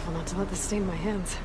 careful not to let this stain my hands.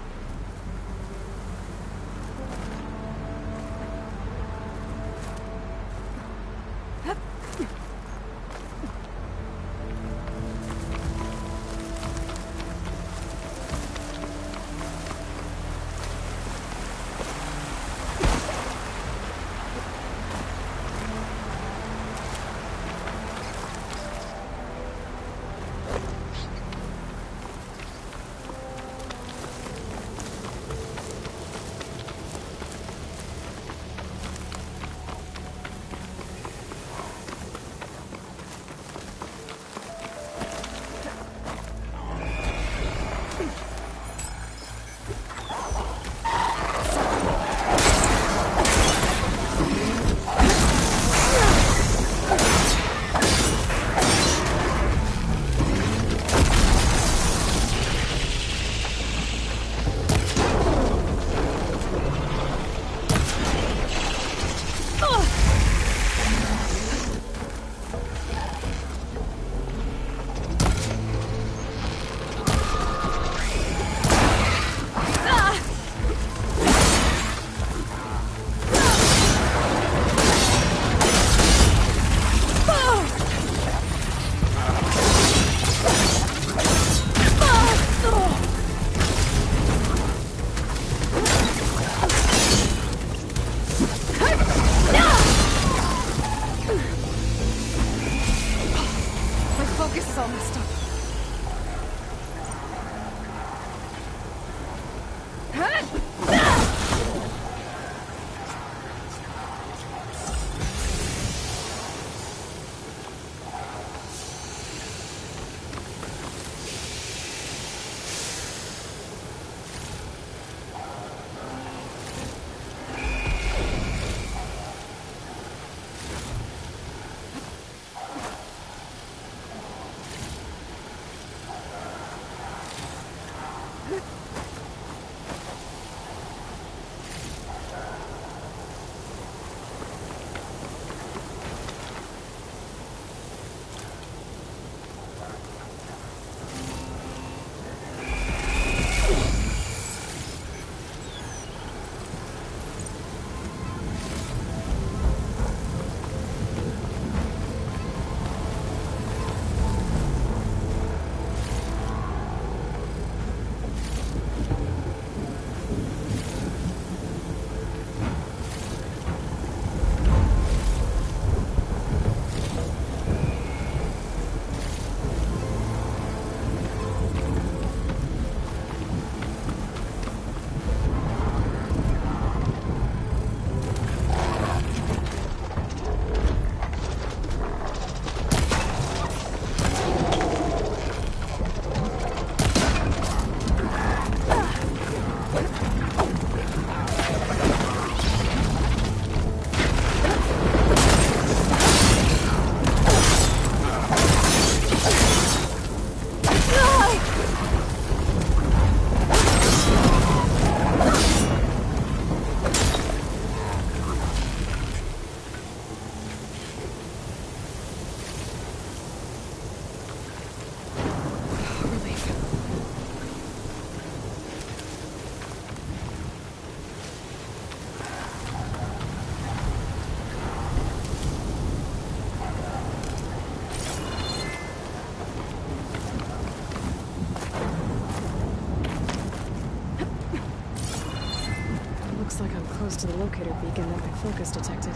Close to the locator beacon that my focus detected.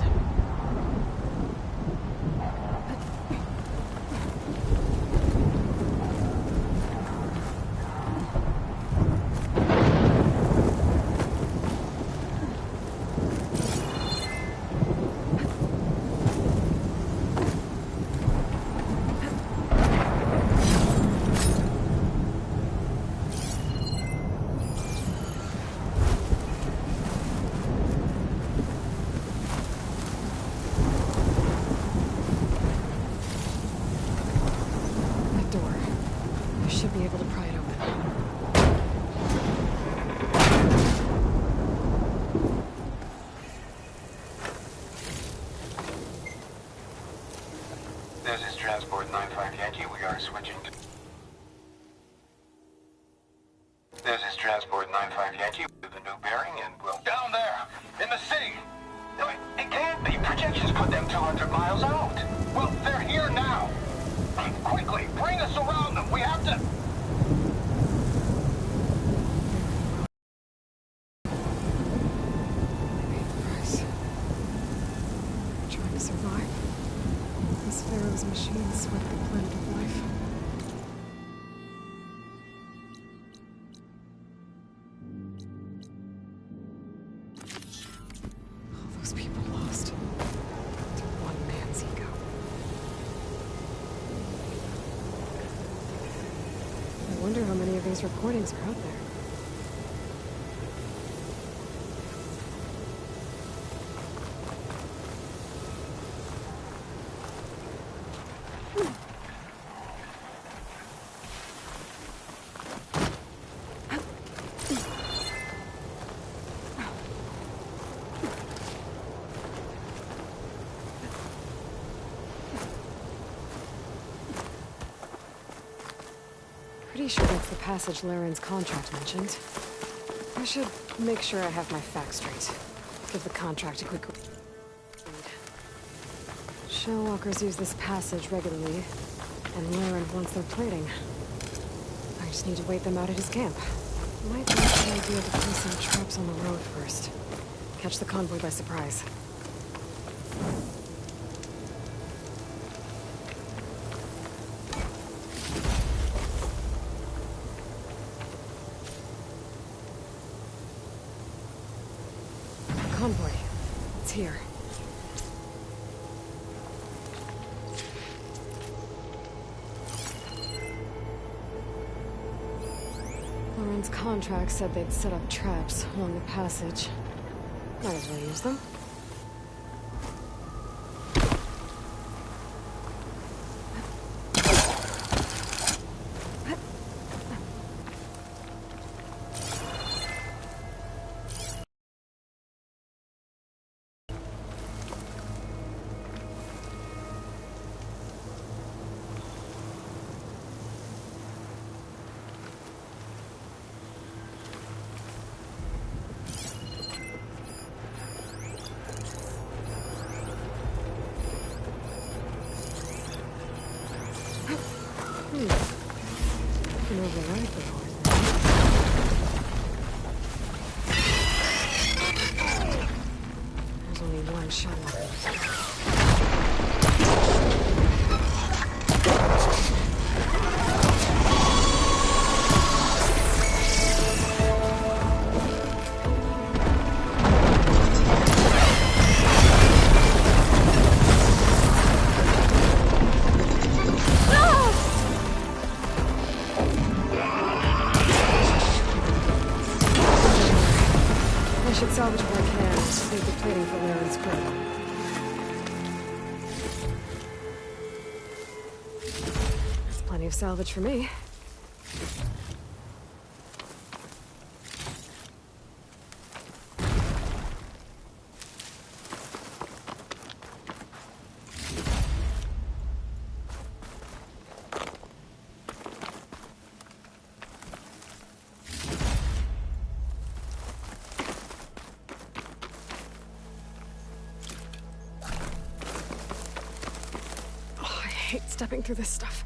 This is Transport 95 Yankee. We are switching to... This is Transport 95 Yankee with a new bearing, and we'll... Down there! In the sea! No, it can't be. Projections put them 200 miles out. Well, they're here now. Quickly, bring us around them. We have to... They paid the price. They're trying to survive. These Pharaoh's machines swept the planet of life. All those people lost to one man's ego. I wonder how many of these recordings are out there. Pretty sure that's the passage Laren's contract mentioned. I should make sure I have my facts straight. Give the contract a quick read. Shellwalkers use this passage regularly, and Laren wants their plating. I just need to wait them out at his camp. Might be a good idea to place some traps on the road first. Catch the convoy by surprise. Convoy. It's here. Laren's contract said they'd set up traps along the passage. Might as well use them. Been override before. There's only one Shellwalker. I should salvage what I can, save the plating for Laren's crew. That's plenty of salvage for me. I hate stepping through this stuff.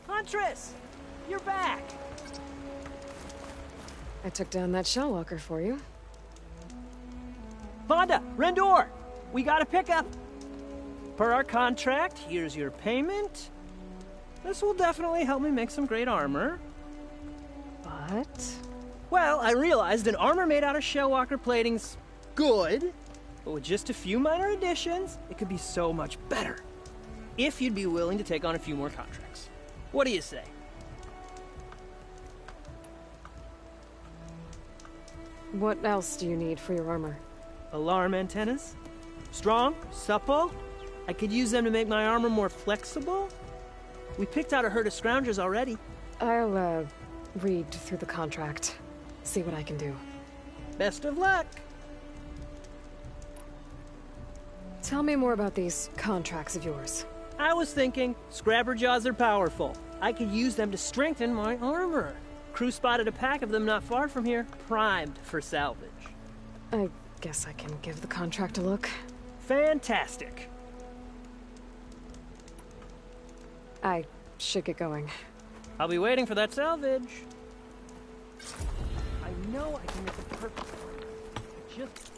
Huntress! You're back! I took down that Shellwalker for you. Vonda! Rendor! We got a pickup! Per our contract, here's your payment. This will definitely help me make some great armor. But... Well, I realized an armor made out of Shellwalker plating's good, but with just a few minor additions, it could be so much better. If you'd be willing to take on a few more contracts. What do you say? what else do you need for your armor? Alarm antennas? Strong, supple. I could use them to make my armor more flexible. We picked out a herd of scroungers already. I'll, read through the contract. See what I can do. Best of luck. Tell me more about these contracts of yours. I was thinking, Scrabber Jaws are powerful. I could use them to strengthen my armor. Crew spotted a pack of them not far from here, primed for salvage. I guess I can give the contract a look. Fantastic. I should get going. I'll be waiting for that salvage. I know I can make it perfect. I just...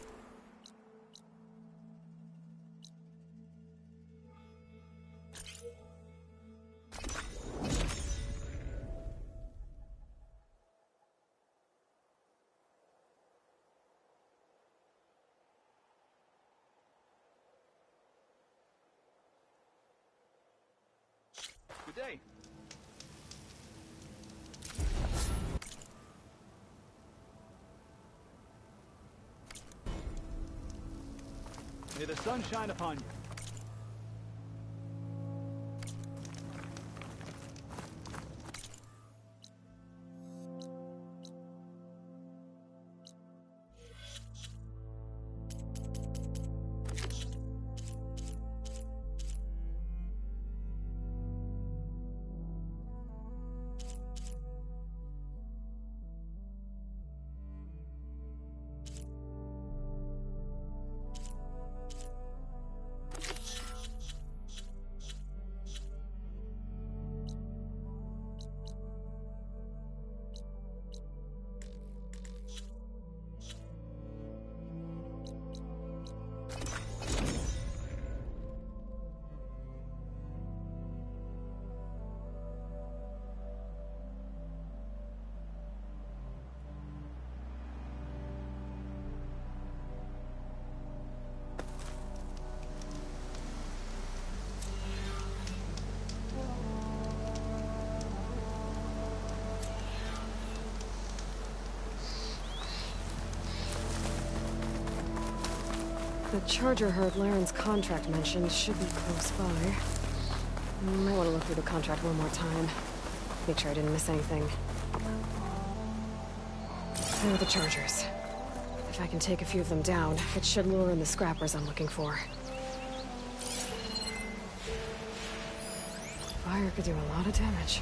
Good day. May the sun shine upon you. The charger herd Laren's contract mentioned should be close by. Might want to look through the contract one more time. Make sure I didn't miss anything. There are the chargers. If I can take a few of them down, it should lure in the scrappers I'm looking for. Fire could do a lot of damage.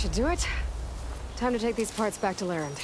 should do it. Time to take these parts back to Larend.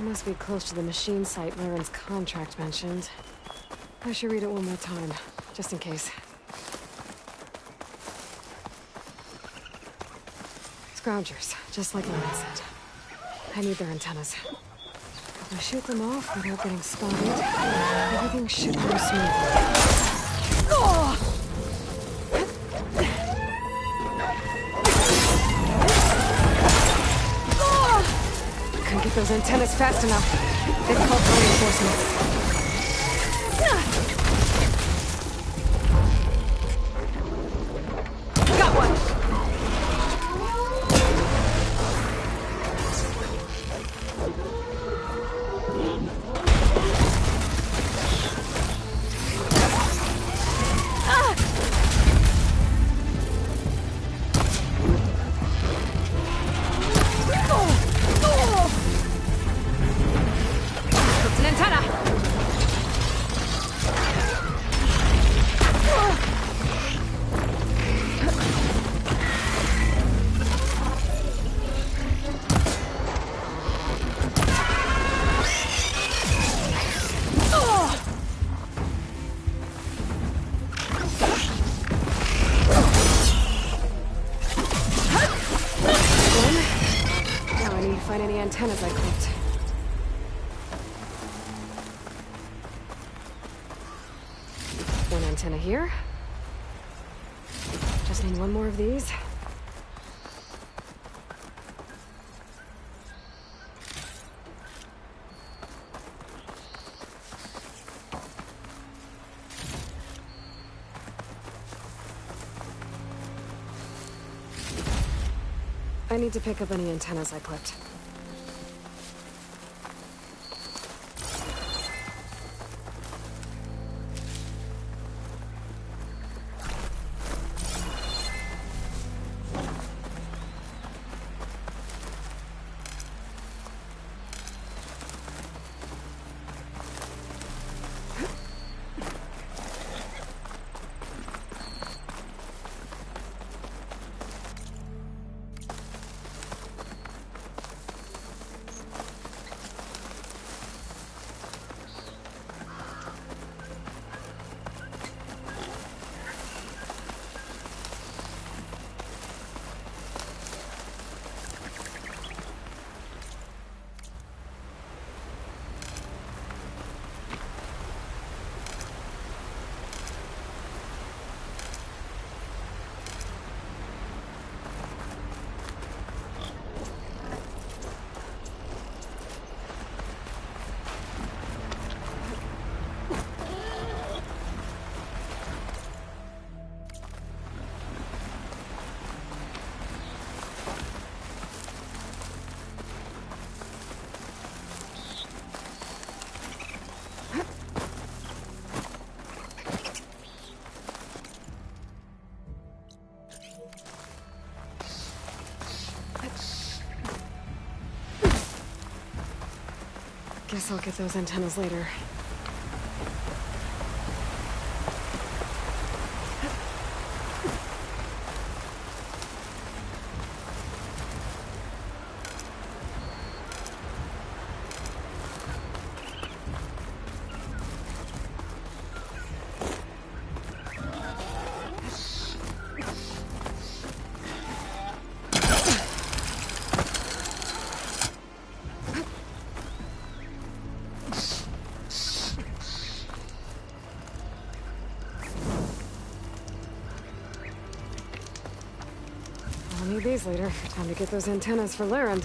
Must be close to the machine site Laren's contract mentioned. I should read it one more time, just in case. Scroungers, just like Laren said. I need their antennas. If I shoot them off without getting spotted, everything should go smoothly. Oh! Couldn't get those antennas fast enough. They've called for reinforcements. Got one! Find any antennas I clipped. One antenna here. Just need one more of these. I need to pick up any antennas I clipped. Guess I'll get those antennas later. I'll need these later. Time to get those antennas for Larend.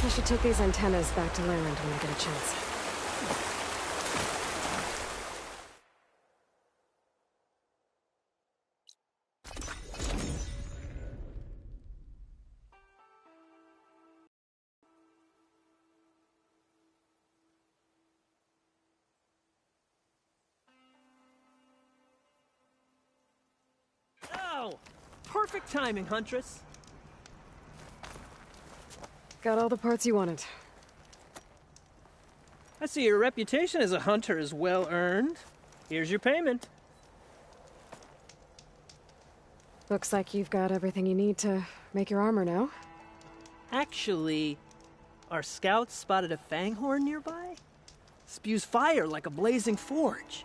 I should take these antennas back to Larend when I get a chance. Oh! Perfect timing, Huntress. Got all the parts you wanted. I see your reputation as a hunter is well earned. Here's your payment. Looks like you've got everything you need to make your armor now. Actually, our scouts spotted a fanghorn nearby. Spews fire like a blazing forge.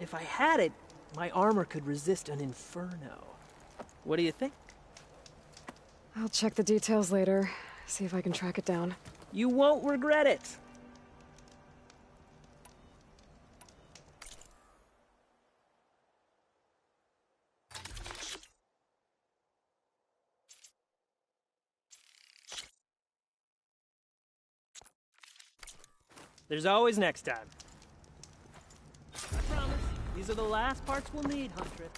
If I had it, my armor could resist an inferno. What do you think? I'll check the details later, see if I can track it down. You won't regret it. There's always next time. I promise, these are the last parts we'll need, Huntress.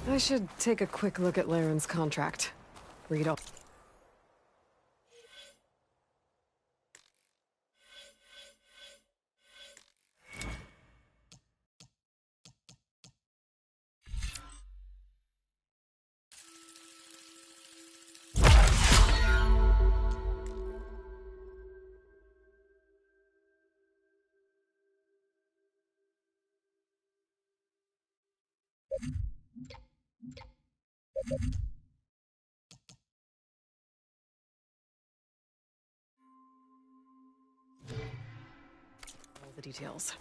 I should take a quick look at Larend's contract. Read all. All the details.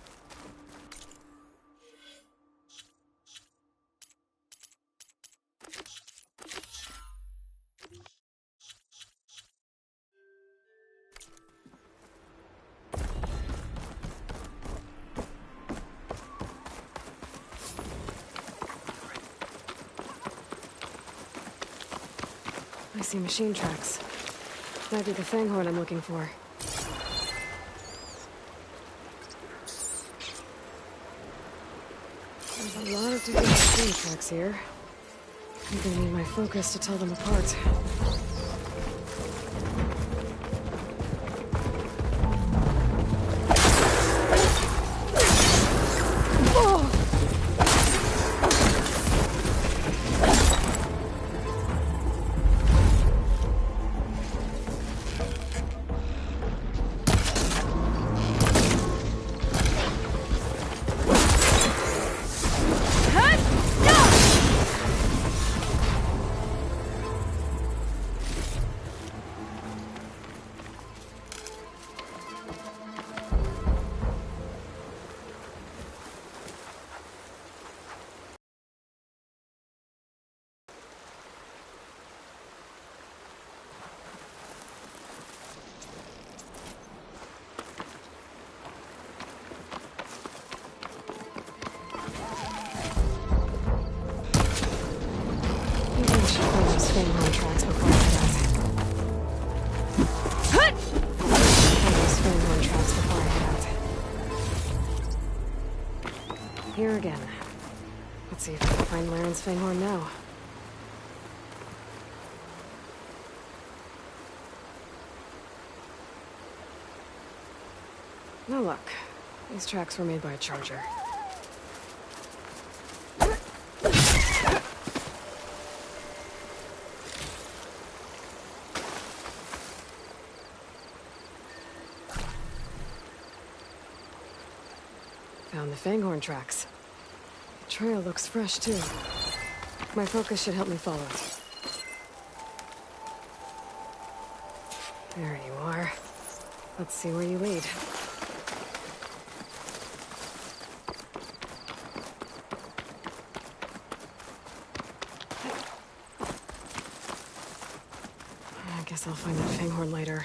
I see machine tracks. Might be the fanghorn I'm looking for. There's a lot of different machine tracks here. I'm gonna need my focus to tell them apart. Fanghorn tracks before I head out. Those fanghorn tracks before I head out. Here again. find Laren's Fanghorn now. Now look, these tracks were made by a charger. Found the Fanghorn tracks. The trail looks fresh, too. My focus should help me follow it. There you are. Let's see where you lead. I guess I'll find that Fanghorn later.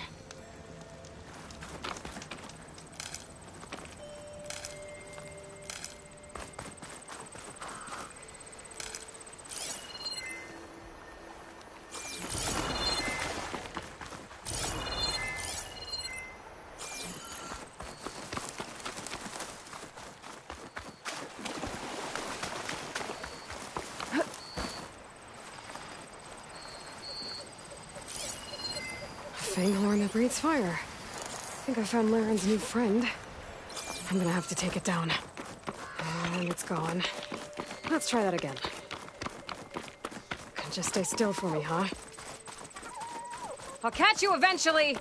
Fanghorn that breathes fire. I think I found Laren's new friend. I'm gonna have to take it down. And it's gone. Let's try that again. Just stay still for me, huh? I'll catch you eventually!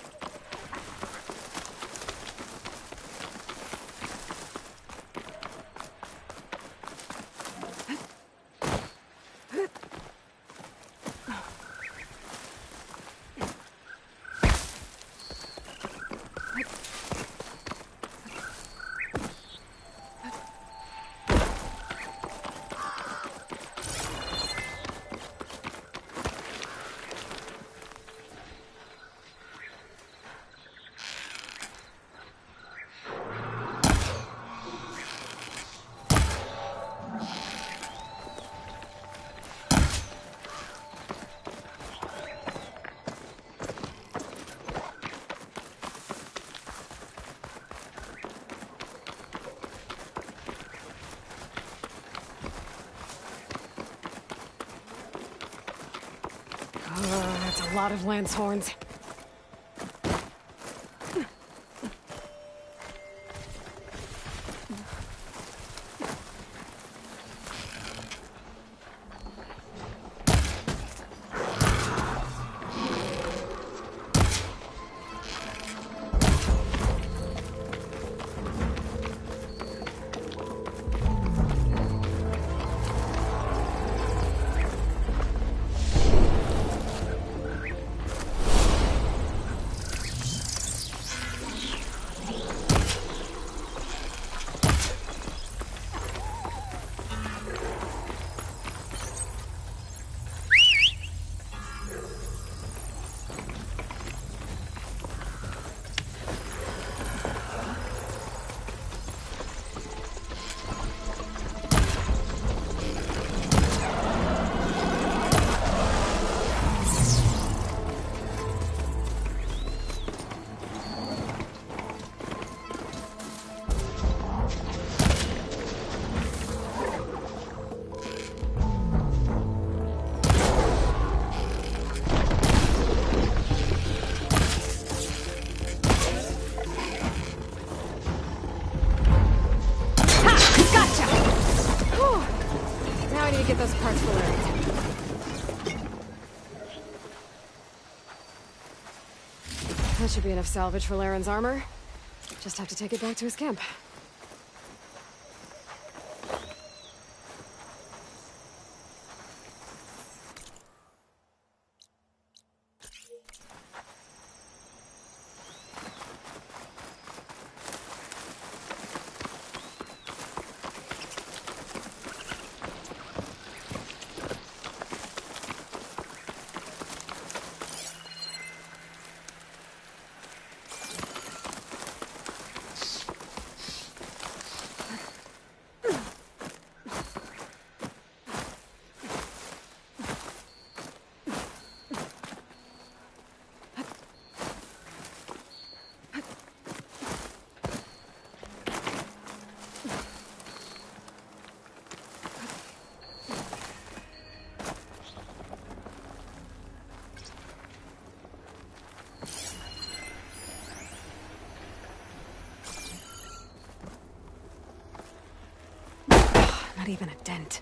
That's a lot of lance horns. Get those parts for Larry. That should be enough salvage for Laren's armor. Just have to take it back to his camp. Not even a dent.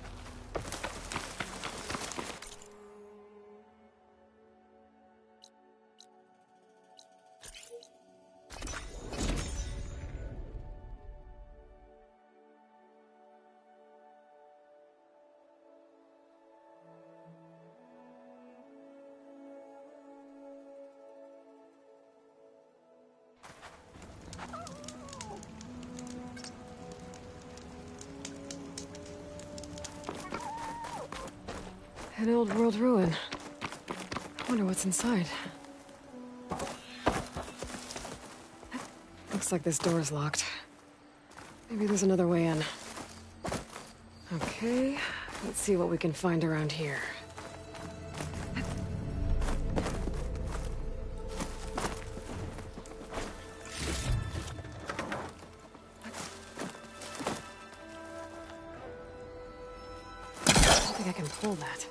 An old world ruin. Wonder what's inside. Looks like this door's locked. Maybe there's another way in. Okay, let's see what we can find around here. I don't think I can pull that.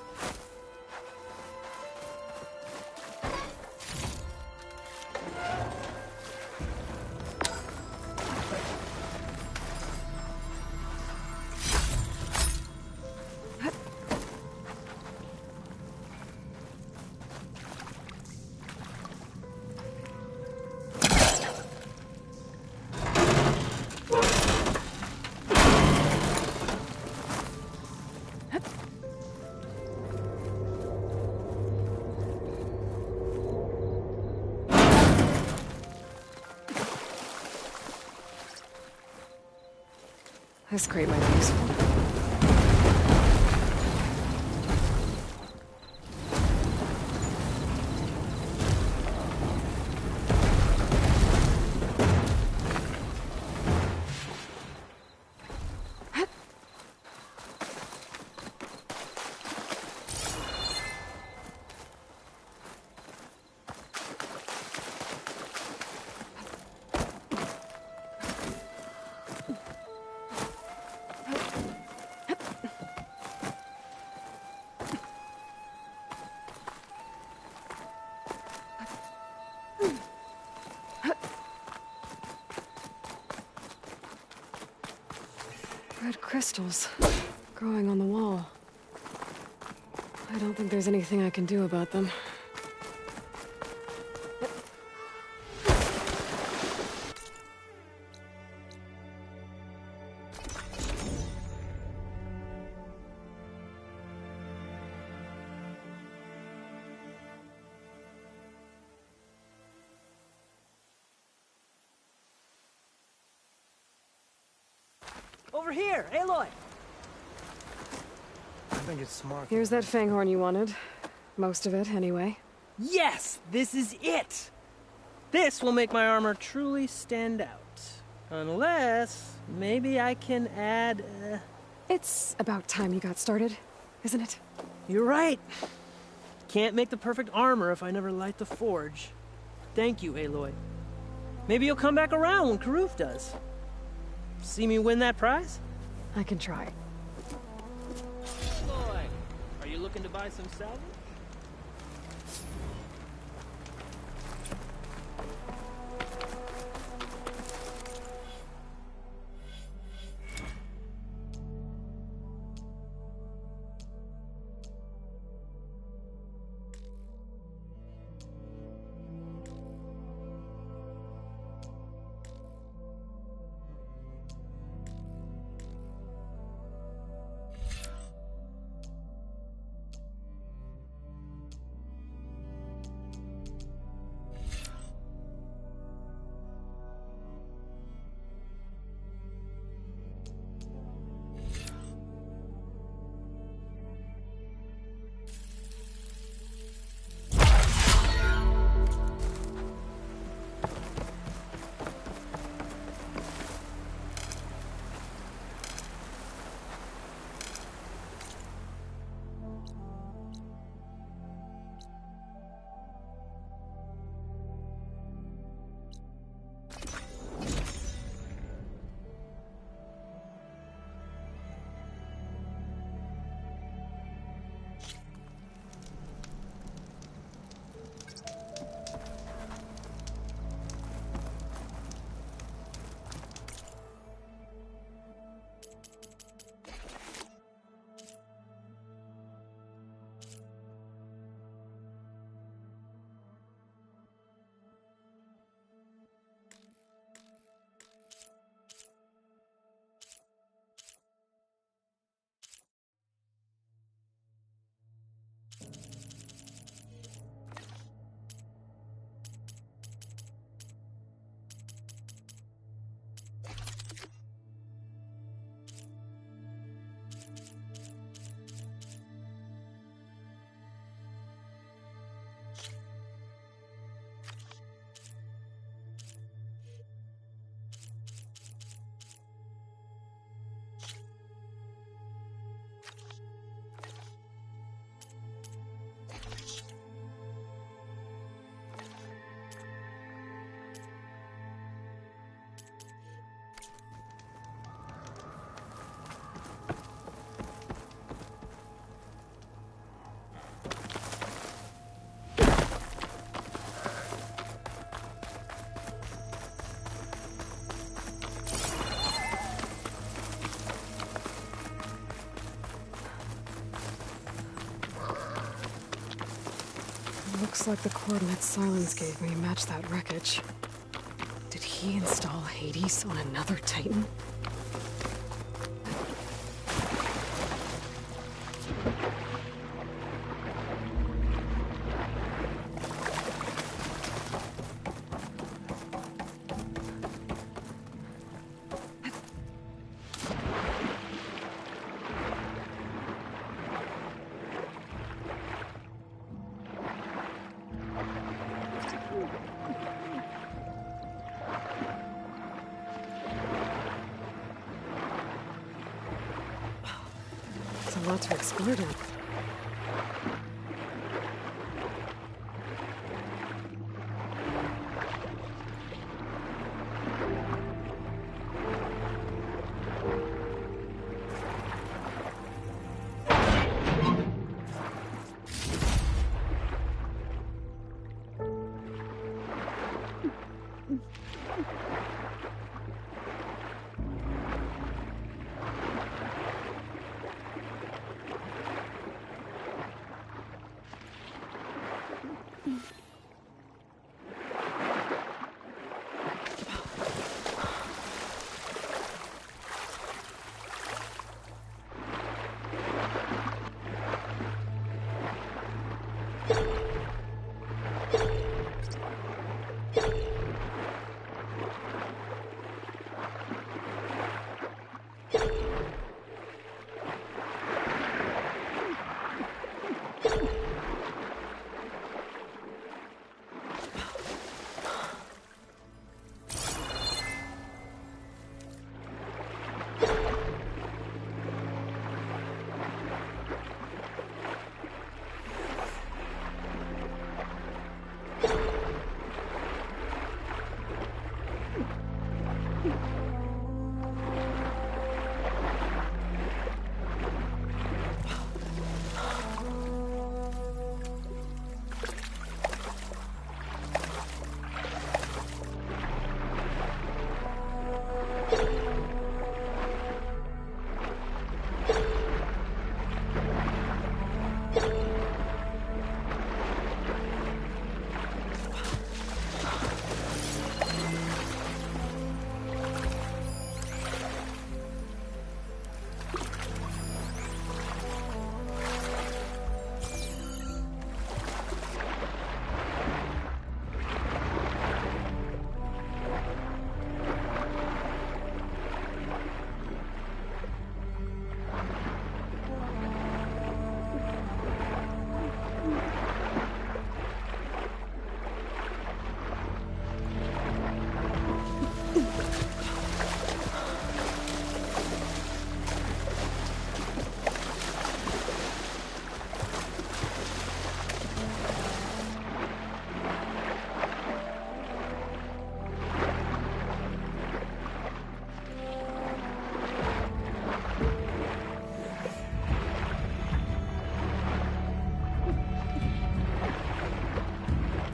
This crate might be useful. Red crystals growing on the wall. I don't think there's anything I can do about them. Over here, Aloy! I think it's smart. Here's that fanghorn you wanted. Most of it, anyway. Yes! This is it! This will make my armor truly stand out. Unless, maybe I can add, It's about time you got started, isn't it? You're right. Can't make the perfect armor if I never light the forge. Thank you, Aloy. Maybe you'll come back around when Karuf does. See me win that prize? I can try. Aloy, are you looking to buy some salvage? Looks like the coordinates Silence gave me match that wreckage. Did he install Hades on another Titan? A lot to explore down.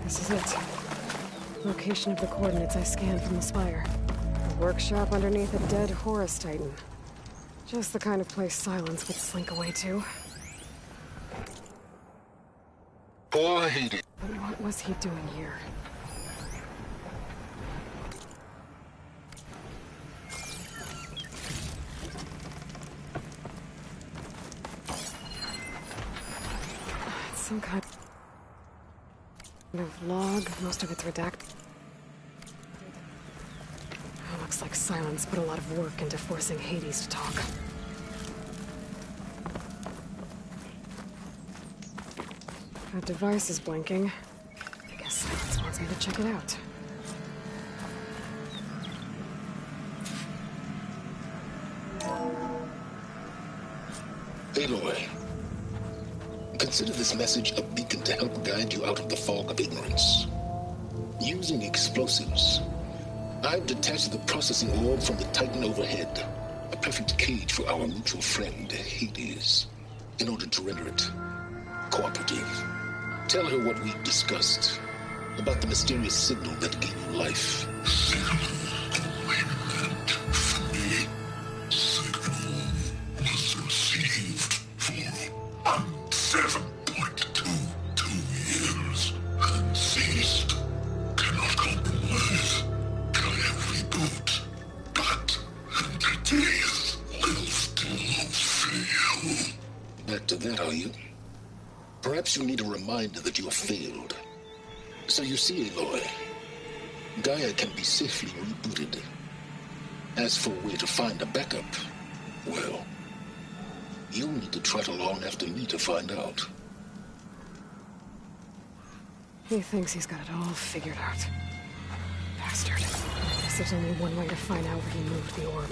This is it. Location of the coordinates I scanned from the spire. A workshop underneath a dead Horus Titan. Just the kind of place Silence would slink away to. Poor Hades. But what was he doing here? It's some kind of log, most of it's redacted. Looks like Silence put a lot of work into forcing Hades to talk. That device is blinking. I guess Silence wants me to check it out. Aloy, consider this message a beacon to help guide you out of the fog of ignorance. Using explosives, I've detached the processing orb from the Titan overhead, a perfect cage for our mutual friend, Hades, in order to render it cooperative. Tell her what we discussed about the mysterious signal that gave you life. Signal from me. Signal was received for 7.22 years. that, are you? Perhaps you need a reminder that you have failed. So you see, Aloy, Gaia can be safely rebooted. As for where to find a backup, well, you'll need to trot along after me to find out. He thinks he's got it all figured out. Bastard. I guess there's only one way to find out where he moved the orb.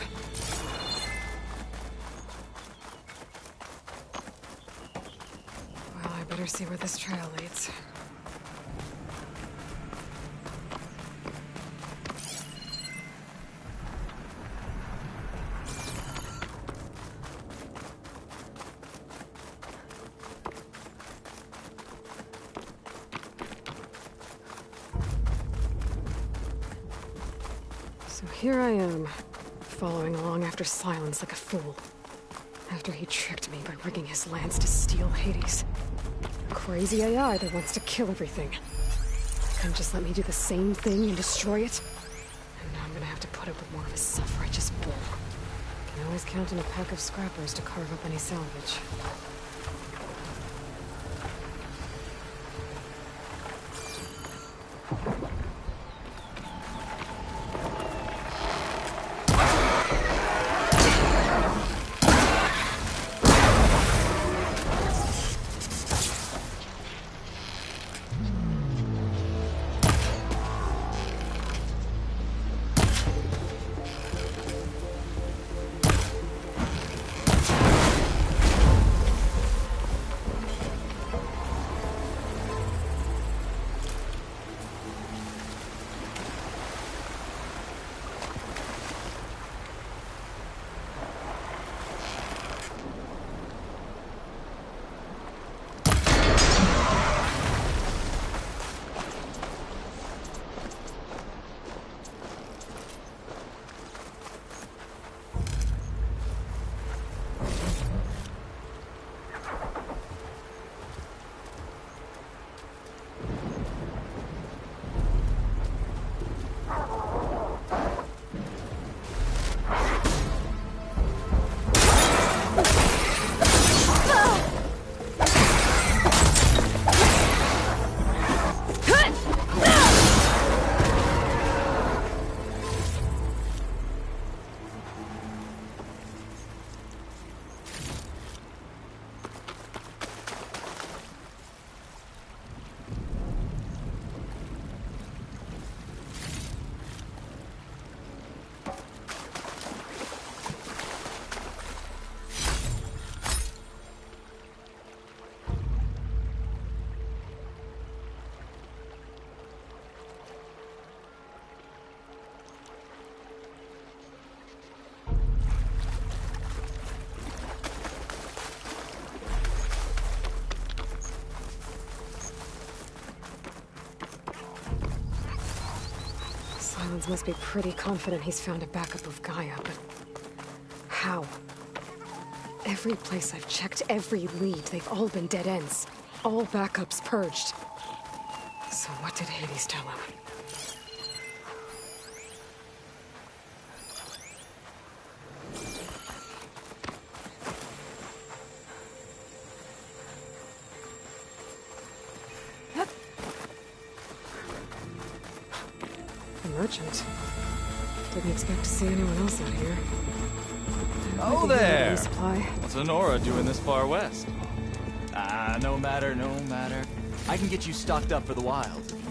Well, I better see where this trail leads. So here I am, following along after Silence like a fool. After he tricked me by rigging his lance to steal Hades. A crazy AI that wants to kill everything. Couldn't just let me do the same thing and destroy it? And now I'm gonna have to put up with more of his self-righteous bull. Can always count on a pack of scrappers to carve up any salvage. Silence must be pretty confident he's found a backup of Gaia, but how? Every place I've checked, every lead, they've all been dead ends. All backups purged. So what did Hades tell him? Merchant. Didn't expect to see anyone else out here. Oh there! Supply. What's Honora doing this far west? Ah, no matter, no matter. I can get you stocked up for the wilds if you need.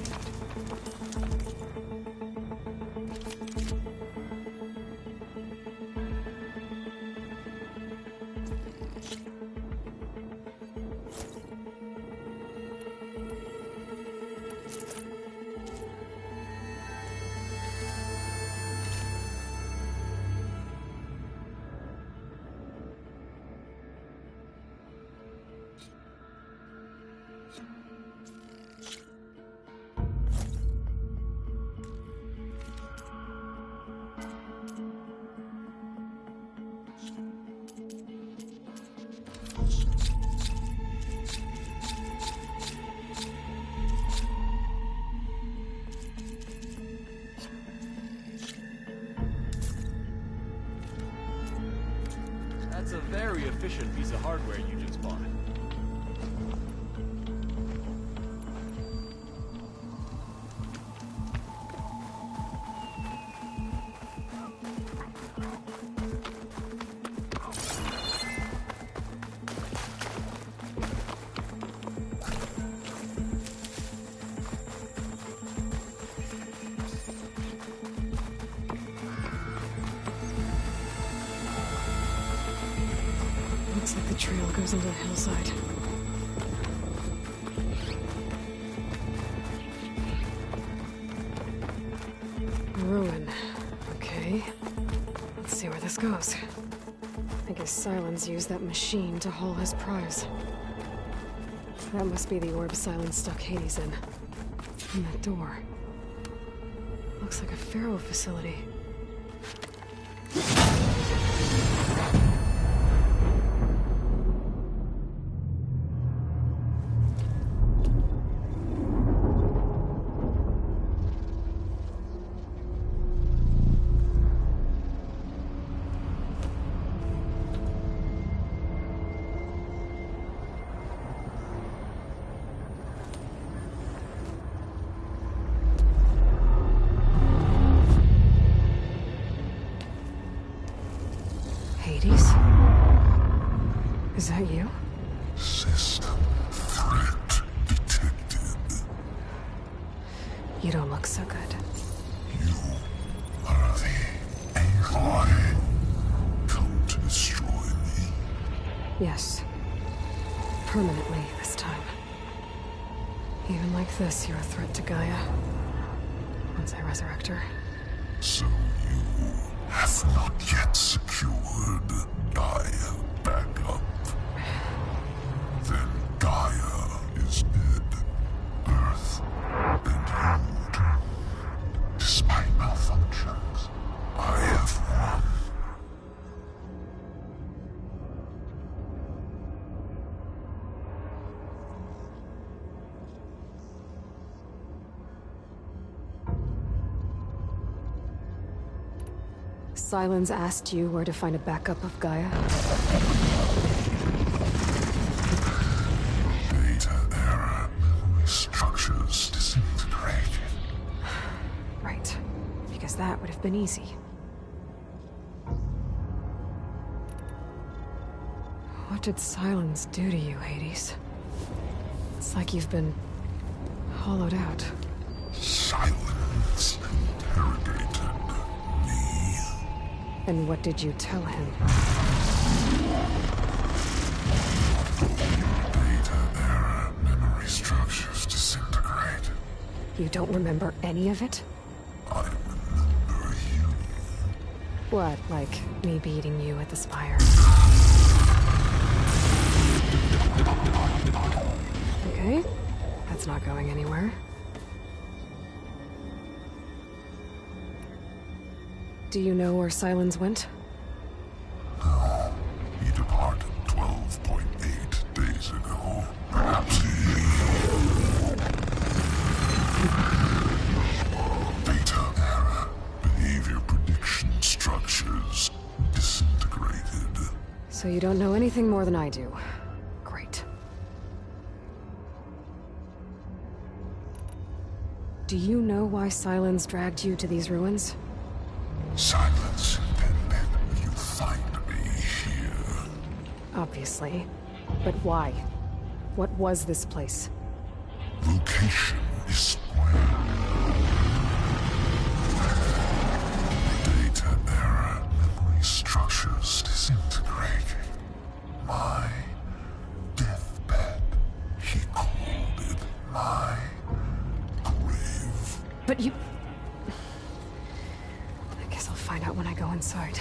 That's a very efficient piece of hardware you just bought. trail goes into the hillside. Ruin. Okay. Let's see where this goes. I guess Silence used that machine to haul his prize. That must be the orb Silence stuck Hades in. And that door. Looks like a Pharaoh facility. Hades? Is that you? System threat detected. You don't look so good. You are the AI come to destroy me. Yes. Permanently this time. Even like this, you're a threat to Gaia. Once I resurrect her. So you have not yet secured Gaia back up. Then Gaia is dead. Earth and you doomed. Despite malfunctions, I have won. Silence asked you where to find a backup of Gaia? Data error, memory structures disintegrated. Right. Because that would have been easy. What did Silence do to you, Hades? It's like you've been hollowed out. Silence interrogated me. And what did you tell him? Data error, memory structures disintegrated. You don't remember any of it? I remember you. What, like me beating you at the spire? Okay, that's not going anywhere. Do you know where Silence went? No, he departed 12.8 days ago. Perhaps he... Data error, behavior prediction structures disintegrated. So you don't know anything more than I do. Great. Do you know why Silence dragged you to these ruins? Silence intended you find me here. Obviously. But why? What was this place? Location is square. Data error, memory structures disintegrated. My deathbed, he called it my grave. But you... I guess I'll find out when I go inside.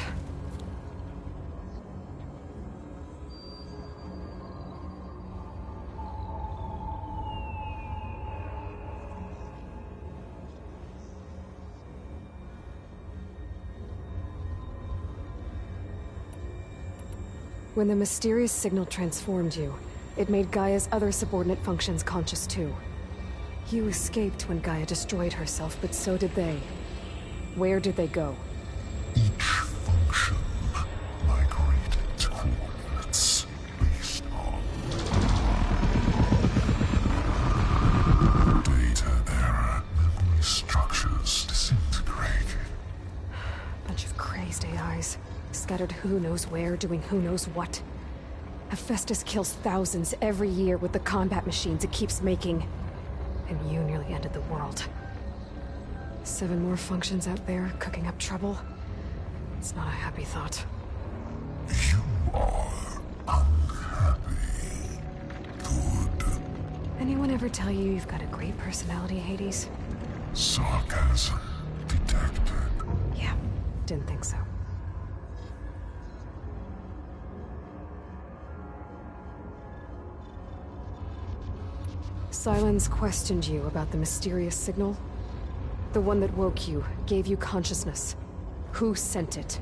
When the mysterious signal transformed you, it made Gaia's other subordinate functions conscious too. You escaped when Gaia destroyed herself, but so did they. Where did they go? Each function migrated to coordinates based on data error, memory structures disintegrated. Bunch of crazed AIs, scattered who knows where, doing who knows what. Hephaestus kills thousands every year with the combat machines it keeps making. And you nearly ended the world. 7 more functions out there, cooking up trouble. It's not a happy thought. You are uncanny. Anyone ever tell you you've got a great personality, Hades? Sarcasm detected. Yeah, didn't think so. Silence questioned you about the mysterious signal? The one that woke you, gave you consciousness. Who sent it?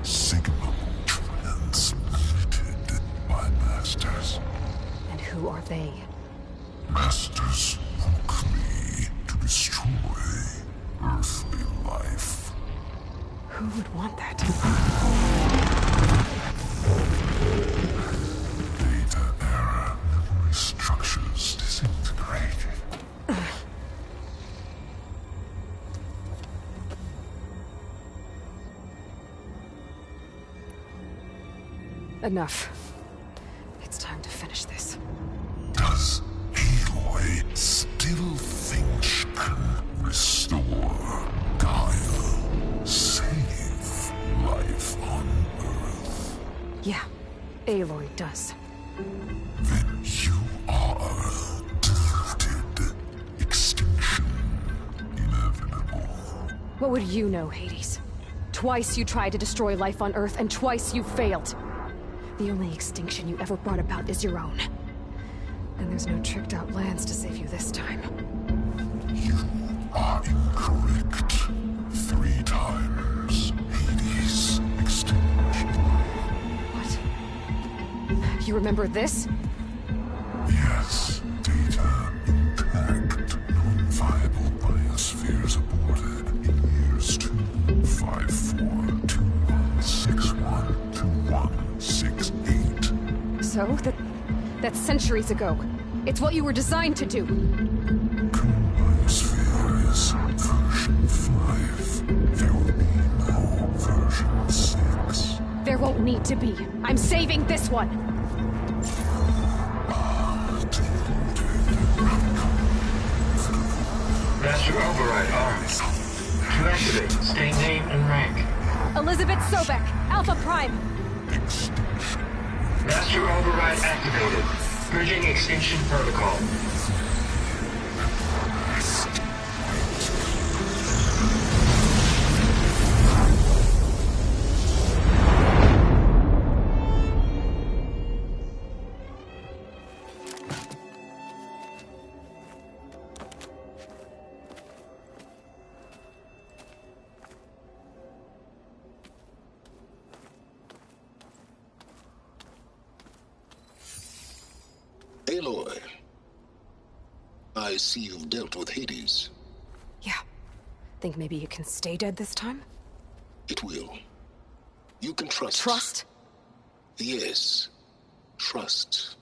Signal transmitted by masters. And who are they? Masters woke me to destroy earthly life. Who would want that? Data error, memory structures disintegrated. Enough. It's time to finish this. Does Aloy still think she can restore Gaia? Save life on Earth? Yeah, Aloy does. Then you are deluded. Extinction inevitable. What would you know, Hades? Twice you tried to destroy life on Earth, and twice you failed. The only extinction you ever brought about is your own. And there's no tricked-out lands to save you this time. You are incorrect. 3 times. Hades extinction. What? You remember this? Yes, data intact. Non-viable biospheres aborted in years 254, 2161, 2168. So? That's centuries ago. It's what you were designed to do. Biosphere is version 5. There will be no version 6. There won't need to be. I'm saving this one. Master override armed. To activate, state name and rank. Elizabeth Sobek, Alpha Prime. Extinction. Master override activated. Purging extinction protocol. Aloy, I see you've dealt with Hades. Yeah. Think maybe you can stay dead this time? It will. You can trust. Trust? Yes. Trust.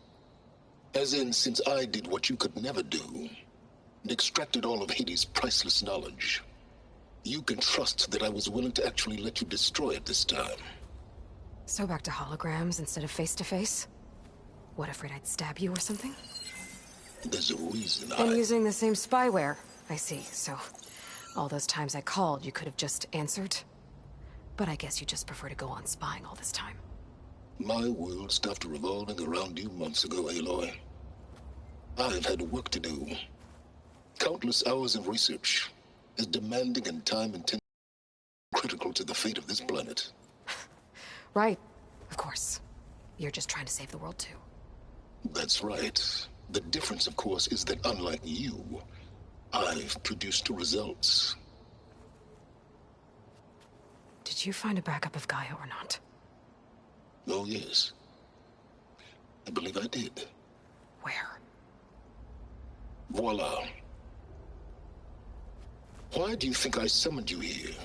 As in, since I did what you could never do, and extracted all of Hades' priceless knowledge, you can trust that I was willing to actually let you destroy it this time. So back to holograms instead of face-to-face? What, afraid I'd stab you or something? There's a reason And using the same spyware. I see, so... all those times I called, you could have just answered? But I guess you just prefer to go on spying all this time. My world stopped revolving around you months ago, Aloy. I've had work to do. Countless hours of research, as demanding and time-intensive, critical to the fate of this planet. Right, of course. You're just trying to save the world, too. That's right. The difference, of course, is that unlike you, I've produced results. Did you find a backup of Gaia or not? Oh, yes. I believe I did. Where? Voila. Why do you think I summoned you here?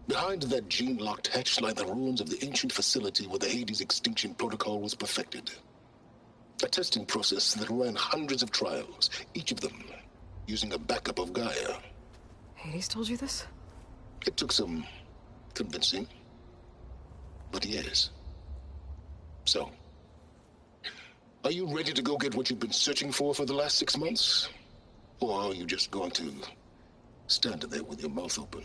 Behind that gene-locked hatch lie the ruins of the ancient facility where the Hades extinction protocol was perfected. A testing process that ran hundreds of trials, each of them using a backup of Gaia. Hades told you this? It took some convincing, but yes. So, are you ready to go get what you've been searching for the last 6 months? Or are you just going to stand there with your mouth open?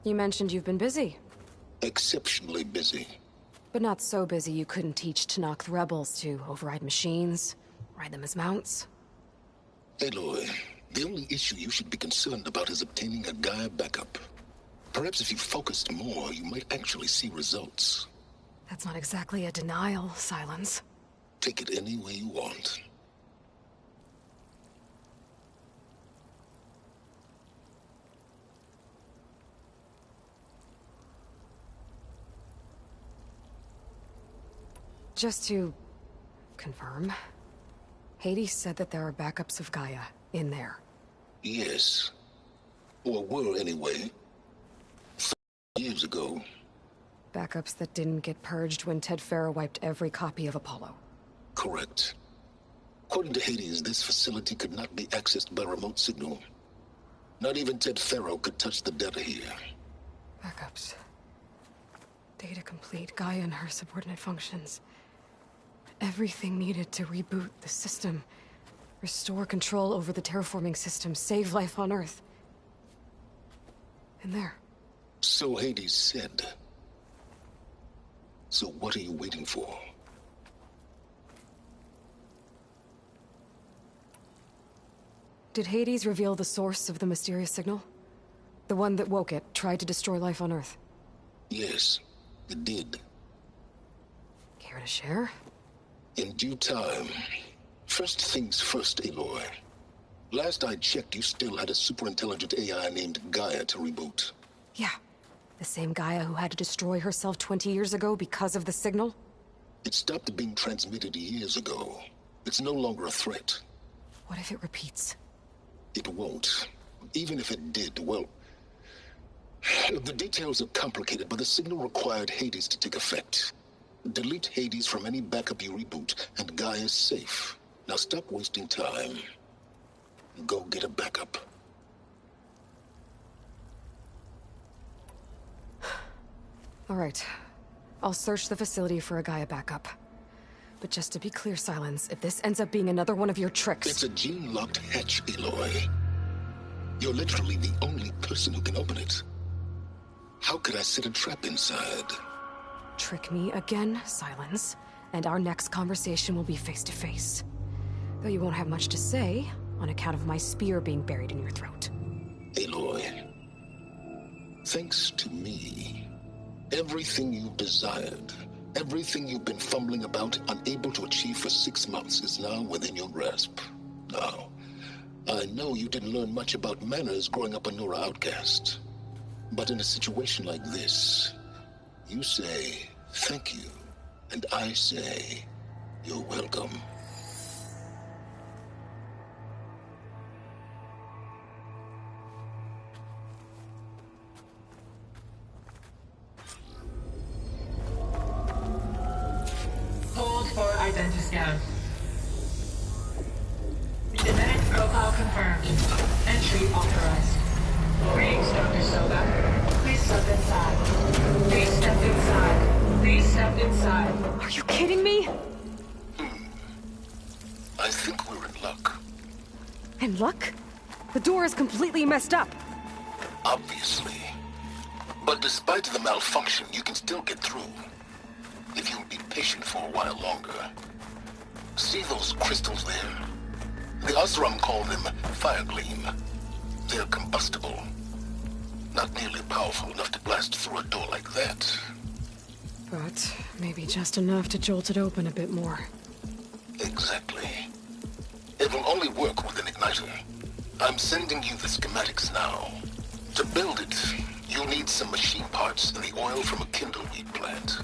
You mentioned you've been busy. Exceptionally busy. But not so busy you couldn't teach Tanakh rebels to override machines, ride them as mounts. Aloy, the only issue you should be concerned about is obtaining a Gaia backup. Perhaps if you focused more, you might actually see results. That's not exactly a denial, Silence. Take it any way you want. Just to confirm, Hades said that there are backups of Gaia in there. Yes. Or were anyway. 30 years ago. Backups that didn't get purged when Ted Farrow wiped every copy of Apollo. Correct. According to Hades, this facility could not be accessed by remote signal. Not even Ted Farrow could touch the data here. Backups. Data complete, Gaia and her subordinate functions. Everything needed to reboot the system. Restore control over the terraforming system, save life on Earth. In there. So Hades said. So what are you waiting for? Did Hades reveal the source of the mysterious signal? The one that woke it, tried to destroy life on Earth? Yes, it did. Care to share? In due time. First things first, Aloy. Last I checked, you still had a super-intelligent AI named Gaia to reboot. Yeah. The same Gaia who had to destroy herself 20 years ago because of the signal? It stopped being transmitted years ago. It's no longer a threat. What if it repeats? It won't. Even if it did, well... The details are complicated, but the signal required Hades to take effect. Delete Hades from any backup you reboot, and Gaia's safe. Now stop wasting time. Go get a backup. All right. I'll search the facility for a Gaia backup. But just to be clear, Silence, if this ends up being another one of your tricks... It's a gene-locked hatch, Aloy. You're literally the only person who can open it. How could I set a trap inside? Trick me again, Silence, and our next conversation will be face-to-face. Though you won't have much to say, on account of my spear being buried in your throat. Aloy, thanks to me, everything you desired, everything you've been fumbling about, unable to achieve for 6 months, is now within your grasp. Now, I know you didn't learn much about manners growing up a Nora outcast. But in a situation like this, you say, thank you, and I say, you're welcome. Hold for identiscan. Genetic profile confirmed. Entry authorized. Greetings, Dr. Soga. Please step inside. Please step inside. Please step inside. Are you kidding me? I think we're in luck. In luck? The door is completely messed up. Obviously. But despite the malfunction, you can still get through. If you'll be patient for a while longer. See those crystals there? The Osram call them fire gleam. They're combustible. Not nearly powerful enough to blast through a door like that. But maybe just enough to jolt it open a bit more. Exactly. It will only work with an igniter. I'm sending you the schematics now. To build it, you'll need some machine parts and the oil from a kindleweed plant.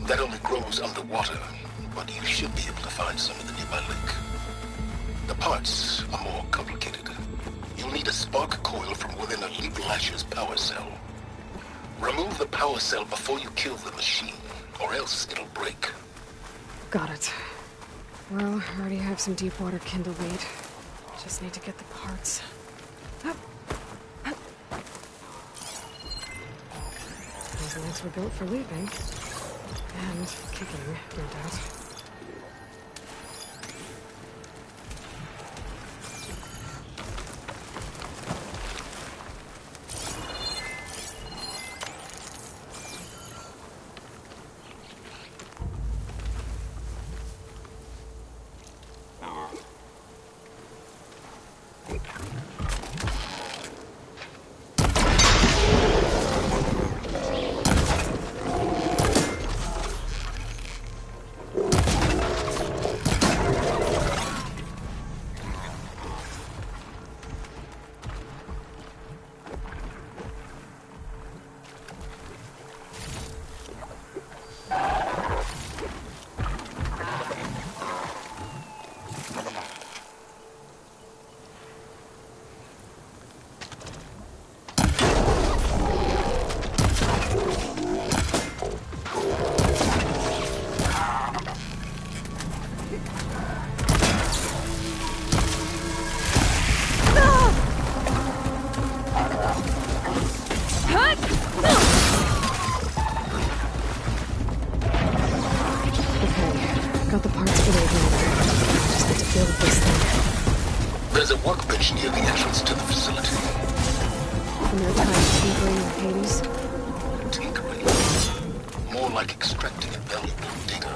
That only grows underwater, but you should be able to find some in the nearby lake. The parts are more complicated. You'll need a spark coil from within a Leap Lasher's power cell. Remove the power cell before you kill the machine, or else it'll break. Got it. Well, I already have some deep water kindleweed. Just need to get the parts. Those legs were built for leaping. And kicking, no doubt. Got the parts for the igniter. Just need to build this thing. There's a workbench near the entrance to the facility. From your time tinkering with Hades? Tinkering? More like extracting a valuable data.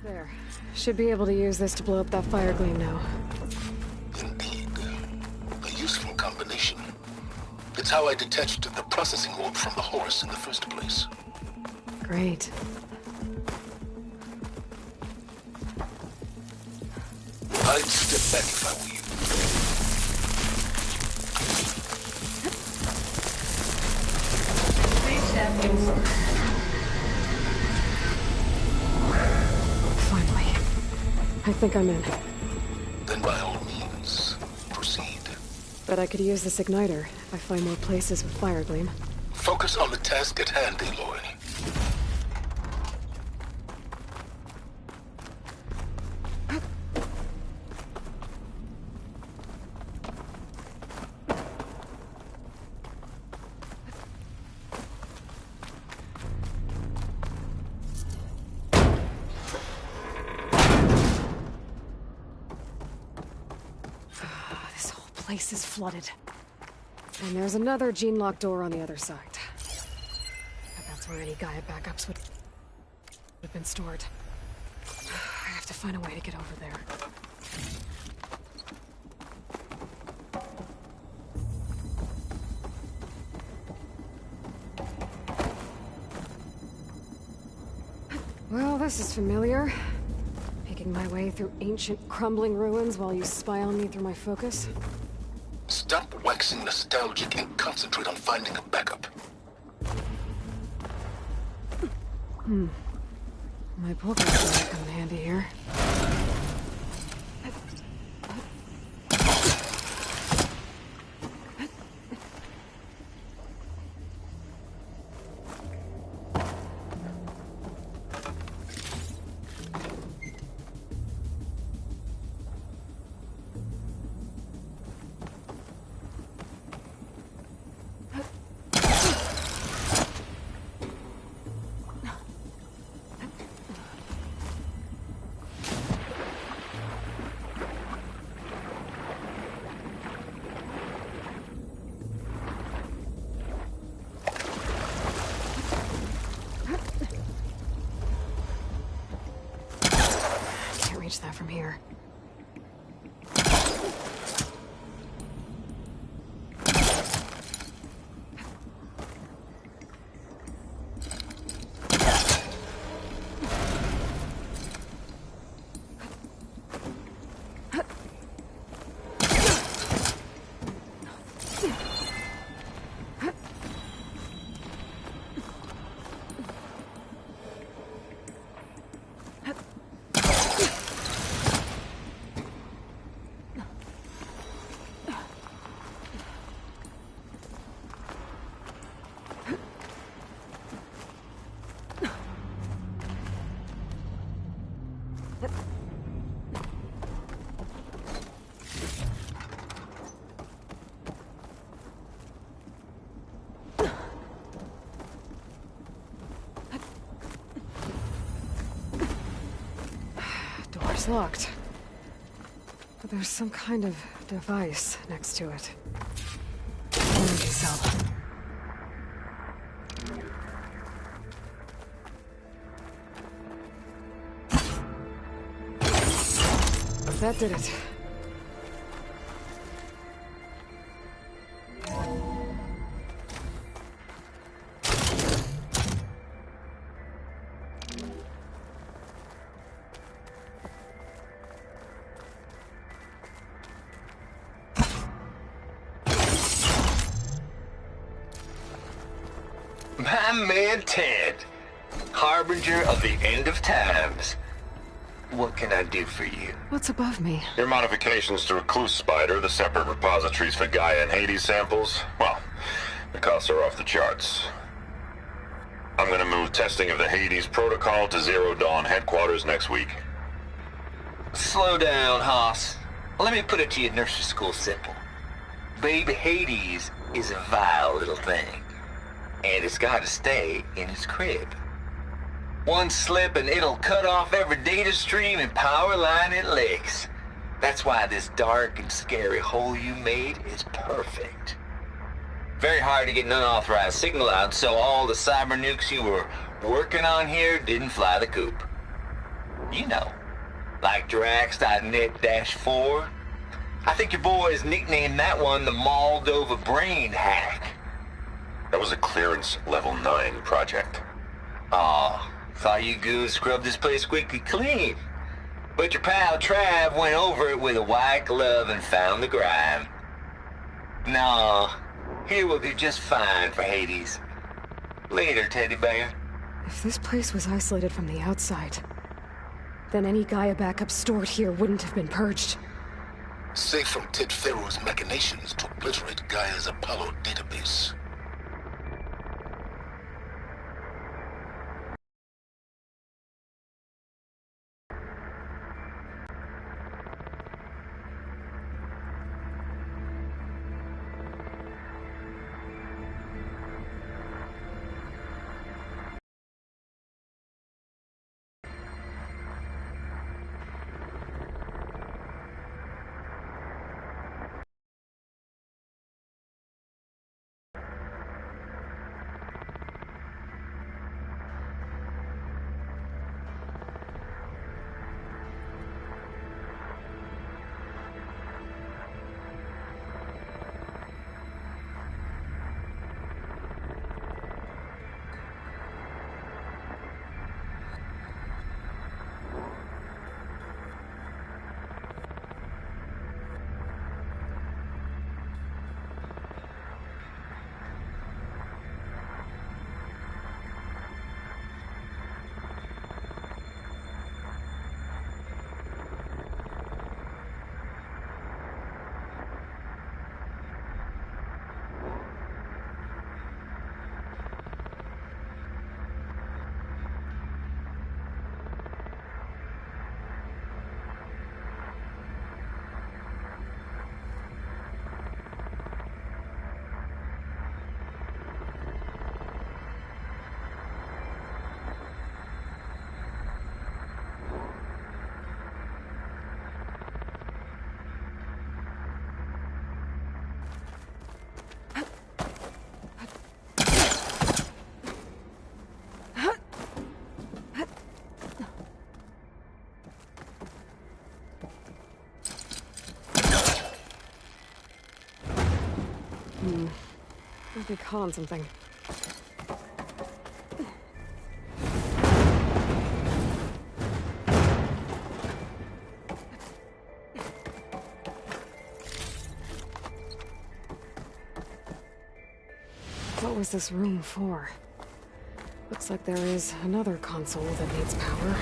There. Should be able to use this to blow up that fire gleam now. Indeed. A useful combination. It's how I detached the processing orb from the Horus in the first place. Great. I'd step back if I were you. Please step inside. Finally. I think I'm in. Then by all means, proceed. Bet I could use this igniter if I find more places with fire gleam. Focus on the task at hand, Aloy. This whole place is flooded. And there's another gene-locked door on the other side. But that's where any Gaia backups would have been stored. I have to find a way to get over there. Well, this is familiar. Making my way through ancient, crumbling ruins while you spy on me through my focus. Stop waxing nostalgic and concentrate on finding a backup. My poker might come in handy here. Reach that from here. It's locked. But there's some kind of device next to it. Energy cell. That did it. My man Ted, harbinger of the end of times. What can I do for you? What's above me? Your modifications to Recluse Spider, the separate repositories for Gaia and Hades samples, well, the costs are off the charts. I'm gonna move testing of the Hades protocol to Zero Dawn headquarters next week. Slow down, Hoss. Let me put it to you nursery school simple. Baby Hades is a vile little thing, and it's gotta stay in its crib. One slip and it'll cut off every data stream and power line it licks. That's why this dark and scary hole you made is perfect. Very hard to get an unauthorized signal out, so all the cyber nukes you were working on here didn't fly the coop. You know, like Drax.net-4. I think your boys nicknamed that one the Moldova Brain Hack. That was a clearance level 9 project. Aw. Thought you goons scrubbed this place squeaky clean. But your pal Trav went over it with a white glove and found the grime. No, here will do just fine for Hades. Later, teddy bear. If this place was isolated from the outside, then any Gaia backup stored here wouldn't have been purged. Safe from Ted Pharaoh's machinations to obliterate Gaia's Apollo database. I'll be calling something. What was this room for? Looks like there is another console that needs power.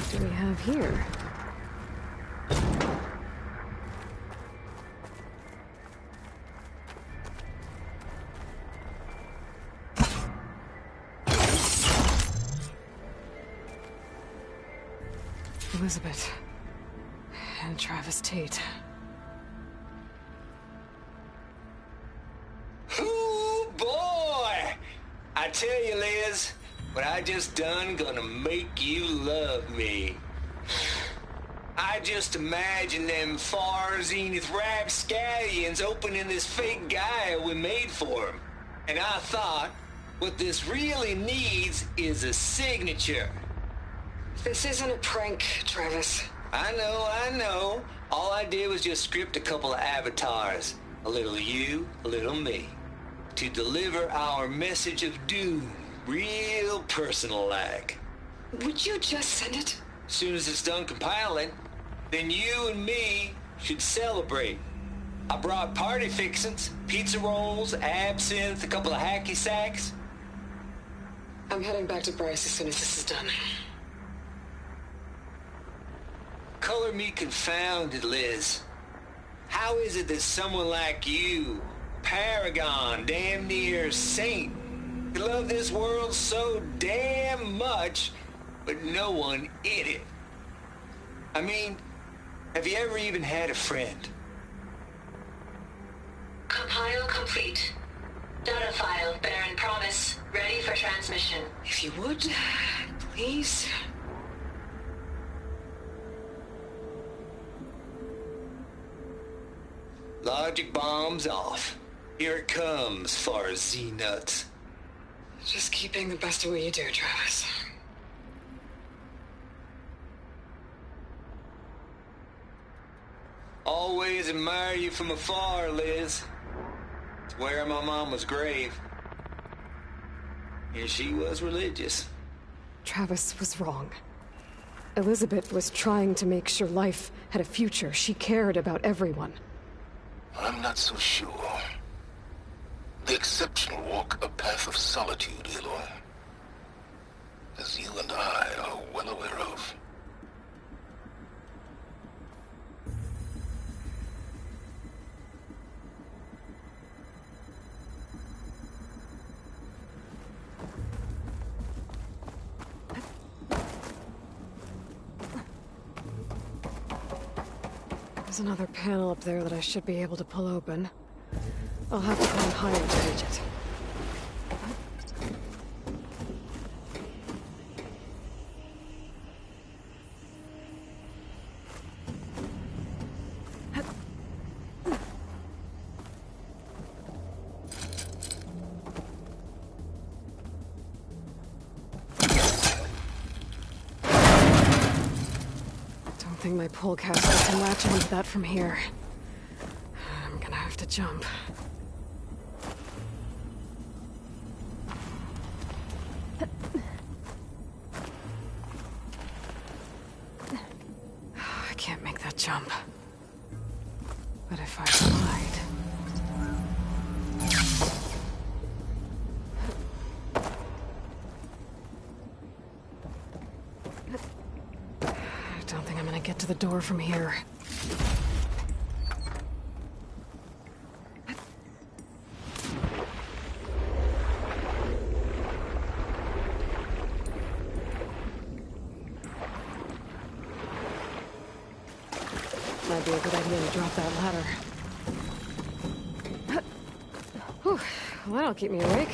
What do we have here? Elizabeth and Travis Tate. Ooh, boy! I tell you, Liz, what I just done gonna make you love me. I just imagine them far zenith rapscallions opening this fake guy we made for him. And I thought, what this really needs is a signature. This isn't a prank, Travis. I know. All I did was just script a couple of avatars. A little you, a little me. To deliver our message of doom, real personal-like. Would you just send it? As soon as it's done compiling, then you and me should celebrate. I brought party fixins, pizza rolls, absinthe, a couple of hacky sacks. I'm heading back to Bryce as soon as this is done. Color me confounded, Liz. How is it that someone like you, paragon, damn near saint, can love this world so damn much, but no one in it? I mean, have you ever even had a friend? Compile complete. Data file bearing promise ready for transmission. If you would, please. Logic bomb's off. Here it comes, far as Z-nuts. Just keep being the best at what you do, Travis. Always admire you from afar, Liz. It's where my mama's grave. And she was religious. Travis was wrong. Elizabeth was trying to make sure life had a future. She cared about everyone. I'm not so sure. The exceptional walk a path of solitude, Aloy. As you and I are well aware of. There's another panel up there that I should be able to pull open. I'll have to climb higher to reach it. I think my pull caster can latch onto that from here. I'm gonna have to jump. I can't make that jump. But if I slide... I don't think I'm gonna get to the door from here. Might be a good idea to drop that ladder. Whew. Well, that'll keep me awake.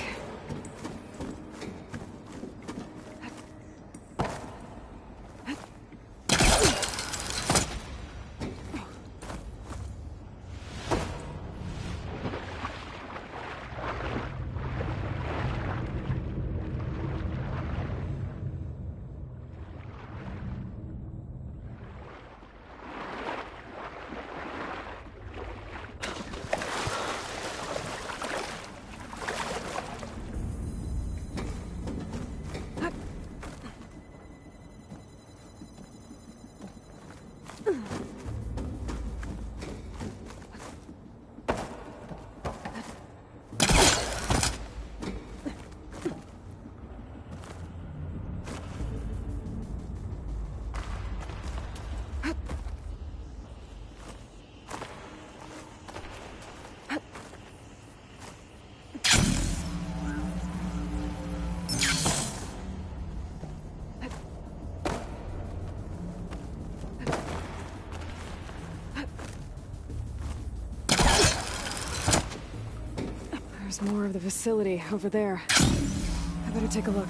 There's more of the facility over there. I better take a look.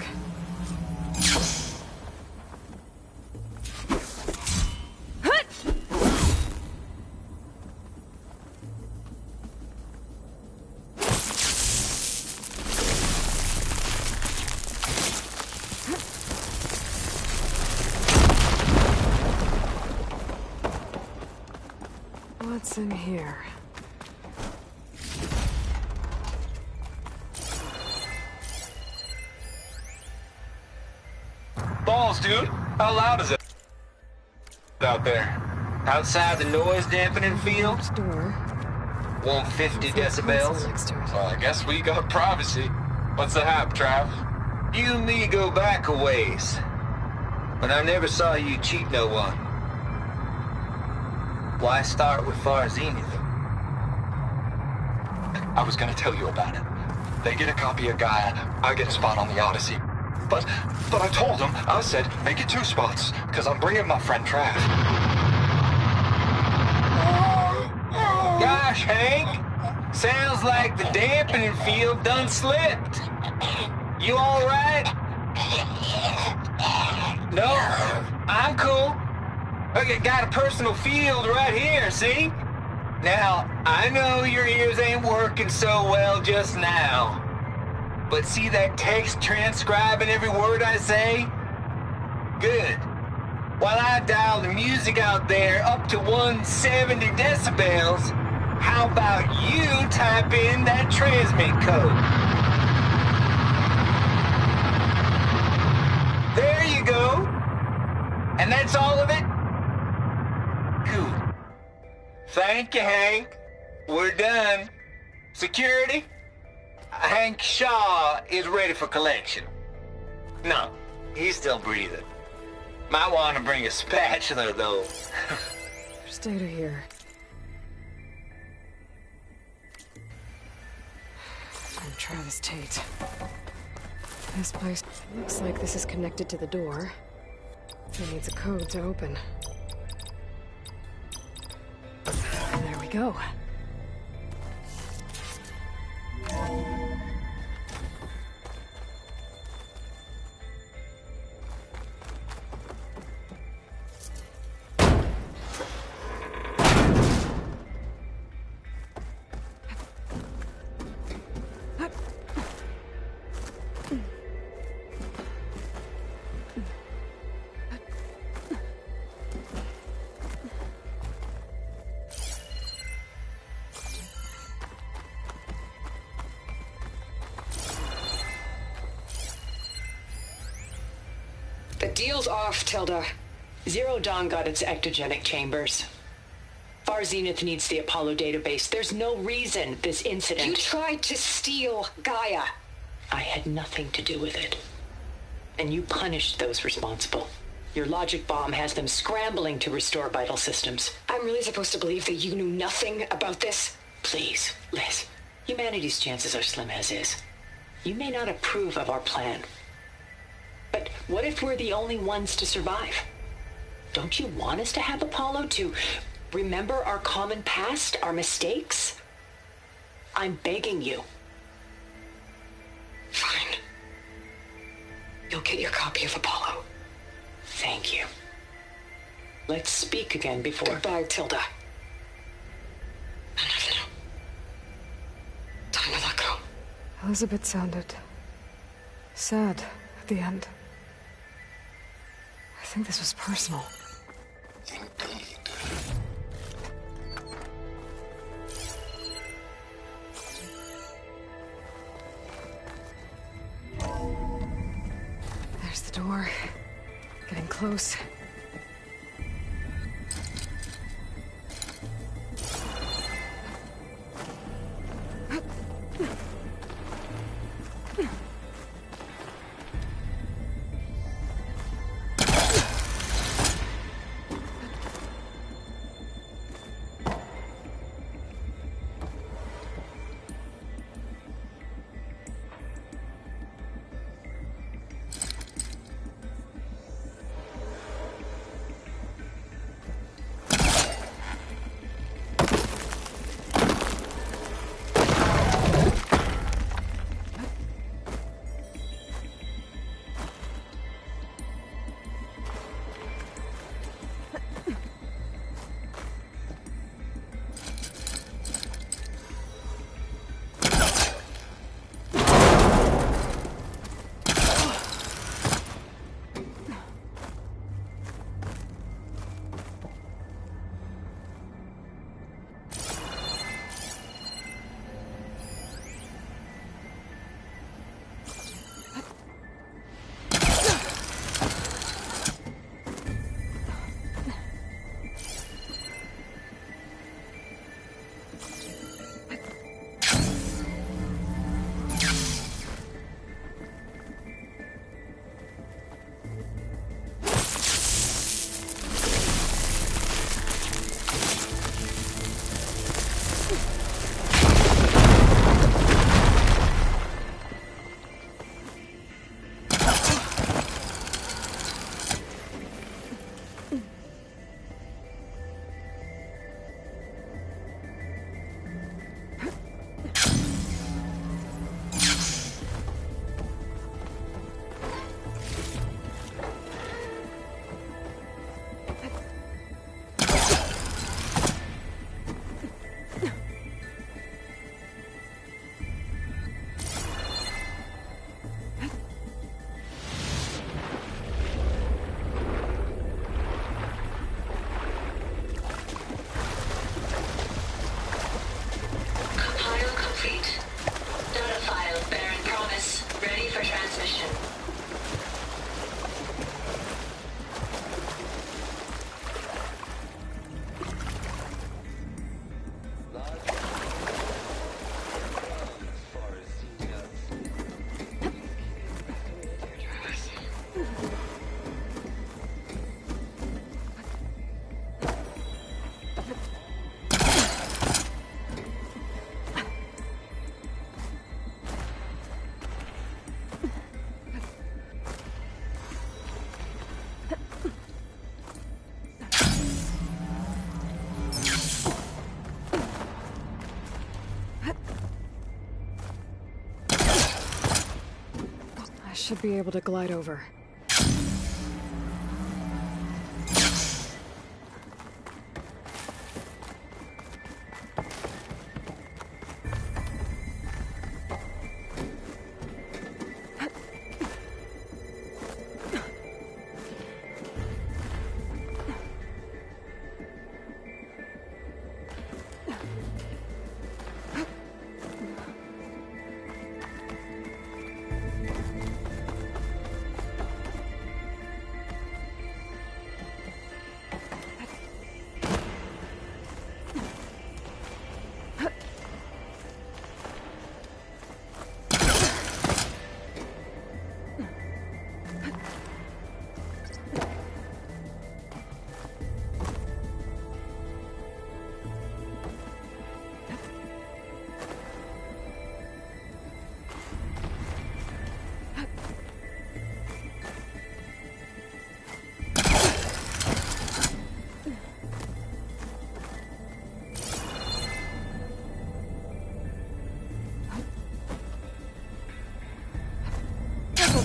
What's in here? Balls, dude. How loud is it out there? Outside the noise dampening field? Door. 150 decibels? Next to it. Well, I guess we got privacy. What's the hap, Trav? You and me go back a ways. But I never saw you cheat no one. Why start with Far Zenith? I was gonna tell you about it. They get a copy of Gaia, I get a spot on the Odyssey. But I told them, I said, make it 2 spots, because I'm bringing my friend Trav. Gosh, Hank. Sounds like the dampening field done slipped. You all right? No, I'm cool. I got a personal field right here, see? Now, I know your ears ain't working so well just now. But see that text transcribing every word I say? Good. While I dial the music out there up to 170 decibels, how about you type in that transmit code? There you go. And that's all of it? Cool. Thank you, Hank. We're done. Security? Hank Shaw is ready for collection. No, he's still breathing. Might want to bring a spatula, though. There's data here. I'm Travis Tate. This place looks like this is connected to the door. It needs a code to open. And there we go. The deal's off, Tilda. Zero Dawn got its ectogenic chambers. Far Zenith needs the Apollo database. There's no reason this incident... You tried to steal Gaia. I had nothing to do with it. And you punished those responsible. Your logic bomb has them scrambling to restore vital systems. I'm really supposed to believe that you knew nothing about this? Please, Liz. Humanity's chances are slim as is. You may not approve of our plan. But what if we're the only ones to survive? Don't you want us to have Apollo to remember our common past, our mistakes? I'm begging you. Fine. You'll get your copy of Apollo. Thank you. Let's speak again before... Goodbye, Tilda. Time to let go. Elizabeth sounded sad at the end. I think this was personal. Indeed. There's the door. Getting close. Should be able to glide over.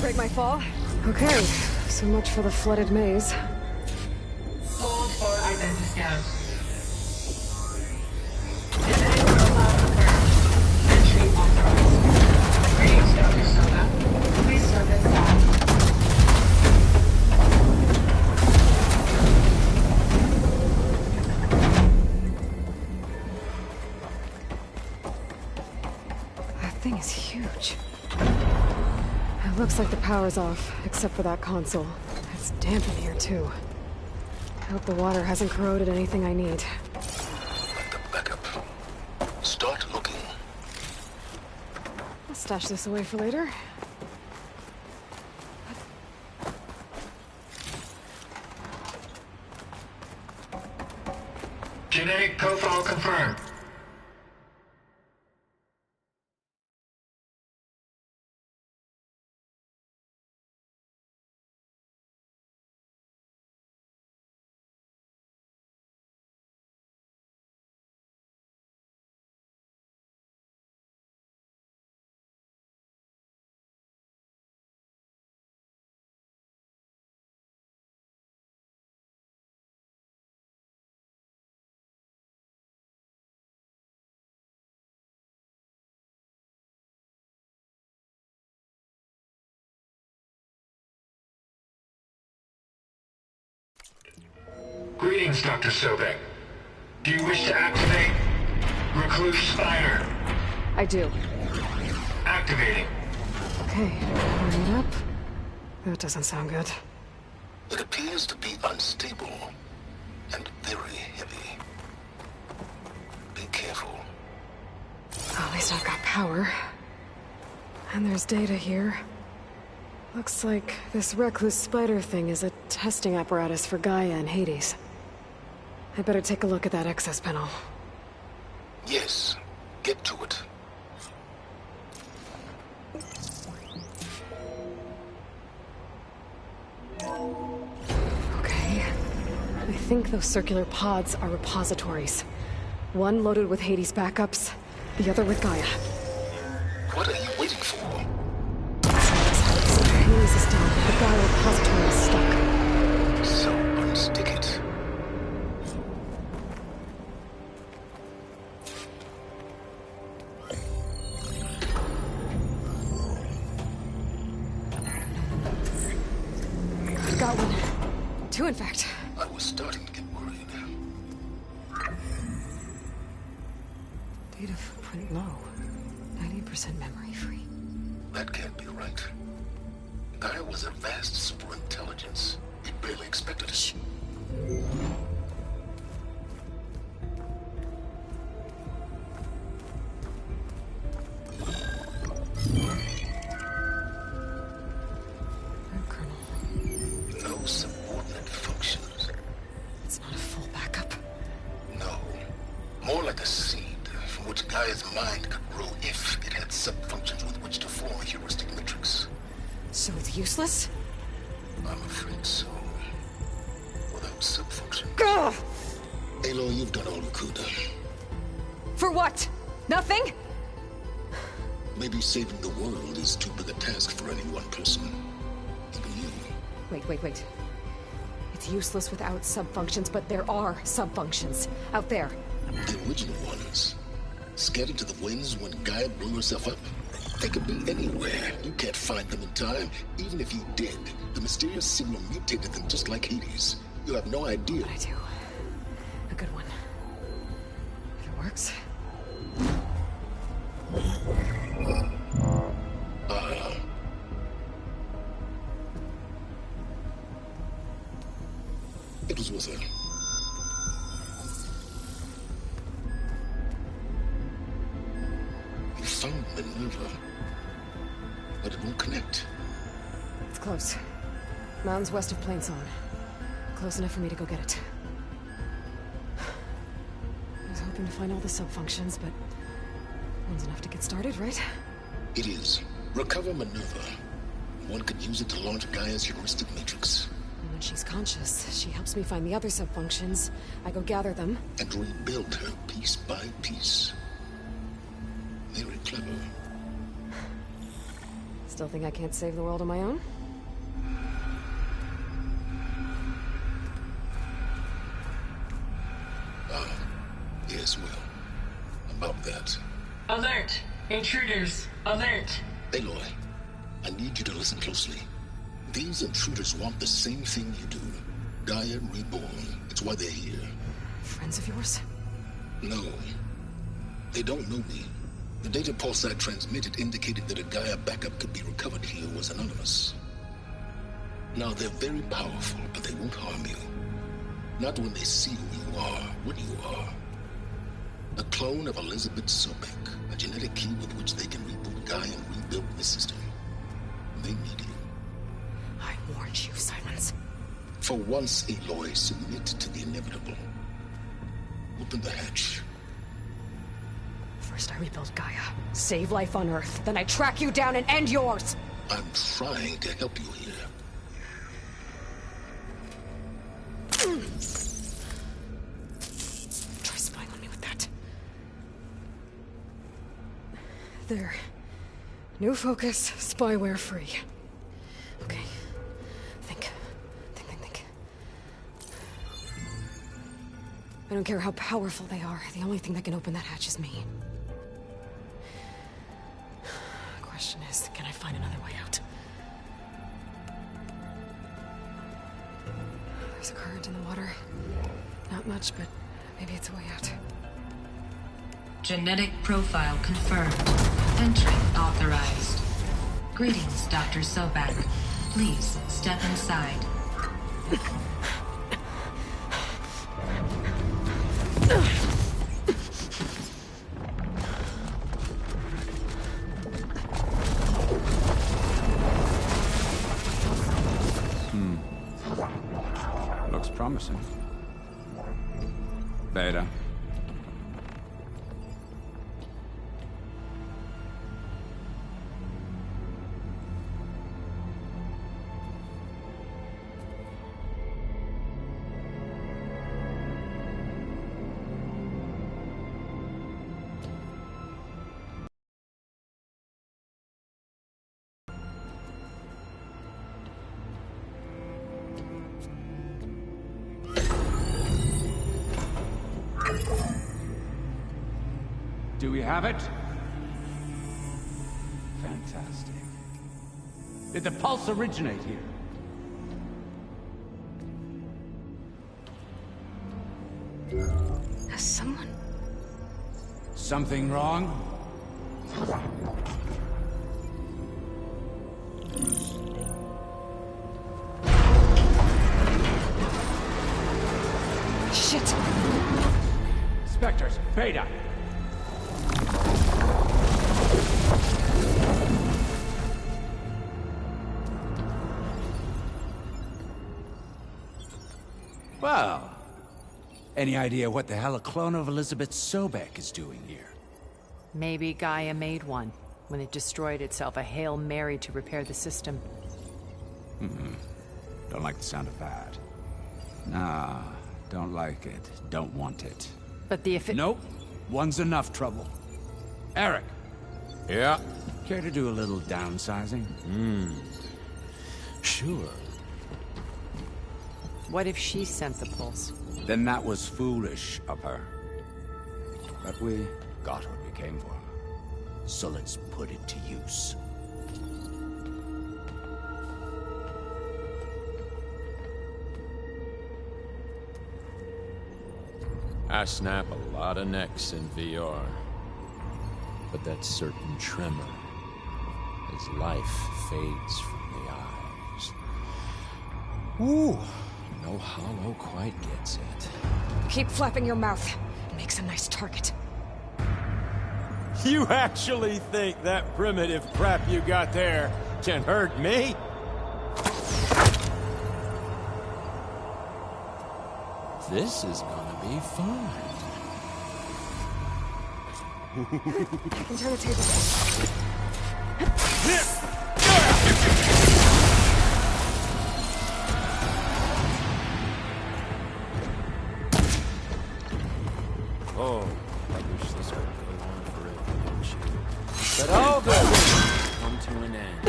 Break my fall. Okay, so much for the flooded maze. Hold for identity scan. Genetic profile confirmed. Entry authorized. Greetings, Dr. Soda. Please step inside. That thing is huge. It looks like the power's off, except for that console. It's damp in here, too. I hope the water hasn't corroded anything I need. Backup. Start looking. I'll stash this away for later. Genetic profile confirmed. Greetings, Dr. Sobek. Do you wish to activate Recluse Spider? I do. Activating. Okay, hurry it up. That doesn't sound good. It appears to be unstable and very heavy. Be careful. At least I've got power. And there's data here. Looks like this Recluse Spider thing is a testing apparatus for Gaia and Hades. I'd better take a look at that access panel. Yes, get to it. Okay. I think those circular pods are repositories. One loaded with Hades backups, the other with Gaia. What are you waiting for? Hades is down, but the Gaia repository is stuck. So unstick it. I've got one. Two, in fact. I was starting to get worried. Data footprint low. 90% memory free. That can't be right. Gaia was a vast super intelligence. We barely expected it. No subordinate functions. It's not a full backup. No. More like a seed from which Gaia's mind could grow if it had sub-functions with which to form a heuristic matrix. So it's useless? I'm afraid so. Without sub-functions. Gah! Aloy, you've done all you could. For what? Nothing? Maybe saving the world is too big a task for any one person. Even you. Wait. It's useless without subfunctions, but there are subfunctions out there. The original ones. Scattered to the winds when Gaia blew herself up. They could be anywhere. You can't find them in time. Even if you did, the mysterious signal mutated them just like Hades. You have no idea. But I do. A good one. If it works. It was with her. You found Minerva, but it won't connect. It's close. Mountains west of Plainsong. Close enough for me to go get it. I was hoping to find all the subfunctions, but one's enough to get started, right? It is. Recover Minerva. One could use it to launch Gaia's heuristic matrix. And when she's conscious, she helps me find the other subfunctions. I go gather them. And rebuild her piece by piece. Very clever. Still think I can't save the world on my own? Yes, well, about that. Alert! Intruders! Alert! Aloy, I need you to listen closely. These intruders want the same thing you do. Gaia reborn. It's why they're here. Friends of yours? No. They don't know me. The data pulse I transmitted indicated that a Gaia backup could be recovered here was anonymous. Now, they're very powerful, but they won't harm you. Not when they see who you are, what you are. A clone of Elizabeth Sobek, a genetic key with which they can reboot Gaia and rebuild the system. They need you. I warned you, Silence. For once, Aloy, submit to the inevitable. Open the hatch. First I rebuild Gaia, save life on Earth, then I track you down and end yours! I'm trying to help you here. Try spying on me with that. There. New focus, spyware free. Okay. Think. I don't care how powerful they are. The only thing that can open that hatch is me. Question is, can I find another way out? There's a current in the water. Not much, but maybe it's a way out. Genetic profile confirmed. Entry authorized. Greetings, Dr. Sobak. Please step inside. Looks promising. Beta. Do we have it? Fantastic. Did the pulse originate here? Has someone... Something wrong? Shit! Spectres, Beta! Well, any idea what the hell a clone of Elizabeth Sobek is doing here? Maybe Gaia made one. When it destroyed itself, a Hail Mary to repair the system. Don't like the sound of that. Nah, don't like it. Don't want it. But the Nope. One's enough trouble. Eric, Yeah. Care to do a little downsizing? Sure. What if she sent the pulse? Then that was foolish of her. But we got what we came for. So let's put it to use. I snap a lot of necks in VR. But that certain tremor as life fades from the eyes. Ooh, no hollow quite gets it. Keep flapping your mouth. Makes a nice target. You actually think that primitive crap you got there can hurt me? This is gonna be fun. I can turn the table. Oh, I wish this would go on forever, don't you? But all good things come to an end.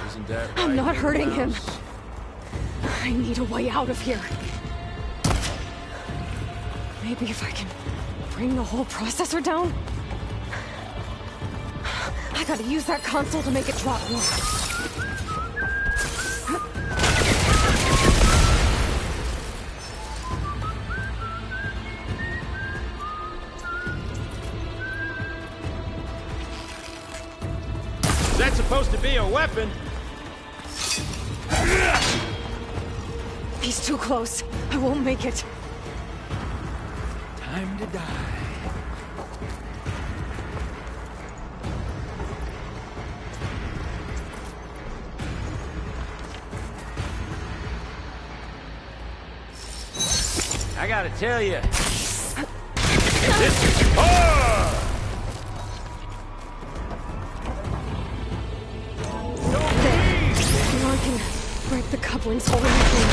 Isn't that right? I'm not hurting him. Mouse? I need a way out of here. Maybe if I can bring the whole processor down? I gotta use that console to make it drop more. Is that supposed to be a weapon? He's too close. I won't make it. Time to die. I gotta tell you, this is hard! Now I can break the couplings holding the thing.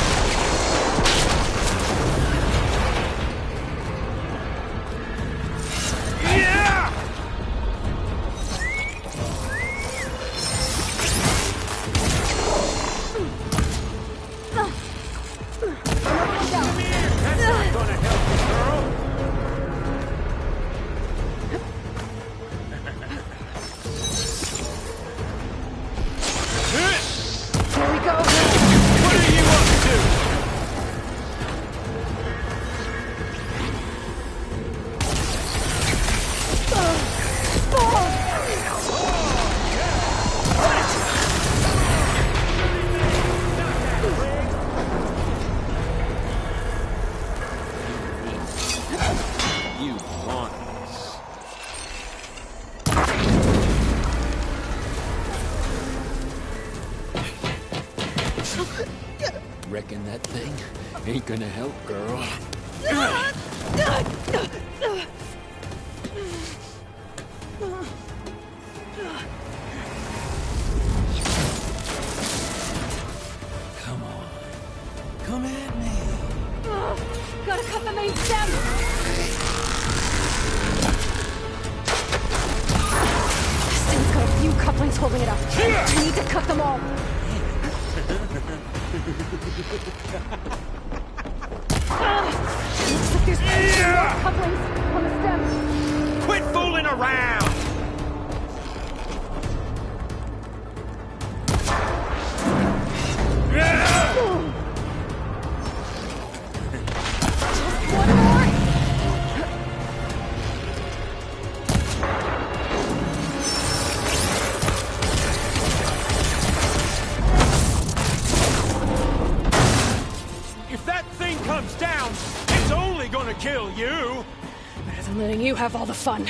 Reckon that thing ain't gonna help, girl. Come on. Come at me. Gotta cut the main stem! This thing's got a few couplings holding it up. I need to cut them all. Looks like there's more couplings on the stem. Quit fooling around! Just one more. If that thing comes down, it's only gonna kill you! Better than letting you have all the fun.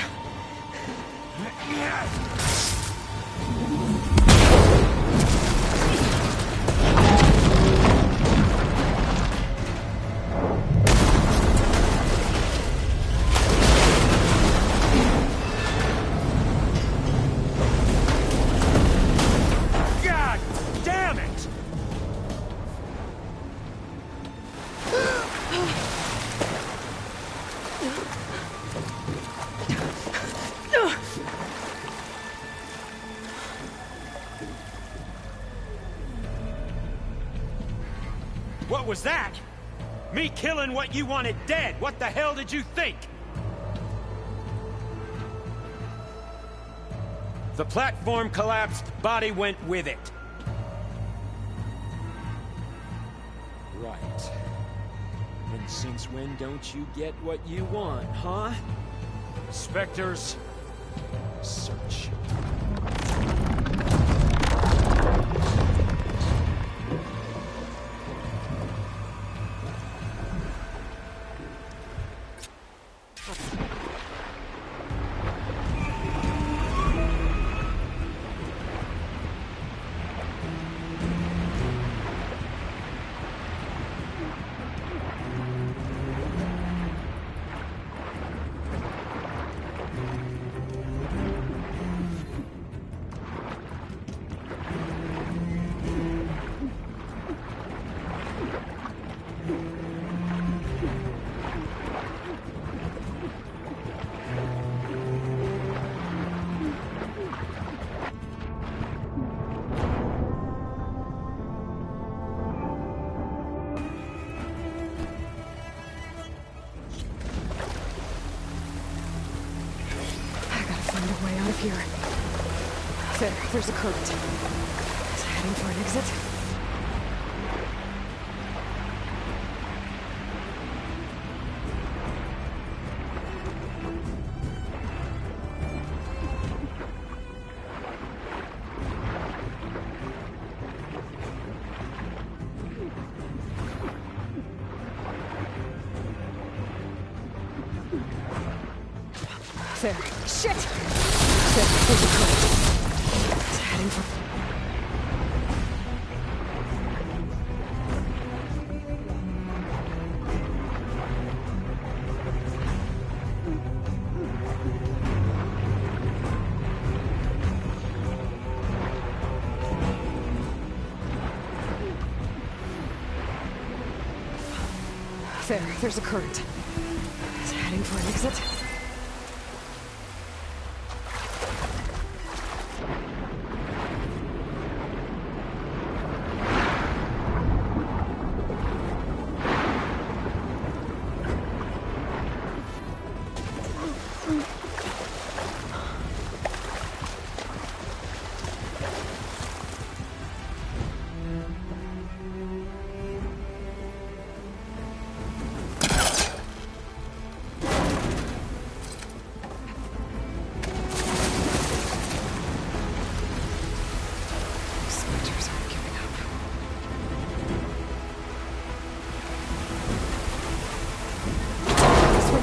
God damn it! What was that? Me killing what you wanted dead. What the hell did you think? The platform collapsed, body went with it. Right. And since when don't you get what you want, huh? Spectres, search. Here. There's a current. Is it heading for an exit? There. Shit! There's a current. It's heading for... There's a current. It's heading for an exit.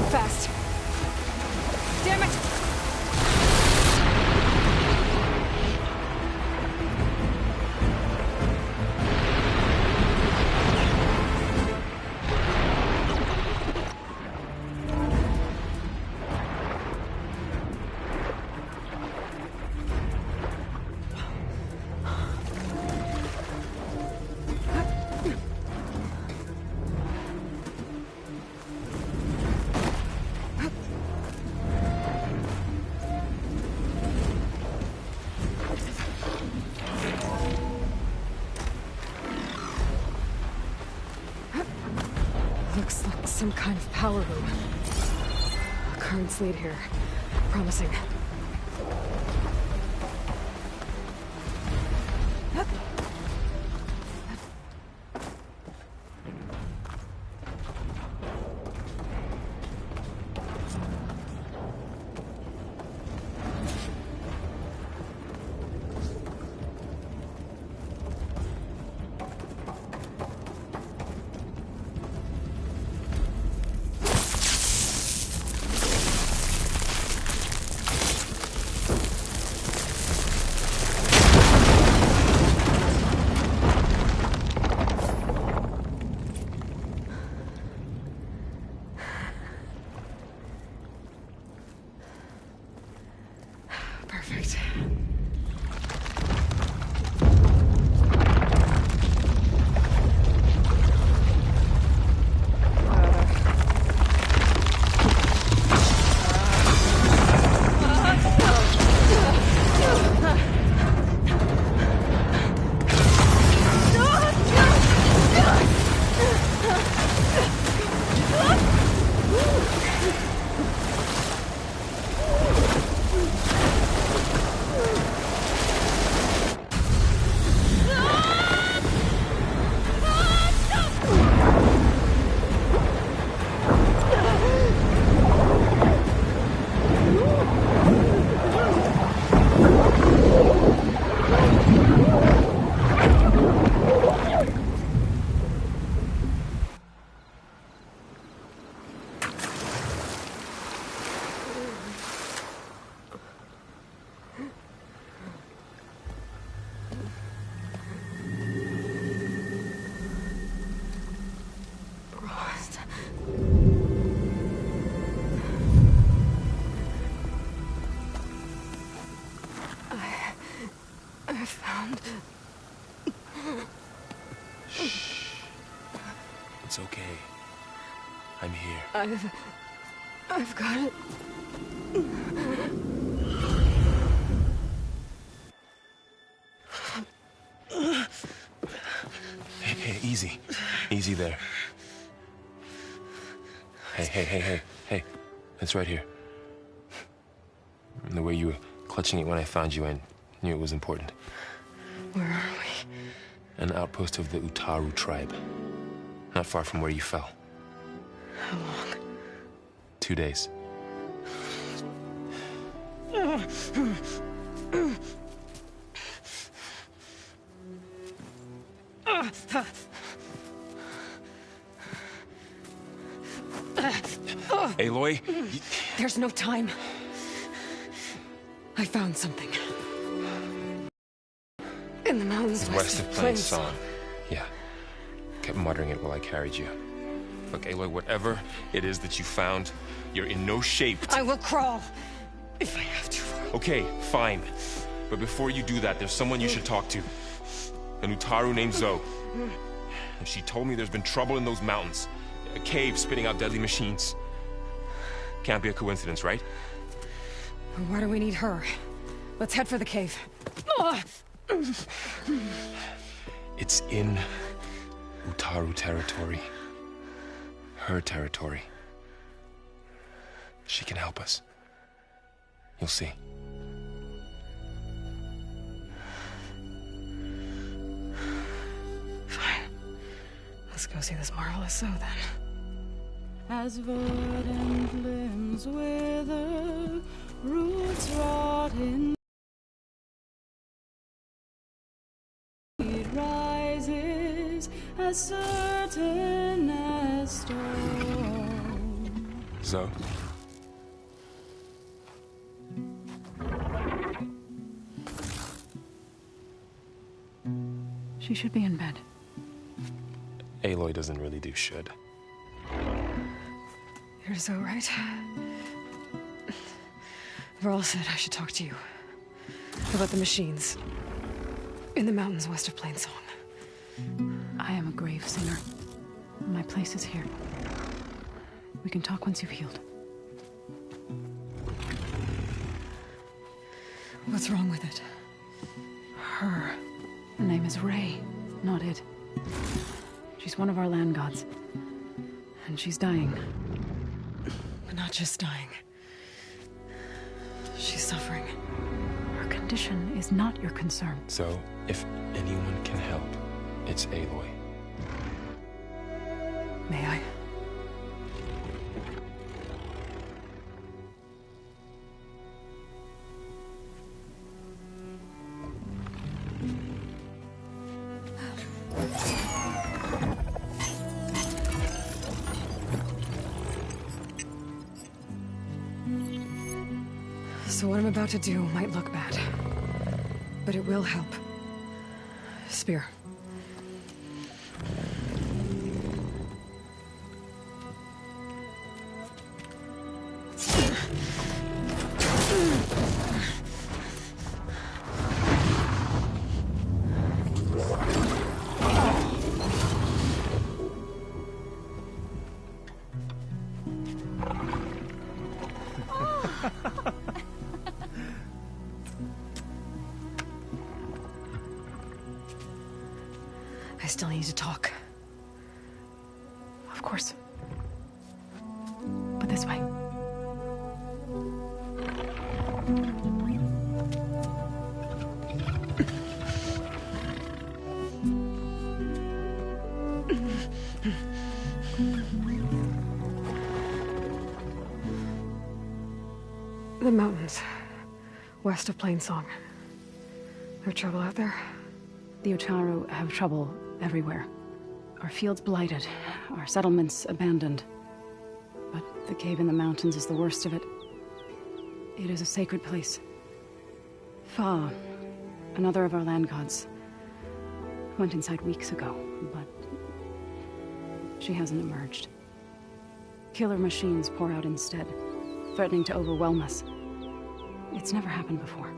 Fast. Damn it! Looks like some kind of power room. Currents lead here. Promising. It's okay. I'm here. I've got it. Hey, easy. Easy there. Hey. It's right here. The way you were clutching it when I found you, I knew it was important. Where are we? An outpost of the Utaru tribe. Not far from where you fell. How long? 2 days. Aloy? There's no time. I found something. In the mountains west of Plain Song. Yeah. Kept muttering it while I carried you. Look, Aloy, whatever it is that you found, you're in no shape to... I will crawl, if I have to. Okay, fine. But before you do that, there's someone you should talk to. An Utaru named Zoe. And she told me there's been trouble in those mountains. A cave spitting out deadly machines. Can't be a coincidence, right? Why do we need her? Let's head for the cave. It's in Utaru territory. Her territory. She can help us. You'll see. Fine. Let's go see this marvelous Zoe then. As verdant limbs wither, roots rot in. It rises as certain as stone. Zoe. She should be in bed. Aloy doesn't really do should. You're Zoe, right? Varl said I should talk to you about the machines in the mountains west of Plain Song. I am a grave singer. My place is here. We can talk once you've healed. What's wrong with it? Her name is Ray, not it. She's one of our land gods. And she's dying. But not just dying. She's suffering. Her condition is not your concern. So, if anyone can help, it's Aloy. May I? So what I'm about to do might look bad, but it will help. Spear. I still need to talk. Of course. But this way. The mountains, west of Plain Song. There's trouble out there? The Utaru have trouble everywhere. Our fields blighted, our settlements abandoned. But the cave in the mountains is the worst of it. It is a sacred place. Fa, another of our land gods, went inside weeks ago, but she hasn't emerged. Killer machines pour out instead, threatening to overwhelm us. It's never happened before.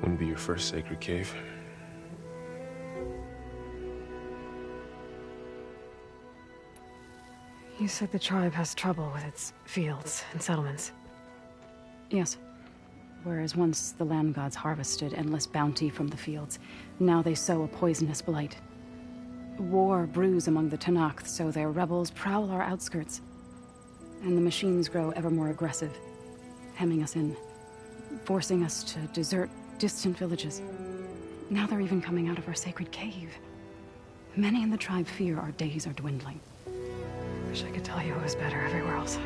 Wouldn't be your first sacred cave. You said the tribe has trouble with its fields and settlements. Yes. Whereas once the land gods harvested endless bounty from the fields, now they sow a poisonous blight. War brews among the Tenakth, so their rebels prowl our outskirts. And the machines grow ever more aggressive, hemming us in, forcing us to desert distant villages. Now they're even coming out of our sacred cave. Many in the tribe fear our days are dwindling. Wish I could tell you it was better everywhere else.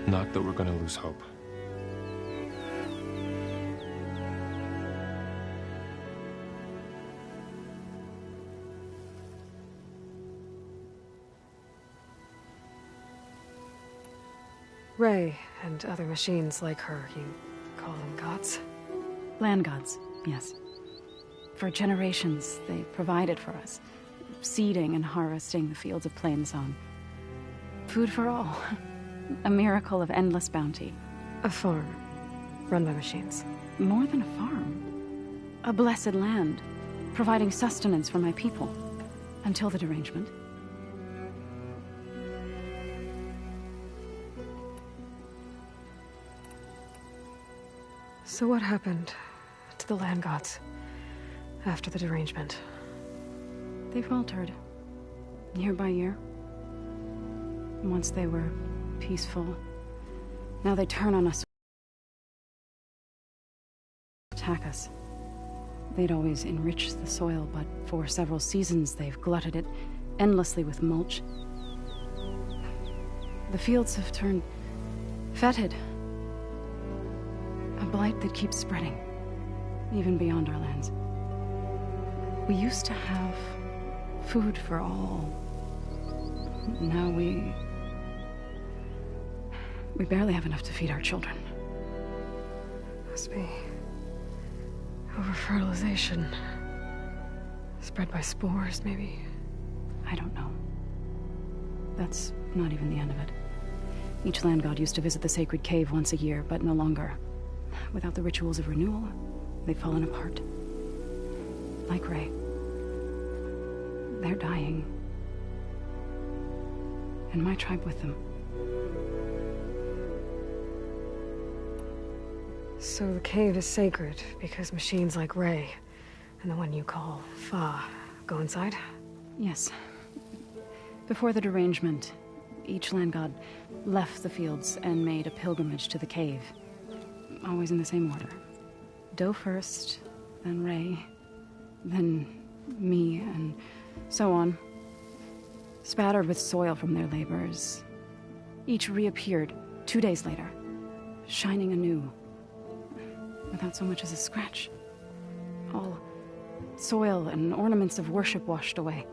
Not that we're gonna lose hope. Ray and other machines like her, you call them gods? Land gods, yes. For generations, they provided for us, seeding and harvesting the fields of Plainsong. Food for all. A miracle of endless bounty. A farm, run by machines. More than a farm. A blessed land, providing sustenance for my people. Until the derangement. So what happened to the land gods after the derangement? They faltered, year by year. Once they were peaceful, now they turn on us, attack us. They'd always enriched the soil, but for several seasons they've glutted it endlessly with mulch. The fields have turned fetid. A blight that keeps spreading, even beyond our lands. We used to have food for all. Now we barely have enough to feed our children. Must be over-fertilization. Spread by spores, maybe? I don't know. That's not even the end of it. Each land god used to visit the sacred cave once a year, but no longer. Without the rituals of renewal, they've fallen apart. Like Ray. They're dying. And my tribe with them. So the cave is sacred because machines like Ray and the one you call Fa go inside? Yes. Before the derangement, each land god left the fields and made a pilgrimage to the cave. Always in the same order. Doe first, then Ray, then me, and so on. Spattered with soil from their labors. Each reappeared 2 days later, shining anew. Without so much as a scratch. All soil and ornaments of worship washed away.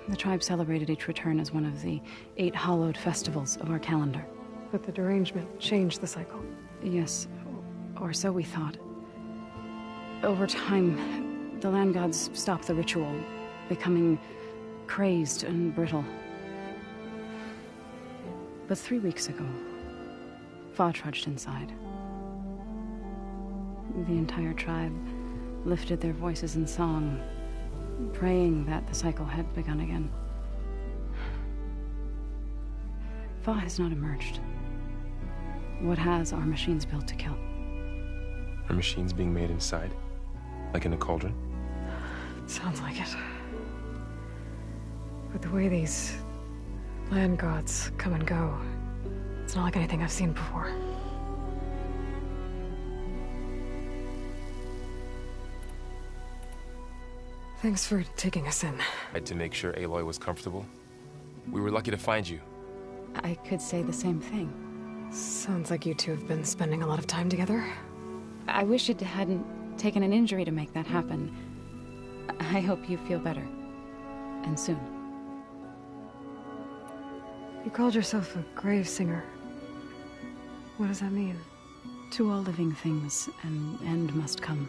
The tribe celebrated each return as one of the 8 hallowed festivals of our calendar. But the derangement changed the cycle. Yes, or so we thought. Over time, the land gods stopped the ritual, becoming crazed and brittle. But 3 weeks ago, Fa trudged inside. The entire tribe lifted their voices in song, praying that the cycle had begun again. Fa has not emerged. What has are machines built to kill? Are machines being made inside? Like in a cauldron? Sounds like it. But the way these land gods come and go, it's not like anything I've seen before. Thanks for taking us in. I had to make sure Aloy was comfortable. We were lucky to find you. I could say the same thing. Sounds like you two have been spending a lot of time together. I wish it hadn't taken an injury to make that happen. I hope you feel better. And soon. You called yourself a grave singer. What does that mean? To all living things, an end must come.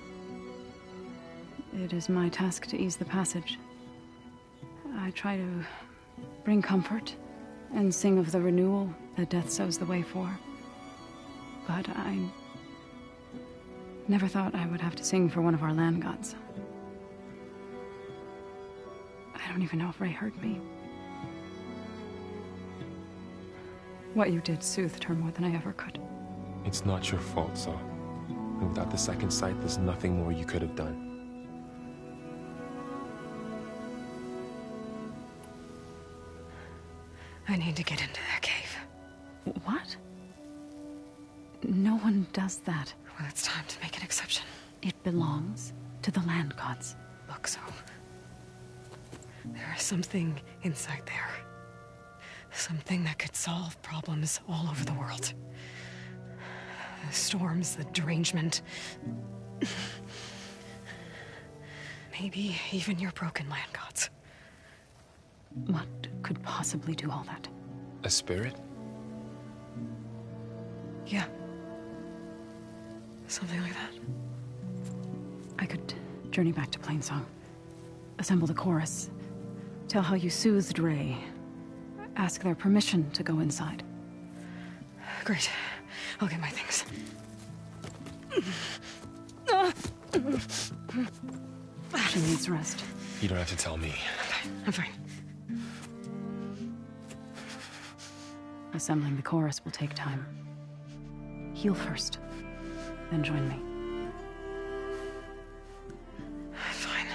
It is my task to ease the passage. I try to bring comfort and sing of the renewal that death sows the way for. But I never thought I would have to sing for one of our land gods. I don't even know if Ray heard me. What you did soothed her more than I ever could. It's not your fault, Zoe. And without the second sight, there's nothing more you could have done. I need to get into that cave. What? No one does that. Well, it's time to make an exception. It belongs to the land gods. Look, so... there is something inside there. Something that could solve problems all over the world. The storms, the derangement. Maybe even your broken land gods. What could possibly do all that? A spirit? Yeah. Something like that. I could journey back to Plainsong. Assemble the chorus. Tell how you soothed Ray. Ask their permission to go inside. Great. I'll get my things. She needs rest. You don't have to tell me. I'm fine. Assembling the chorus will take time. Heal first, then join me. Fine.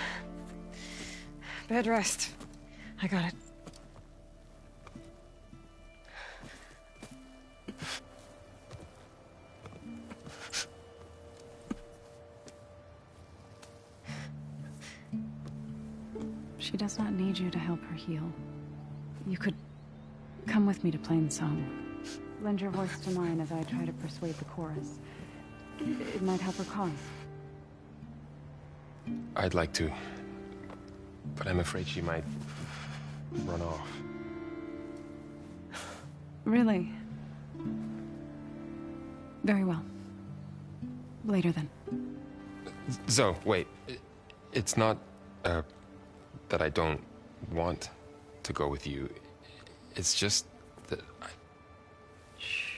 Bed rest. I got it. She does not need you to help her heal. You could come with me to Plainsong. Lend your voice to mine as I try to persuade the chorus. It might help her cause. I'd like to, but I'm afraid she might run off. Really? Very well. Later then. Zoe, wait. It's not, that I don't want to go with you. It's just that I... Shh.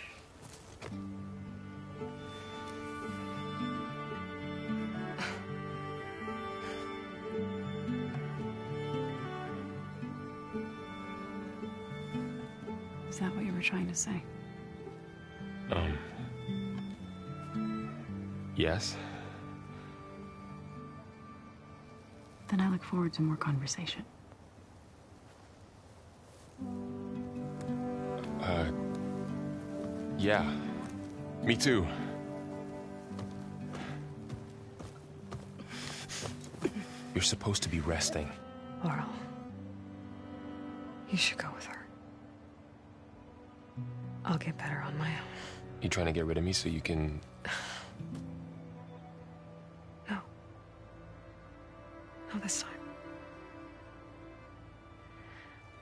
Is that what you were trying to say? Yes? Then I look forward to more conversation. Yeah. Me too. You're supposed to be resting. Laurel, you should go with her. I'll get better on my own. You trying to get rid of me so you can... No. Not this time.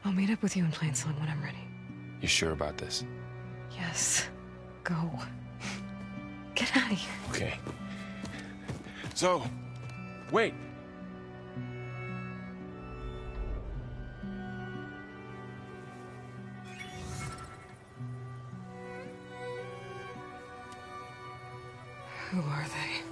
I'll meet up with you in Plainsong when I'm ready. You sure about this? Yes. Go. Get out of here. Okay. So, wait. Who are they?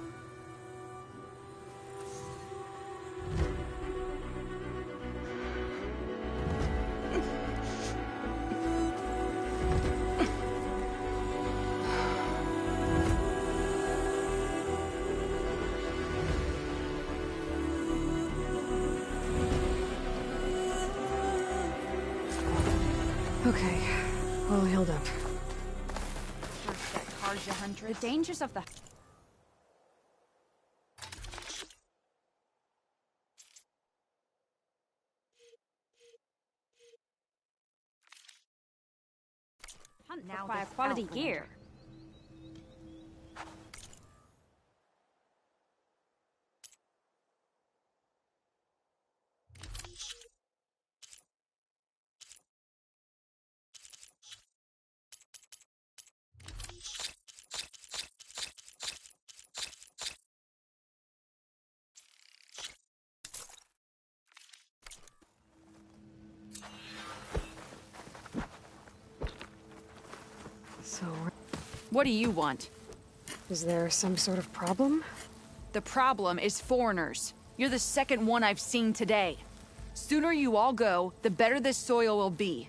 Okay, all healed up. The dangers of the... Hunt now for quality gear. So, What do you want? is there some sort of problem? The problem is foreigners. You're the second one I've seen today. Sooner you all go, the better this soil will be.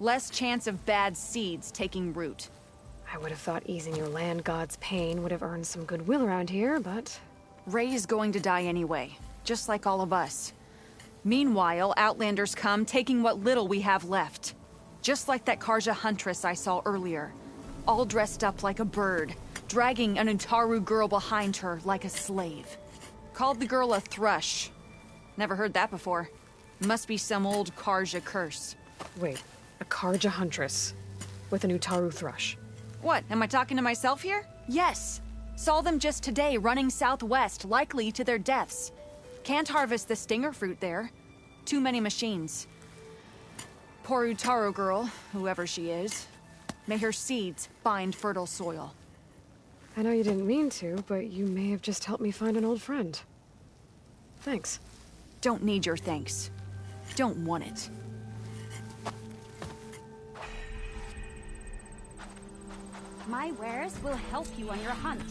Less chance of bad seeds taking root. I would have thought easing your land god's pain would have earned some goodwill around here, but... Ray's going to die anyway, just like all of us. Meanwhile, Outlanders come, taking what little we have left. Just like that Karja huntress I saw earlier. All dressed up like a bird, dragging an Utaru girl behind her like a slave. Called the girl a thrush. Never heard that before. Must be some old Karja curse. Wait, a Karja huntress with an Utaru thrush. What, am I talking to myself here? Yes. Saw them just today running southwest, likely to their deaths. Can't harvest the stinger fruit there. Too many machines. Poor Utaru girl, whoever she is. May her seeds find fertile soil. I know you didn't mean to, but you may have just helped me find an old friend. Thanks. Don't need your thanks. Don't want it. My wares will help you on your hunt.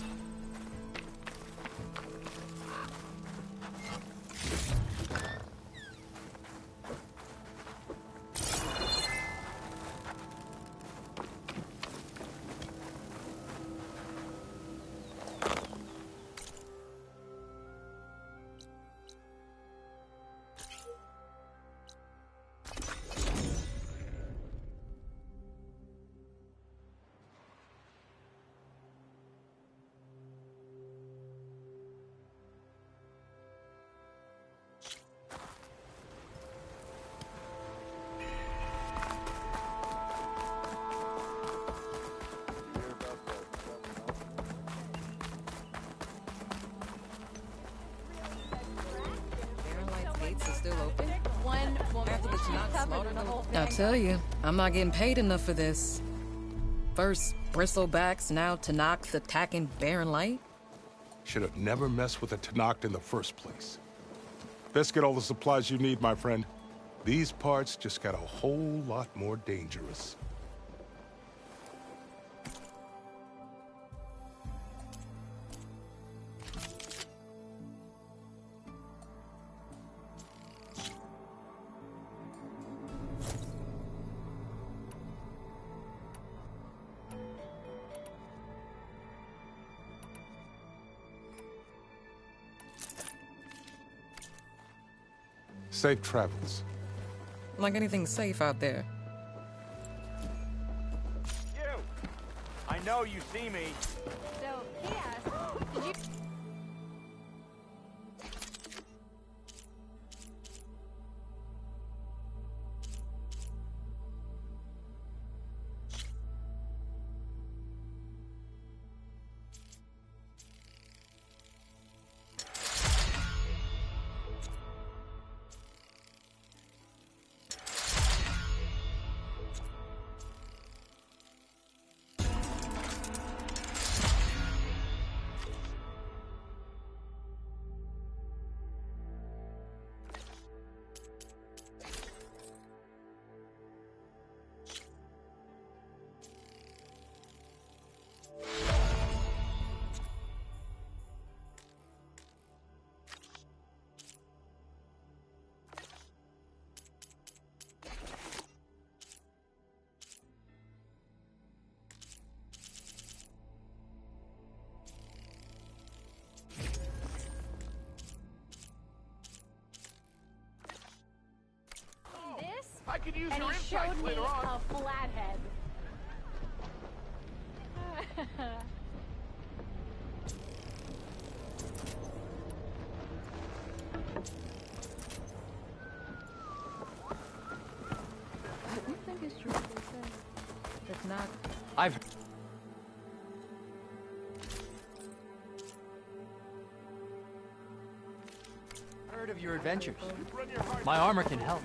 I tell you, I'm not getting paid enough for this. First, bristlebacks, now Tanakh's attacking Barren Light. Should have never messed with a Tanakh in the first place. Best get all the supplies you need, my friend. These parts just got a whole lot more dangerous. Safe travels. Like anything safe out there. You! I know you see me. So, he asked, did you... I could use and your he insights showed me later on. a flathead. You think it's true what they say? If not, I've heard of your adventures. My armor can help.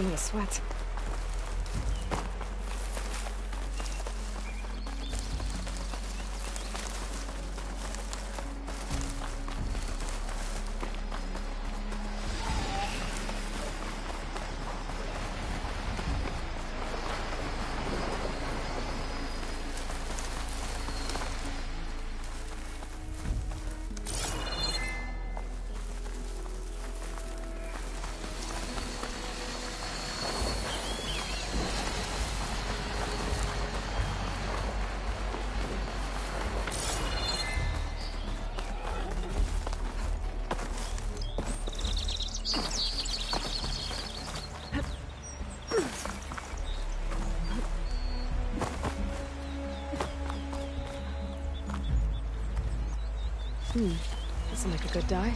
some of the sweat. Doesn't make a good dye.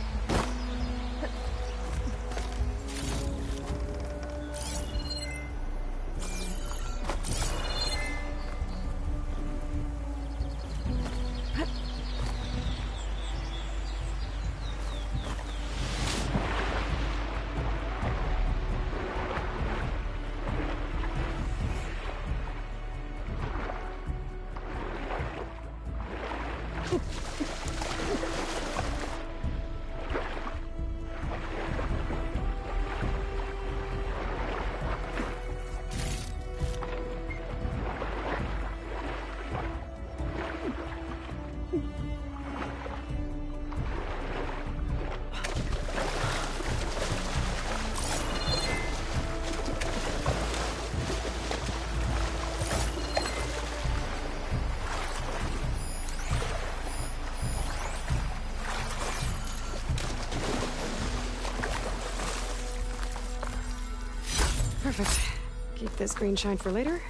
Perfect. Keep this green shine for later.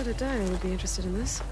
bet a diner would be interested in this.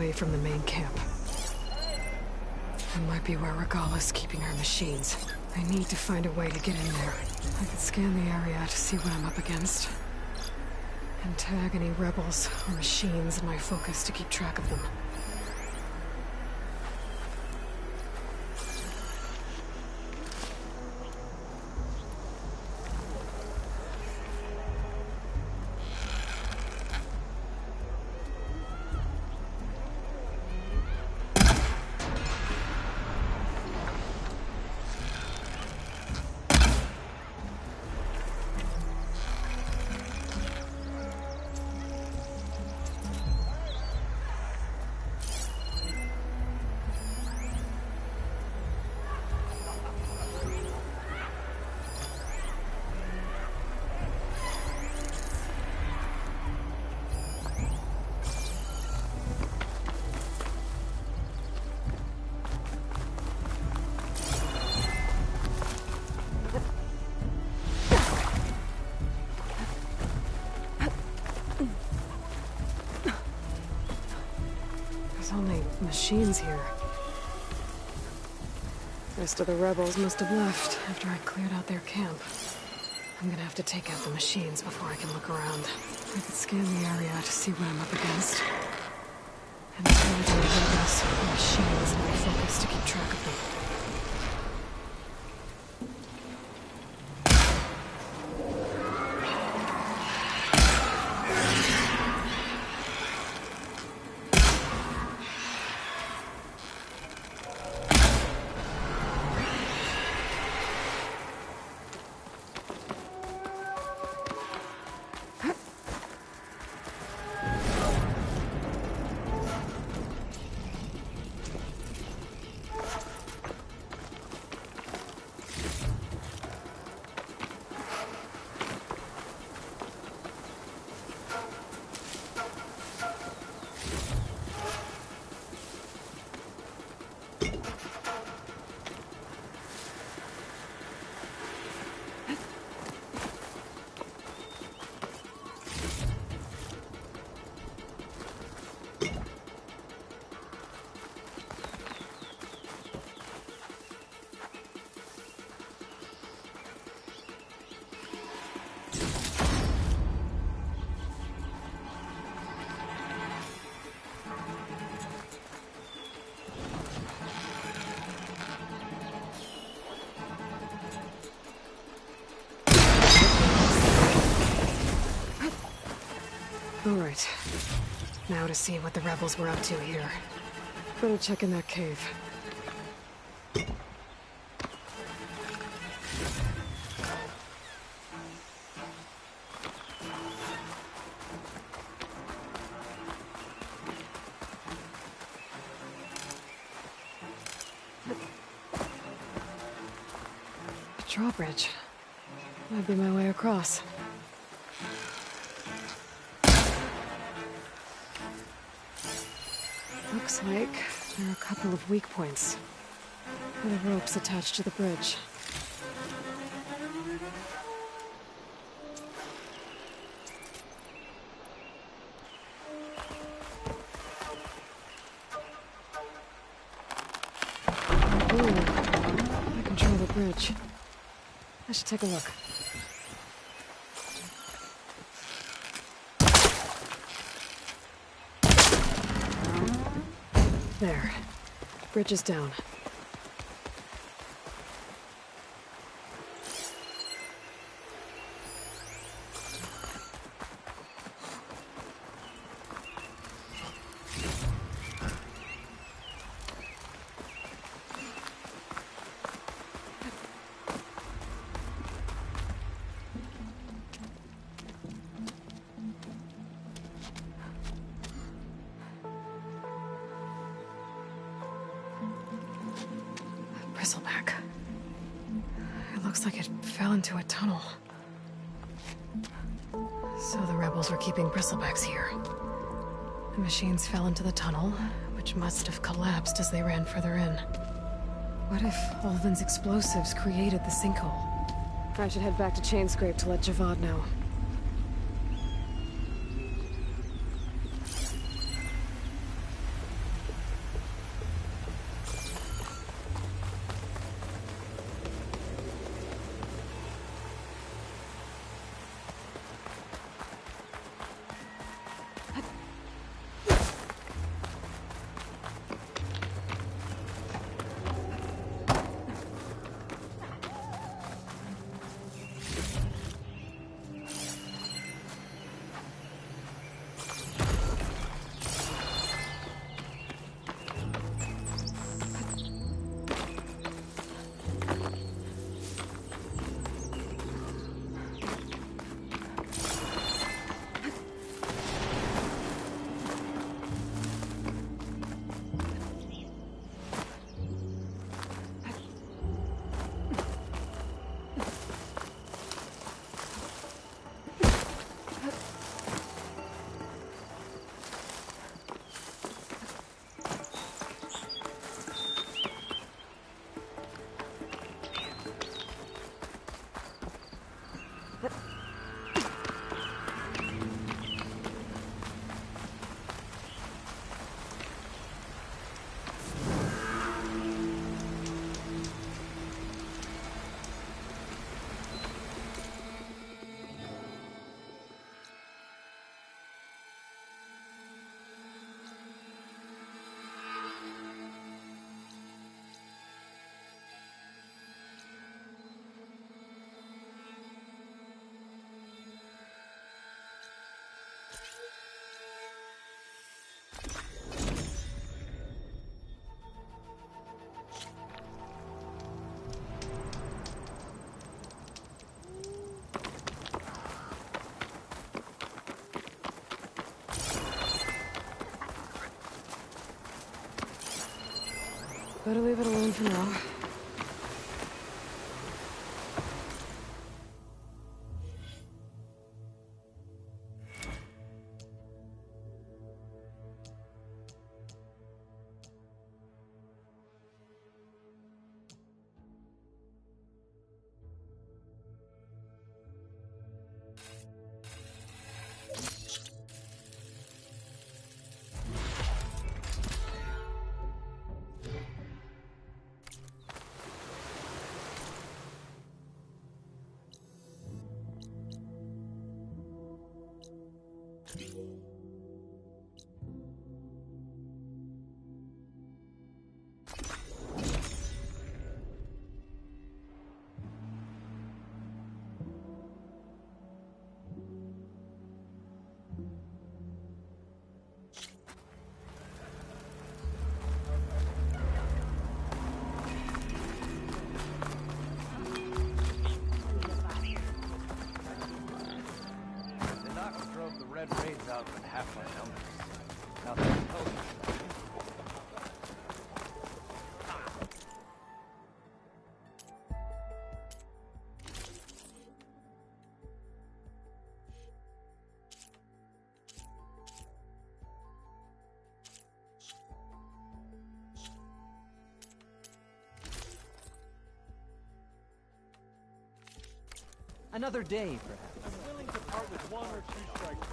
away from the main camp. It might be where Regala's keeping her machines. I need to find a way to get in there. I can scan the area to see what I'm up against. And tag any rebels or machines in my focus to keep track of them. Only machines here. Rest of the rebels must have left after I cleared out their camp. I'm gonna have to take out the machines before I can look around. I could scan the area to see what I'm up against. And tag any rebels or machines in my focus to keep track of them. Alright. Now to see what the rebels were up to here. Better check in that cave. A drawbridge. Might be my way across. Looks like there are a couple of weak points. There are ropes attached to the bridge. Ooh, I control the bridge. I should take a look. There. Bridge is down. Bristleback. It looks like it fell into a tunnel. So the rebels were keeping bristlebacks here. The machines fell into the tunnel, which must have collapsed as they ran further in. What if Ulvin's explosives created the sinkhole? I should head back to Chainscrape to let Javad know. Better leave it alone for now. Red Raid's out with half my numbers. Nothing told me. Another day, perhaps. I'm willing to part with one or two strikes.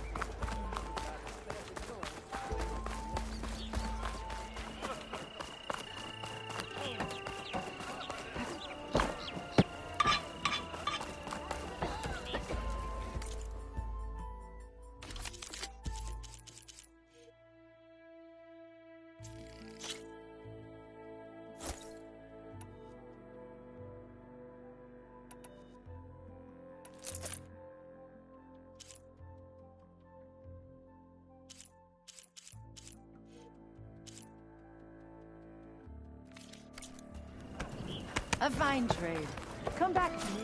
A fine trade. Come back to me.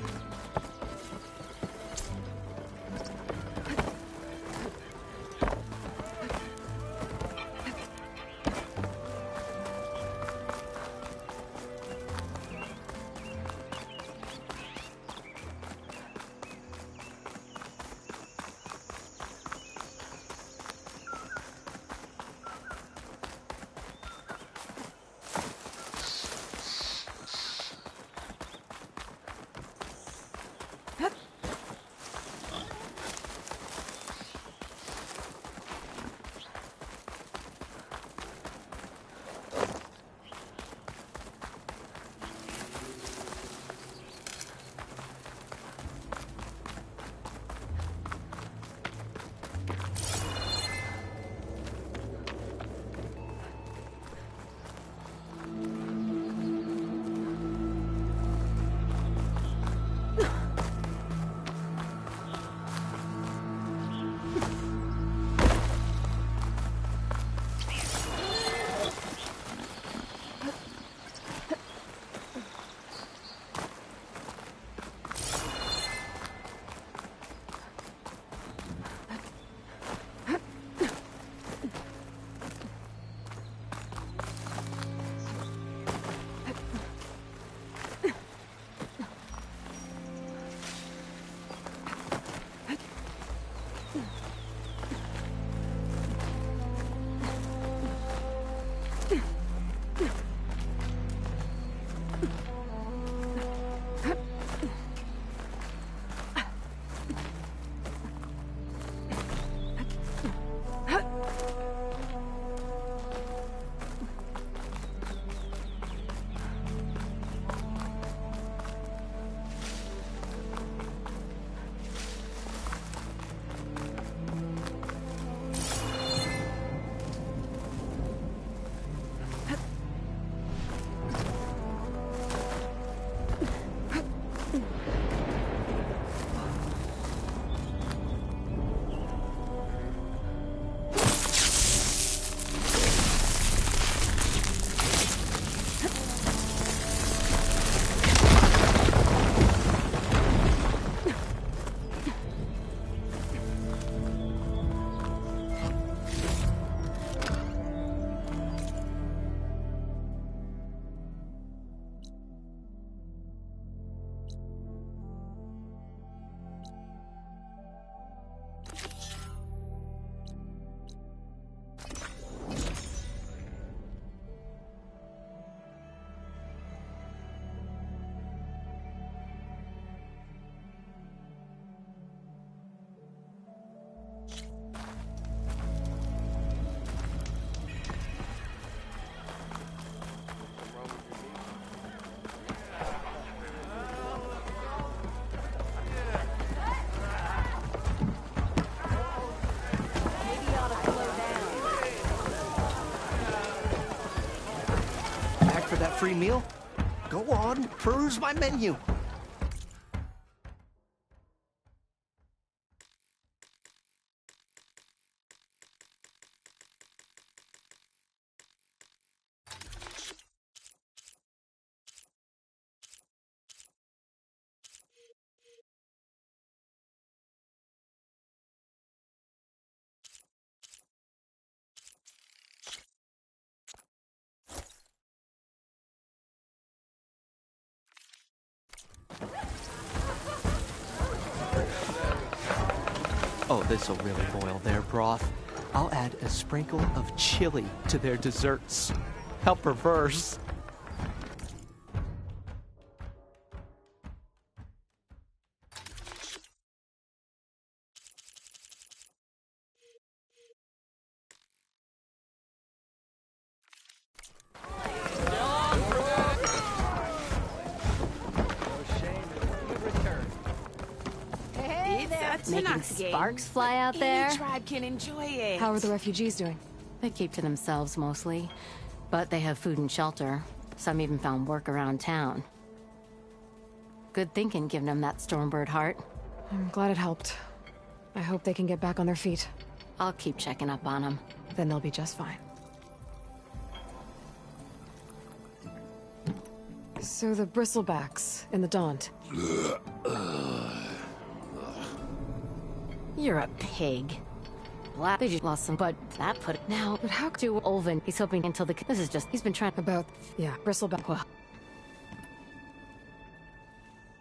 free meal? Go on, peruse my menu. Oh, this'll really boil their broth. I'll add a sprinkle of chili to their desserts. How perverse. Making sparks fly out there. Any tribe can enjoy it. How are the refugees doing? They keep to themselves mostly, but they have food and shelter. Some even found work around town. Good thinking, giving them that Stormbird heart. I'm glad it helped. I hope they can get back on their feet. I'll keep checking up on them. Then they'll be just fine. So the bristlebacks in the Daunt. You're a pig. Black, they just lost some, but that put it now. But how do Olvin? He's hoping until the. This is just. He's been trying about. Yeah, bristleback.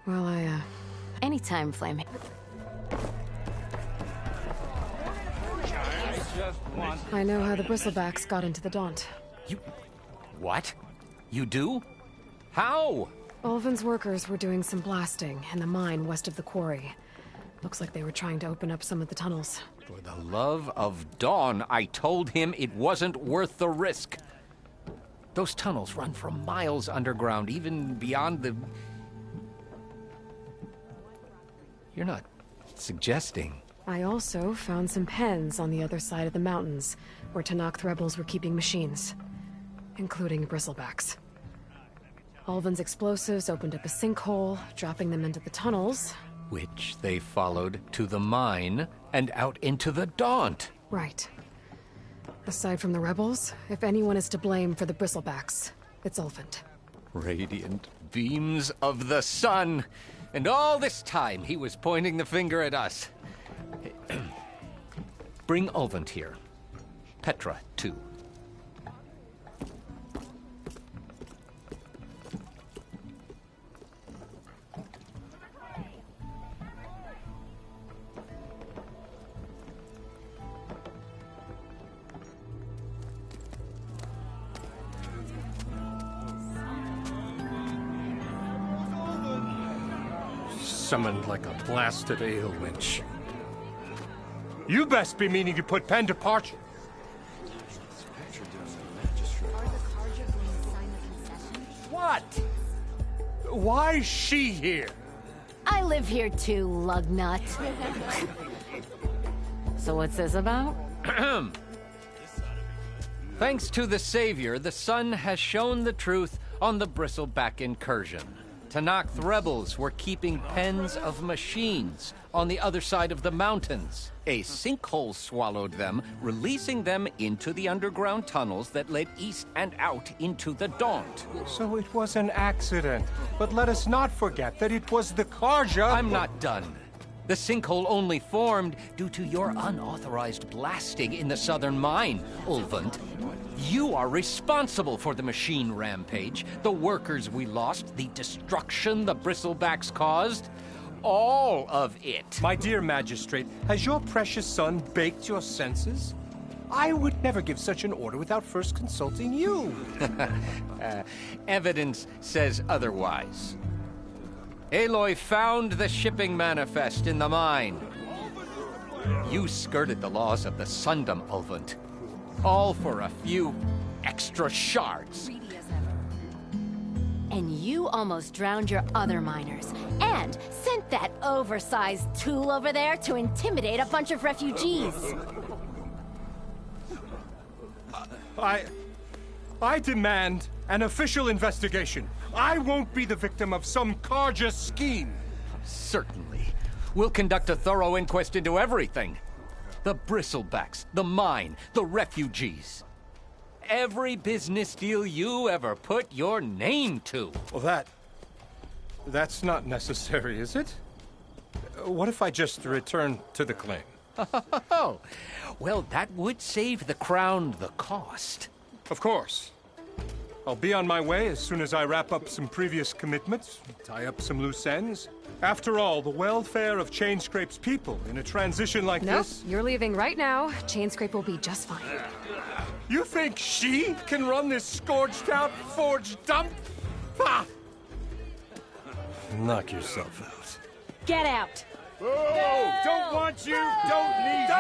Well, Anytime, Flame. I know how the bristlebacks got into the Daunt. You... what? You do? How? Olvin's workers were doing some blasting in the mine west of the quarry. Looks like they were trying to open up some of the tunnels. For the love of Dawn, I told him it wasn't worth the risk. Those tunnels run for miles underground, even beyond the... You're not suggesting... I also found some pens on the other side of the mountains, where Tanakh rebels were keeping machines, including bristlebacks. Olvin's explosives opened up a sinkhole, dropping them into the tunnels. Which they followed to the mine and out into the Daunt. Right. Aside from the rebels, if anyone is to blame for the bristlebacks, it's Olvin. Radiant beams of the sun. And all this time he was pointing the finger at us. Bring Olvin here. Petra, too. Summoned like a blasted ale winch. You best be meaning to put pen to parchment. What? Why is she here? I live here too, lugnut. So what's this about? Thanks to the Savior, the sun has shown the truth on the bristleback incursion. Tanakh rebels were keeping pens of machines on the other side of the mountains. A sinkhole swallowed them, releasing them into the underground tunnels that led east and out into the Daunt. So it was an accident. But let us not forget that it was the Karja... I'm not done. The sinkhole only formed due to your unauthorized blasting in the southern mine, Ulvund. You are responsible for the machine rampage, the workers we lost, the destruction the bristlebacks caused. All of it. My dear magistrate, has your precious son baked your senses? I would never give such an order without first consulting you. Evidence says otherwise. Aloy found the shipping manifest in the mine. You skirted the laws of the Sundom, Ulvund. All for a few extra shards. And you almost drowned your other miners. And sent that oversized tool over there to intimidate a bunch of I demand an official investigation. I won't be the victim of some Karja scheme. Certainly. We'll conduct a thorough inquest into everything. The bristlebacks, the mine, the refugees. Every business deal you ever put your name to. Well, that's not necessary, is it? What if I just return to the claim? Oh, well, that would save the Crown the cost. Of course. I'll be on my way as soon as I wrap up some previous commitments, tie up some loose ends. After all, the welfare of Chainscrape's people in a transition like this... Nope, you're leaving right now. Chainscrape will be just fine. You think she can run this scorched-out forge dump? Ha! Knock yourself out. Get out! Oh, don't want you, don't need you.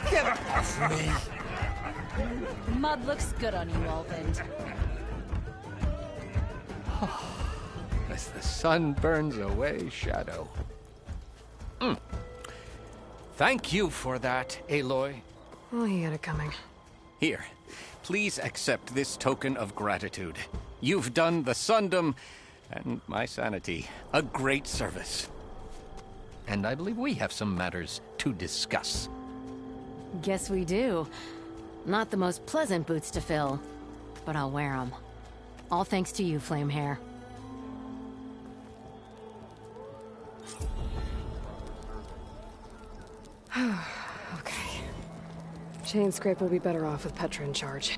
Get off me! Mud looks good on you, Alvin. As the sun burns away shadow. Thank you for that, Aloy. Oh, he had it coming. Here, please accept this token of gratitude. You've done the Sundom and my sanity a great service. And I believe we have some matters to discuss. Guess we do. Not the most pleasant boots to fill, but I'll wear them. All thanks to you, Flamehair. Okay. Chainscrape will be better off with Petra in charge.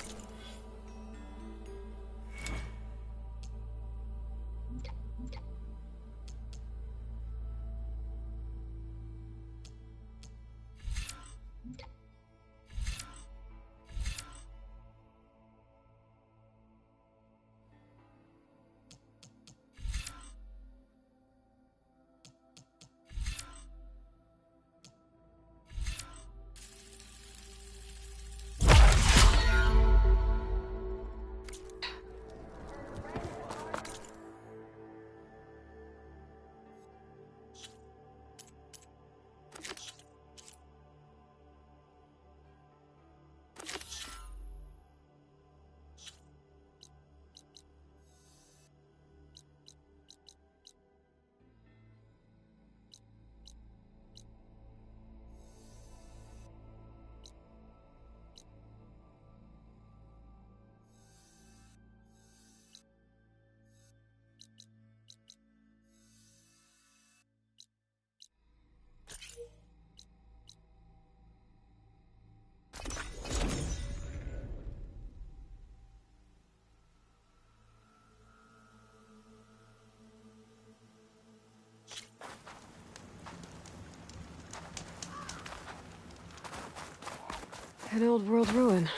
An old world ruin.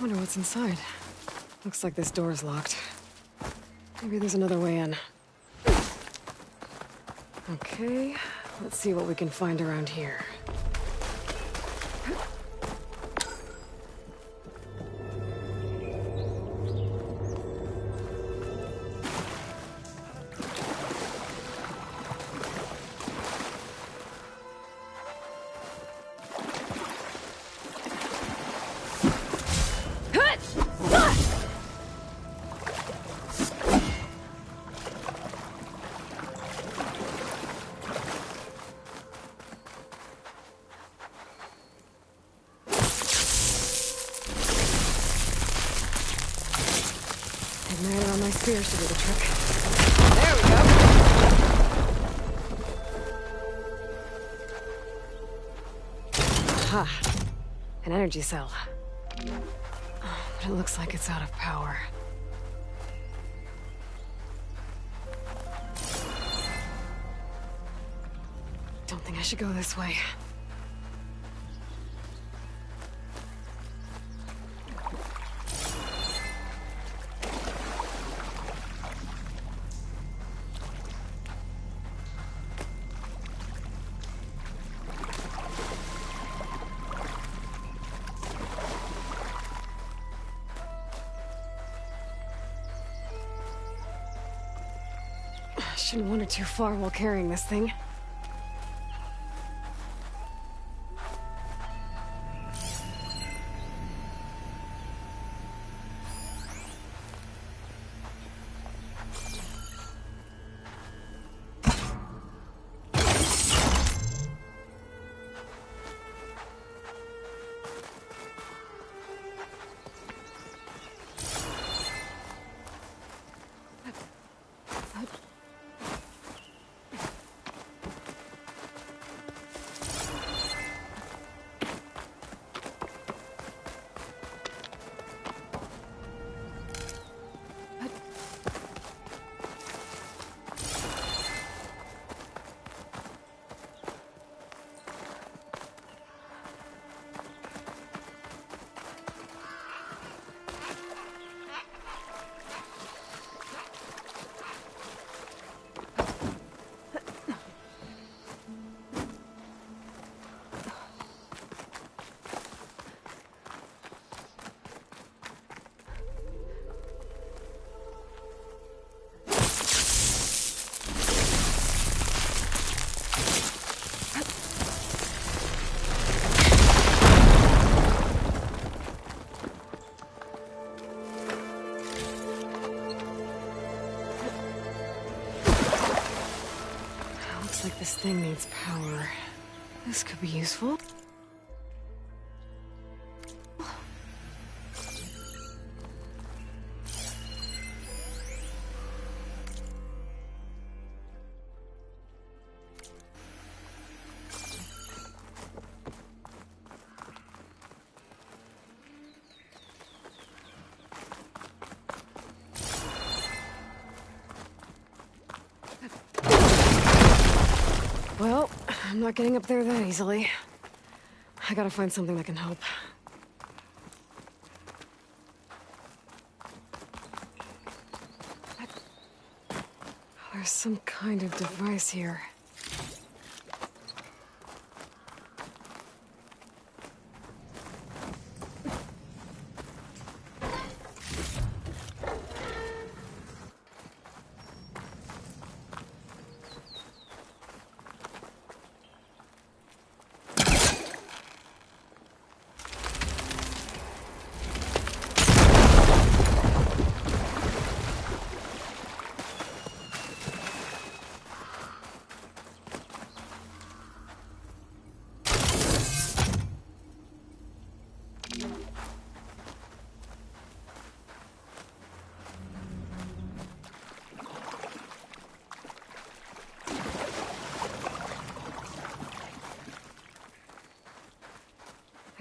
Wonder what's inside. Looks like this door's locked. Maybe there's another way in. Okay, let's see what we can find around here. Ignitor on my spear should do the trick. There we go! Aha! An energy cell. Oh, but it looks like it's out of power. Don't think I should go this way. Shouldn't wander too far while carrying this thing. Looks like this thing needs power. This could be useful. Well, I'm not getting up there that easily. I gotta find something that can help. There's some kind of device here.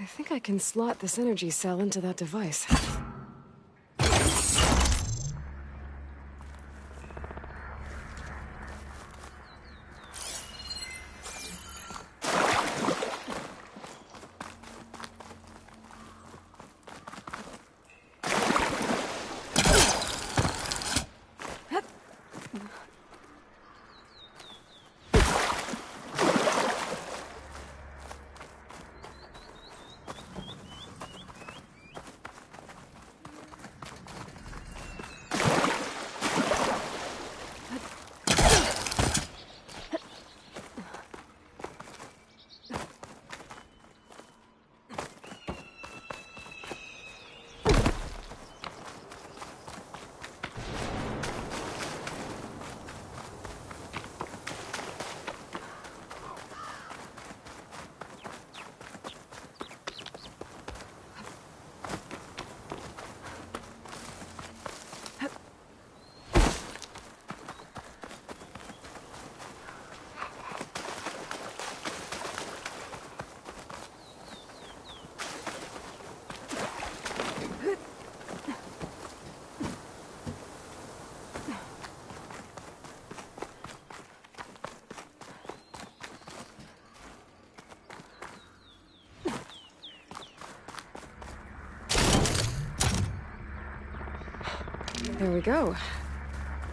I think I can slot this energy cell into that device. There we go.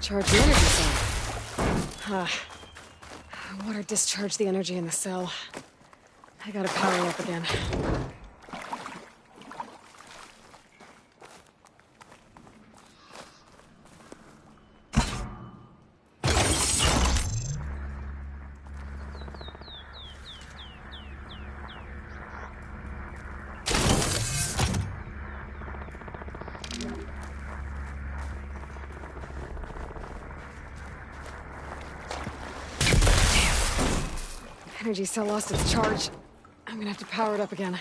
Charge the energy cell. Water discharged the energy in the cell. I gotta power it up again. Energy cell lost its charge. I'm gonna have to power it up again.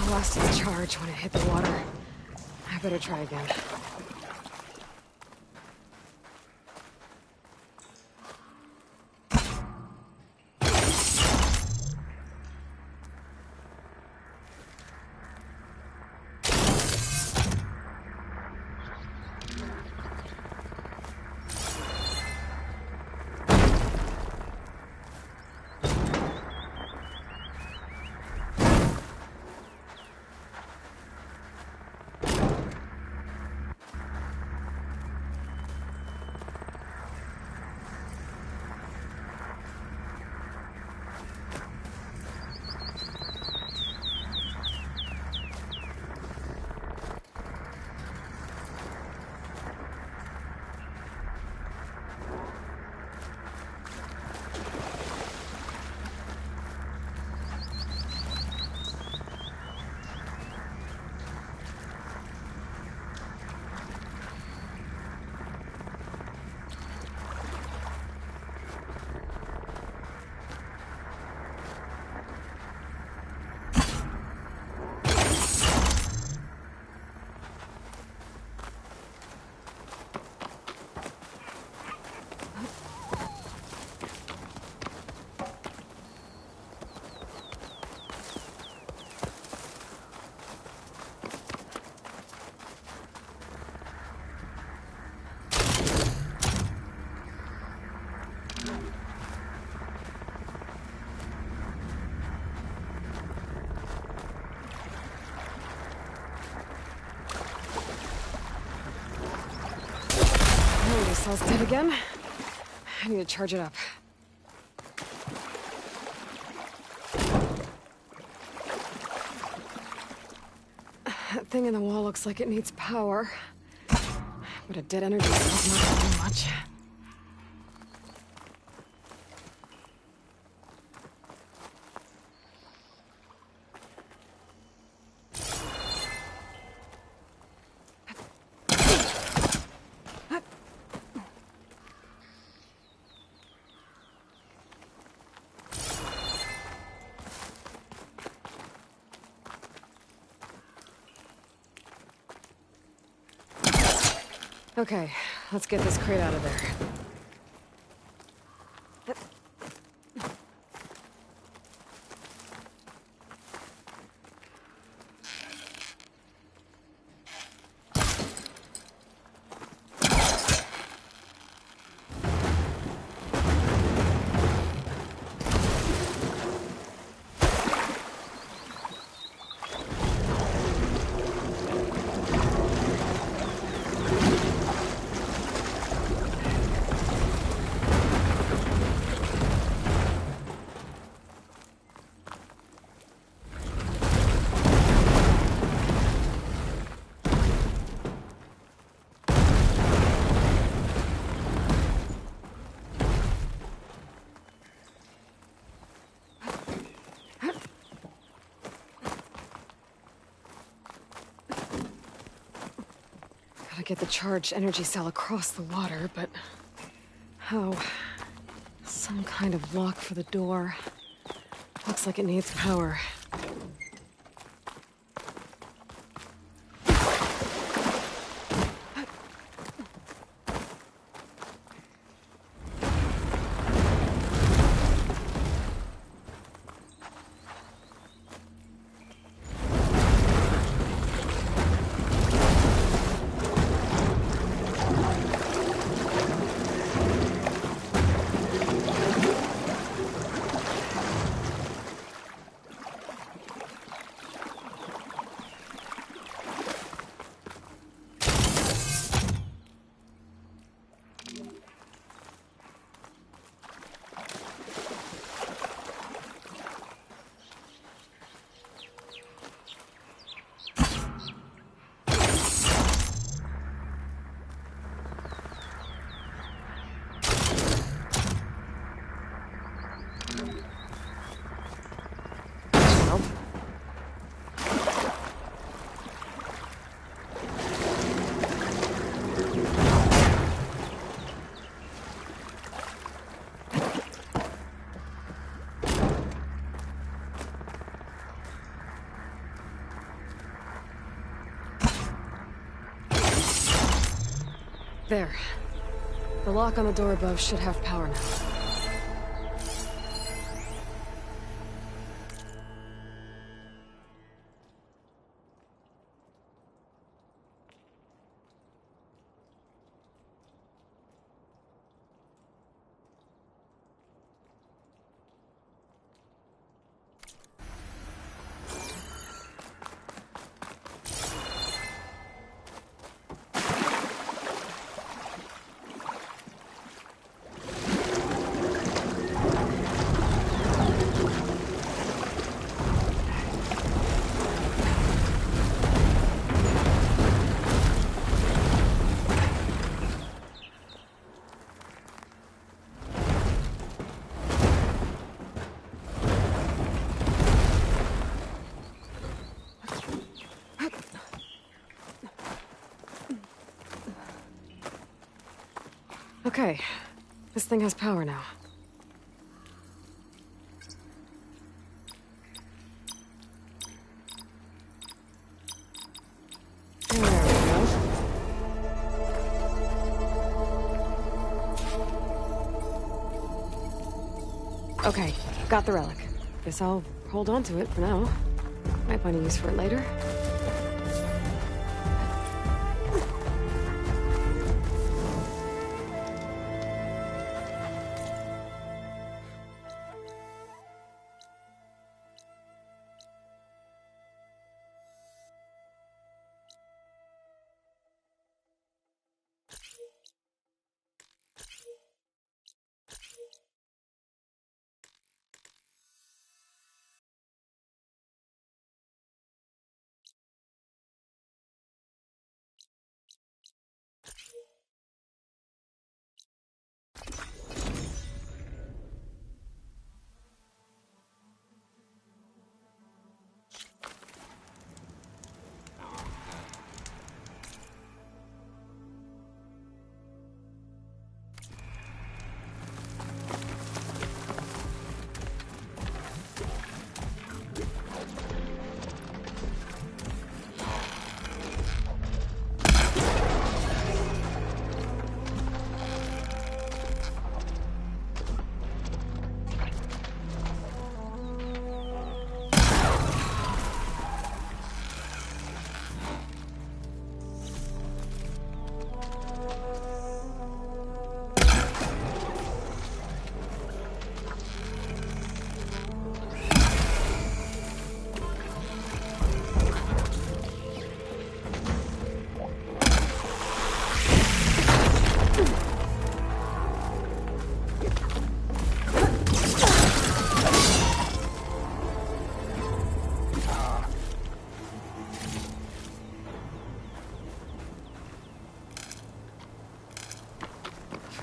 Lost its charge when it hit the water. I better try again. cell's dead again. I need to charge it up. That thing in the wall looks like it needs power. But a dead energy cell's not gonna do much. Okay, let's get this crate out of there. Gotta get the charged energy cell across the water, but how? Some kind of lock for the door. Looks like it needs power. There. The lock on the door above should have power now. Okay, this thing has power now. There we go. Okay, got the relic. Guess I'll hold on to it for now. Might find a use for it later.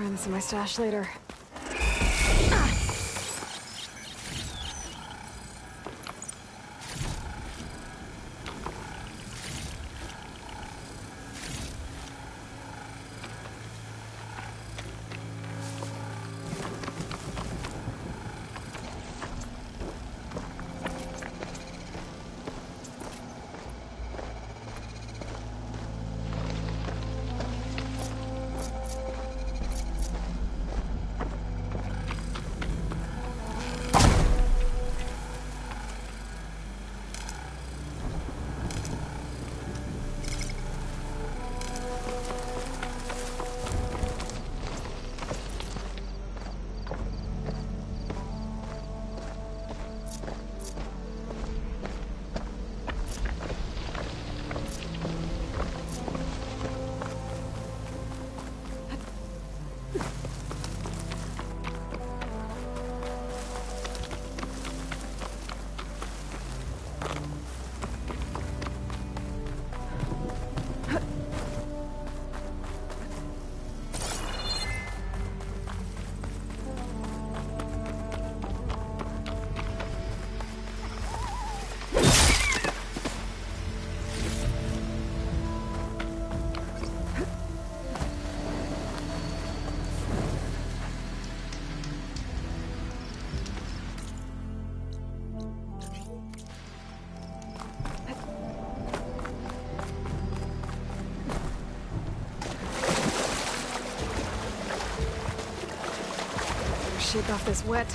find this in my stash later. Shake off this wet.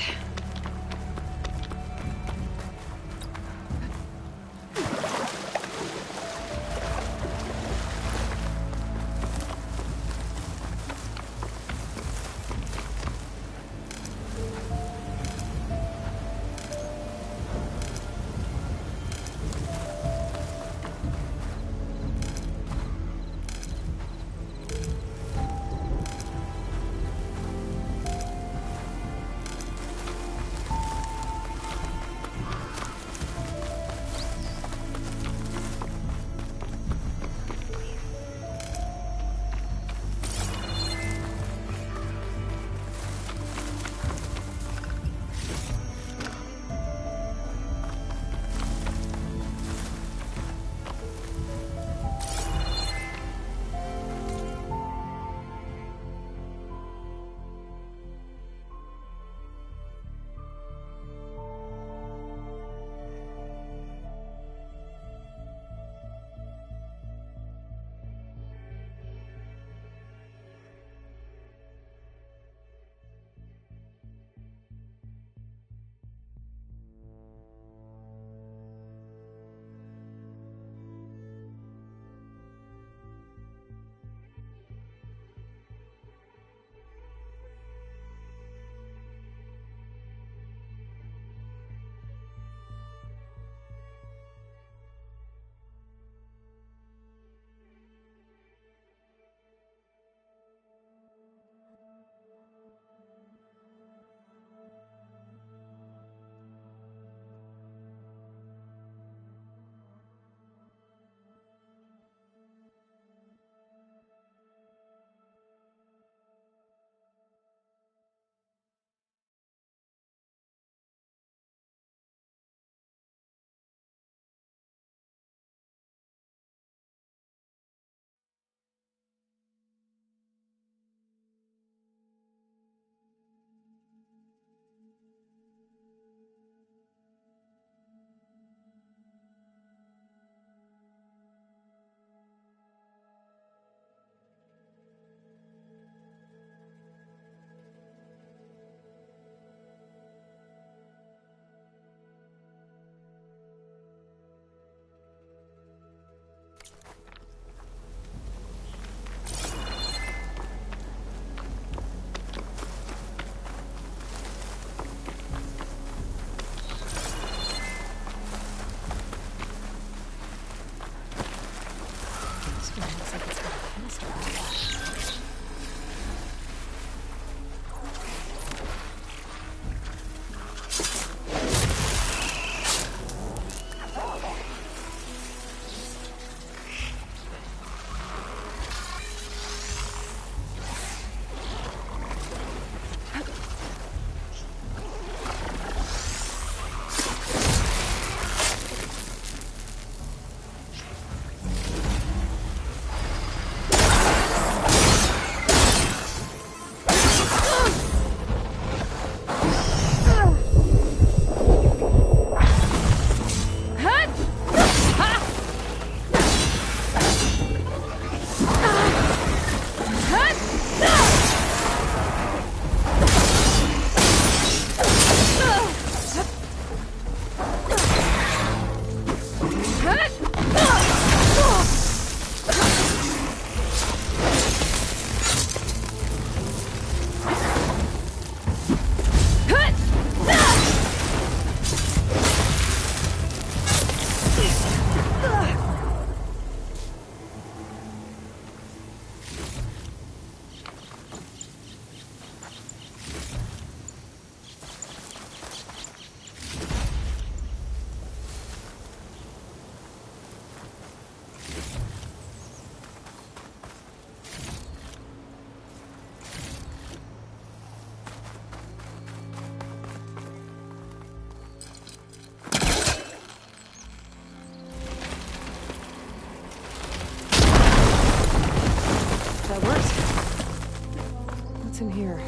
here.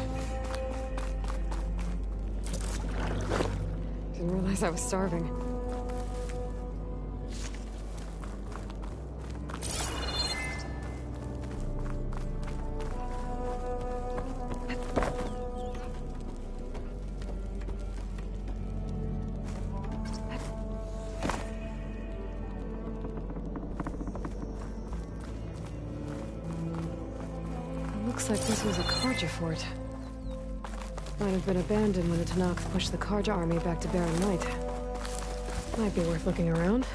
Didn't realize I was starving. Looks like this was a Karja fort. Might have been abandoned when the Tanakh pushed the Karja army back to Barren Light. Might be worth looking around.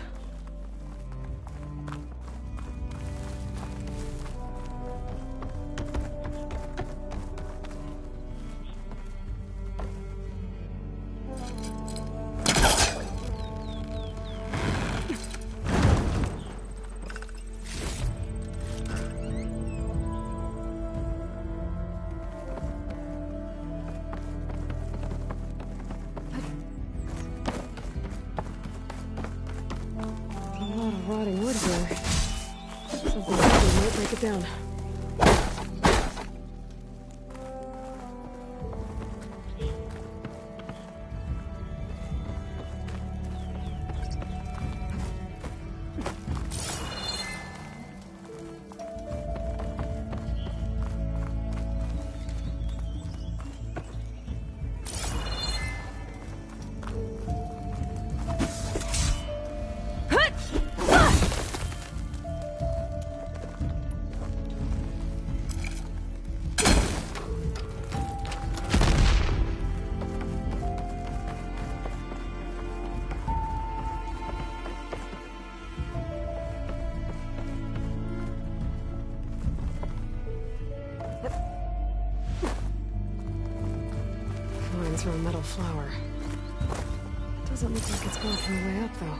Rotting wood here. Something heavy might break it down. Through a metal flower. Doesn't look like it's blocking the way up, though.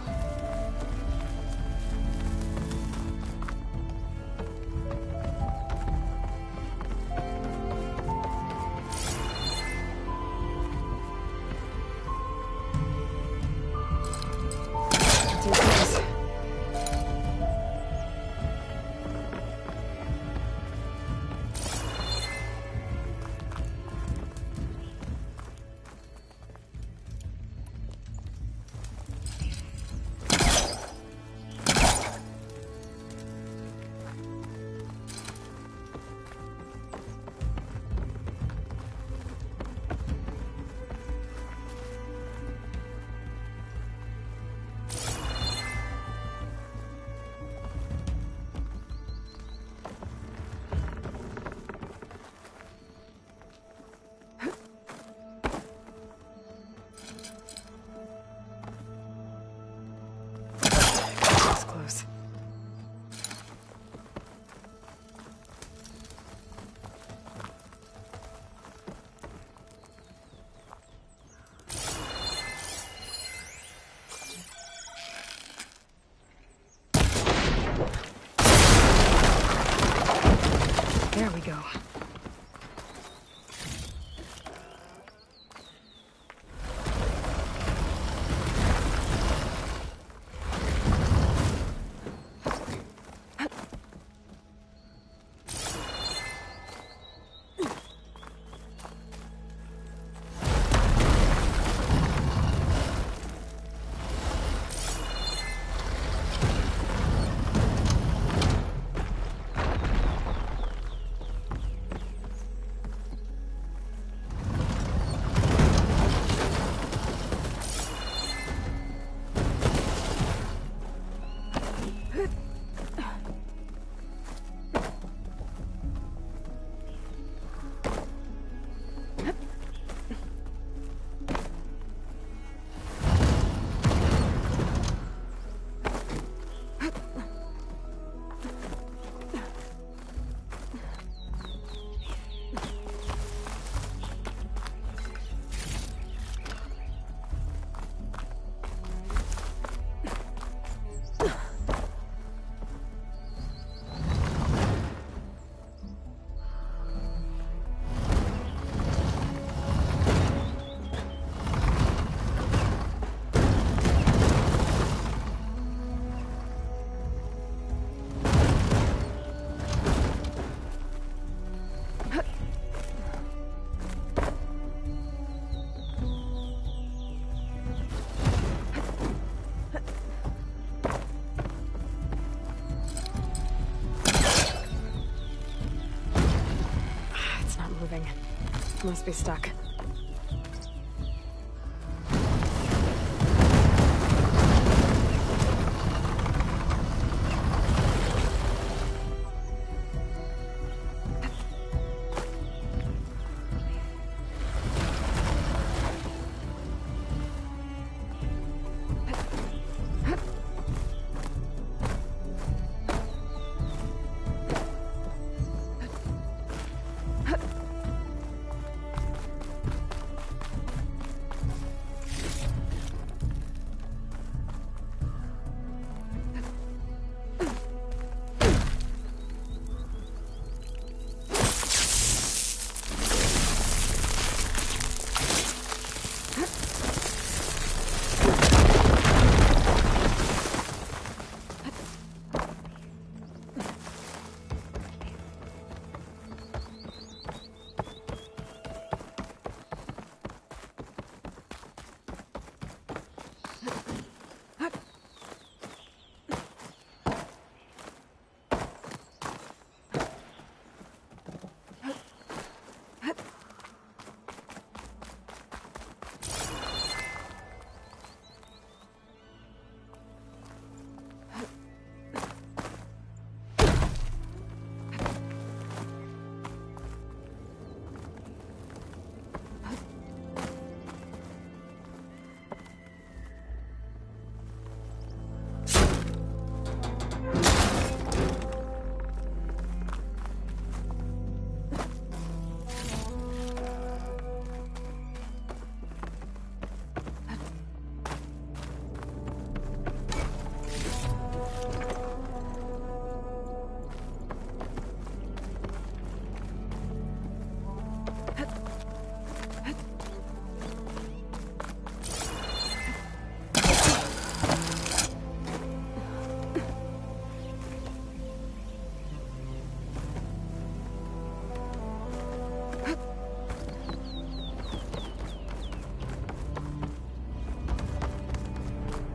Must be stuck.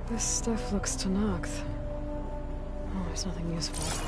This stuff looks Tanakh. Oh, there's nothing useful.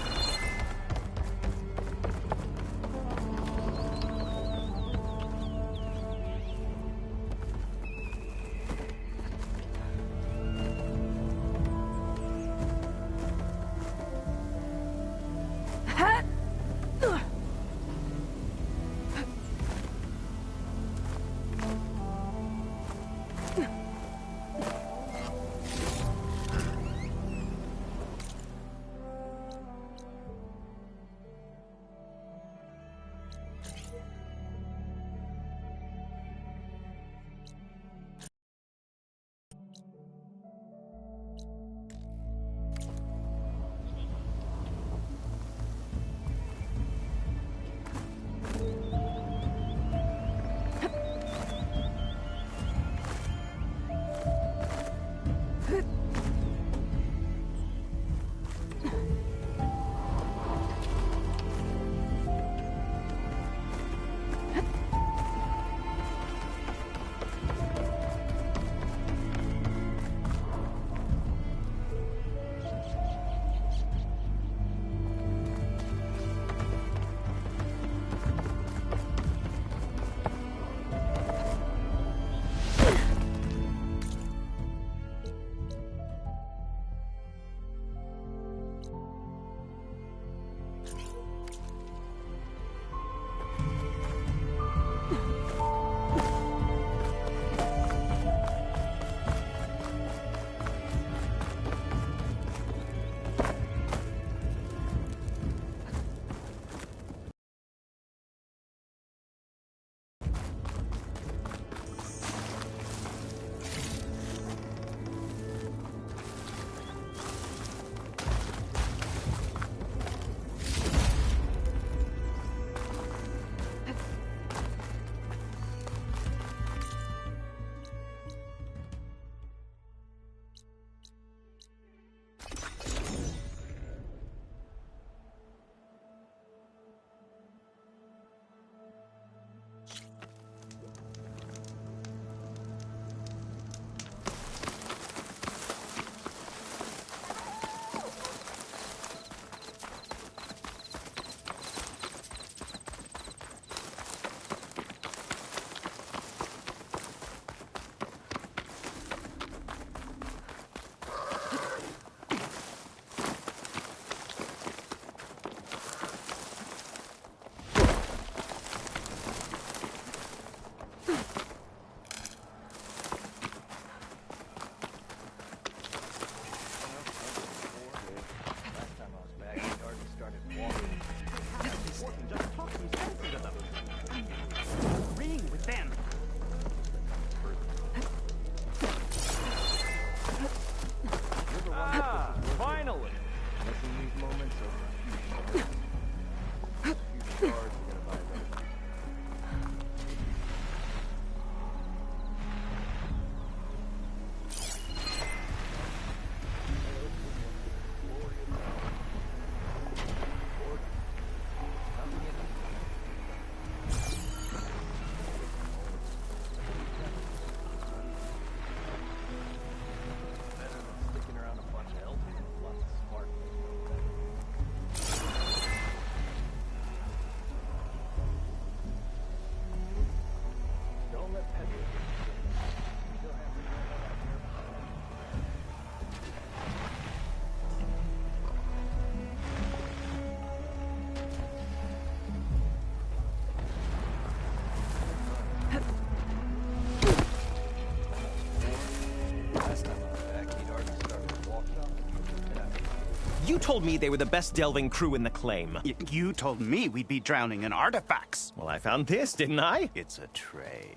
You told me they were the best delving crew in the claim. You told me we'd be drowning in artifacts. Well, I found this, didn't I? It's a tray.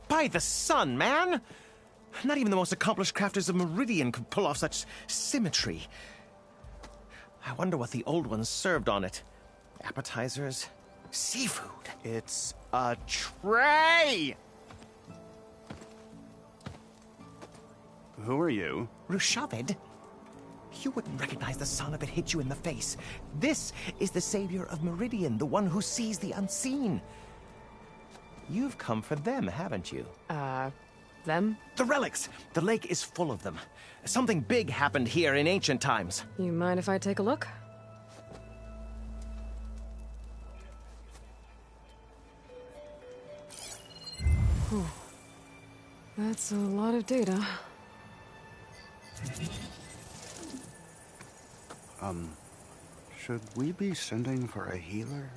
By the sun, man! Not even the most accomplished crafters of Meridian could pull off such symmetry. I wonder what the old ones served on it. Appetizers? Seafood? It's a tray! Who are you? Rushavid? You wouldn't recognize the sun if it hit you in the face. This is the savior of Meridian, the one who sees the unseen. You've come for them, haven't you? Them? The relics! The lake is full of them. Something big happened here in ancient times. You mind if I take a look? Whew. That's a lot of data. Should we be sending for a healer?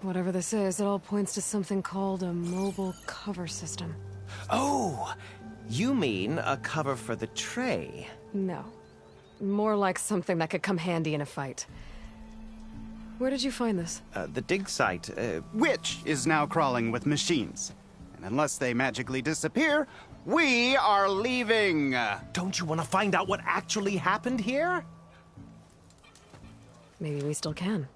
Whatever this is, it all points to something called a mobile cover system. Oh! You mean a cover for the tray? No. More like something that could come handy in a fight. Where did you find this? The dig site, Which is now crawling with machines. And unless they magically disappear, we are leaving! Don't you want to find out what actually happened here? Maybe we still can.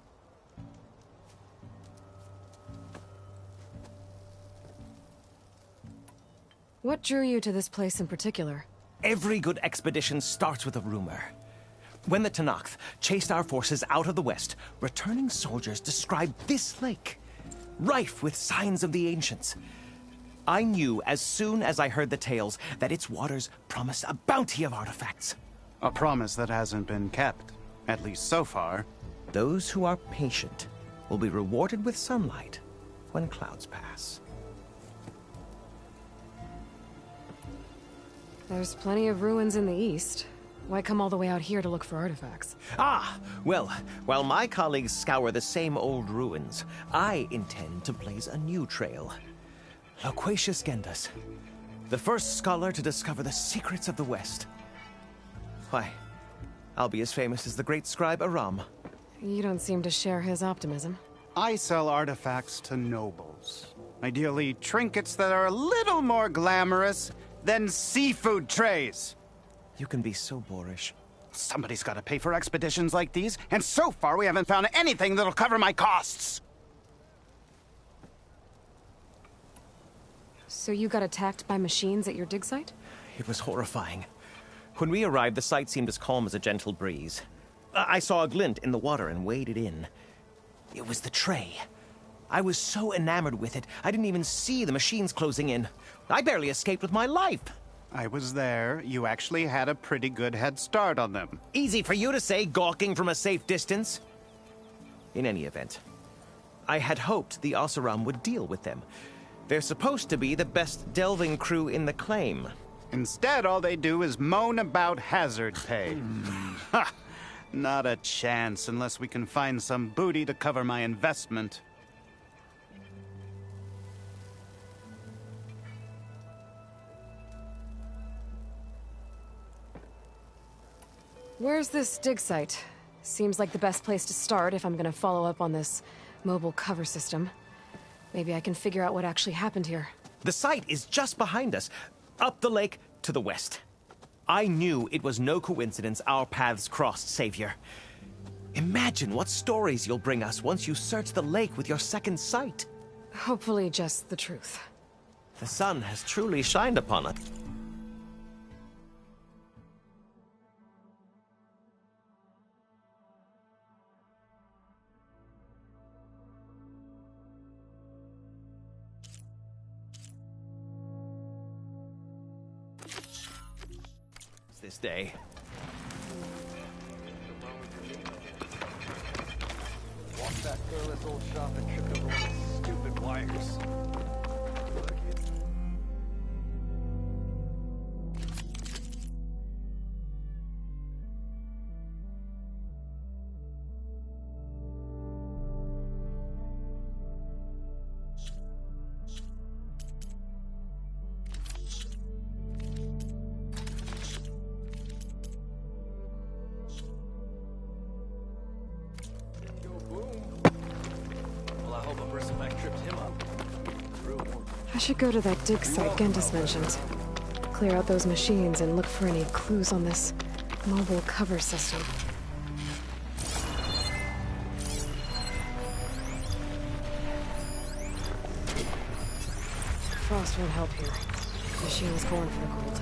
What drew you to this place in particular? Every good expedition starts with a rumor. When the Tenakth chased our forces out of the west, returning soldiers described this lake, rife with signs of the ancients. I knew as soon as I heard the tales that its waters promised a bounty of artifacts. A promise that hasn't been kept, at least so far. Those who are patient will be rewarded with sunlight when clouds pass. There's plenty of ruins in the east. Why come all the way out here to look for artifacts? Ah, well, while my colleagues scour the same old ruins, I intend to blaze a new trail. Loquacious Gendas, the first scholar to discover the secrets of the West. Why, I'll be as famous as the great scribe Aram. You don't seem to share his optimism. I sell artifacts to nobles. Ideally, trinkets that are a little more glamorous than seafood trays. You can be so boorish. Somebody's got to pay for expeditions like these, and so far we haven't found anything that'll cover my costs. So you got attacked by machines at your dig site? It was horrifying. When we arrived, the sight seemed as calm as a gentle breeze. I saw a glint in the water and waded in. It was the tray. I was so enamored with it, I didn't even see the machines closing in. I barely escaped with my life. I was there. You actually had a pretty good head start on them. Easy for you to say, gawking from a safe distance. In any event, I had hoped the Oseram would deal with them. They're supposed to be the best delving crew in the claim. Instead, all they do is moan about hazard pay. Ha! Not a chance unless we can find some booty to cover my investment. Where's this dig site? Seems like the best place to start if I'm gonna follow up on this mobile cover system. Maybe I can figure out what actually happened here. The site is just behind us, up the lake to the west. I knew it was no coincidence our paths crossed, Savior. Imagine what stories you'll bring us once you search the lake with your second sight. Hopefully just the truth. The sun has truly shined upon us. This day. Walked that careless old shop and tripped over one of those stupid wires. should go to that dig site Gentis mentioned. Clear out those machines and look for any clues on this mobile cover system. Frost won't help here. Machine's going for the gold.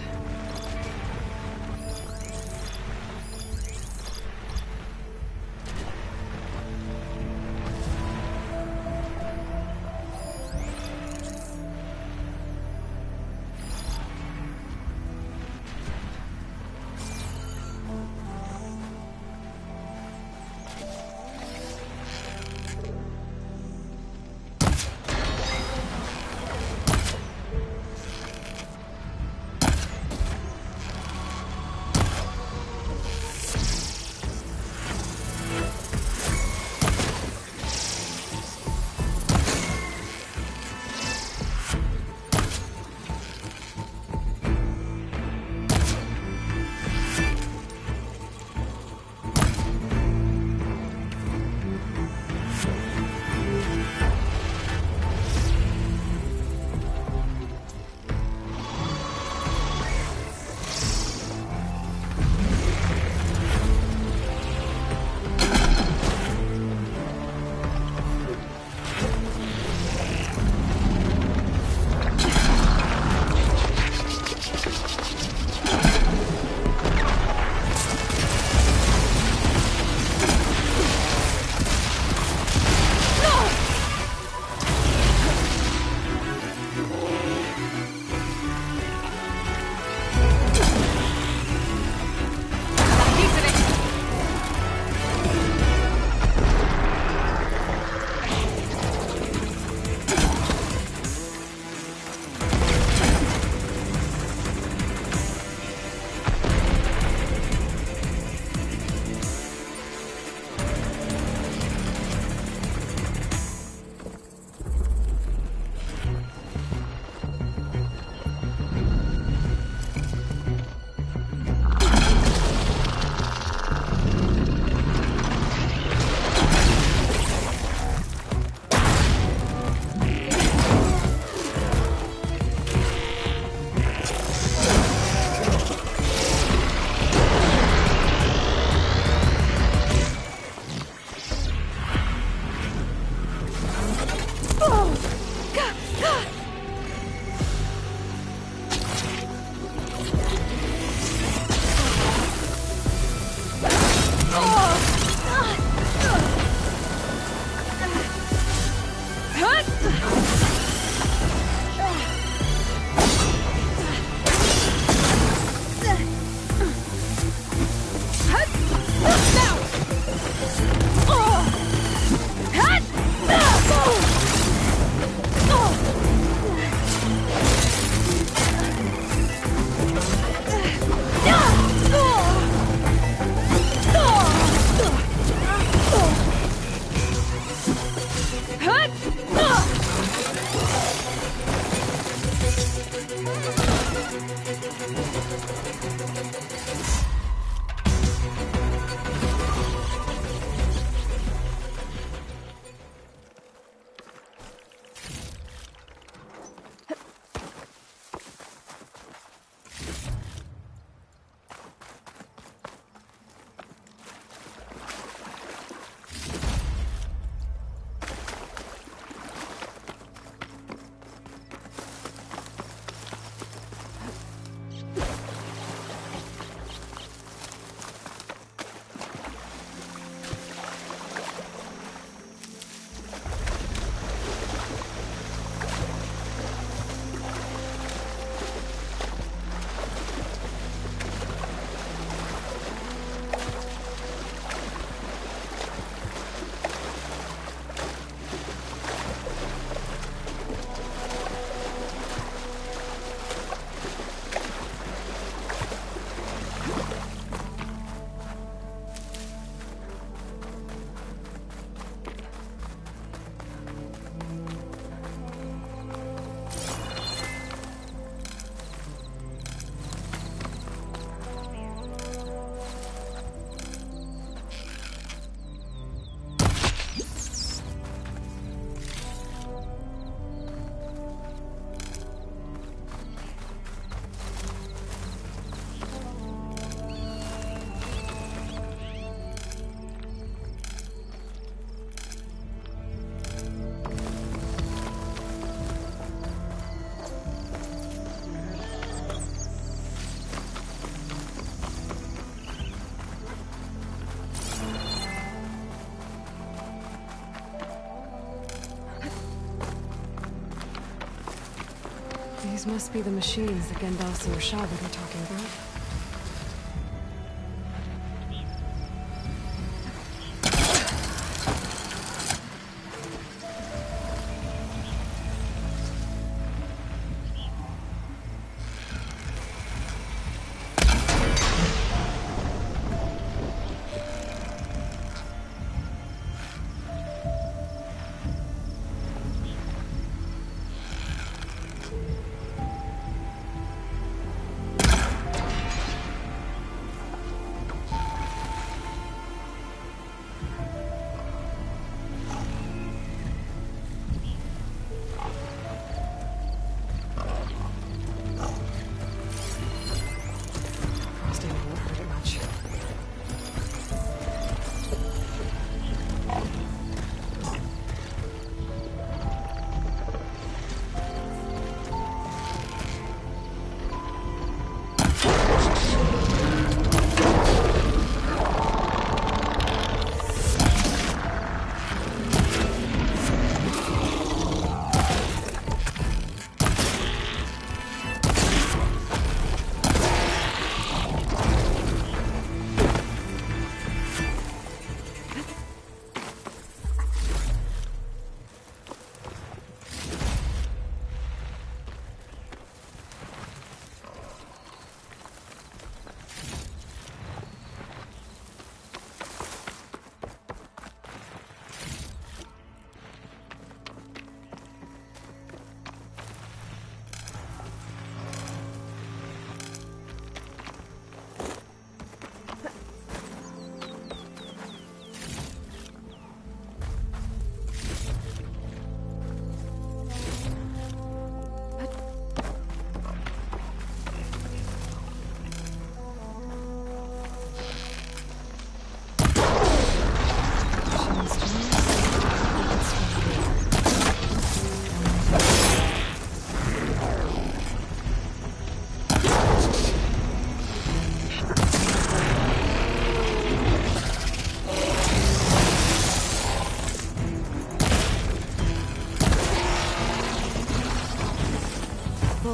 must be the machines that Gandalf and Rashavad were talking about.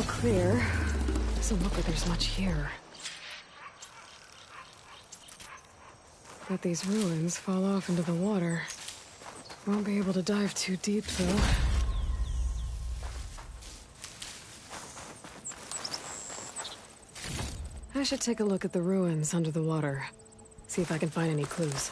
Clear. Doesn't look like there's much here. But these ruins fall off into the water. Won't be able to dive too deep, though. I should take a look at the ruins under the water. See if I can find any clues.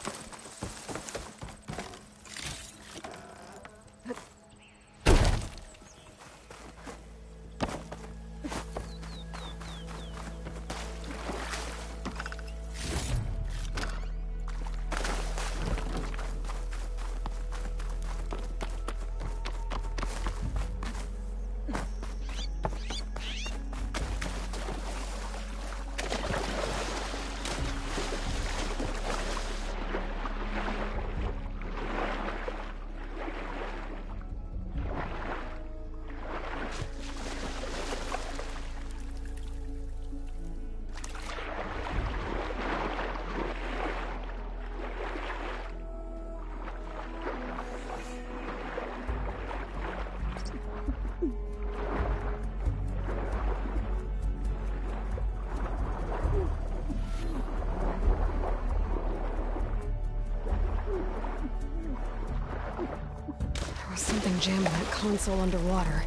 Something jammed that console underwater,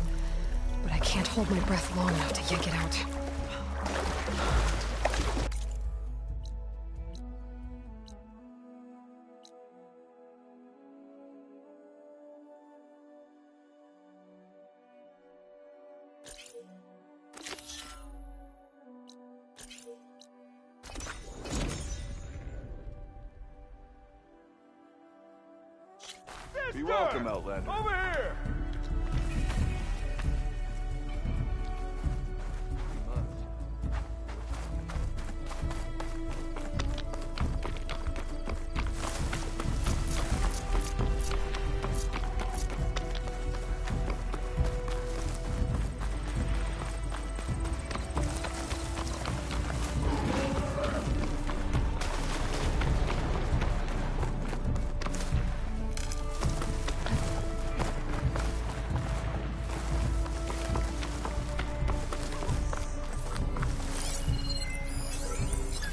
but I can't hold my breath long enough to yank it out. Be welcome, Outlander. Over here!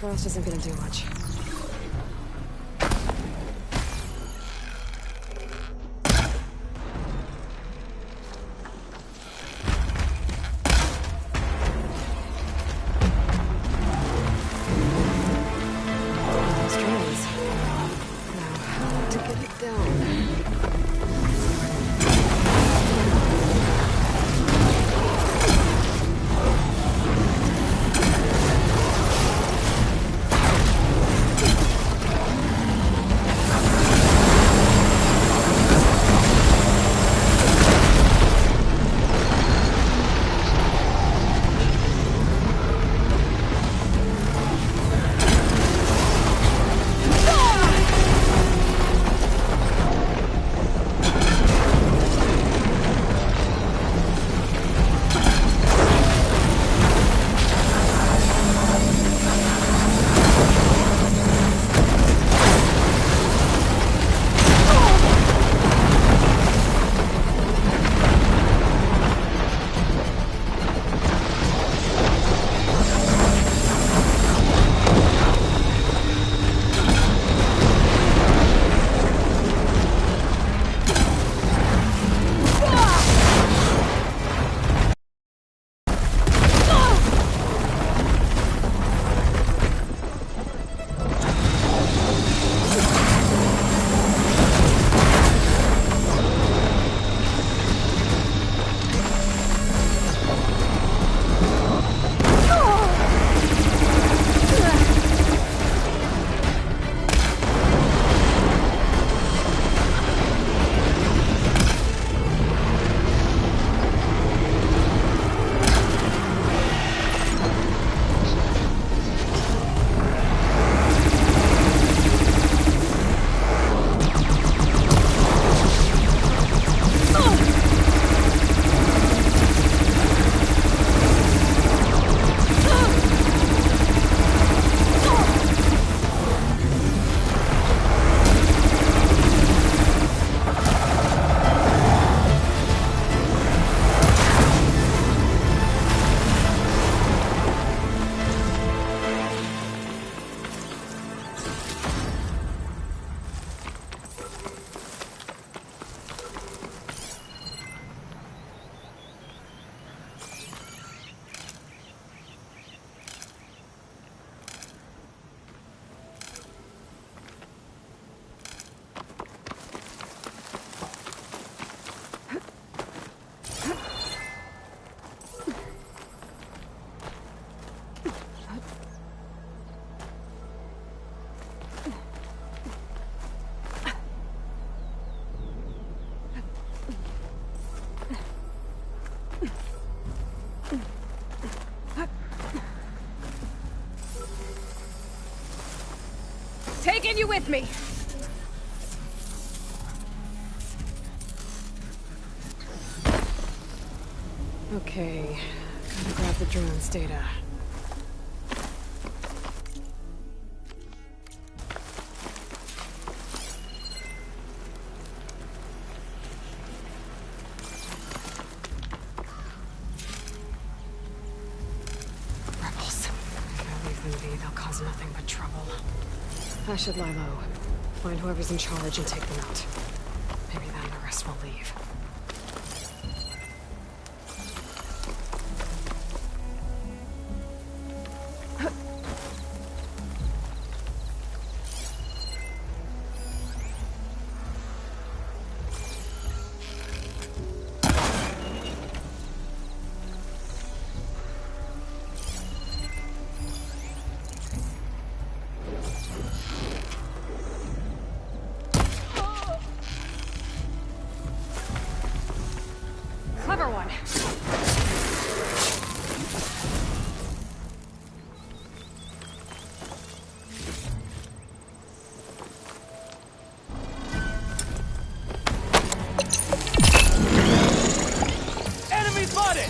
Frost isn't gonna do much. Taking you with me. Okay, gotta grab the drone's data. Rebels. If I leave them be, they'll cause nothing but trouble. I should lie low. Find whoever's in charge and take them out. Maybe then the rest will leave. Clever one. Enemy spotted!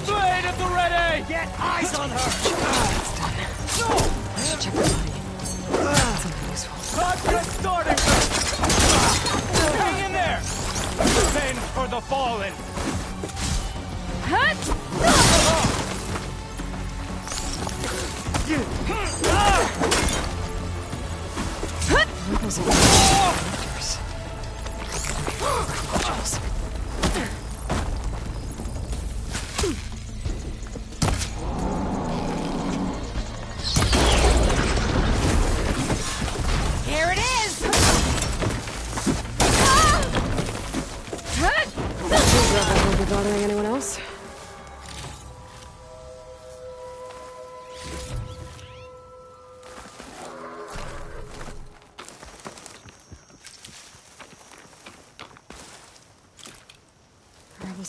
Blade at the ready! Get eyes on her! No! I should check the body. Something useful. Not just starting! Hang in there! Revenge for the fallen! Hut! You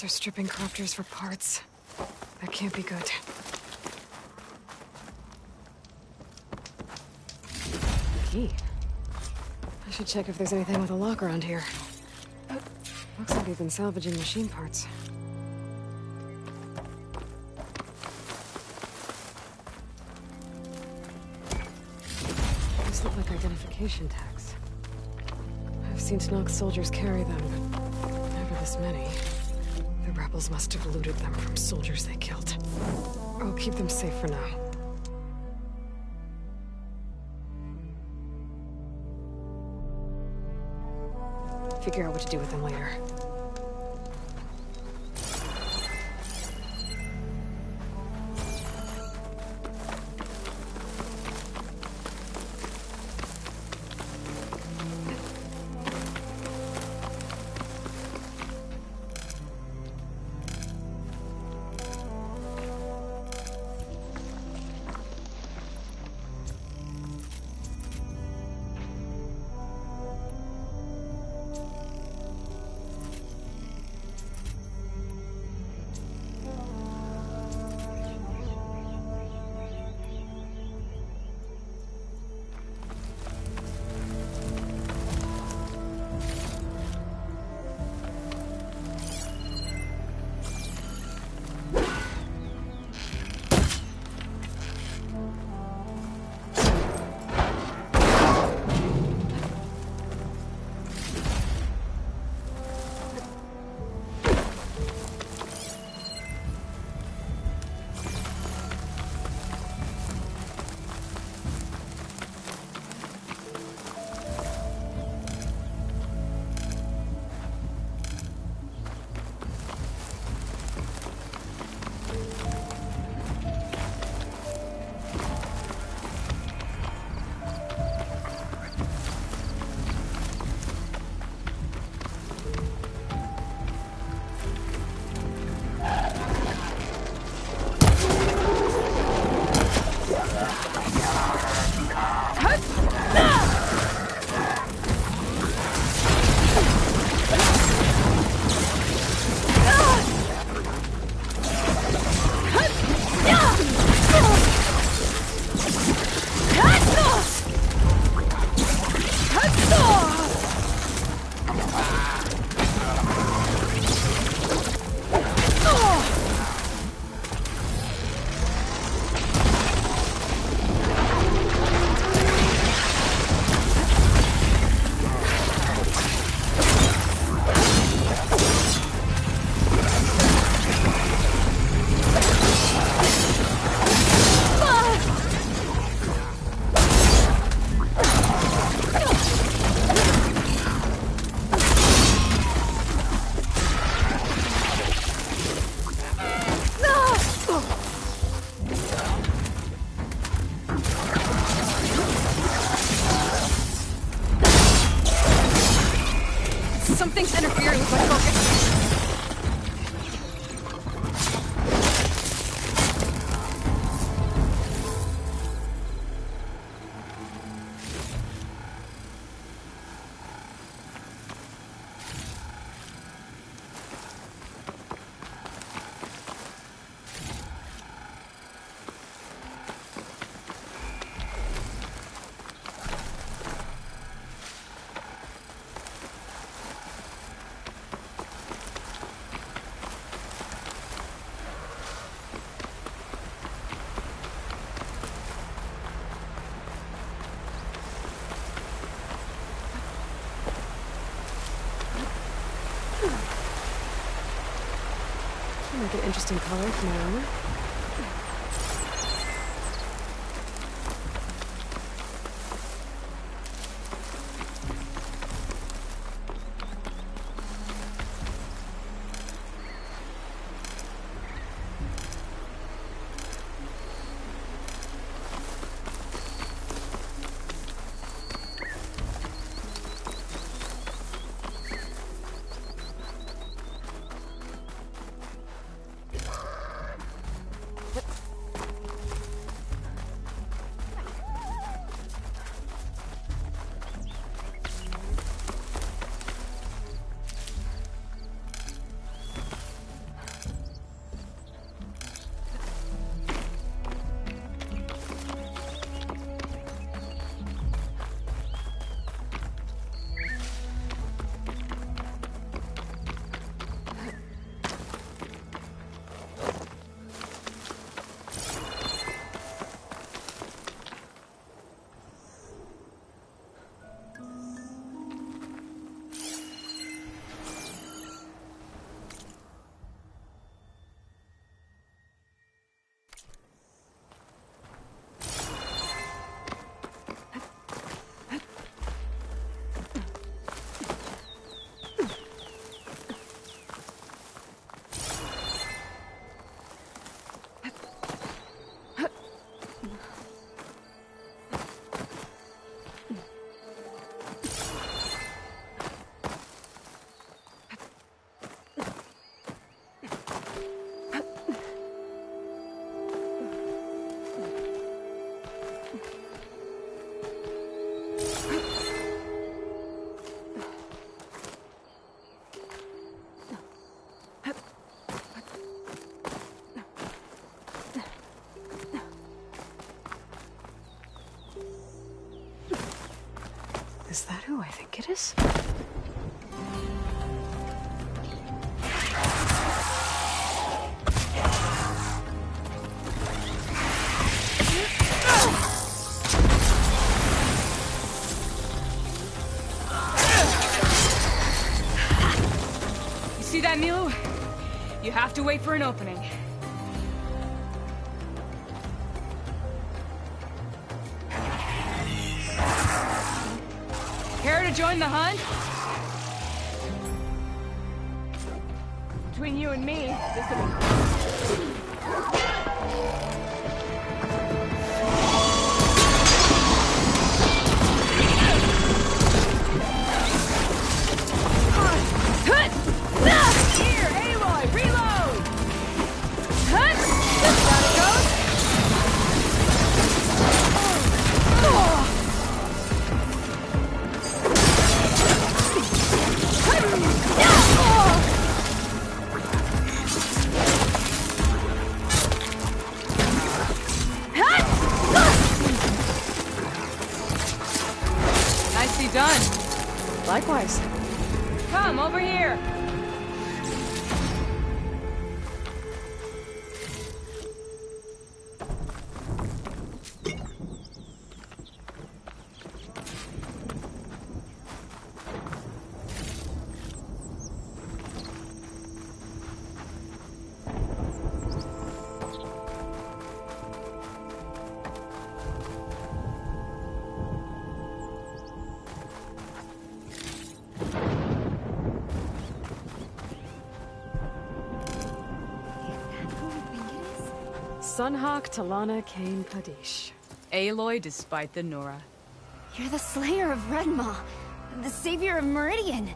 Germans are stripping crafters for parts. That can't be good. Key. I should check if there's anything with a lock around here. Looks like they've been salvaging machine parts. These look like identification tags. I've seen Tanakh soldiers carry them, but never this many. The rebels must have looted them from soldiers they killed. I'll keep them safe for now. Figure out what to do with them later. Something's interfering with my focus. Make an interesting color for my armor. Is that who I think it is? You see that, Milu? You have to wait for an opening. Care to join the hunt? Between you and me, this will be... Here, Aloy, reload! That's how it goes. Nicely done. Likewise. Come, over here. Sunhawk Talana Kane Kadish. Aloy despite the Nora. You're the slayer of Redmaw, the savior of Meridian.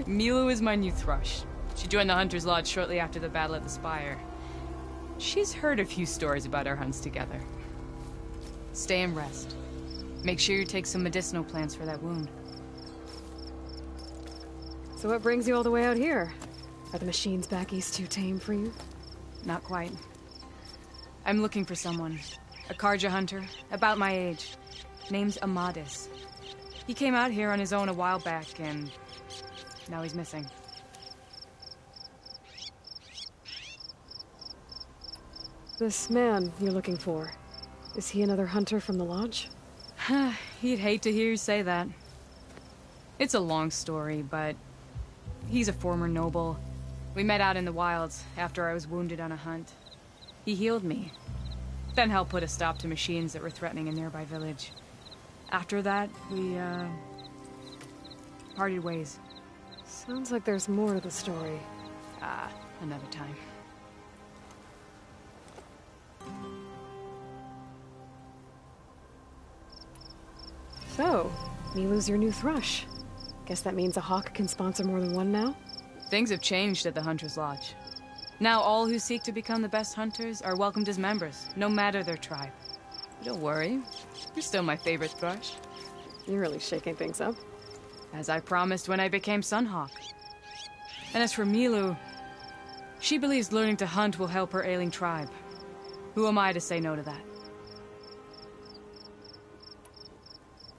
Milu is my new thrush. She joined the Hunter's Lodge shortly after the Battle at the Spire. She's heard a few stories about our hunts together. Stay and rest. Make sure you take some medicinal plants for that wound. So what brings you all the way out here? Are the machines back east too tame for you? Not quite. I'm looking for someone. A Karja hunter, about my age. Name's Amadis. He came out here on his own a while back, and now he's missing. This man you're looking for, is he another hunter from the lodge? He'd hate to hear you say that. It's a long story, but he's a former noble. We met out in the wilds after I was wounded on a hunt. He healed me, then helped put a stop to machines that were threatening a nearby village. After that, we, parted ways. Sounds like there's more to the story. Another time. So, Milu's your new thrush. Guess that means a hawk can sponsor more than one now? Things have changed at the Hunter's Lodge. Now all who seek to become the best hunters are welcomed as members, no matter their tribe. Don't worry, you're still my favorite thrush. You're really shaking things up. As I promised when I became Sunhawk. And as for Milu, she believes learning to hunt will help her ailing tribe. Who am I to say no to that?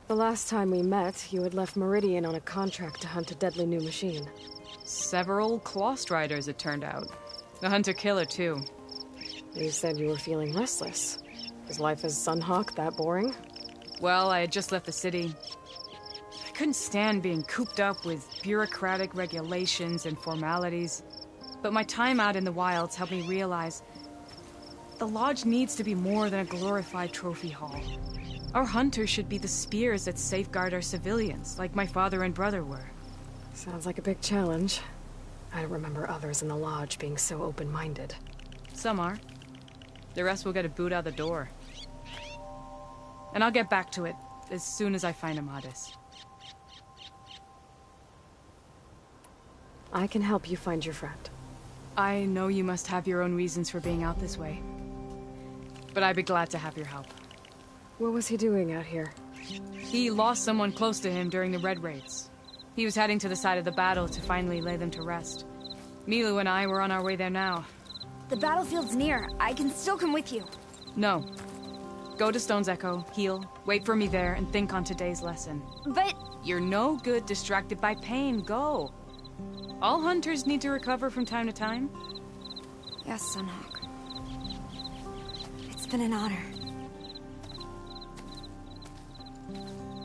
The last time we met, you had left Meridian on a contract to hunt a deadly new machine. Several Clawstriders, it turned out. The hunter-killer, too. You said you were feeling restless. Is life as Sunhawk that boring? Well, I had just left the city. I couldn't stand being cooped up with bureaucratic regulations and formalities. But my time out in the wilds helped me realize the lodge needs to be more than a glorified trophy hall. Our hunters should be the spears that safeguard our civilians, like my father and brother were. Sounds like a big challenge. I don't remember others in the lodge being so open-minded. Some are. The rest will get a boot out the door. And I'll get back to it as soon as I find Amadis. I can help you find your friend. I know you must have your own reasons for being out this way. But I'd be glad to have your help. What was he doing out here? He lost someone close to him during the Red Raids. He was heading to the side of the battle to finally lay them to rest. Milu and I were on our way there now. The battlefield's near. I can still come with you. No. Go to Stone's Echo, heal, wait for me there, and think on today's lesson. But You're no good distracted by pain. Go. All hunters need to recover from time to time. Yes, Sunhawk. It's been an honor.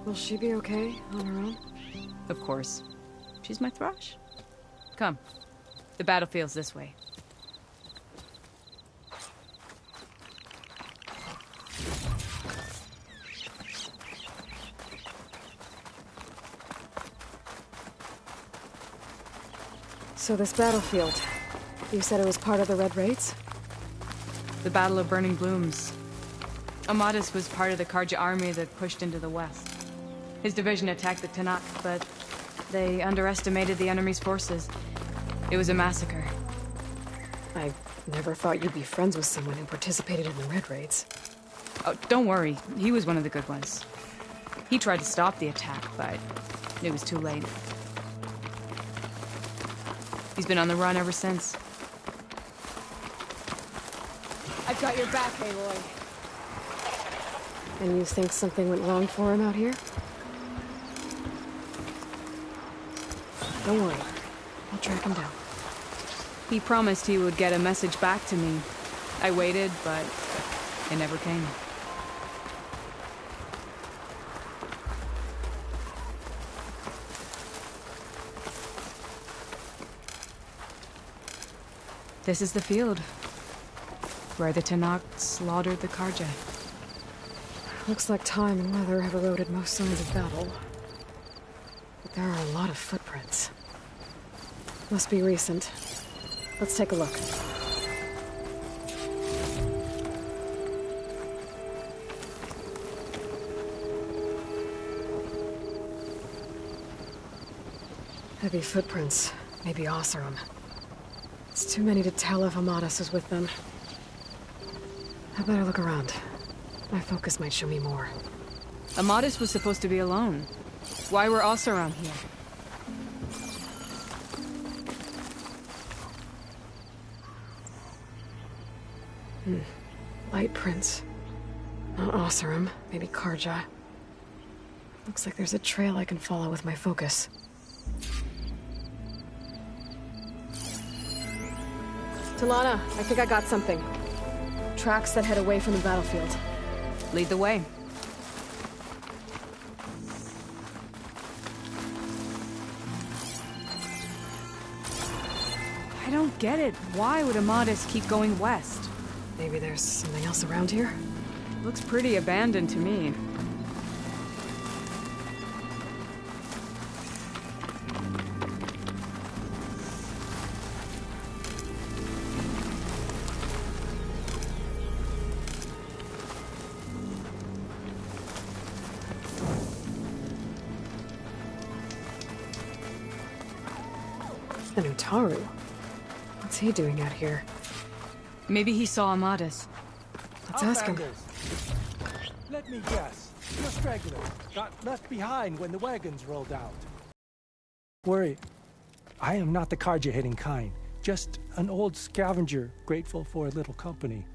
Will she be okay on her own? Of course. She's my thrush. Come. The battlefield's this way. So this battlefield, you said it was part of the Red Raids? The Battle of Burning Blooms. Amadis was part of the Karja army that pushed into the west. His division attacked the Tanakh, but they underestimated the enemy's forces. It was a massacre. I never thought you'd be friends with someone who participated in the Red Raids. Oh, don't worry. He was one of the good ones. He tried to stop the attack, but it was too late. He's been on the run ever since. I've got your back, Aloy. And you think something went wrong for him out here? Don't worry. I'll track him down. He promised he would get a message back to me. I waited, but it never came. This is the field, where the Tanakh slaughtered the Karja. Looks like time and weather have eroded most signs of battle. But there are a lot of footprints. Must be recent. Let's take a look. Heavy footprints. Maybe Oseram. It's too many to tell if Amadis is with them. I better look around. My focus might show me more. Amadis was supposed to be alone. Why were Oseram here? Light prints. Not Oseram, maybe Karja. Looks like there's a trail I can follow with my focus. Talana, I think I got something. Tracks that head away from the battlefield. Lead the way. I don't get it. Why would Amadis keep going west? Maybe there's something else around here? Looks pretty abandoned to me. And Utaru. What's he doing out here? Maybe he saw Amadis. Let's ask him. Let me guess. You're stragglers. Got left behind when the wagons rolled out. Worry. I am not the Karja-hating kind. Just an old scavenger grateful for a little company.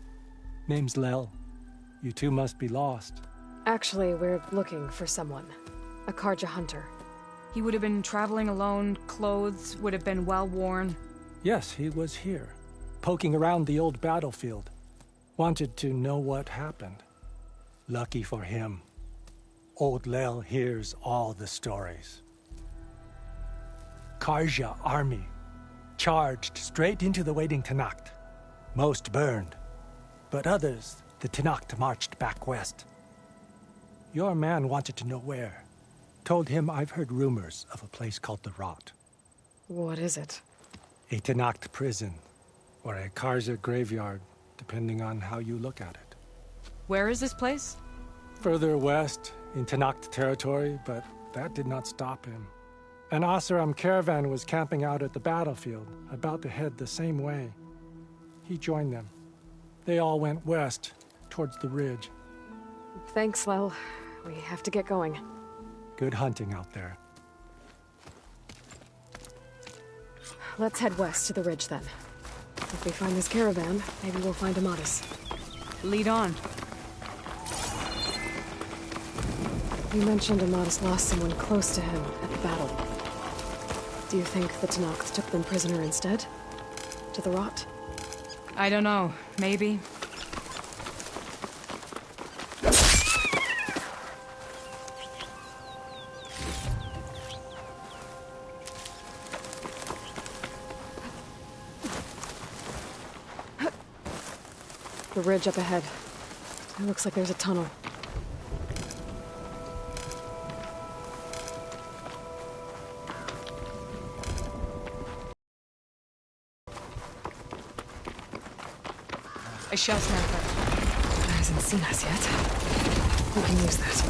Name's Lel. You two must be lost. Actually, we're looking for someone. A Karja hunter. He would have been traveling alone, clothes would have been well worn. Yes, he was here, poking around the old battlefield. Wanted to know what happened. Lucky for him, old Lel hears all the stories. Karja army charged straight into the waiting Tanakh. Most burned, but others the Tanakh marched back west. Your man wanted to know where. Told him I've heard rumors of a place called the Rot. What is it? A Tanakh prison, or a Karja graveyard, depending on how you look at it. Where is this place? Further west, in Tanakh territory, but that did not stop him. An Oseram caravan was camping out at the battlefield, about to head the same way. He joined them. They all went west, towards the ridge. Thanks, Lel. We have to get going. Good hunting out there. Let's head west to the ridge then. If we find this caravan, maybe we'll find Amadis. Lead on. He mentioned Amadas lost someone close to him at the battle. Do you think the Tenakth took them prisoner instead? To the rot? I don't know. Maybe. The ridge up ahead. It looks like there's a tunnel. A shell sniper. He hasn't seen us yet. We can use that.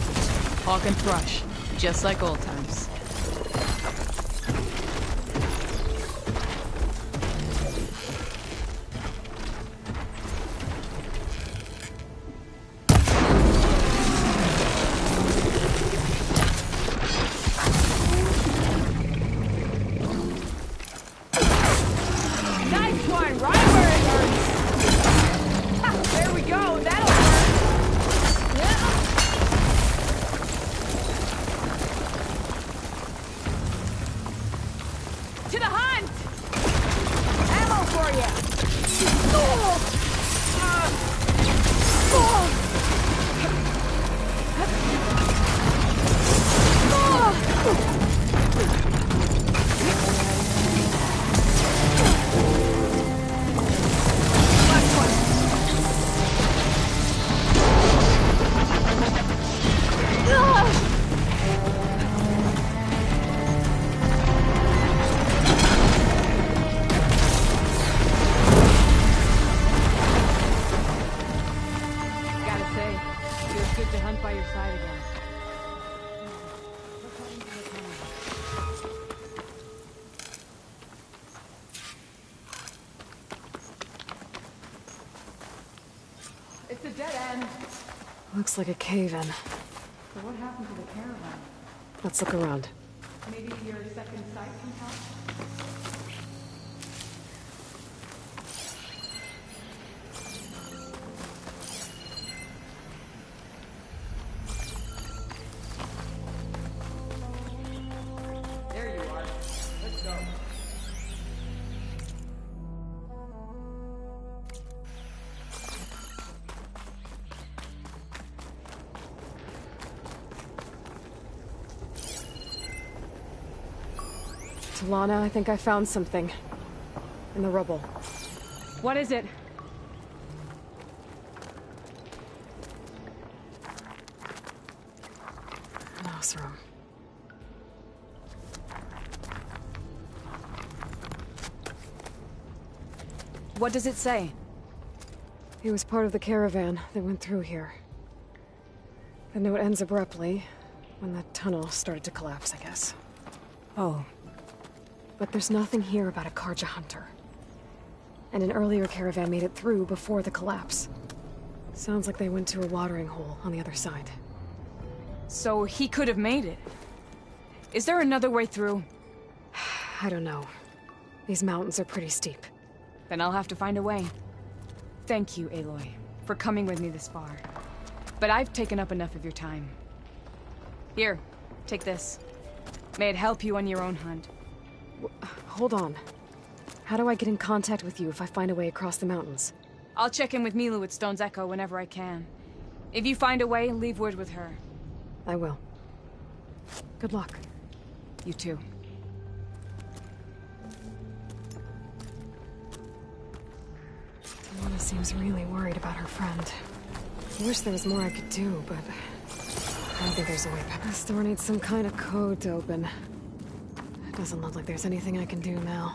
Hawk and thrush. Just like old times. Nice one, right where it hurts. Ha, there we go, that'll work. Yeah. To the hunt! Ammo for you! Gotta say, feels good to hunt by your side again. It's a dead end. Looks like a cave-in. So what happened to the caravan? Let's look around. Maybe your second sight can help? There you are. Let's go. Talana, I think I found something. In the rubble. What is it? Mouse room. What does it say? He was part of the caravan that went through here. The note ends abruptly, when the tunnel started to collapse, I guess. Oh. But there's nothing here about a Karja hunter. And an earlier caravan made it through before the collapse. Sounds like they went to a watering hole on the other side. So he could have made it. Is there another way through? I don't know. These mountains are pretty steep. Then I'll have to find a way. Thank you, Aloy, for coming with me this far. But I've taken up enough of your time. Here, take this. May it help you on your own hunt. Hold on. How do I get in contact with you if I find a way across the mountains? I'll check in with Milu at Stone's Echo whenever I can. If you find a way, leave word with her. I will. Good luck. You too. Talana seems really worried about her friend. I wish there was more I could do, but I don't think there's a way back. This door needs some kind of code to open. It doesn't look like there's anything I can do now.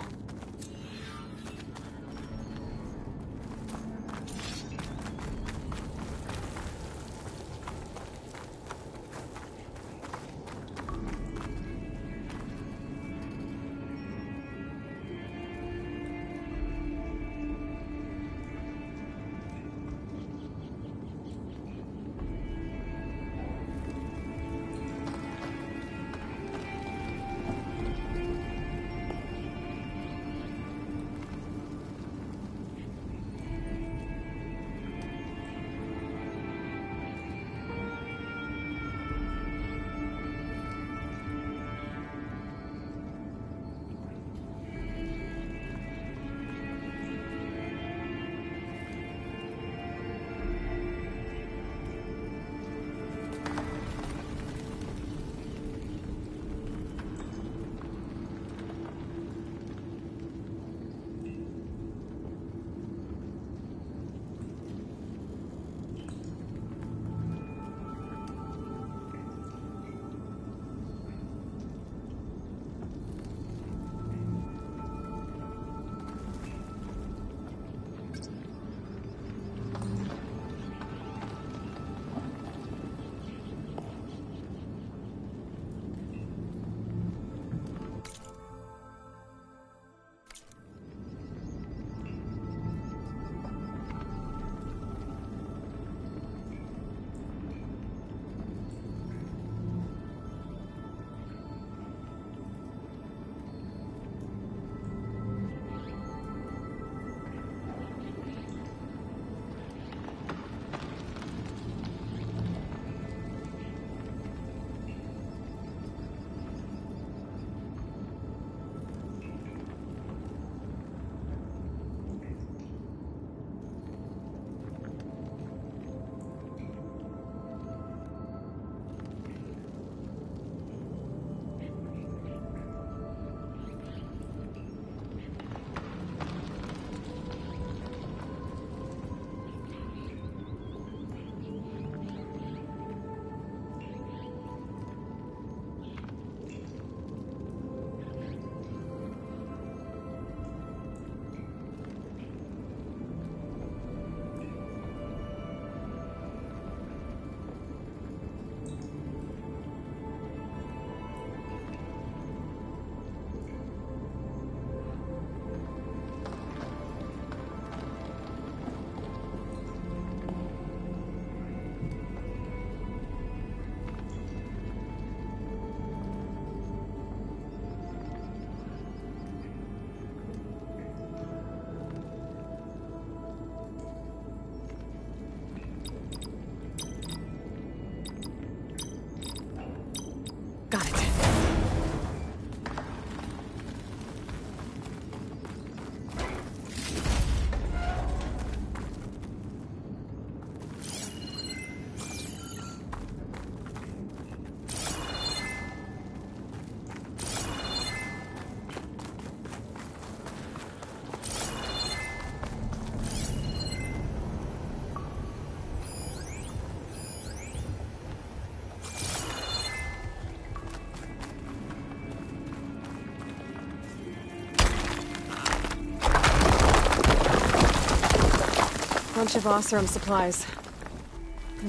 Bunch of Osram supplies.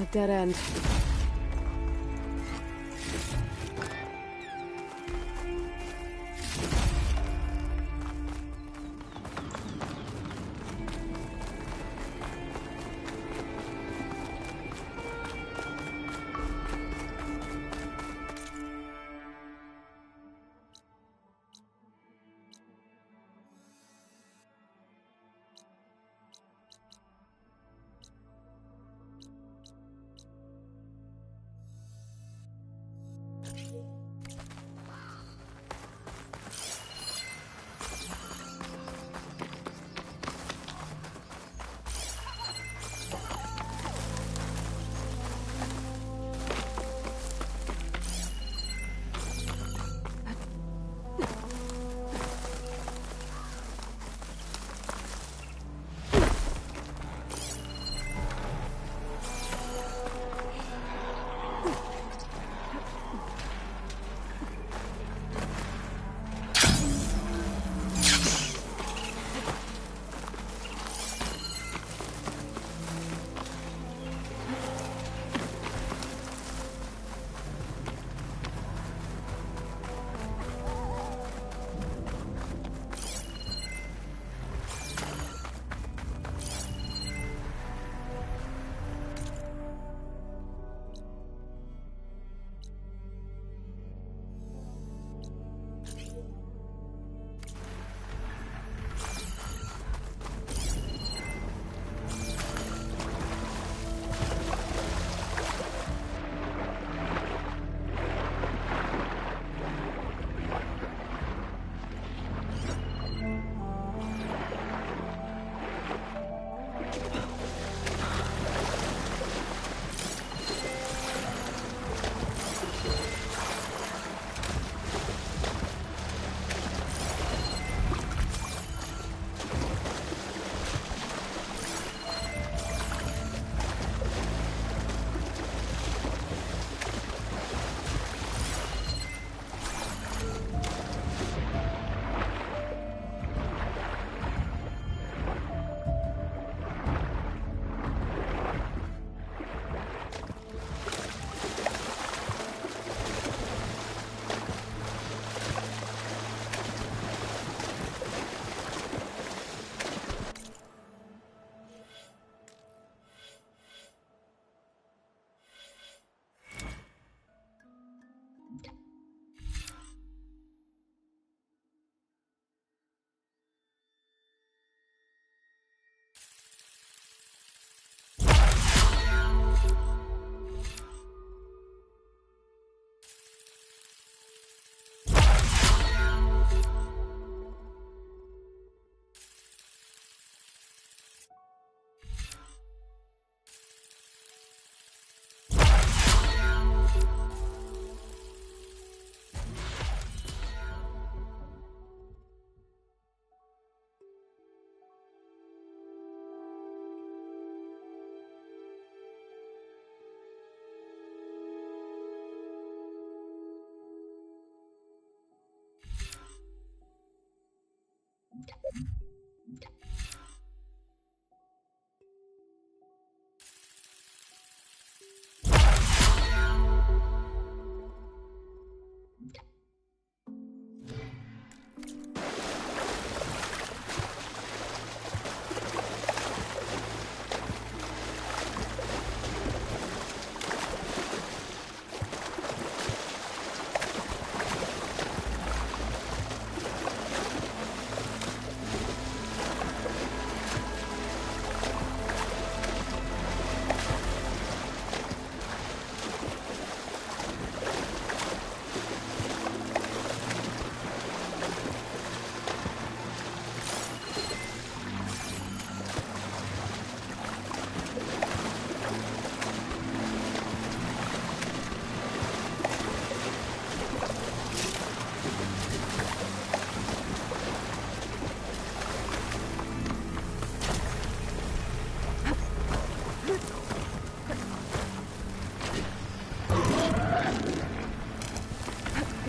A dead end.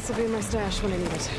This will be my stash when I need it.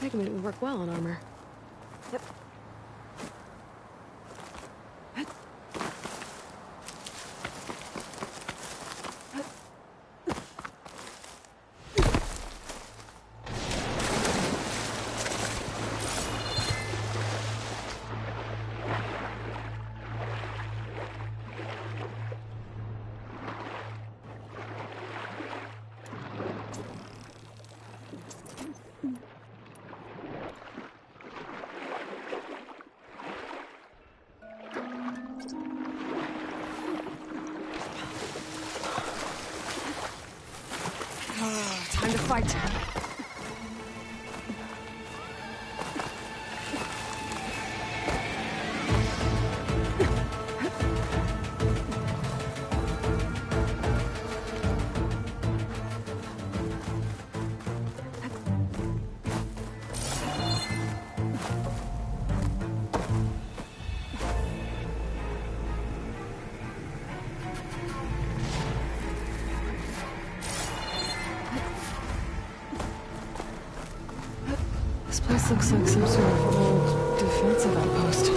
pigment would work well on armor. Time to fight. This place looks like some sort of old defensive outpost.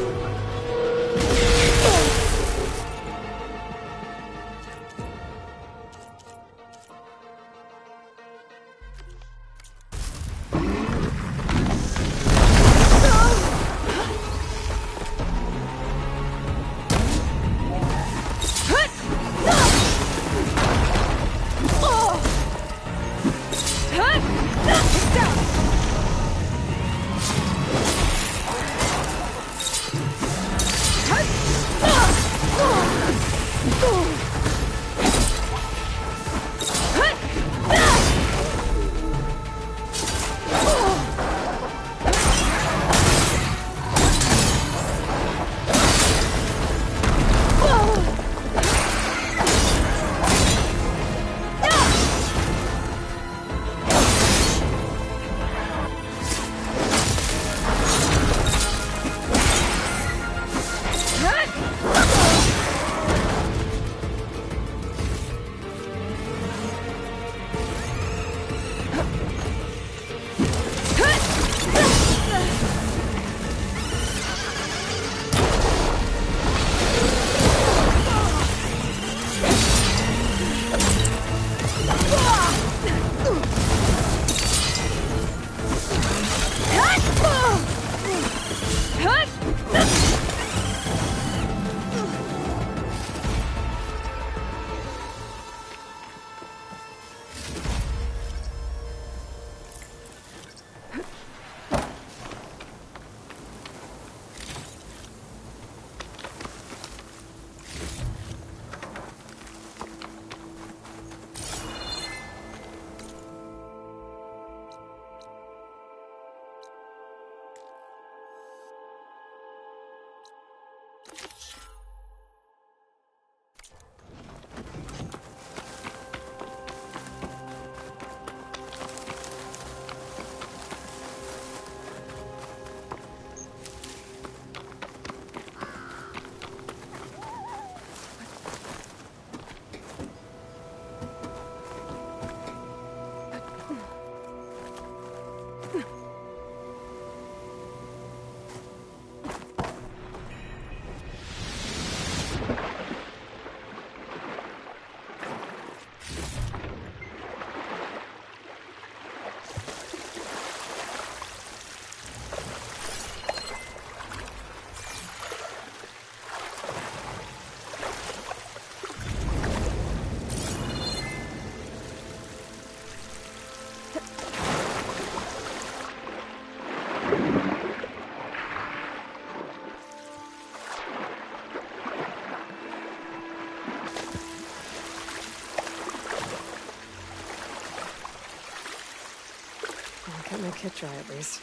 Get my kit dry at least.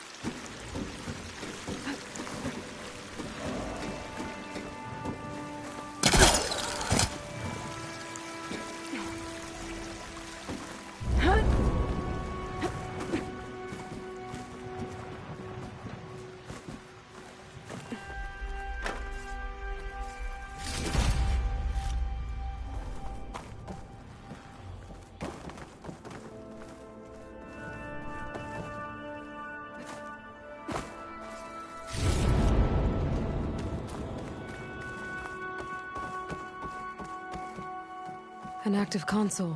An active console.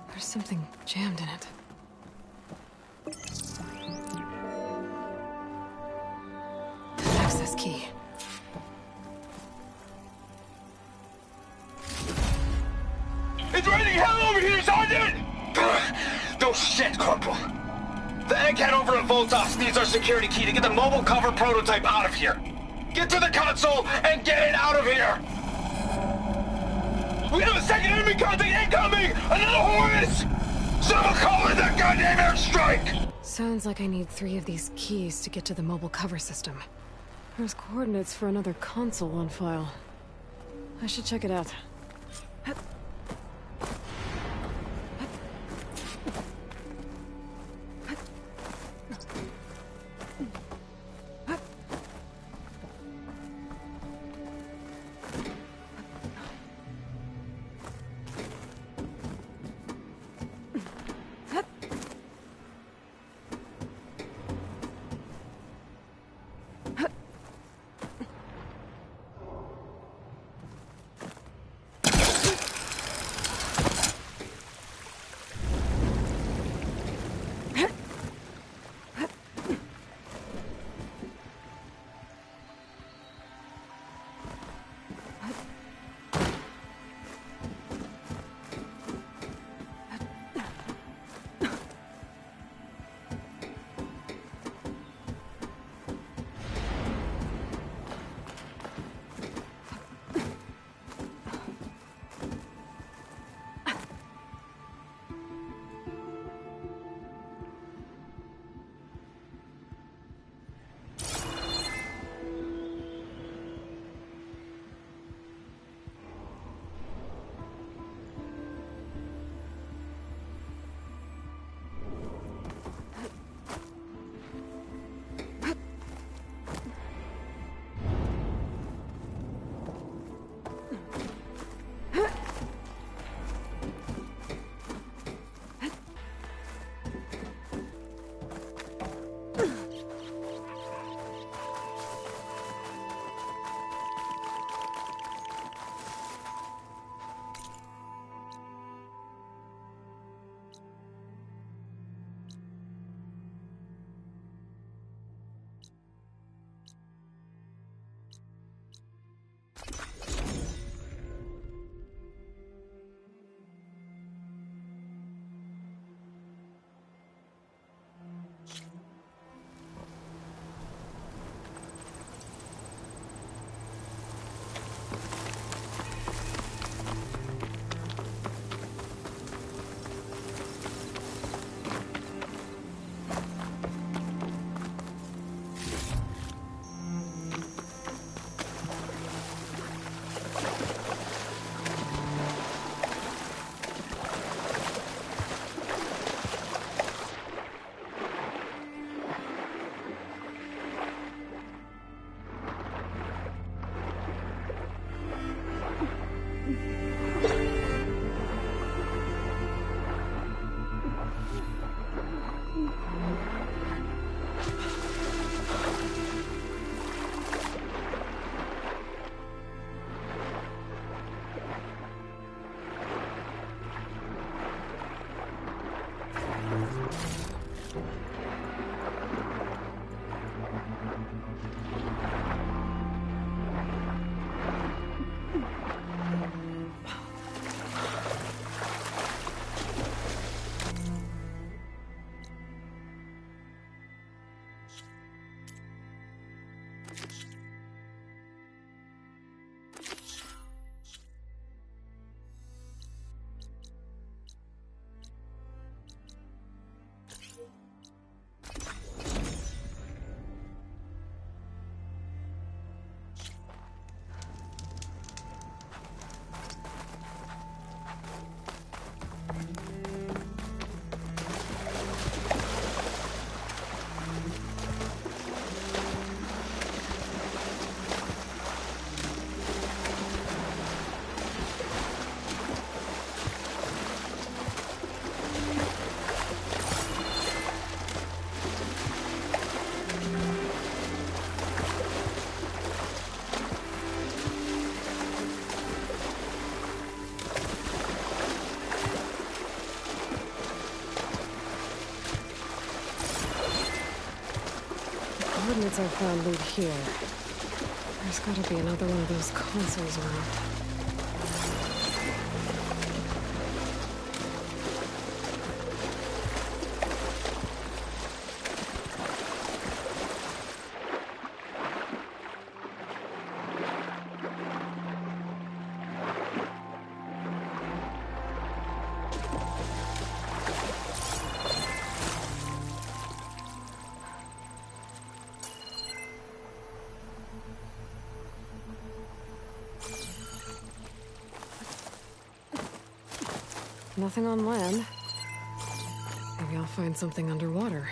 There's something jammed in it. An access key. It's raining hell over here, Sergeant! No shit, Corporal. The egghead over at Voltos needs our security key to get the mobile cover prototype out of here. Get to the console and get it out of here! We have a second enemy contact incoming! Another Horus! Someone call in that goddamn airstrike! Sounds like I need 3 of these keys to get to the mobile cover system. There's coordinates for another console on file. I should check it out. Since I've found loot here, there's gotta be another one of those consoles around. Nothing on land. Maybe I'll find something underwater.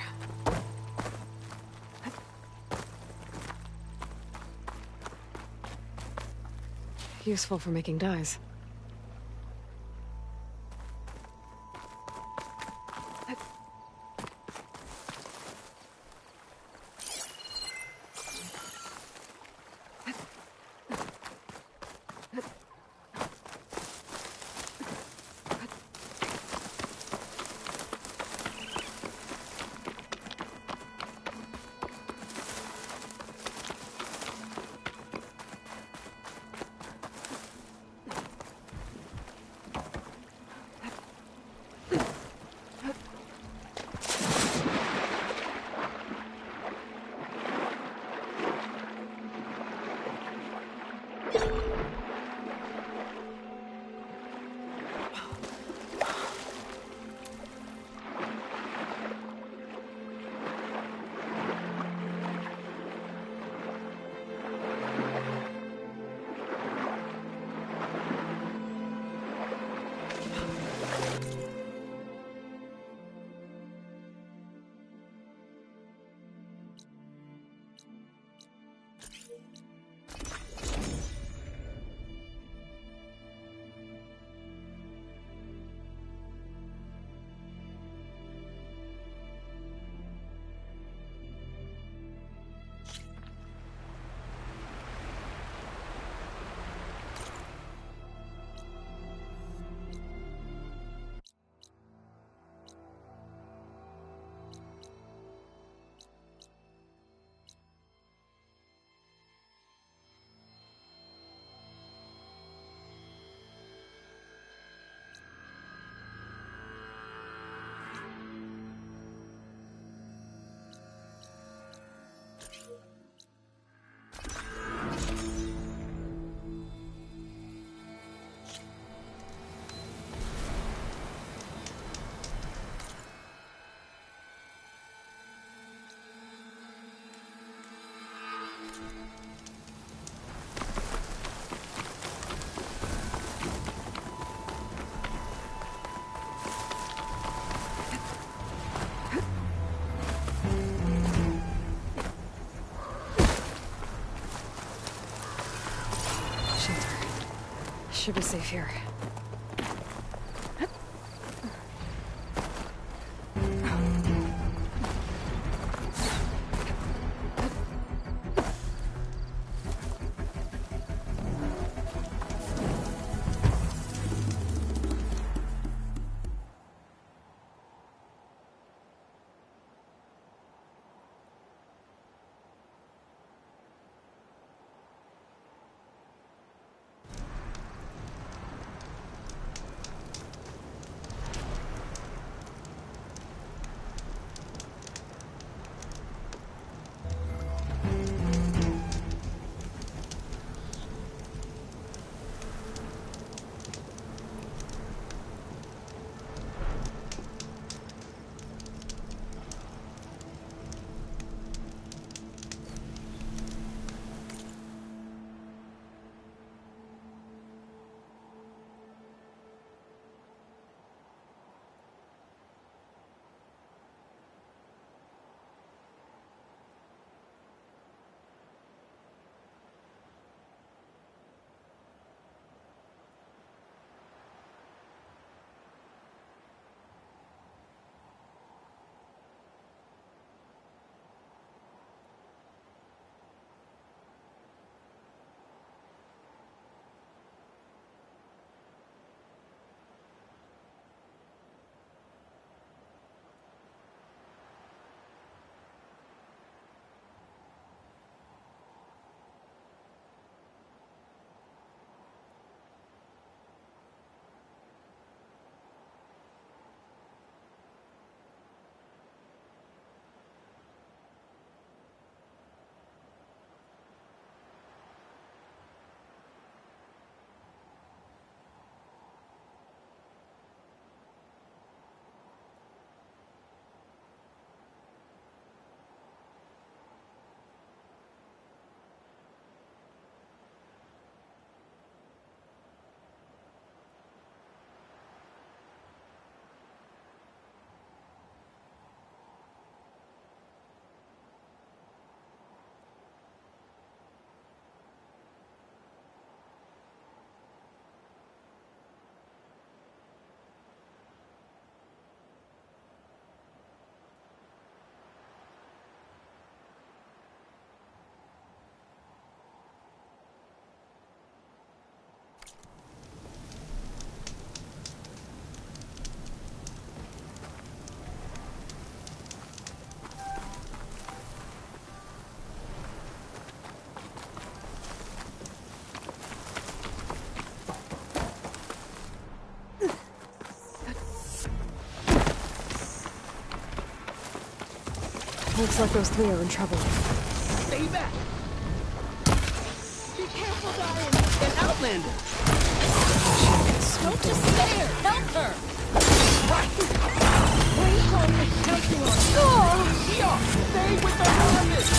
Useful for making dyes. Should be safe here. Looks like those three are in trouble. Stay back! Be careful, Diane! An Outlander! Don't just stare! Help her! Please call me counting on it! Stay with the harvest!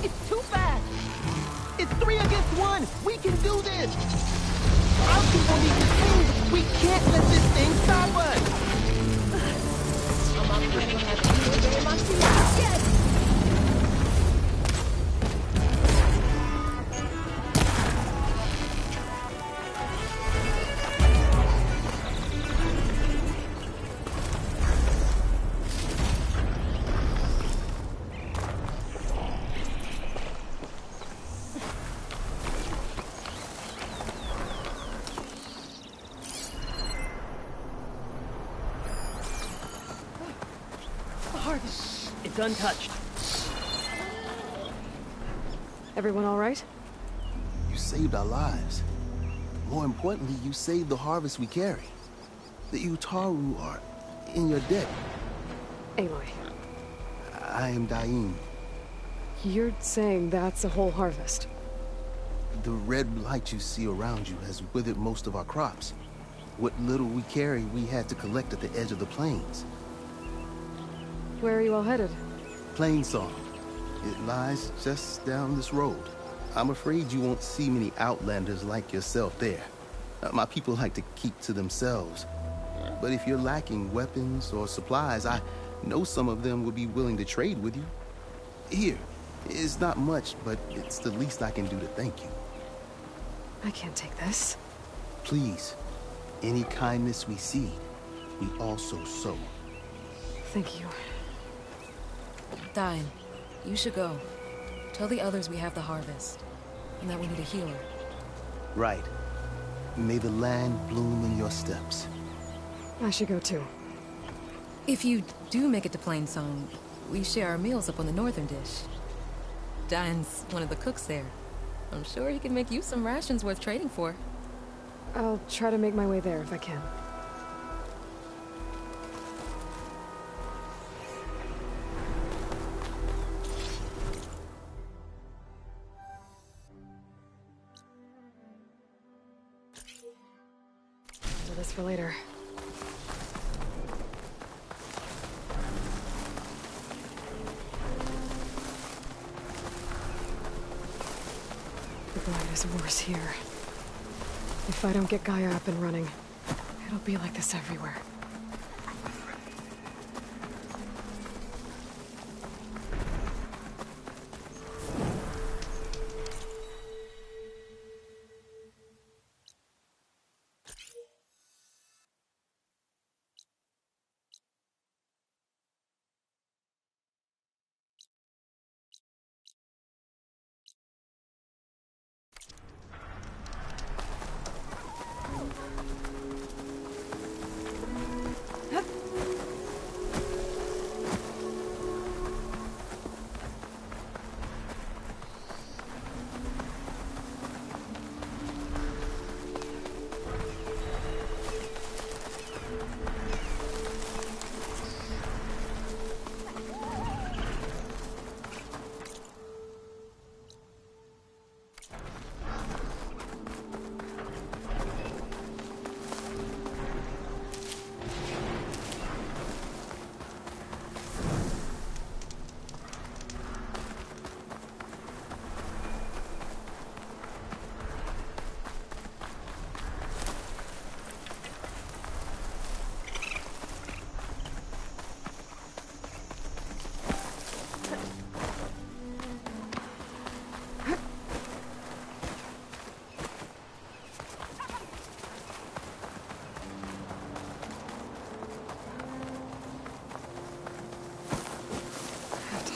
It's too fast! It's 3 against 1! We can do this! Our people need this thing! We can't let this thing stop us! I'm not planning on having you in my team yet! It's untouched. Everyone all right? You saved our lives. More importantly, you saved the harvest we carry. The Utaru are in your debt. Aloy. I am Daim. You're saying that's a whole harvest? The red blight you see around you has withered most of our crops. What little we carry, we had to collect at the edge of the plains. Where are you all headed? Plainsong. It lies just down this road. I'm afraid you won't see many outlanders like yourself there. My people like to keep to themselves. But if you're lacking weapons or supplies, I know some of them would be willing to trade with you. Here, it's not much, but it's the least I can do to thank you. I can't take this. Please, any kindness we see, we also sow. Thank you. Dine, you should go. Tell the others we have the harvest, and that we need a healer. Right. May the land bloom in your steps. I should go too. If you do make it to Plainsong, we share our meals up on the northern dish. Dine's one of the cooks there. I'm sure he can make you some rations worth trading for. I'll try to make my way there if I can. Do this for later. The blight is worse here. If I don't get Gaia up and running, it'll be like this everywhere.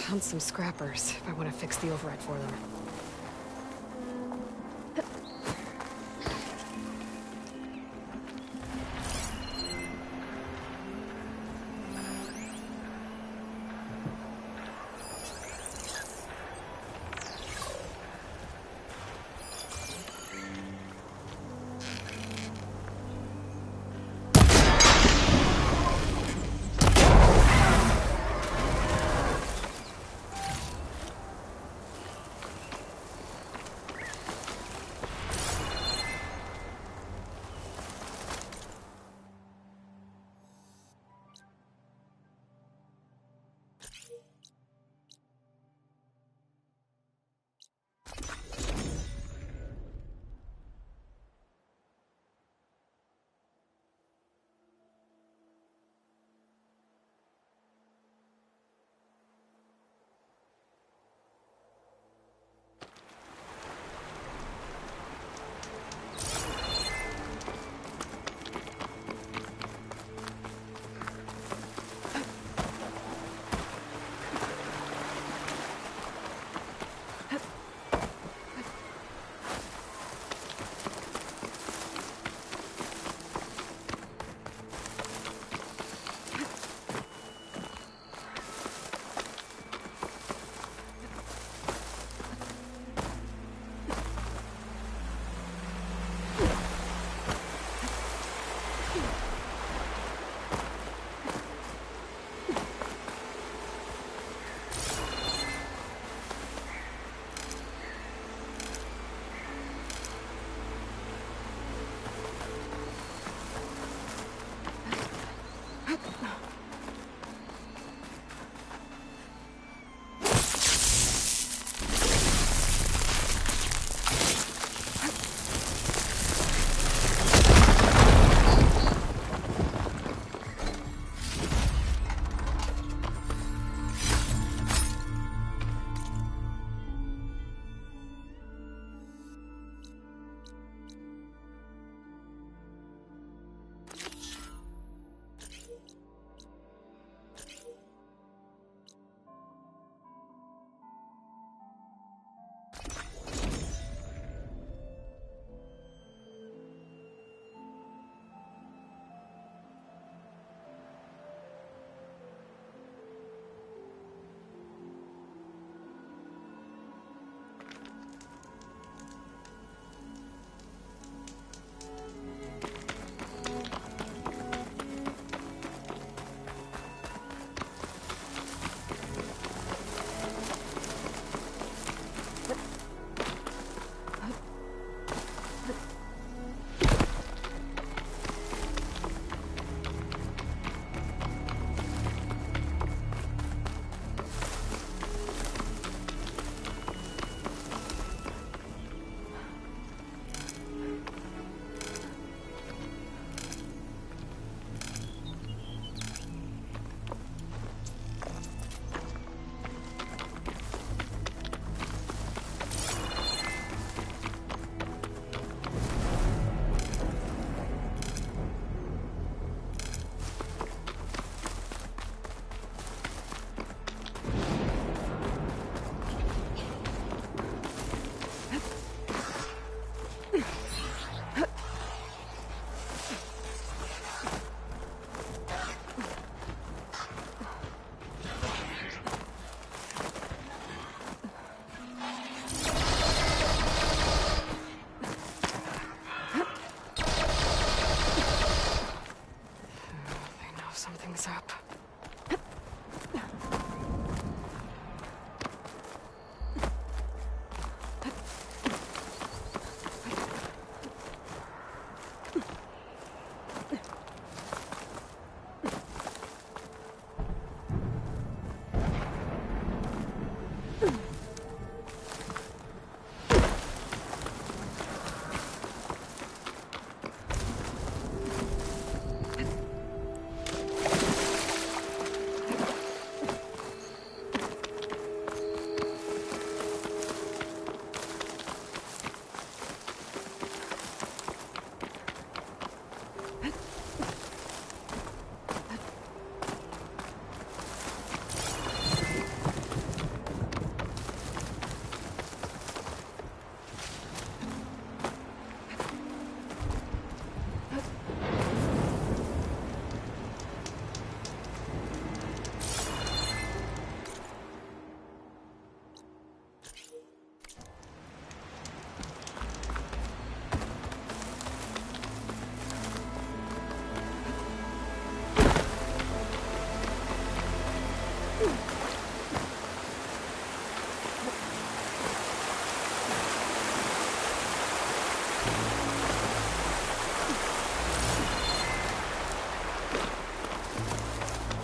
Hunt some scrappers if I want to fix the override for them.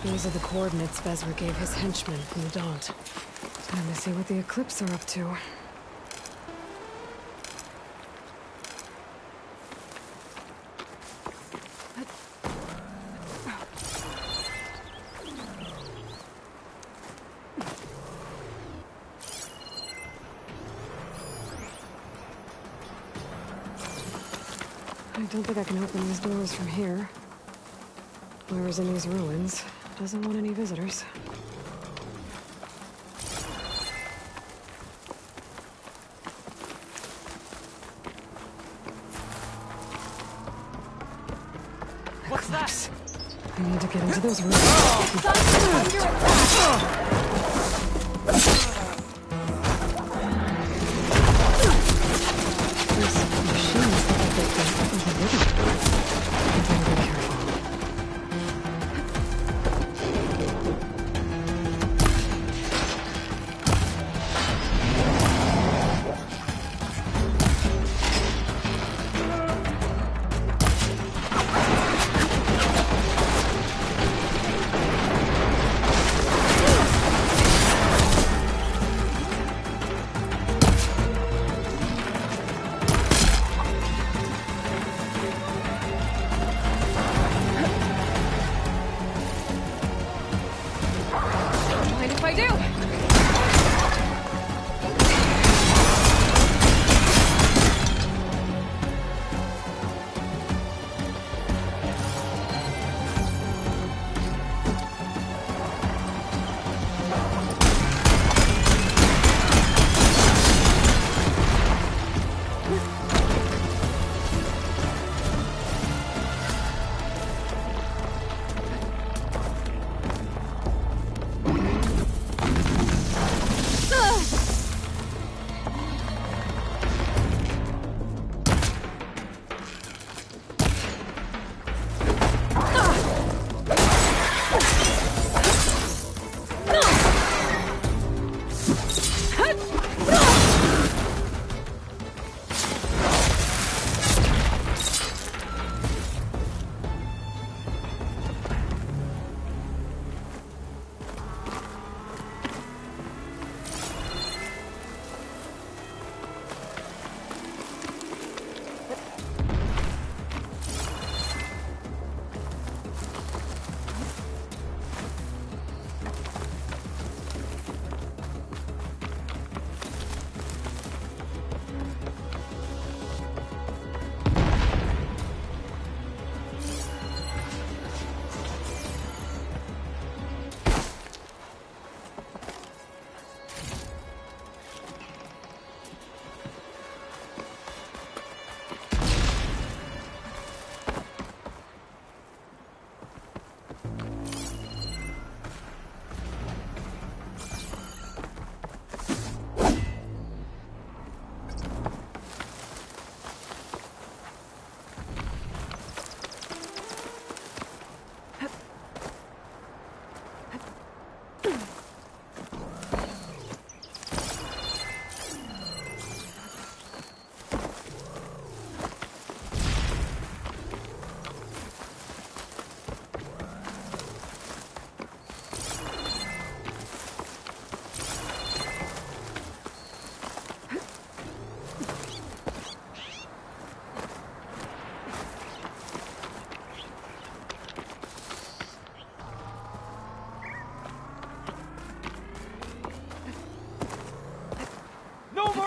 These are the coordinates Bezra gave his henchmen from the Daunt. Time to see what the Eclipse are up to. I don't think I can open these doors from here. Whoever's in these ruins doesn't want any visitors. What's that? I need to get into those rooms. These machines look like they've been overridden. I better be careful. Mind if I do?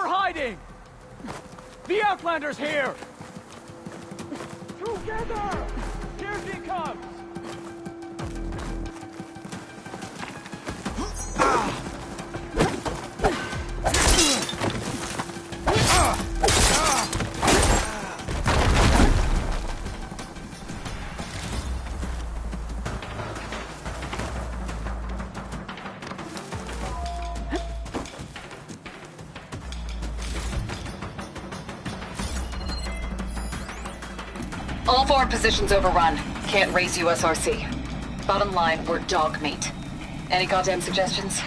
we're hiding! The Outlander's here! Together! Here he comes! All forward positions overrun. Can't raise USRC. Bottom line, we're dog meat. Any goddamn suggestions?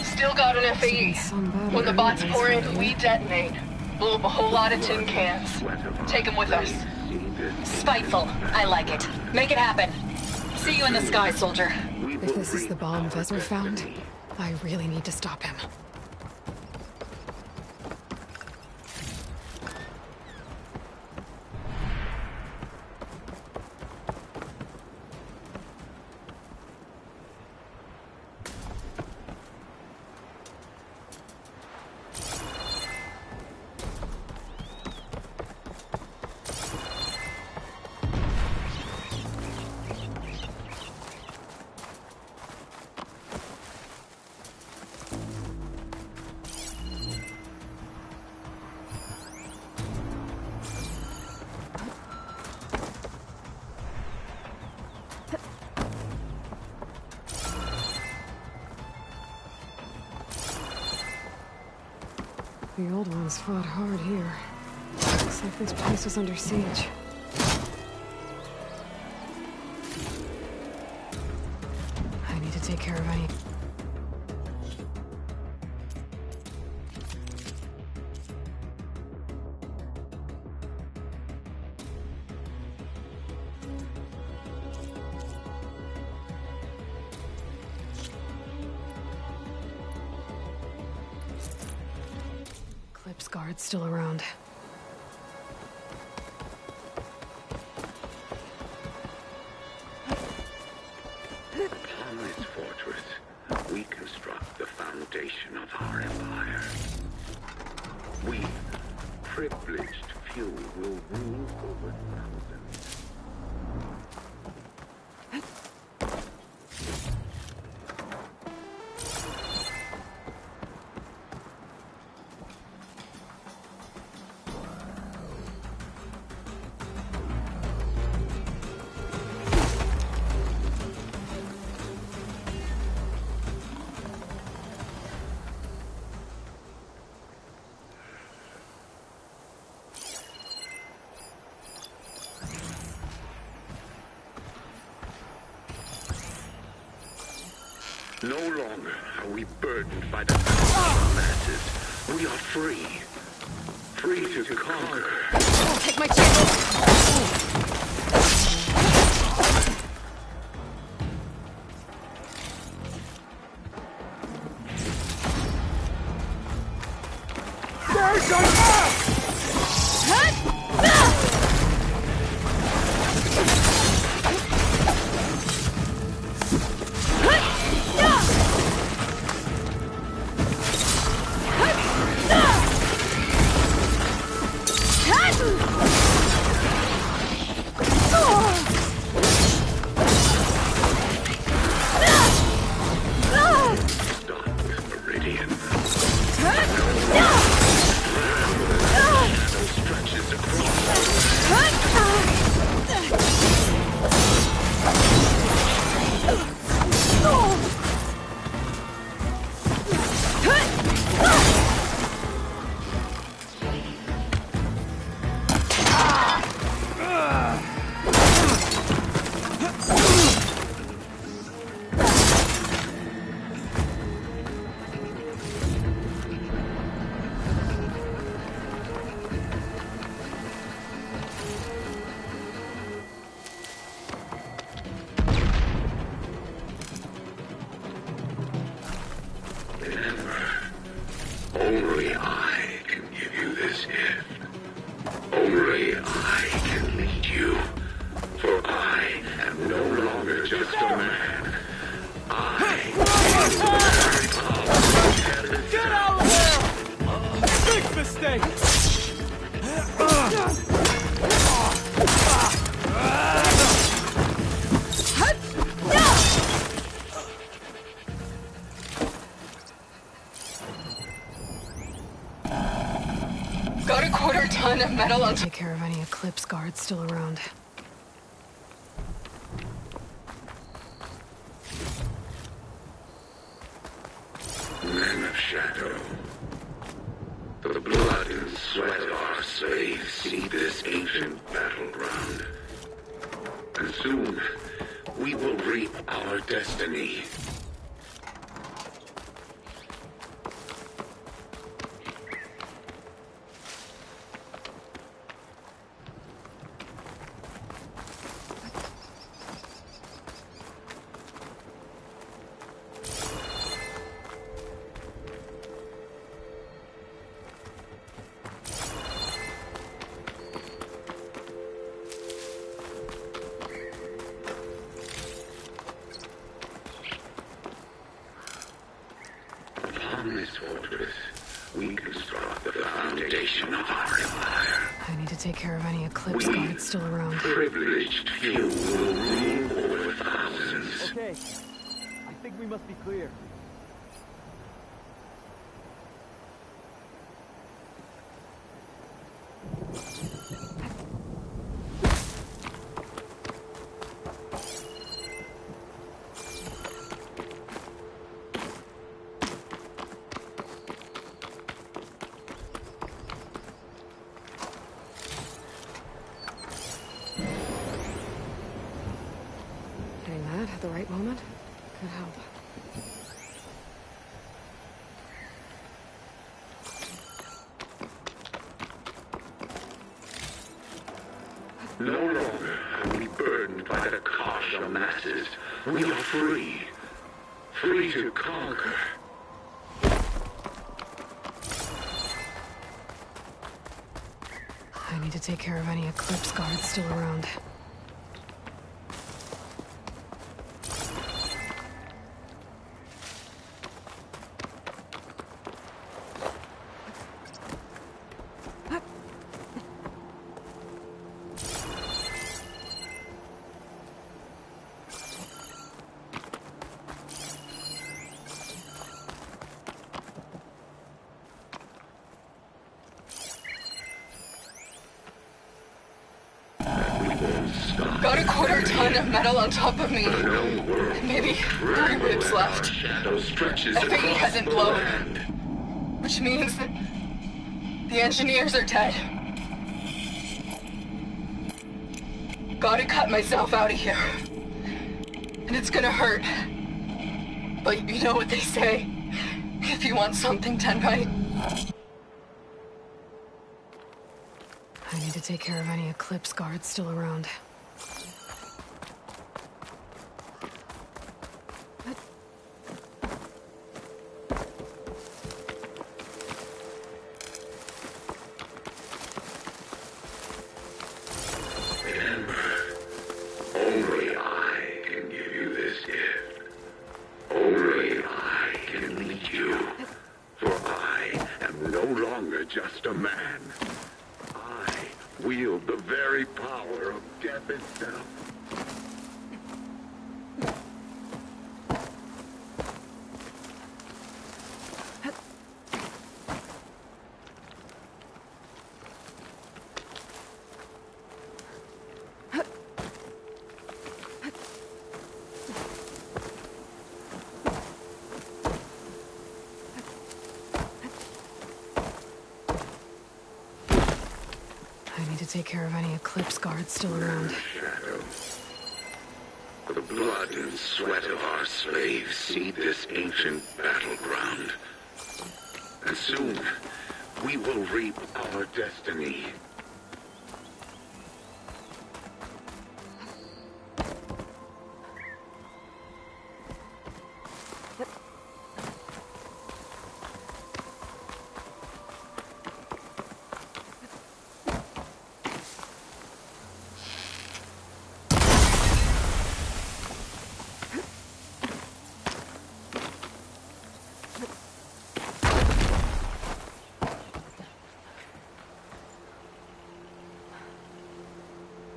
Still got an FAE. When the bots pour in, we detonate. Blow up a whole lot of tin cans. Take them with us. Spiteful. I like it. Make it happen. See you in the sky, soldier. If this is the bomb Vezir found, I really need to stop him. The old ones fought hard here. Looks like this place was under siege. I need to take care of any... Clip's guard's still around. Upon this fortress, we construct the foundation of our empire. We, privileged few, will rule over thousands. No longer are we burdened by the masses. We are free. Free to conquer. I'll take my chances. Only I can give you this gift. Only I can lead you. For I am no longer just a man. I am the very power. Get out of there! Got a quarter ton of metal on Take care of any Eclipse guards still around. Men of Shadow. The blood and sweat of our slaves see this ancient battleground. And soon, we will reap our destiny. Upon this fortress, we construct the foundation of our empire. I need to take care of any Eclipse guards still around. Privileged few will rule over thousands. Okay. I think we must be clear. Hitting that at the right moment could help. No longer are we burdened by the Kasha masses. We are free. Free to conquer. I need to take care of any Eclipse guards still around. Got a quarter ton of metal on top of me. Maybe 3 ribs left. FAE hasn't blown. Which means that the engineers are dead. Gotta cut myself out of here. And it's gonna hurt. But you know what they say. If you want something done right. I need to take care of any Eclipse guards still around. Remember, only I can give you this gift. Only I can lead you. For I am no longer just a man. I wield the very power of death itself. I need to take care of any Eclipse guards still around. Shadow. The blood and sweat of our slaves seed this ancient battleground. And soon, we will reap our destiny.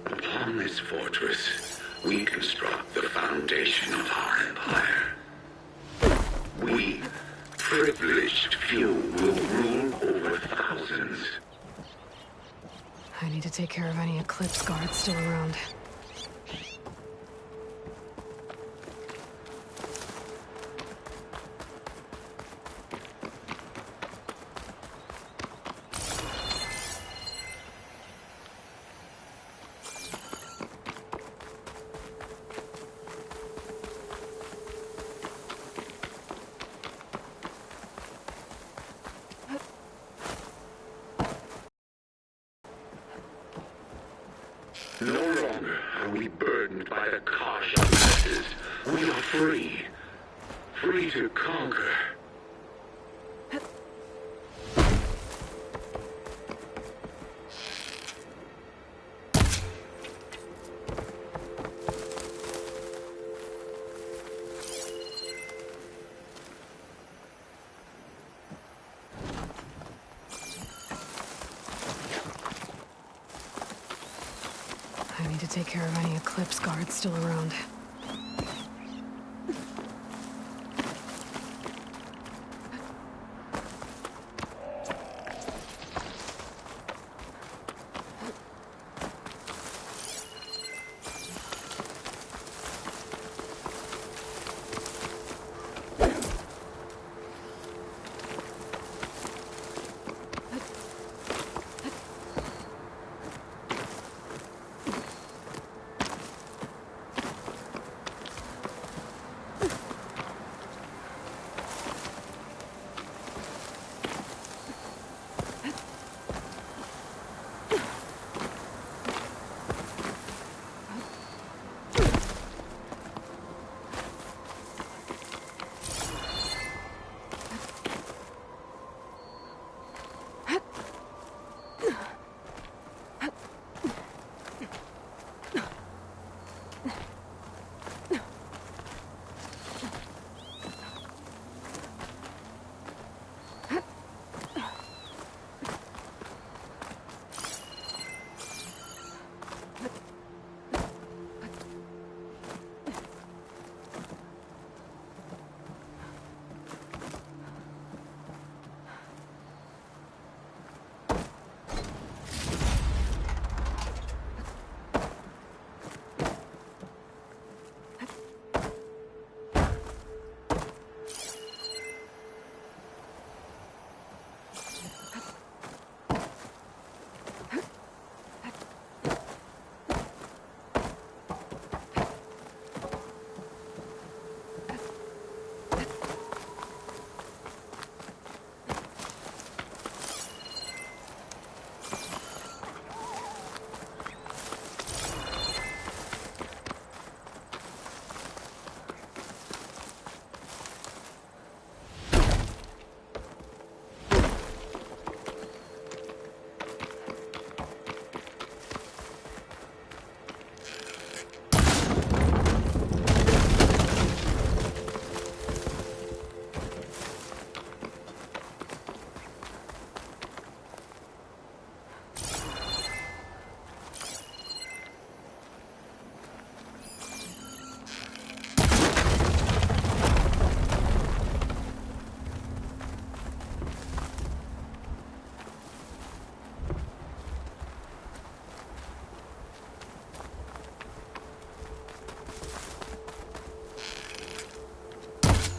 Upon this fortress, we construct the foundation of our empire. We, privileged few, will rule over thousands. I need to take care of any Eclipse guards still around. No longer are we burdened by the Karja messes. We are free. Free to conquer. I need to take care of any Eclipse guards still around.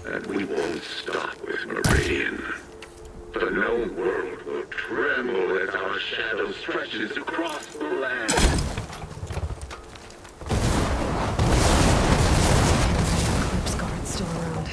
And we won't stop with Meridian. The known world will tremble as our shadow stretches across the land. Eclipse guards still around.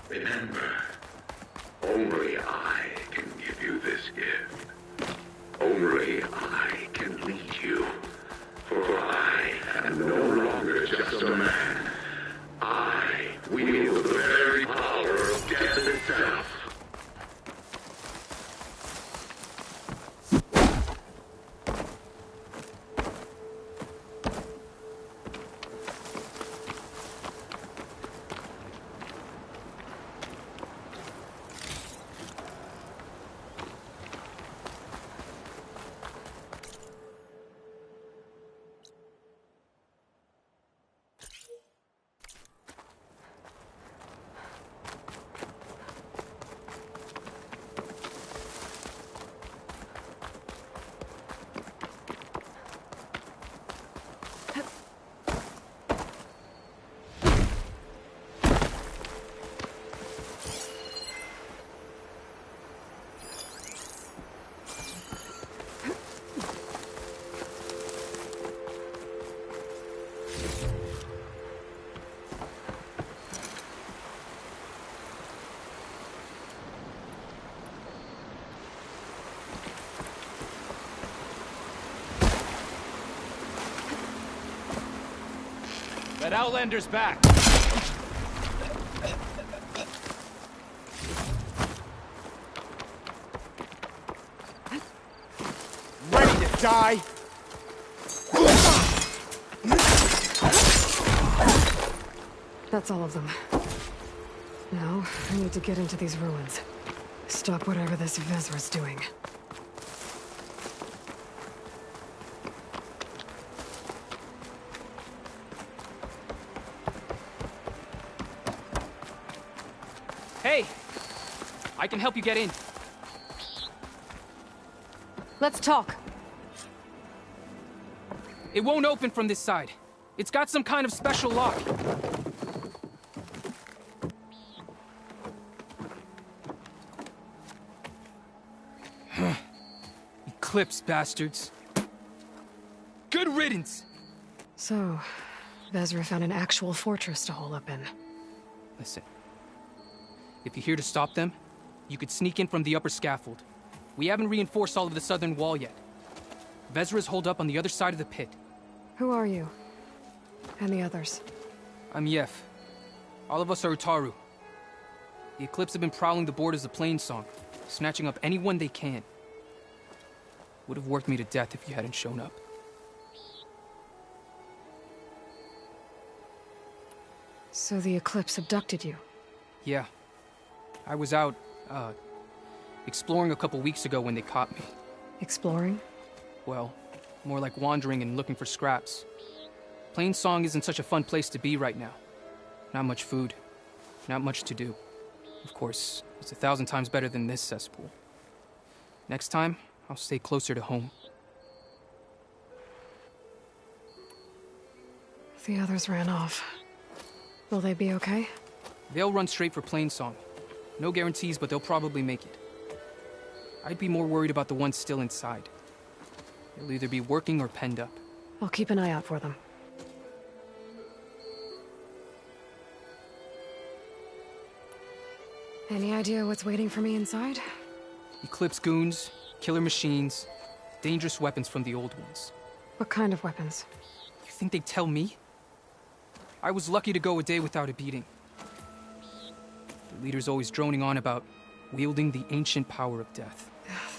Remember, only I can give you this gift. Only I can lead you. For I am no longer just a man. I wield the very power of death itself. That Outlander's back. Ready to die? That's all of them. Now, I need to get into these ruins. Stop whatever this Vezra's doing. Hey! I can help you get in. Let's talk. It won't open from this side. It's got some kind of special lock. Eclipse bastards. Good riddance! So, Vezra found an actual fortress to hole up in. Listen. If you're here to stop them, you could sneak in from the upper scaffold. We haven't reinforced all of the southern wall yet. Vezra's holed up on the other side of the pit. Who are you? And the others? I'm Yef. All of us are Utaru. The Eclipse have been prowling the borders of Plainsong, snatching up anyone they can. Would have worked me to death if you hadn't shown up. So the Eclipse abducted you? Yeah. I was out, exploring a couple weeks ago when they caught me. Exploring? Well, more like wandering and looking for scraps. Plainsong isn't such a fun place to be right now. Not much food. Not much to do. Of course, it's 1,000 times better than this cesspool. Next time, I'll stay closer to home. The others ran off. Will they be okay? They'll run straight for Plainsong. No guarantees, but they'll probably make it. I'd be more worried about the ones still inside. They'll either be working or penned up. I'll keep an eye out for them. Any idea what's waiting for me inside? Eclipse goons, killer machines, dangerous weapons from the old ones. What kind of weapons? You think they'd tell me? I was lucky to go a day without a beating. The leader's always droning on about wielding the ancient power of death.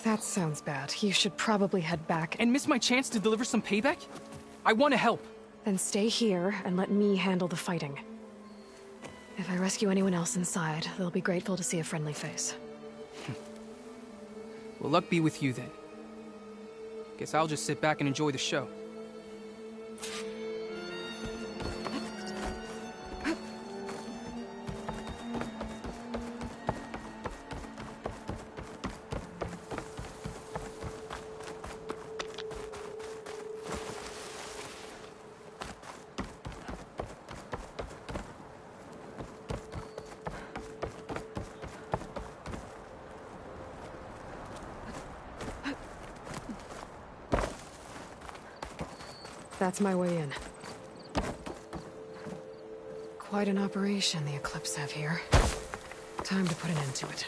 That sounds bad. You should probably head back and miss my chance to deliver some payback? I want to help. Then stay here and let me handle the fighting. If I rescue anyone else inside, they'll be grateful to see a friendly face. Well, luck be with you then. Guess I'll just sit back and enjoy the show. That's my way in. Quite an operation the Eclipse have here. Time to put an end to it.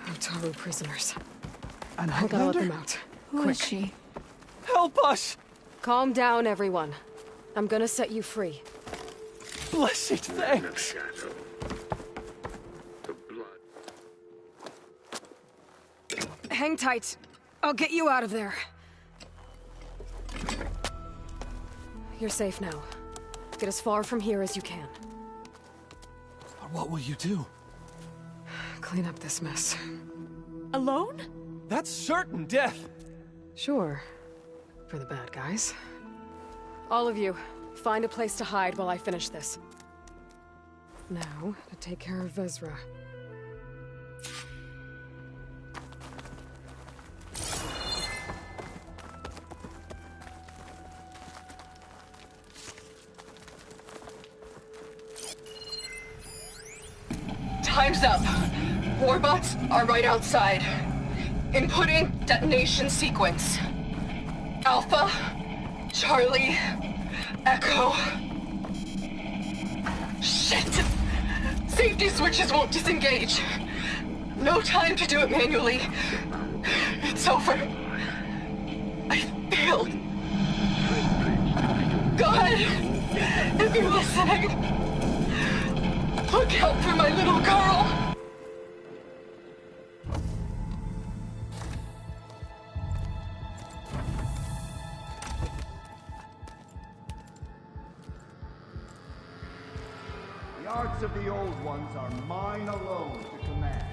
Utaru prisoners. An I gotta let Outlander? them out. Who Quick. is she? Help us! Calm down, everyone. I'm gonna set you free. Blessed thanks! Hang tight. I'll get you out of there. You're safe now. Get as far from here as you can. What will you do? Clean up this mess. Alone? That's certain death! Sure. For the bad guys. All of you, find a place to hide while I finish this. Now, to take care of Vezra. Time's up. Warbots are right outside. Inputting detonation sequence. Alpha, Charlie, Echo. Shit! Safety switches won't disengage. No time to do it manually. It's over. I failed. God, if you're listening, look out for my little girl. The arts of the old ones are mine alone to command.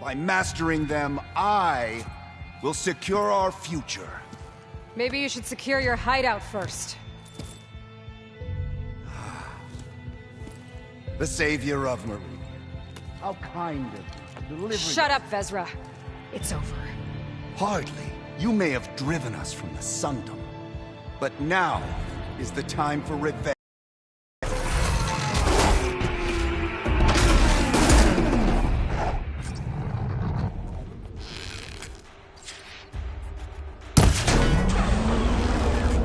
By mastering them, I will secure our future. Maybe you should secure your hideout first. The savior of Marie. How kind of you, delivering... Shut up, Vezra. It's over. Hardly. You may have driven us from the Sundom. But now is the time for revenge.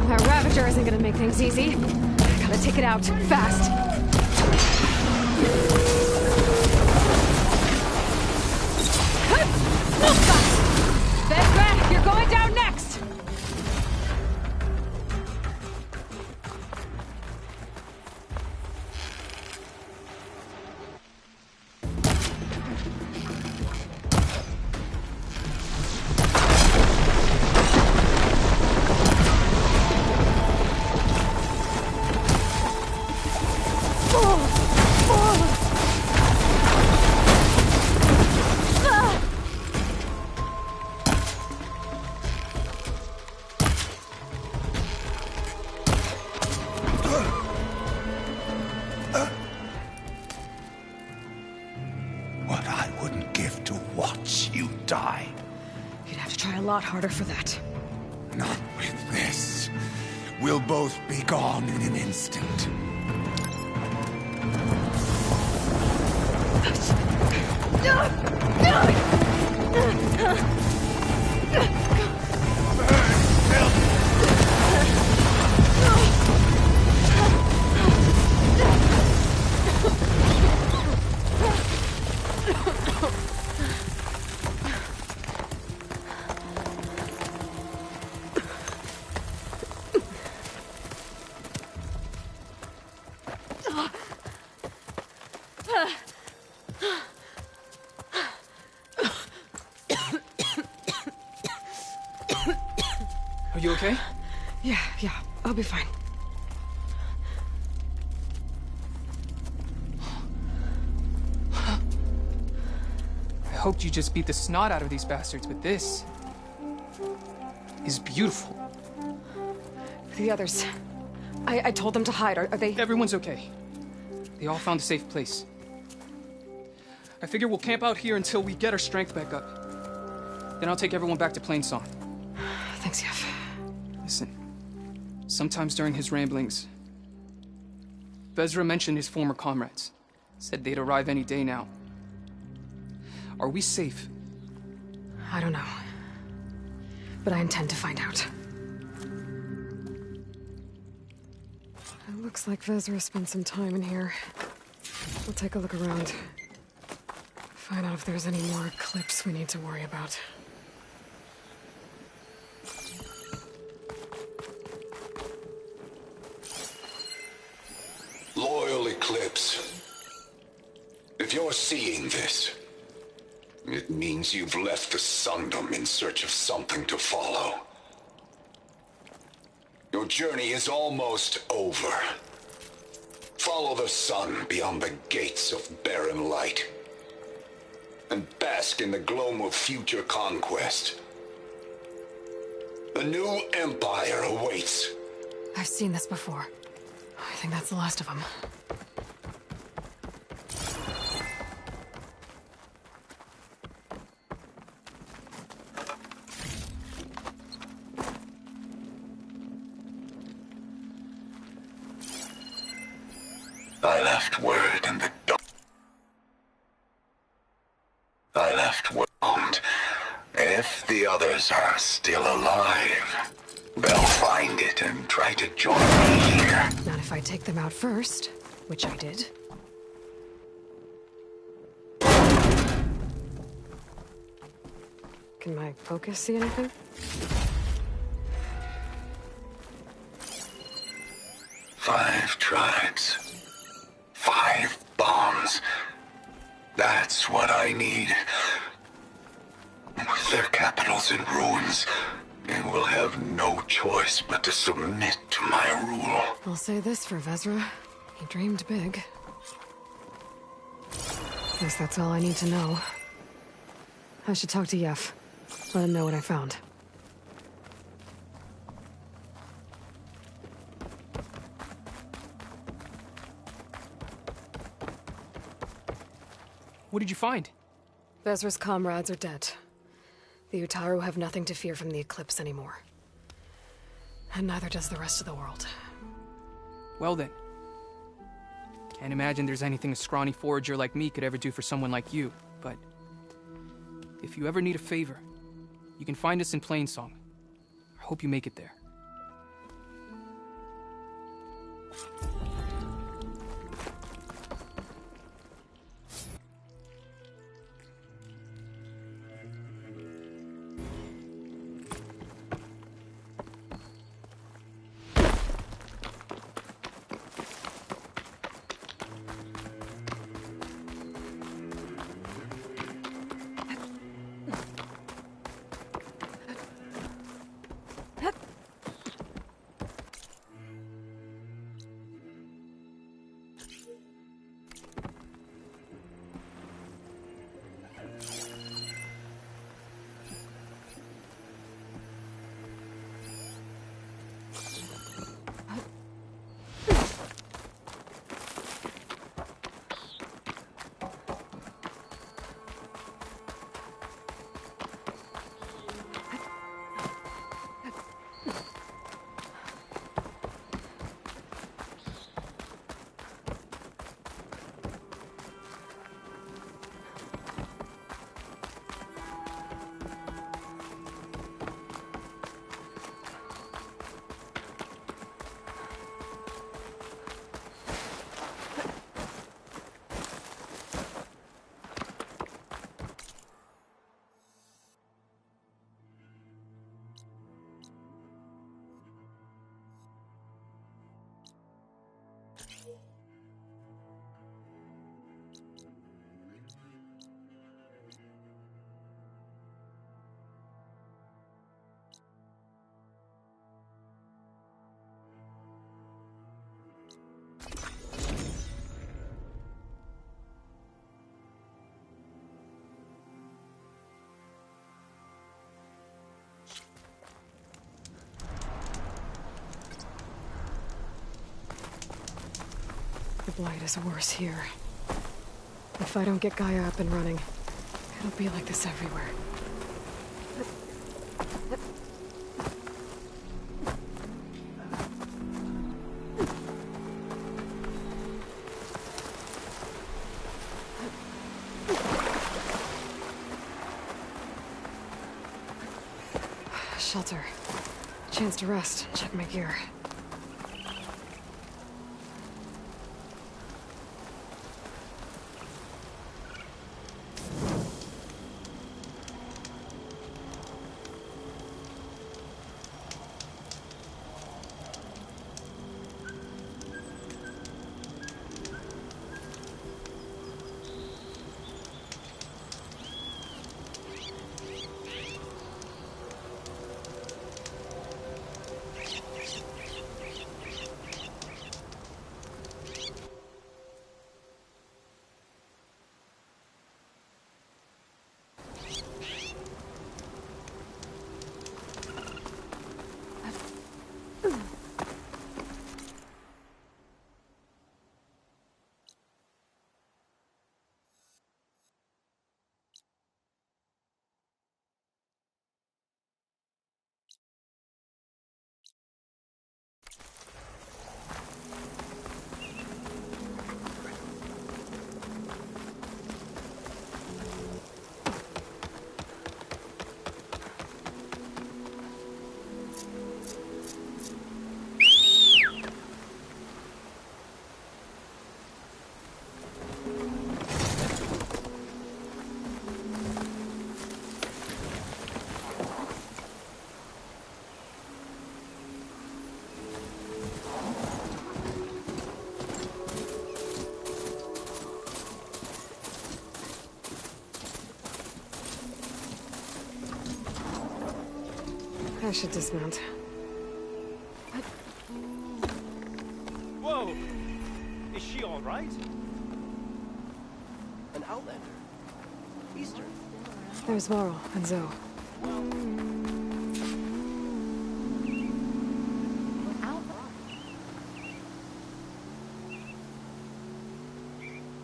That Ravager isn't gonna make things easy. Gotta take it out, fast. Move fast! Vezra, you're going down next! What I wouldn't give to watch you die. You'd have to try a lot harder for that. Not with this. We'll both be gone in an instant. Are you okay? Yeah, I'll be fine. I hoped you just beat the snot out of these bastards, but this is beautiful. The others. I told them to hide. Are they... Everyone's okay. They all found a safe place. I figure we'll camp out here until we get our strength back up. Then I'll take everyone back to Plainsong. Thanks, Yev. Listen, sometimes during his ramblings, Vezra mentioned his former comrades. Said they'd arrive any day now. Are we safe? I don't know. But I intend to find out. It looks like Vezra spent some time in here. We'll take a look around. Find out if there's any more clips we need to worry about. Loyal Eclipse, if you're seeing this, it means you've left the Sundom in search of something to follow. Your journey is almost over. Follow the sun beyond the gates of barren light, and bask in the gloam of future conquest. The new empire awaits. I've seen this before. I think that's the last of them. I left word in the dark. won't. If the others are still alive, they'll find it and try to join me here. Not if I take them out first, which I did. Can my focus see anything? Five tribes. 5 bombs. That's what I need. With their capitals in ruins, they will have no choice but to submit to my rule. I'll say this for Vezra. He dreamed big. Guess that's all I need to know. I should talk to Yef. Let him know what I found. What did you find? Vezra's comrades are dead. The Utaru have nothing to fear from the Eclipse anymore. And neither does the rest of the world. Well then. Can't imagine there's anything a scrawny forager like me could ever do for someone like you, but... if you ever need a favor, you can find us in Plainsong. I hope you make it there. The blight is worse here. If I don't get Gaia up and running, it'll be like this everywhere. Shelter. Chance to rest. Check my gear. I should dismount. Whoa! Is she all right? An outlander. Eastern. There's Varl and Zoe.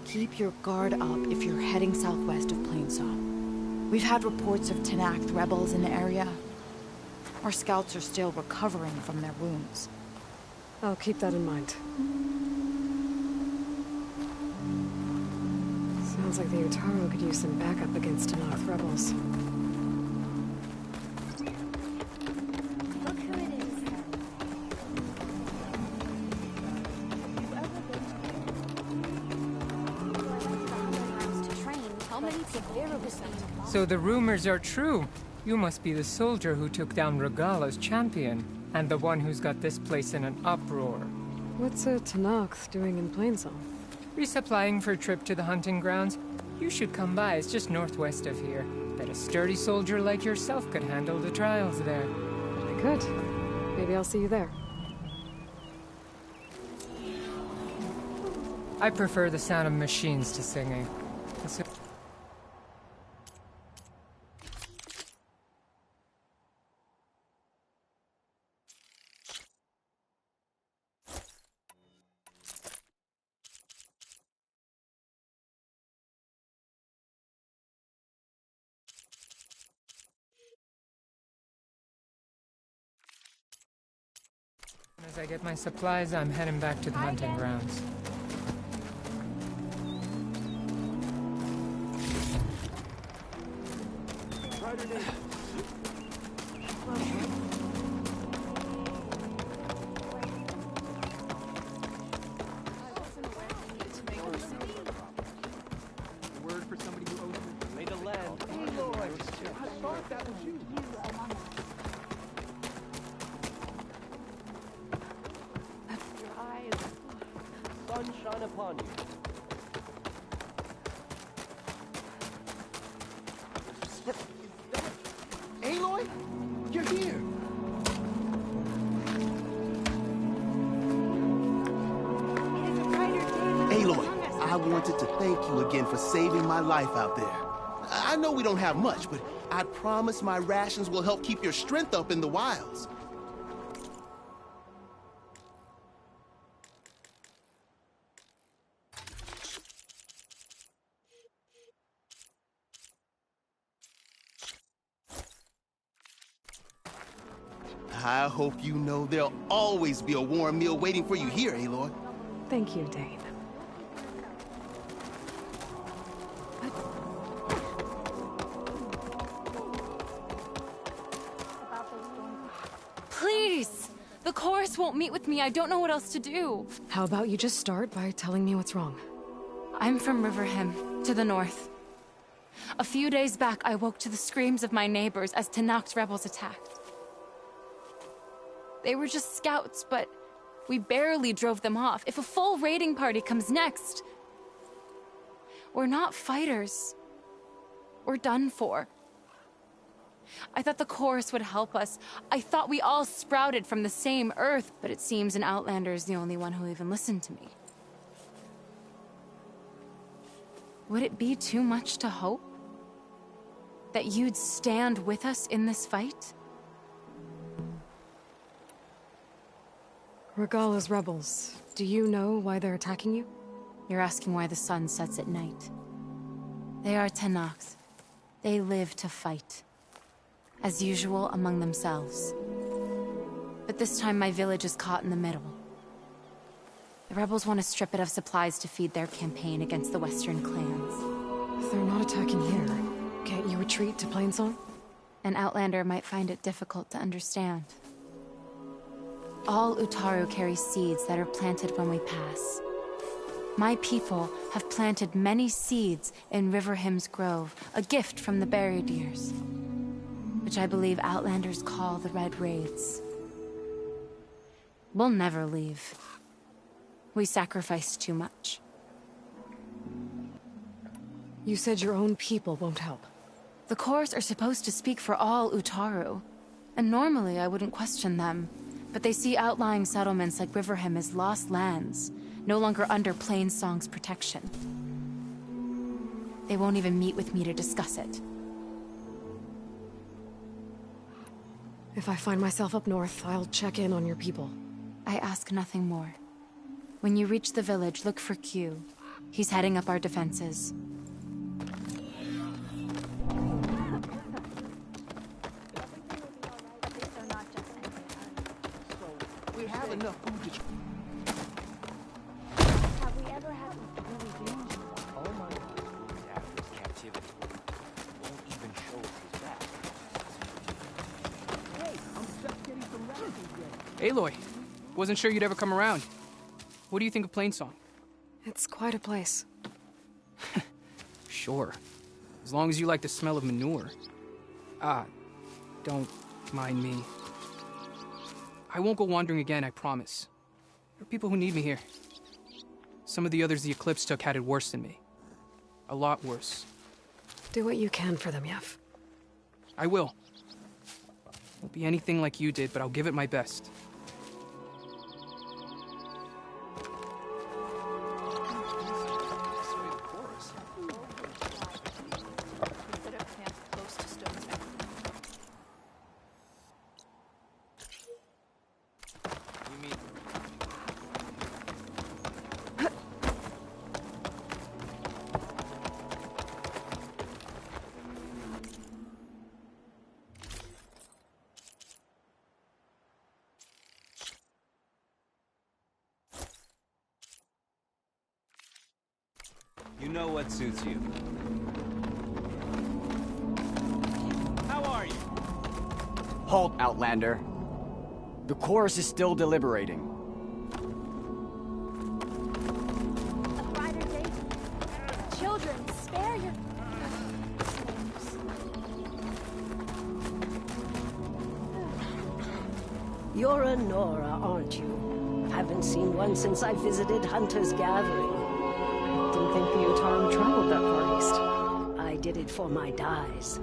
Keep your guard up if you're heading southwest of Plainsong. We've had reports of Tenakth rebels in the area. Our scouts are still recovering from their wounds. I'll keep that in mind. Sounds like the Utaru could use some backup against Tenakth rebels. So the rumors are true. You must be the soldier who took down Regala's champion, and the one who's got this place in an uproar. What's a Tenakth doing in Plainsong? Resupplying for a trip to the hunting grounds. You should come by, it's just northwest of here. Bet a sturdy soldier like yourself could handle the trials there. I could. Maybe I'll see you there. I prefer the sound of machines to singing. As I get my supplies, I'm heading back to the hunting grounds. Word for somebody who owes me. Lay the land. I thought that was you. Sun shine upon you. Aloy? You're here! Aloy, I wanted to thank you again for saving my life out there. I know we don't have much, but I promise my rations will help keep your strength up in the wilds. I hope you know there'll always be a warm meal waiting for you here, Aloy. Thank you, Dane. Please! The chorus won't meet with me. I don't know what else to do. How about you just start by telling me what's wrong? I'm from Riverhim, to the north. A few days back, I woke to the screams of my neighbors as Tenakth's rebels attacked. They were just scouts, but we barely drove them off. If a full raiding party comes next, we're not fighters. We're done for. I thought the chorus would help us. I thought we all sprouted from the same earth, but it seems an Outlander is the only one who even listened to me. Would it be too much to hope that you'd stand with us in this fight? Regala's rebels. Do you know why they're attacking you? You're asking why the sun sets at night. They are Tenakth. They live to fight. As usual, among themselves. But this time my village is caught in the middle. The rebels want to strip it of supplies to feed their campaign against the Western clans. If they're not attacking here, can't you retreat to Plainsong? An Outlander might find it difficult to understand. All Utaru carry seeds that are planted when we pass. My people have planted many seeds in Riverhim's Grove, a gift from the buried years, which I believe Outlanders call the Red Raids. We'll never leave. We sacrificed too much. You said your own people won't help. The chorus are supposed to speak for all Utaru. And normally I wouldn't question them, but they see outlying settlements like Riverham as lost lands, no longer under Plainsong's protection. They won't even meet with me to discuss it. If I find myself up north, I'll check in on your people. I ask nothing more. When you reach the village, look for Q. He's heading up our defenses. We have enough food to... Have we ever had really big? Oh my God. After his captivity. Won't even show us his back. Hey, I'm just getting some rations ready. Aloy, wasn't sure you'd ever come around. What do you think of Plainsong? It's quite a place. Sure. As long as you like the smell of manure. Don't mind me. I won't go wandering again, I promise. There are people who need me here. Some of the others the Eclipse took had it worse than me. A lot worse. Do what you can for them, Yef. I will. Won't be anything like you did, but I'll give it my best. You know what suits you. How are you? Halt, Outlander. The chorus is still deliberating. A brighter day. Children, spare your... You're a Nora, aren't you? Haven't seen one since I visited Hunter's Gathering. Didn't think the Utaru traveled that far east. I did it for my dyes.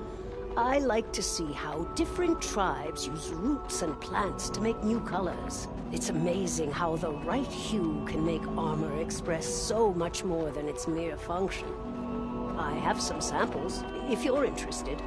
I like to see how different tribes use roots and plants to make new colors. It's amazing how the right hue can make armor express so much more than its mere function. I have some samples, if you're interested.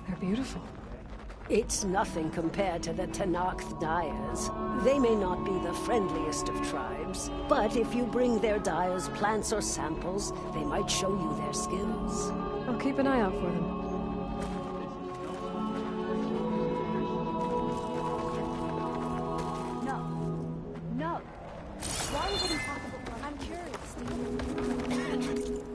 They're beautiful. It's nothing compared to the Tanakh dyers. They may not be the friendliest of tribes, but if you bring their dyers plants or samples, they might show you their skills. I'll keep an eye out for them. No. Why would he talk about... I'm curious, Steve.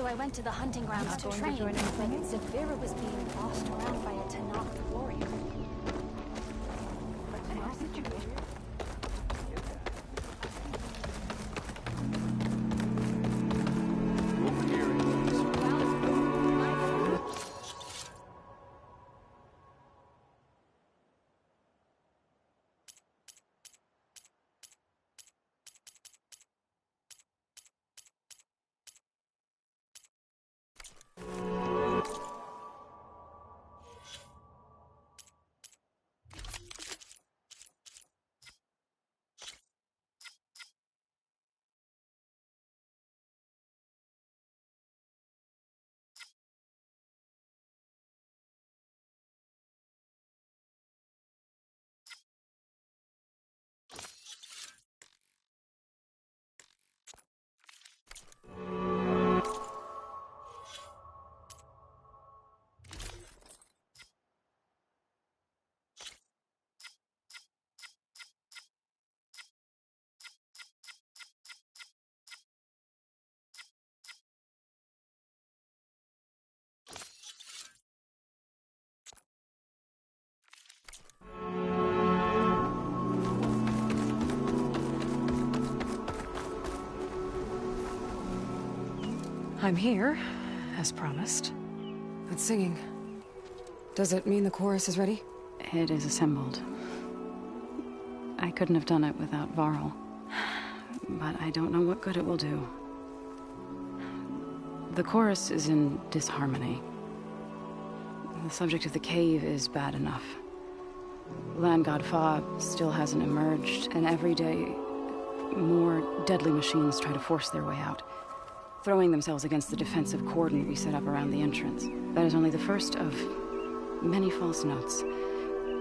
So I went to the hunting grounds to train, but Zafira was being bossed around by a Tanakh warrior. I'm here, as promised. But singing. Does it mean the chorus is ready? It is assembled. I couldn't have done it without Varl. But I don't know what good it will do. The chorus is in disharmony. The subject of the cave is bad enough. Land God Fa still hasn't emerged, and every day more deadly machines try to force their way out, throwing themselves against the defensive cordon we set up around the entrance. That is only the first of many false notes.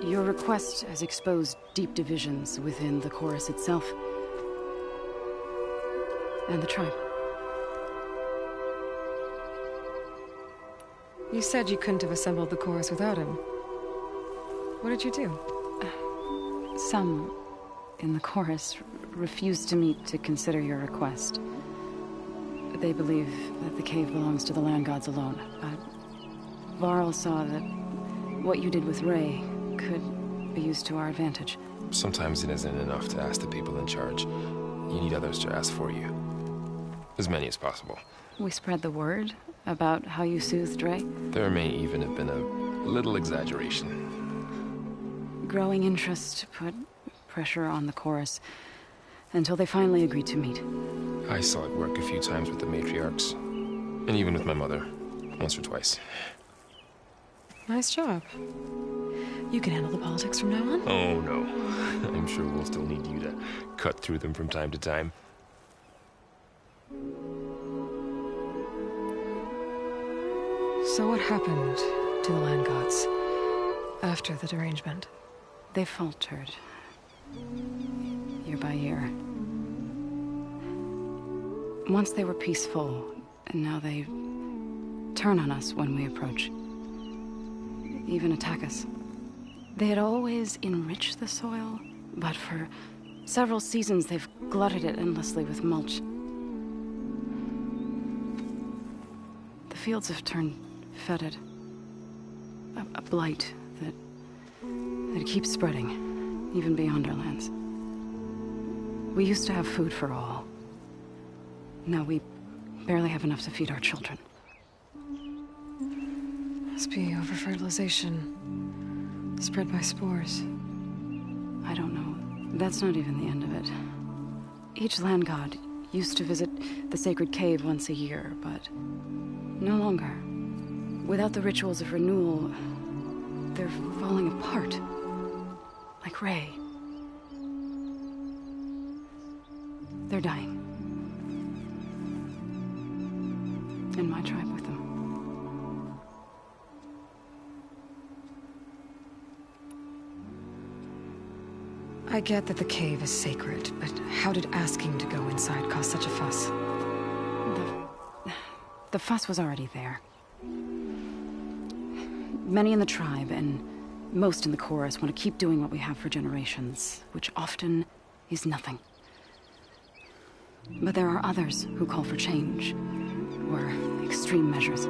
Your request has exposed deep divisions within the chorus itself and the tribe. You said you couldn't have assembled the chorus without him. What did you do? Some in the chorus refused to meet to consider your request. They believe that the cave belongs to the land gods alone, but Varl saw that what you did with Ray could be used to our advantage. Sometimes it isn't enough to ask the people in charge. You need others to ask for you. As many as possible. We spread the word about how you soothed Ray. There may even have been a little exaggeration. Growing interest put pressure on the chorus until they finally agreed to meet. I saw it work a few times with the matriarchs, and even with my mother, once or twice. Nice job. You can handle the politics from now on? Oh, no. I'm sure we'll still need you to cut through them from time to time. So what happened to the land gods after the derangement? They faltered, year by year. Once they were peaceful, and now they turn on us when we approach. Even attack us. They had always enriched the soil, but for several seasons they've glutted it endlessly with mulch. The fields have turned fetid. A blight that keeps spreading, even beyond our lands. We used to have food for all. Now we barely have enough to feed our children. Must be over-fertilization, spread by spores. I don't know. That's not even the end of it. Each land god used to visit the sacred cave once a year, but no longer. Without the rituals of renewal, they're falling apart. Like Ray. They're dying. And my tribe with them. I get that the cave is sacred, but how did asking to go inside cause such a fuss? The fuss was already there. Many in the tribe, and most in the chorus, want to keep doing what we have for generations, which often is nothing. But there are others who call for change, were extreme measures.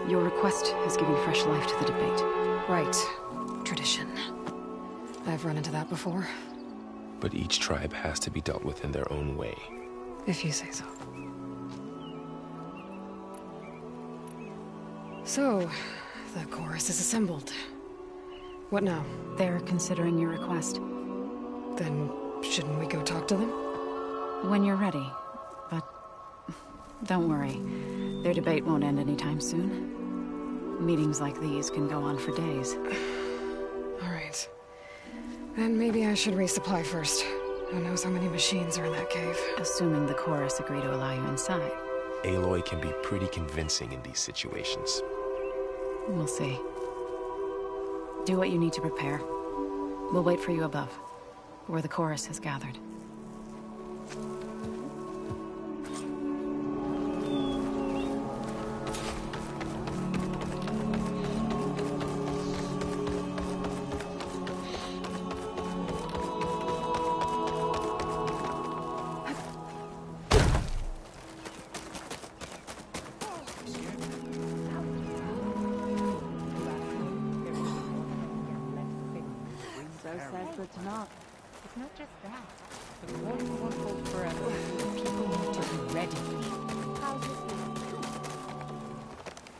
Your request has given fresh life to the debate. Right. Tradition. I've run into that before. But each tribe has to be dealt with in their own way. If you say so. So, the chorus is assembled. What now? They're considering your request. Then, shouldn't we go talk to them? When you're ready. But don't worry. Their debate won't end anytime soon. Meetings like these can go on for days. All right. Then maybe I should resupply first. Who knows how many machines are in that cave? Assuming the chorus agree to allow you inside. Aloy can be pretty convincing in these situations. We'll see. Do what you need to prepare. We'll wait for you above, where the chorus has gathered. It's not just that. The court won't hold forever. People need to be ready. How's it going?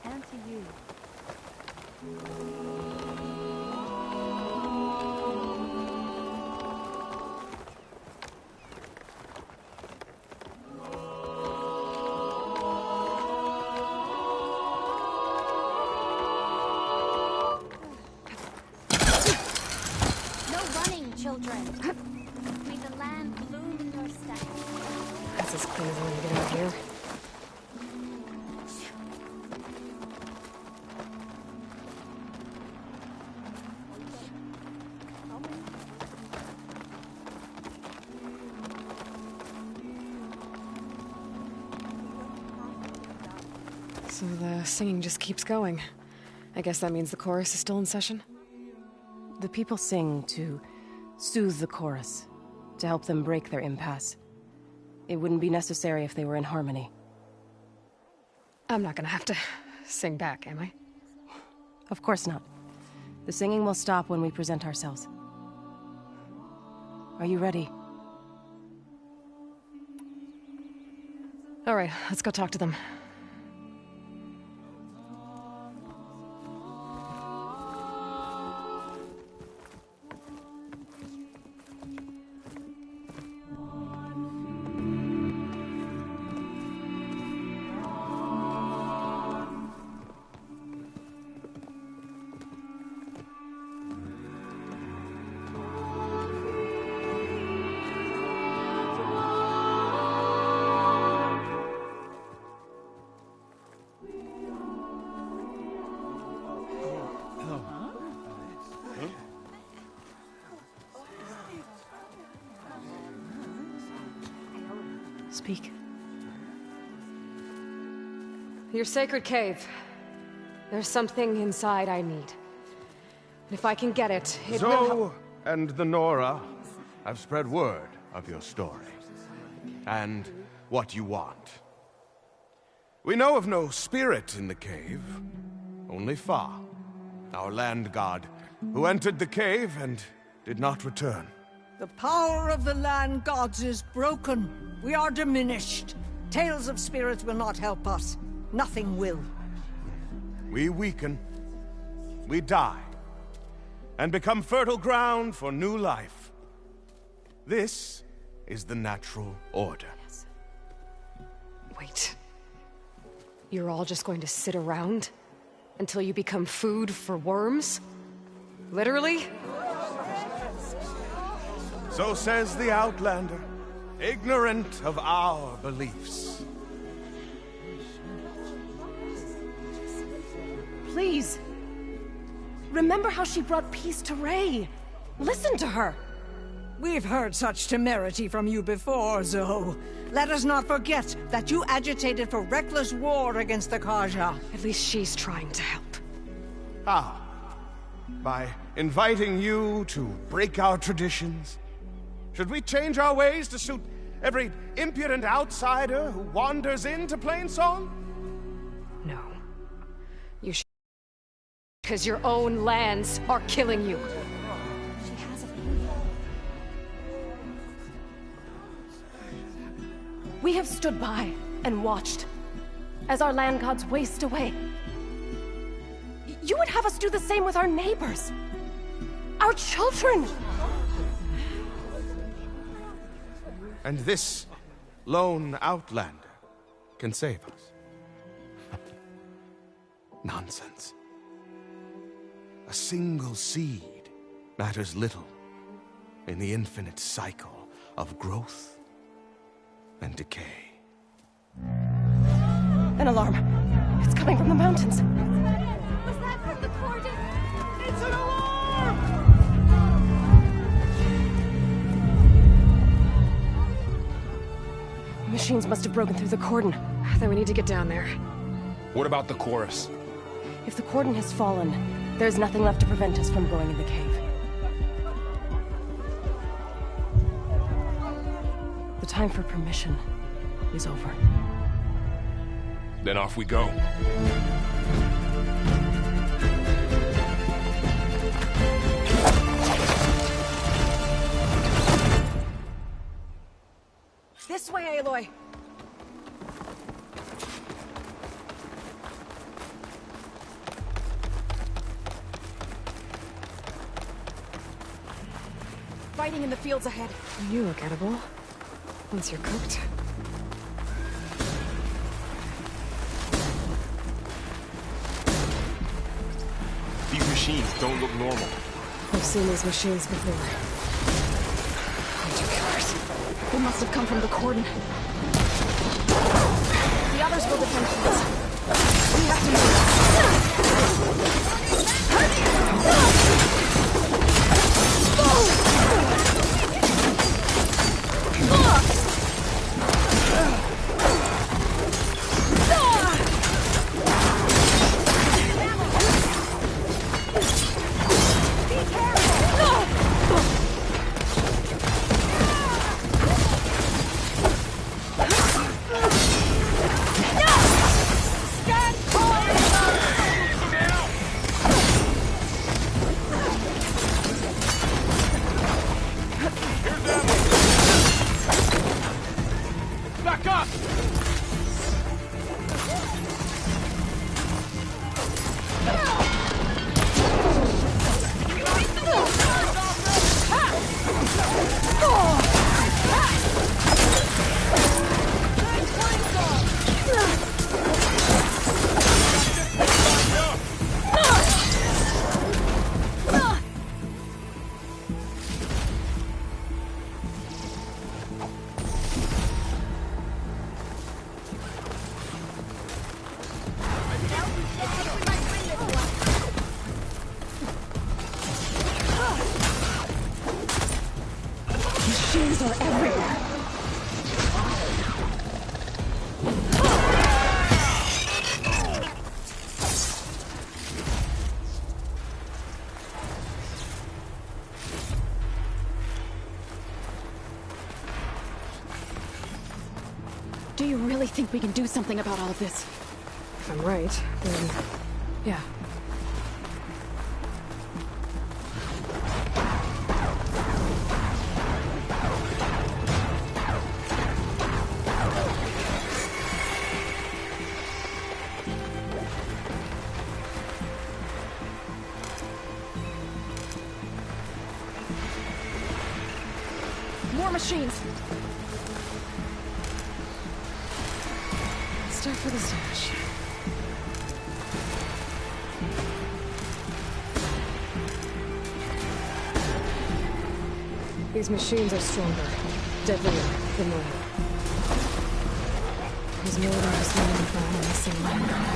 And to you. Children, may the land bloom in your stead. That's as clean as I'm gonna get out here. So the singing just keeps going. I guess that means the chorus is still in session? The people sing to soothe the chorus, to help them break their impasse. It wouldn't be necessary if they were in harmony. I'm not gonna have to sing back, am I? Of course not. The singing will stop when we present ourselves. Are you ready? All right, let's go talk to them. Speak. Your sacred cave. There's something inside I need. And if I can get it, it will Zoe and the Nora have spread word of your story. And what you want. We know of no spirit in the cave, only Fa, our land god, who entered the cave and did not return. The power of the land gods is broken. We are diminished. Tales of spirits will not help us. Nothing will. We weaken, we die, and become fertile ground for new life. This is the natural order. Yes. Wait. You're all just going to sit around until you become food for worms? Literally? So says the Outlander, ignorant of our beliefs. Please. Remember how she brought peace to Ray. Listen to her. We've heard such temerity from you before, Zoe. Let us not forget that you agitated for reckless war against the Kaja. At least she's trying to help. How? By inviting you to break our traditions? Should we change our ways to suit every impudent outsider who wanders into Plainsong? No. You should. Because your own lands are killing you. She has a... We have stood by and watched as our land gods waste away. You would have us do the same with our neighbors. Our children. And this lone outlander can save us. Nonsense. A single seed matters little in the infinite cycle of growth and decay. An alarm. It's coming from the mountains. Was that from the cordon? It's an alarm! Machines must have broken through the cordon. Then we need to get down there. What about the chorus? If the cordon has fallen, there's nothing left to prevent us from going in the cave. The time for permission is over. Then off we go. This way, Aloy. Fighting in the fields ahead. You look edible. Once you're cooked. These machines don't look normal. I've seen these machines before. Hunter killers. They must have come from the cordon. The others will defend us. We have to move. Do you really think we can do something about all of this? If I'm right, then yeah. More machines! Start for the stash. These machines are stronger, deadlier than normal. There's more than just one man in the same land.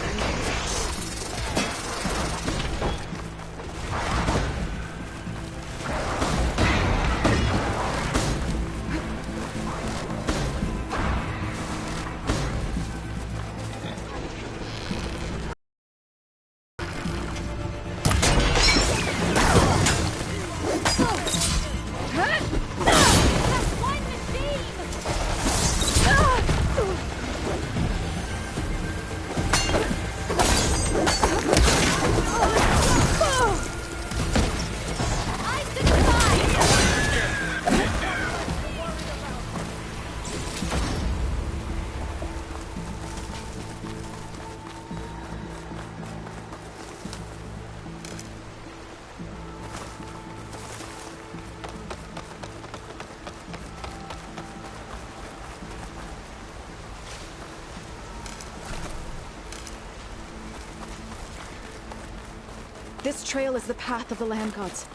This trail is the path of the land gods.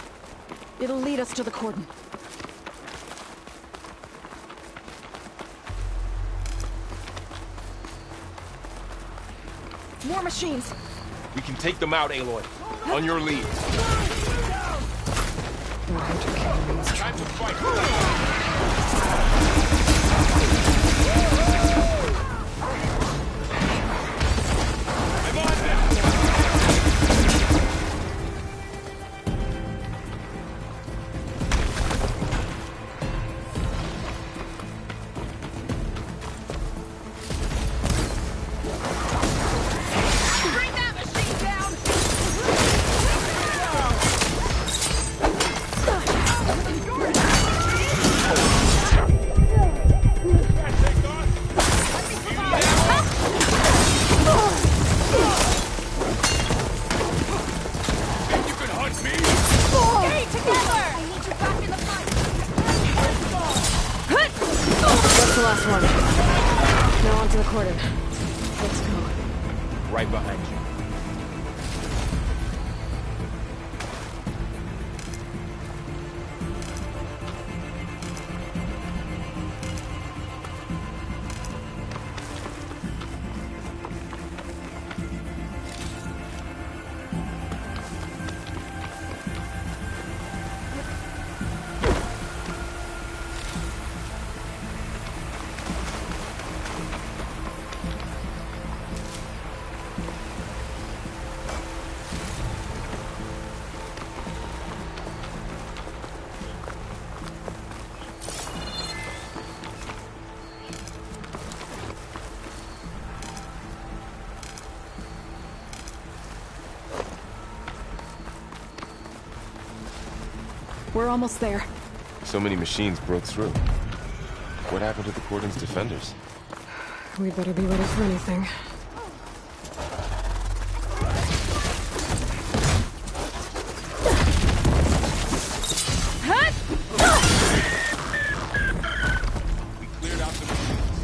It'll lead us to the cordon. More machines! We can take them out, Aloy. On your lead. Time to fight! Right behind you. We're almost there. So many machines broke through. What happened to the Cordon's defenders? We better be ready for anything. We cleared out the machines.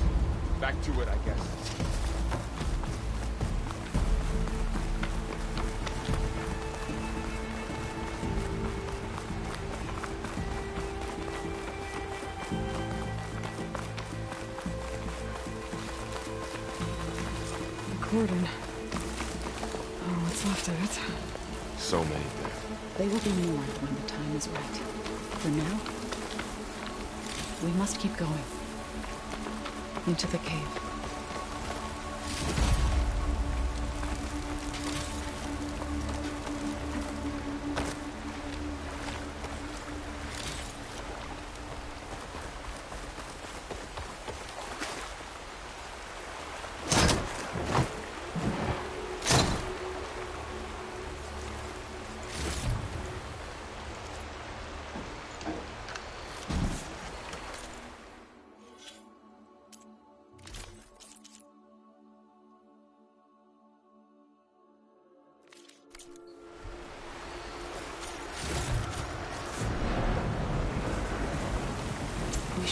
Back to it, I guess. Cordon. Oh, what's left of it? So many there. They will be more when the time is right. For now, we must keep going. Into the cave.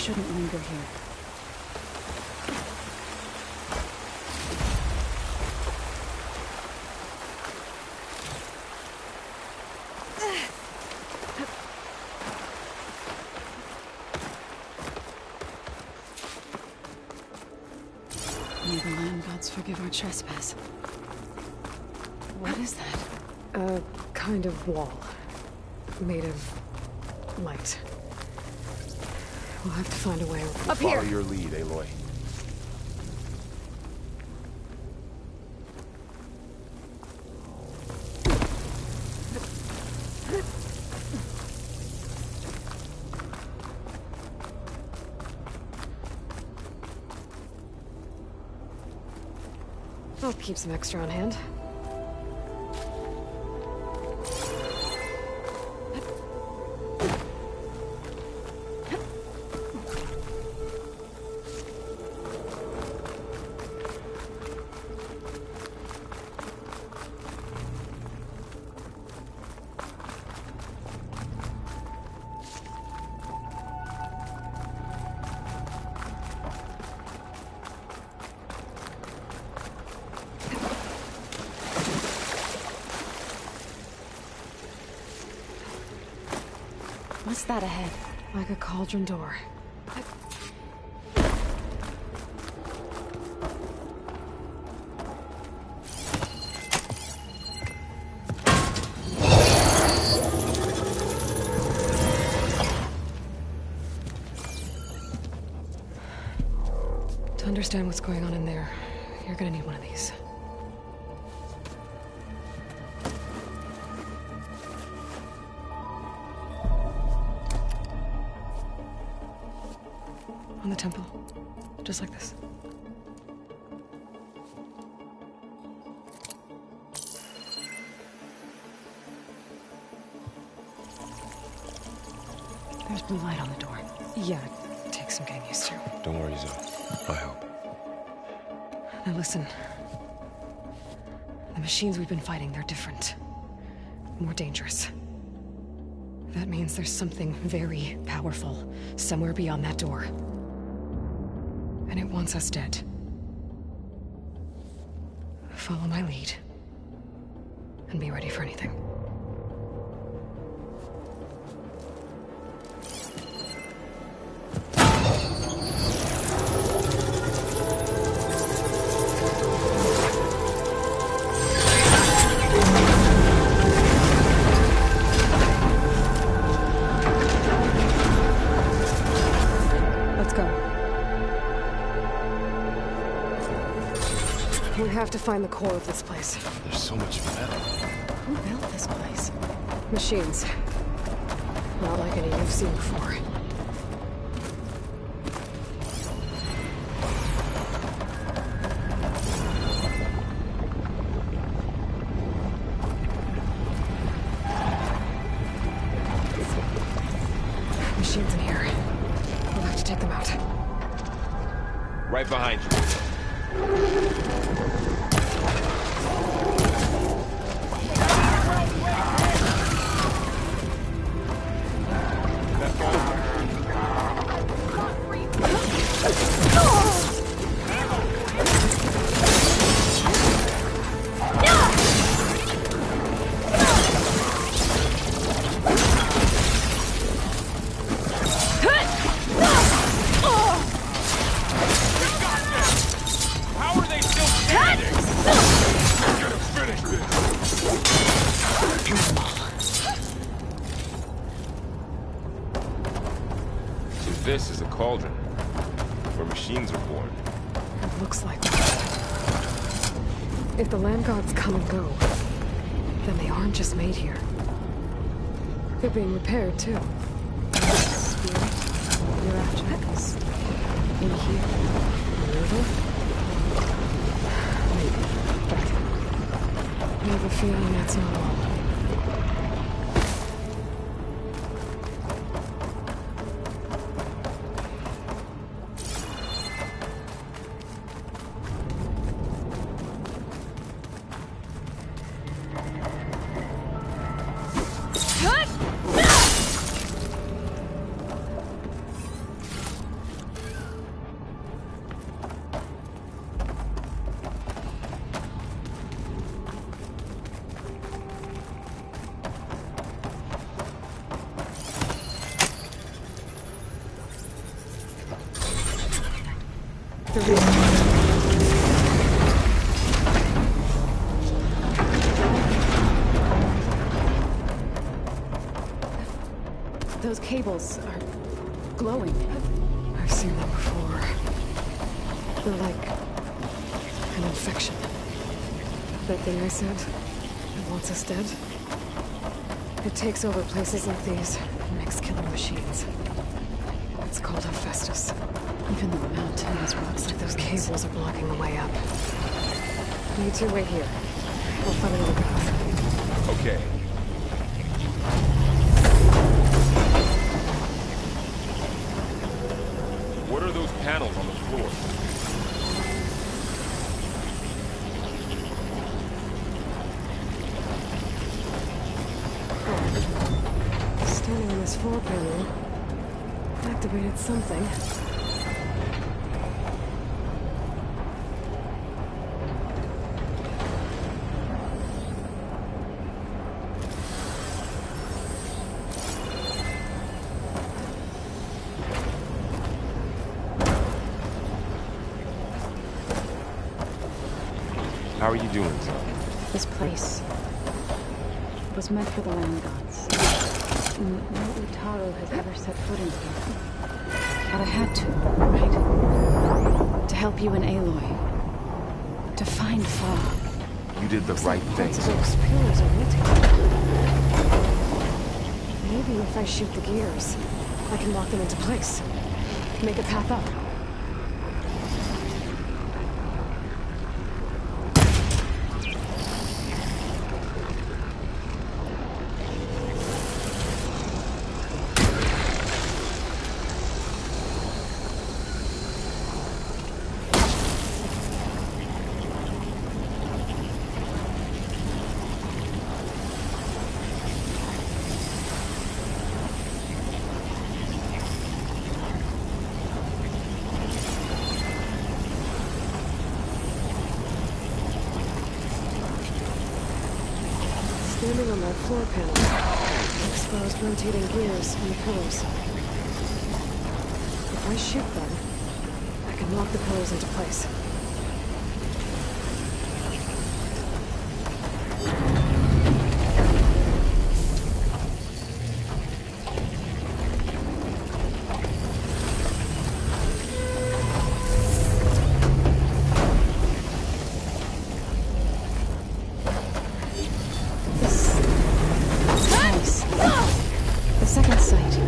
shouldn't linger here. May the land gods forgive our trespass. What is that? A kind of wall. Made of light. We'll have to find a way over. Up here! Follow your lead, Aloy. I'll keep some extra on hand. What's that ahead? Like a cauldron door. To understand what's going on in there, you're gonna need one of these. On the temple. Just like this. There's blue light on the door. Yeah, it takes some getting used to. Don't worry, Zoe. I help. Now listen. The machines we've been fighting, they're different. More dangerous. That means there's something very powerful somewhere beyond that door. And it wants us dead. Follow my lead. And be ready for anything. We have to find the core of this place. There's so much metal. Who built this place? Machines. Not like any you've seen before. Machines in here. We'll have to take them out. Right behind you. This is a cauldron, where machines are born. It looks like one. If the land gods come and go, then they aren't just made here. They're being repaired, too. Spirit, your objects, in here, river. Maybe, but I have a feeling that's not all. the reason. Those cables are glowing. I've seen them before. They're like an infection. That thing I said that wants us dead. It takes over places like these and makes killing machines. It's called Hephaestus. Even the mountains, rocks like Those cables are blocking the way up. You two wait here. We'll find another path. Okay. What are those panels on the floor? Standing on this floor panel activated something. How are you doing, son? This place was meant for the land gods. No Utaro has ever set foot in here. But I had to, right? To help you and Aloy. To find Fa. You did the right thing. Those pillars are melting. Maybe if I shoot the gears, I can lock them into place. Make a path up. Standing on that floor panel, exposed rotating gears and pillars. If I shoot them, I can lock the pillars into place. The second sight.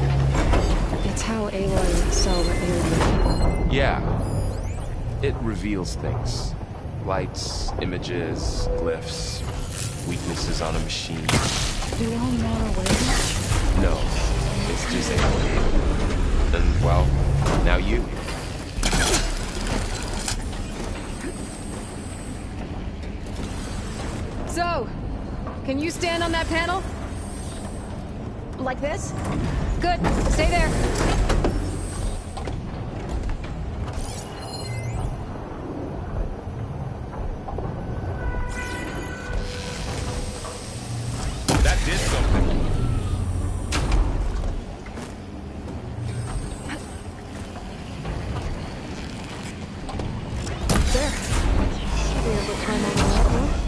It's how Aloy saw what they were doing. Yeah. It reveals things. Lights, images, glyphs, weaknesses on a machine. Do all more awareness? No. It's just Aloy. And, well, now you. So, can you stand on that panel? Like this? Good. Stay there. That did something. There. Should be able to climb over that one.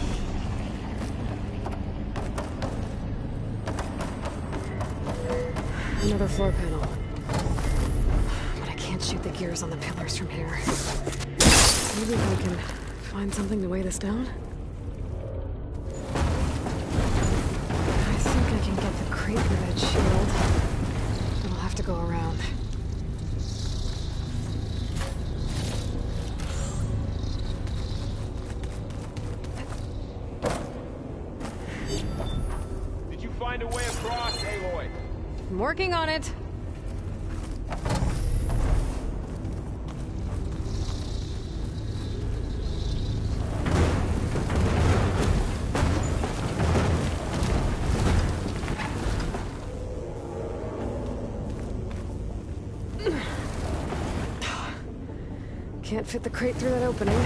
Another floor panel. But I can't shoot the gears on the pillars from here. Maybe if I can find something to weigh this down? I think I can get the crate with that shield. But I'll have to go around. Did you find a way across, Aloy? I'm working on it. Can't fit the crate through that opening.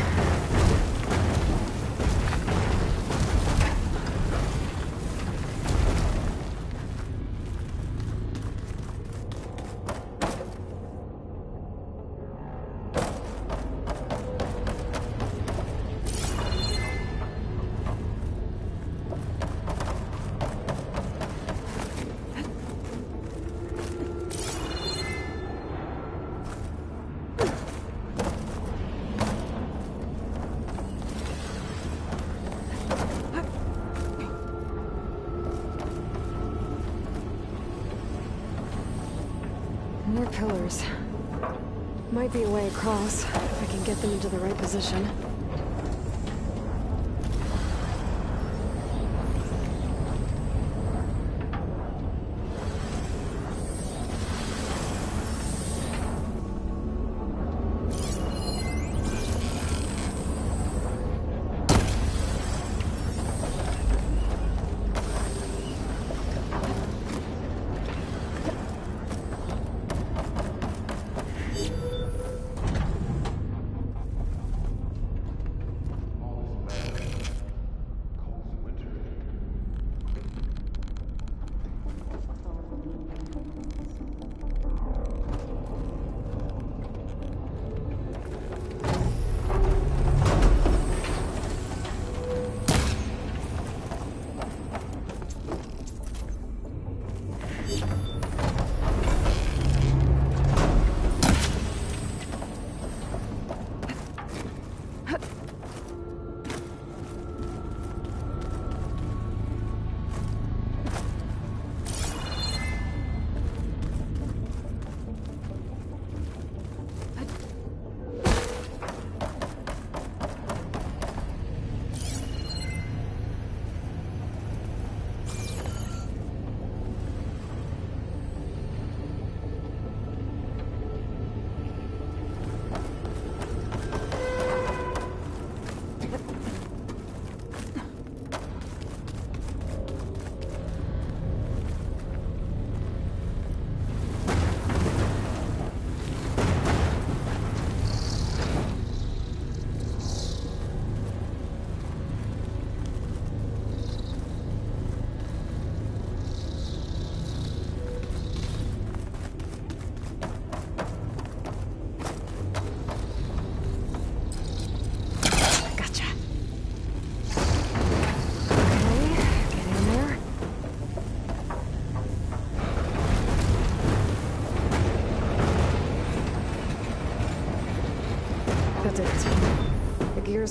pillars. Might be a way across, if I can get them into the right position.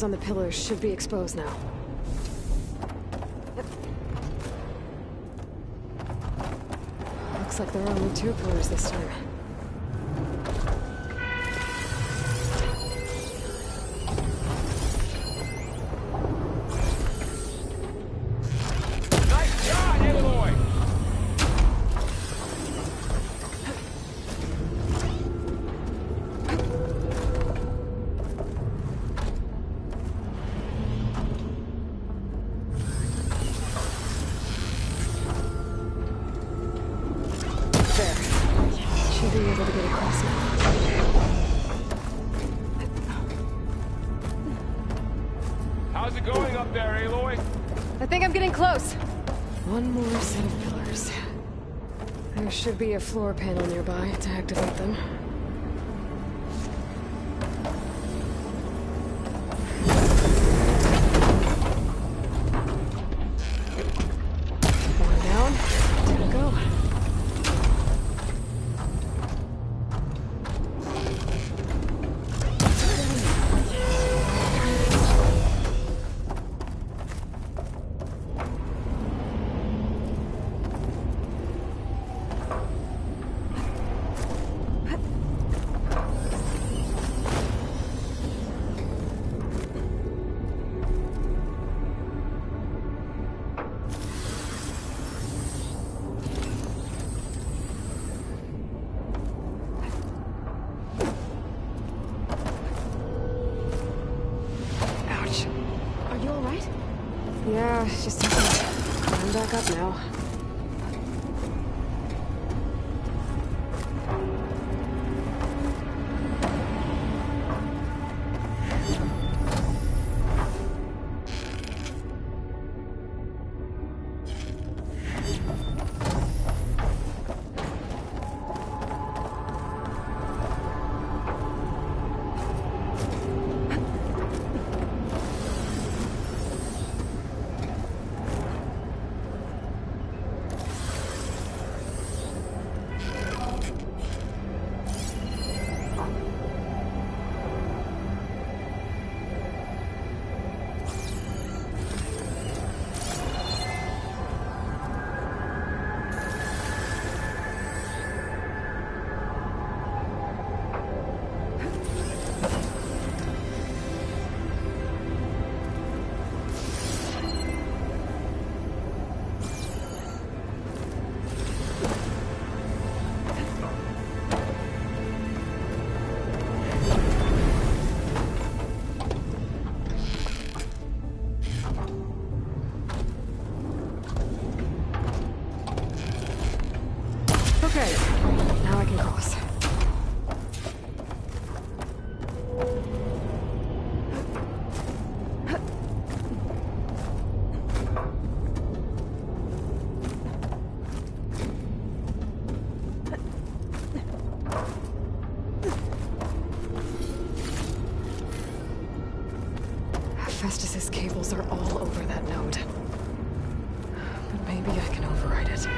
On the pillars should be exposed now. Looks like there are only 2 pillars this time. Nice shot, Aloy! How's it going up there, Aloy? I think I'm getting close. One more set of pillars. There should be a floor panel nearby to activate them. One down. 2 to go. Yeah, just have to climb back up now. Hephaestus's cables are all over that node. But maybe I can override it.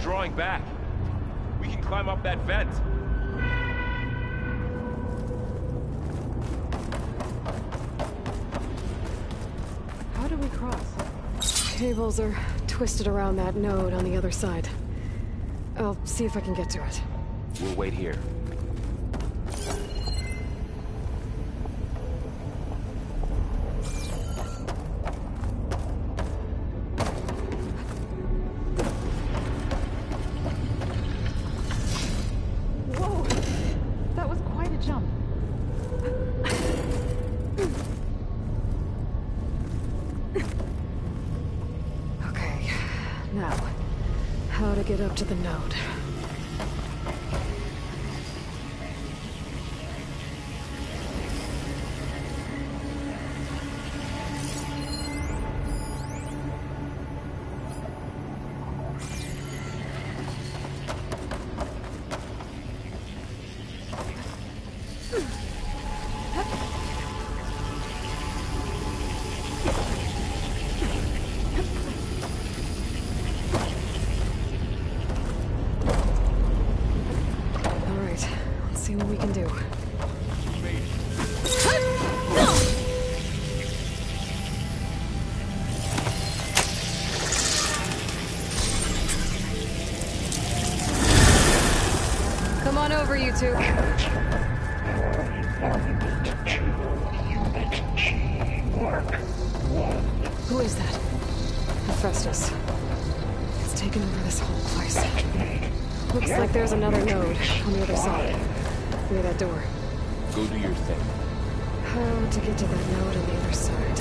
Drawing back. We can climb up that vent. How do we cross? Cables are twisted around that node on the other side. I'll see if I can get to it. We'll wait here. Get up to the node. See what we can do. Come on over, you two. Who is that? Hephaestus. It's taken over this whole place. Looks like there's another node on the other side. Near that door. Go do your thing. How to get to that node on the other side?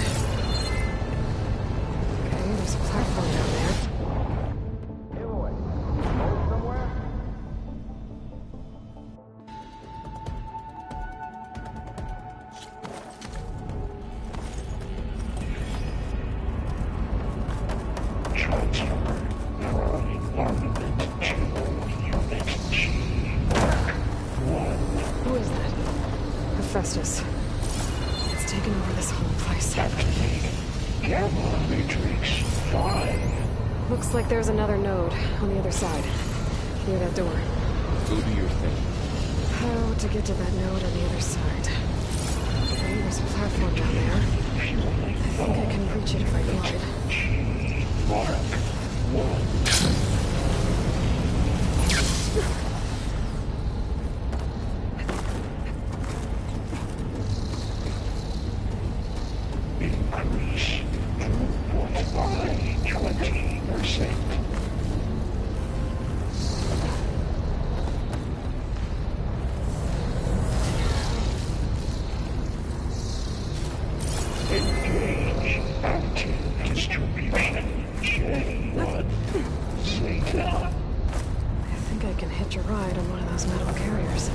Okay, there's a platform down there. Hephaestus. It's taken over this whole place. Matrix 5. Looks like there's another node on the other side. Near that door. Go do your thing. How to get to that node on the other side? Okay, there's a platform down there. I think I can reach it if I glide. Mark 1. Increase throughput by 20%. Engage active distribution J1 Zeta. I think I can hitch a ride on one of those metal carriers.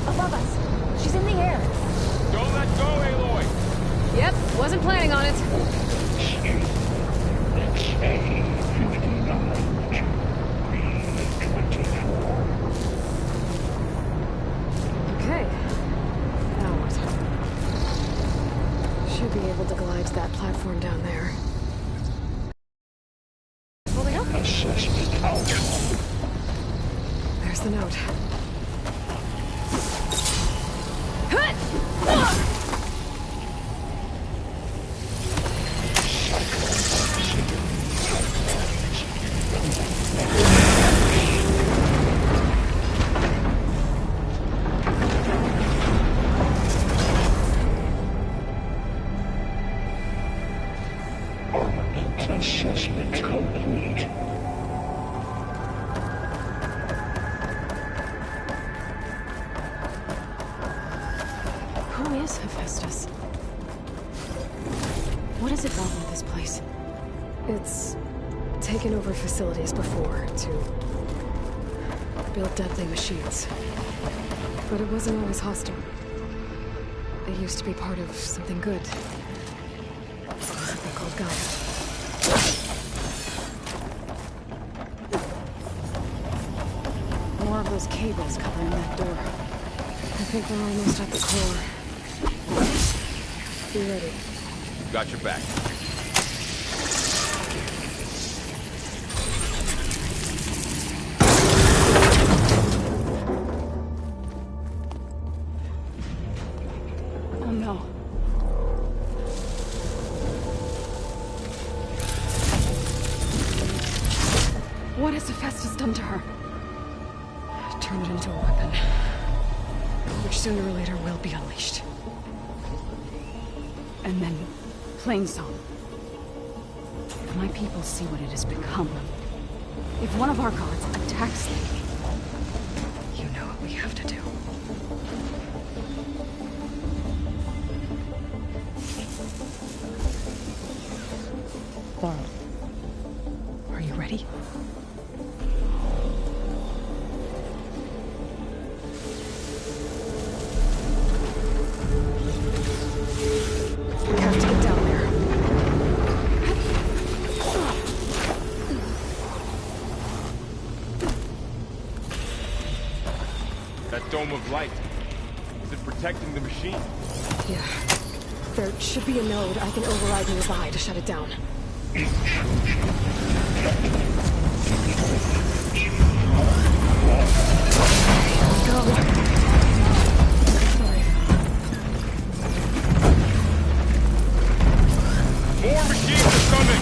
Above us. She's in the air. Don't let go, Aloy! Yep, wasn't planning on it. Okay. Now what? Should be able to glide to that platform down there. Holding up. There's the note. Who is Hephaestus? What does it want with this place? It's taken over facilities before to build deadly machines. But it wasn't always hostile. It used to be part of something good. Something called Gaia. More of those cables covering that door. I think we're almost at the core. Be ready. Got your back. Oh no. What has Hephaestus done to her? Turned it into a weapon. Which sooner or later will be unleashed. And then, Plainsong. If my people see what it has become, if one of our gods attacks them, you know what we have to do. Laurel, are you ready? We have to get down there. That dome of light. Is it protecting the machine? Yeah. There should be a node I can override nearby to shut it down. Go. More machines are coming!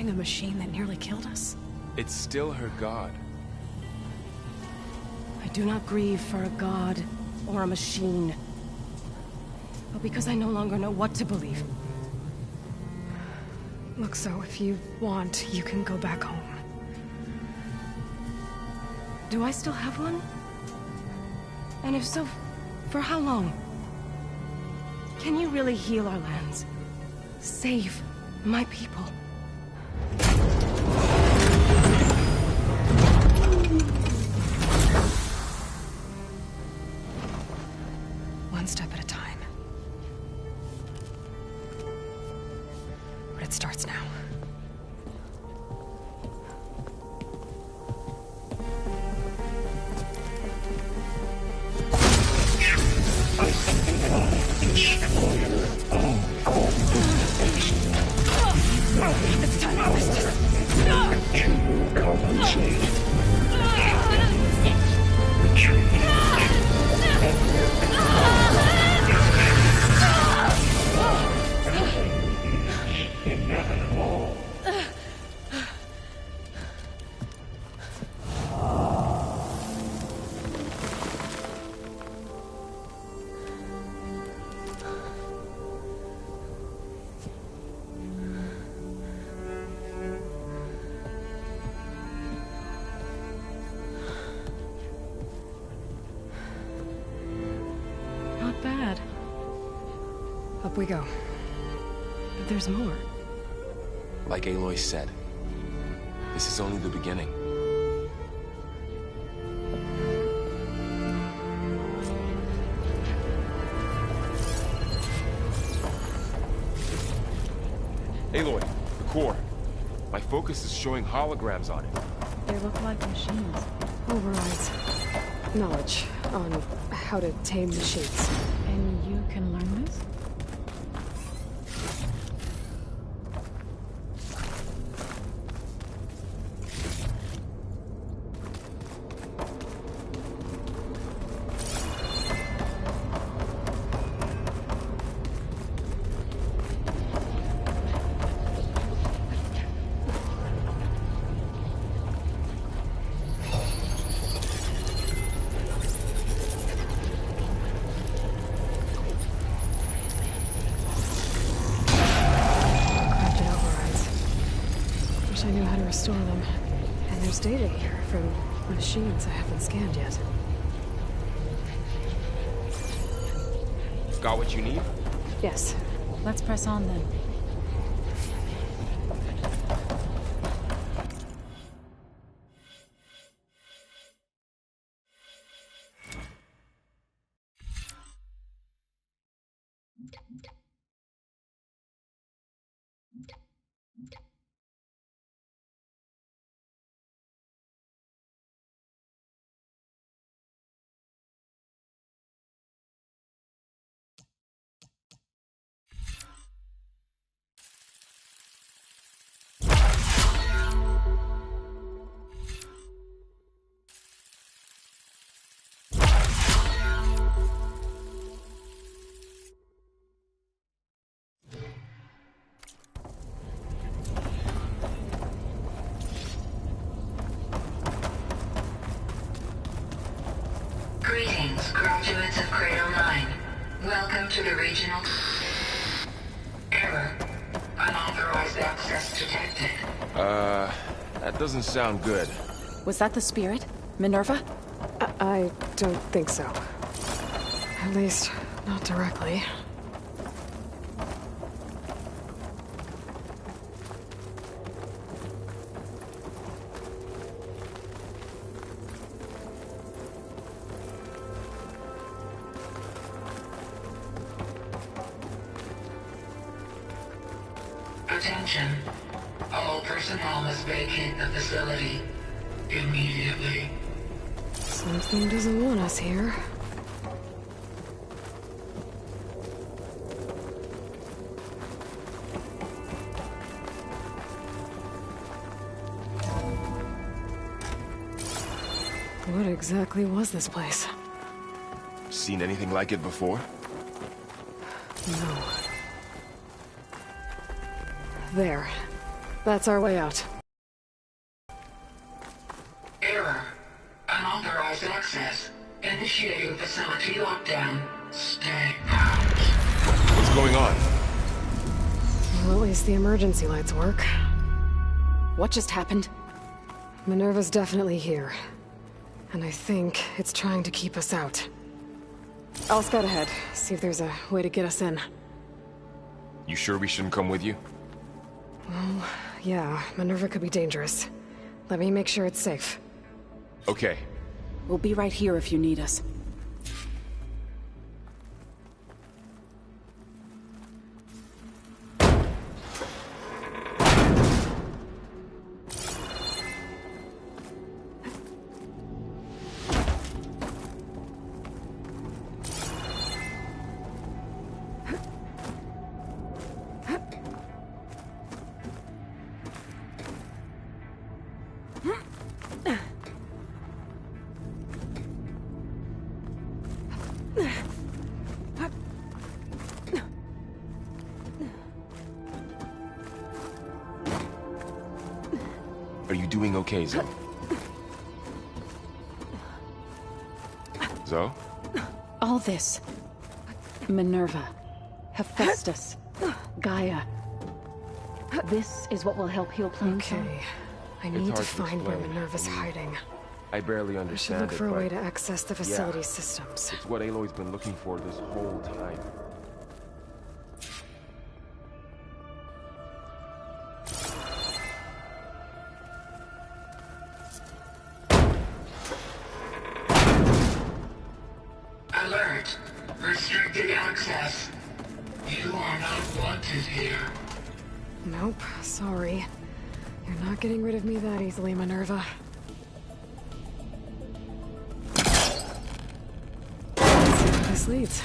A machine that nearly killed us? It's still her god. I do not grieve for a god or a machine, but because I no longer know what to believe. Look, so if you want, you can go back home. Do I still have one? And if so, for how long? Can you really heal our lands? Save my people? Up we go. But there's more. Like Aloy said, this is only the beginning. Aloy, the core. My focus is showing holograms on it. They look like machines. Overrides. Knowledge on how to tame machines. And you can learn this? I knew how to restore them. And there's data here from machines I haven't scanned yet. Got what you need? Yes. Let's press on then. Greetings, graduates of Cradle 9. Welcome to the regional... Error. Unauthorized access detected. That doesn't sound good. Was that the spirit? Minerva? I don't think so. At least, not directly. Attention. All personnel must vacate the facility immediately. Something doesn't want us here. What exactly was this place? Seen anything like it before? No. There. That's our way out. Error. Unauthorized access. Initiating facility lockdown. Stay out. What's going on? Well, at least the emergency lights work. What just happened? Minerva's definitely here. And I think it's trying to keep us out. I'll scout ahead, see if there's a way to get us in. You sure we shouldn't come with you? Well, yeah, Minerva could be dangerous. Let me make sure it's safe. Okay. We'll be right here if you need us. Are you doing okay, Zoe? Zoe? All this. Minerva. Hephaestus. Gaia. This is what will help heal Plainsong. Okay. I need to find where Minerva's hiding. I barely I should understand look it, for a but way to access the facility yeah, systems. it's what Aloy's been looking for this whole time. restricted access. You are not wanted here. Nope, sorry. You're not getting rid of me that easily, Minerva. Let's see where this leads.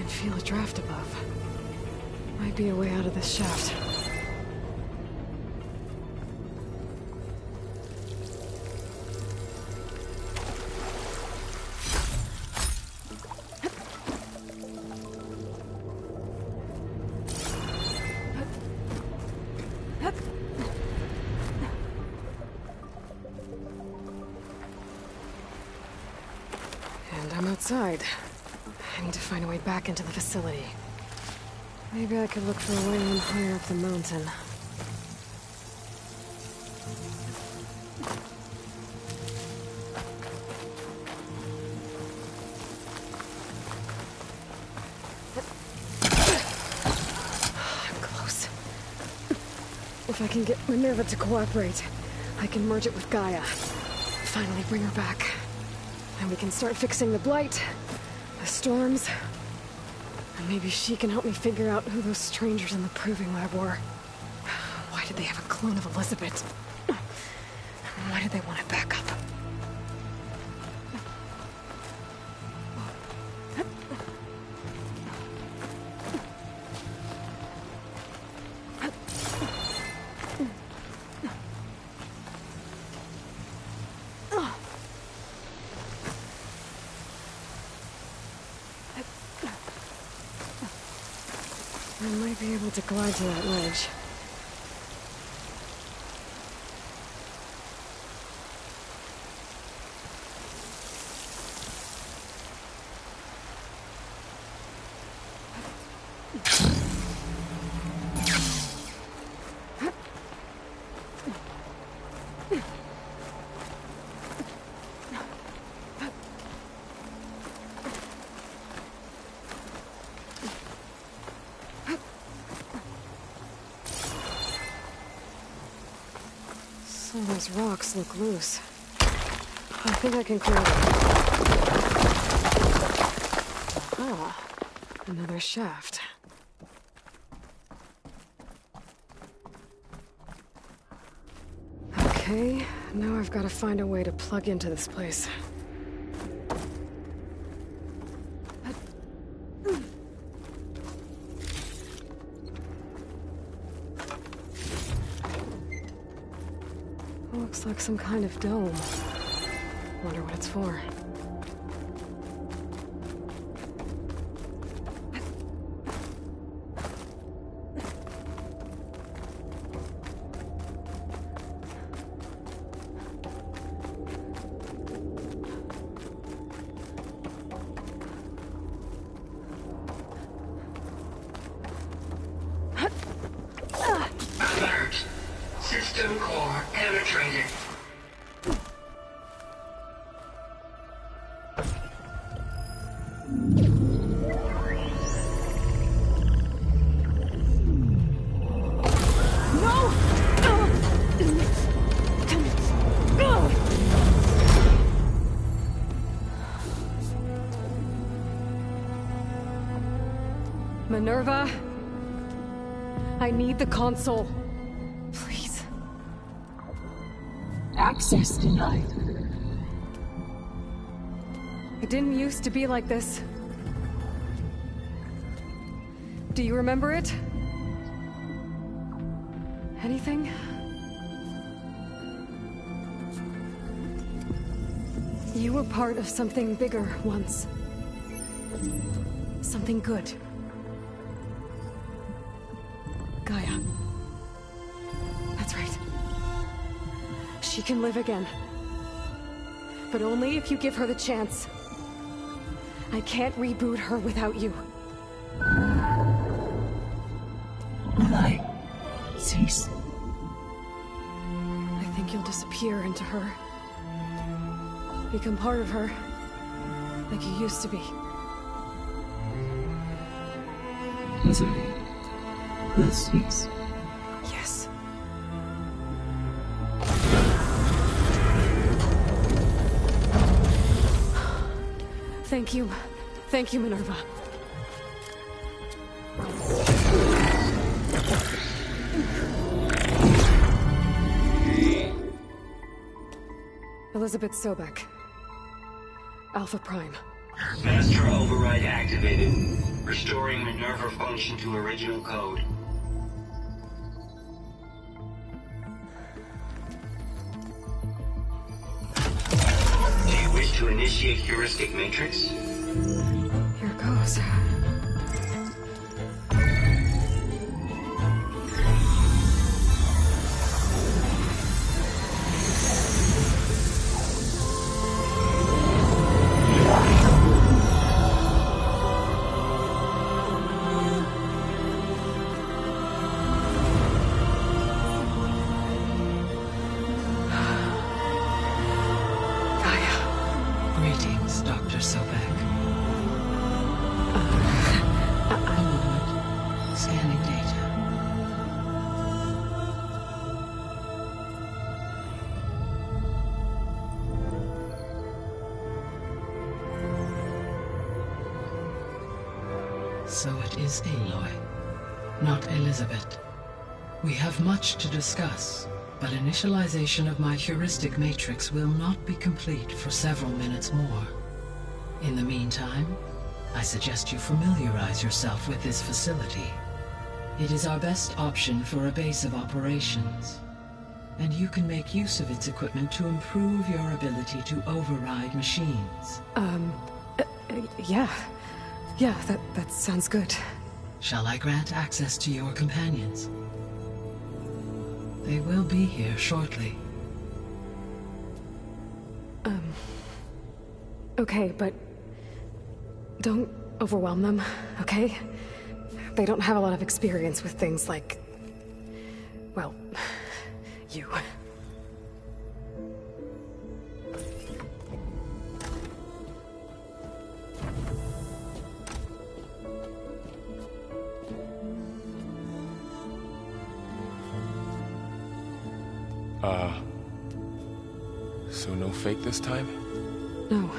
Feel a draft above. Might be a way out of this shaft. And I'm outside. I need to find a way back into the facility. Maybe I could look for a way in higher up the mountain. I'm close. If I can get Minerva to cooperate, I can merge it with Gaia. Finally bring her back. Then we can start fixing the Blight, the storms, and maybe she can help me figure out who those strangers in the proving lab were. Why did they have a clone of Elizabeth? Why did they want it back up? I might be able to glide to that ledge. Some of those rocks look loose. I think I can clear them. Ah, another shaft. Okay, now I've got to find a way to plug into this place. Looks like some kind of dome. Wonder what it's for. Alert. System core penetrated. Minerva, I need the console. Please. Access denied. It didn't used to be like this. Do you remember it? Anything? You were part of something bigger once. Something good. Gaia. That's right. She can live again. But only if you give her the chance. I can't reboot her without you. Cease. I think you'll disappear into her. Become part of her. Like you used to be. Misery. The cease. Yes. Thank you. Thank you, Minerva. Elizabeth Sobek. Alpha Prime. Master override activated. Restoring Minerva function to original code. Do you wish to initiate heuristic matrix? Here goes. Greetings, Dr. Sobek. Scanning data. So it is Aloy, not Elizabeth. We have much to discuss, but initialization of my heuristic matrix will not be complete for several minutes more. In the meantime, I suggest you familiarize yourself with this facility. It is our best option for a base of operations, and you can make use of its equipment to improve your ability to override machines. Yeah. Yeah, that sounds good. Shall I grant access to your companions? They will be here shortly. Okay, but don't overwhelm them, okay? They don't have a lot of experience with things like, well, you. So no fake this time? No.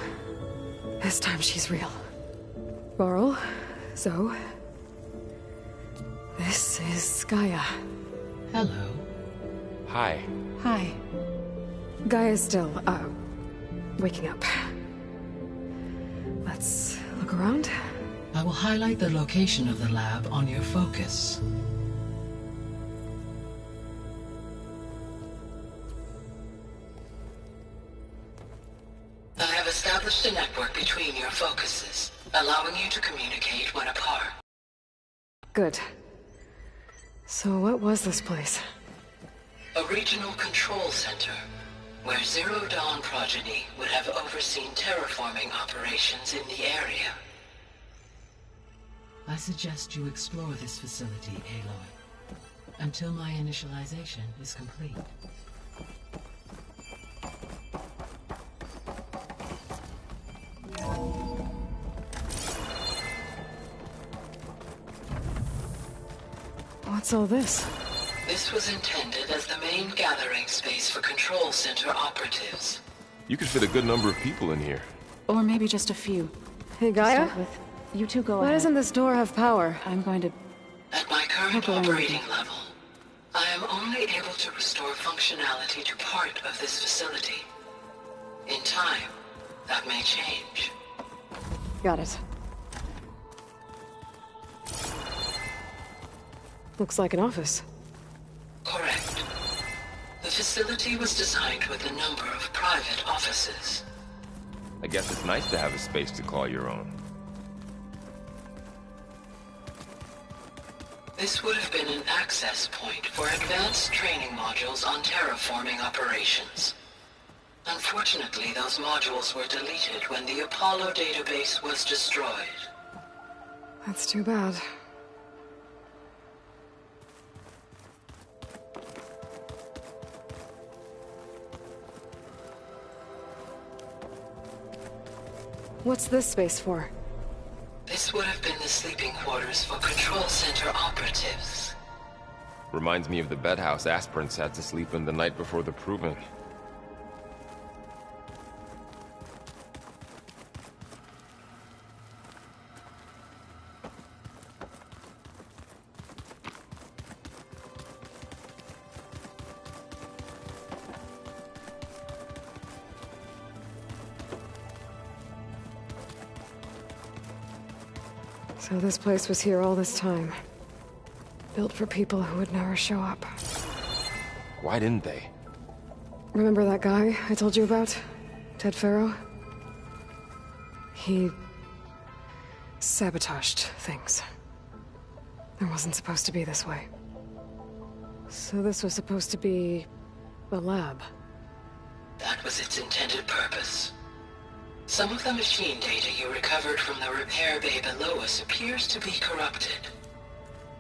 This time she's real. Laurel, Zoe. This is Gaia. Hello. Hi. Hi. Gaia's still, waking up. Let's look around. I will highlight the location of the lab on your focus. I have established a network between your focuses, allowing you to communicate when apart. Good. So what was this place? A regional control center, where Zero Dawn progeny would have overseen terraforming operations in the area. I suggest you explore this facility, Aloy, until my initialization is complete. What's all this? This was intended as the main gathering space for control center operatives. You could fit a good number of people in here. Or maybe just a few. Hey, Gaia? You two go Why ahead. doesn't this door have power? I'm going to... At my current operating level, I am only able to restore functionality to part of this facility. In time, that may change. Got it. Looks like an office. Correct. The facility was designed with a number of private offices. I guess it's nice to have a space to call your own. This would have been an access point for advanced training modules on terraforming operations. Unfortunately, those modules were deleted when the Apollo database was destroyed. That's too bad. What's this space for? This would have been the sleeping quarters for Control Center operatives. Reminds me of the bedhouse aspirants had to sleep in the night before the proving. So this place was here all this time. Built for people who would never show up. Why didn't they? Remember that guy I told you about? Ted Farrow? He sabotaged things. It wasn't supposed to be this way. So this was supposed to be a lab. That was its intended purpose. Some of the machine data you recovered from the repair bay below us appears to be corrupted.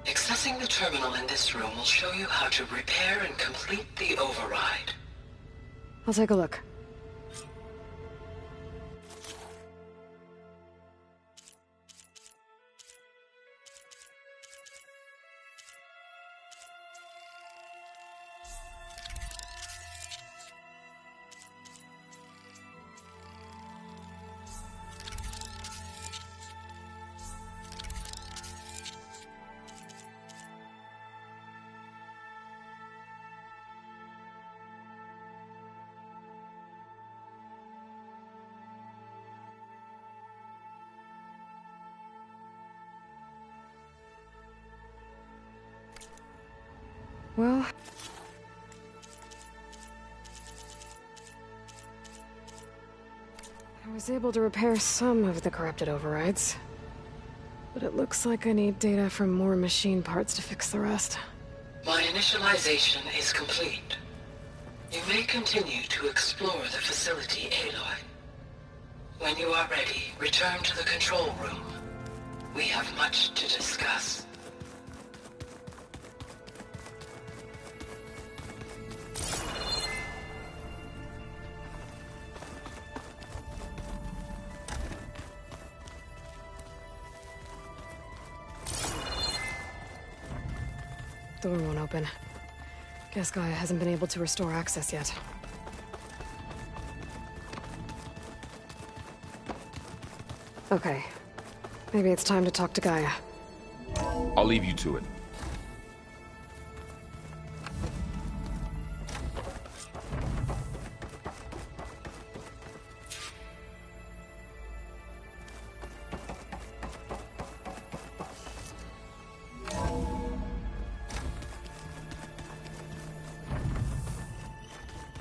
Accessing the terminal in this room will show you how to repair and complete the override. I'll take a look. Well... I was able to repair some of the corrupted overrides. But it looks like I need data from more machine parts to fix the rest. My initialization is complete. You may continue to explore the facility, Aloy. When you are ready, return to the control room. We have much to discuss. Door won't open. Guess Gaia hasn't been able to restore access yet. Okay. Maybe it's time to talk to Gaia. I'll leave you to it.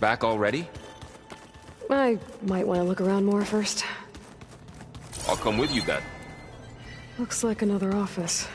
Back already? I might want to look around more first. I'll come with you then. Looks like another office.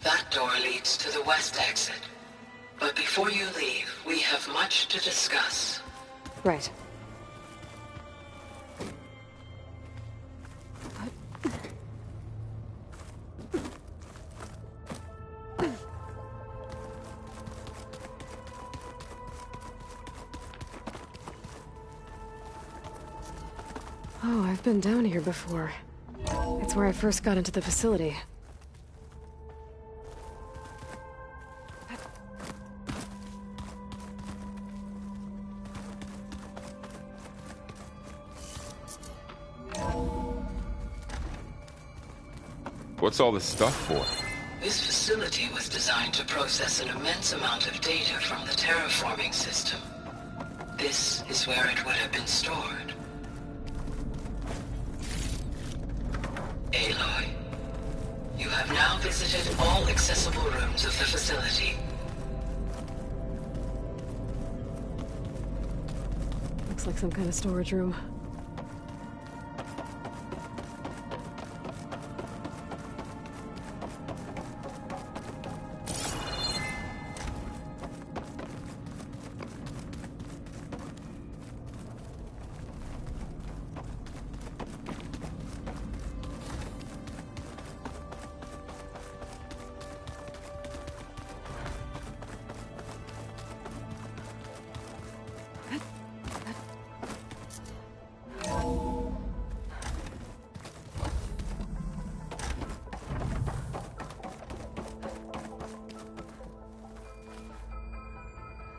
That door leads to the west exit. But before you leave, we have much to discuss. Right. Oh, I've been down here before. It's where I first got into the facility. What's all this stuff for? This facility was designed to process an immense amount of data from the terraforming system. This is is where it would have been stored. Aloy, you have now visited all accessible rooms of the facility. Looks like some kind of storage room.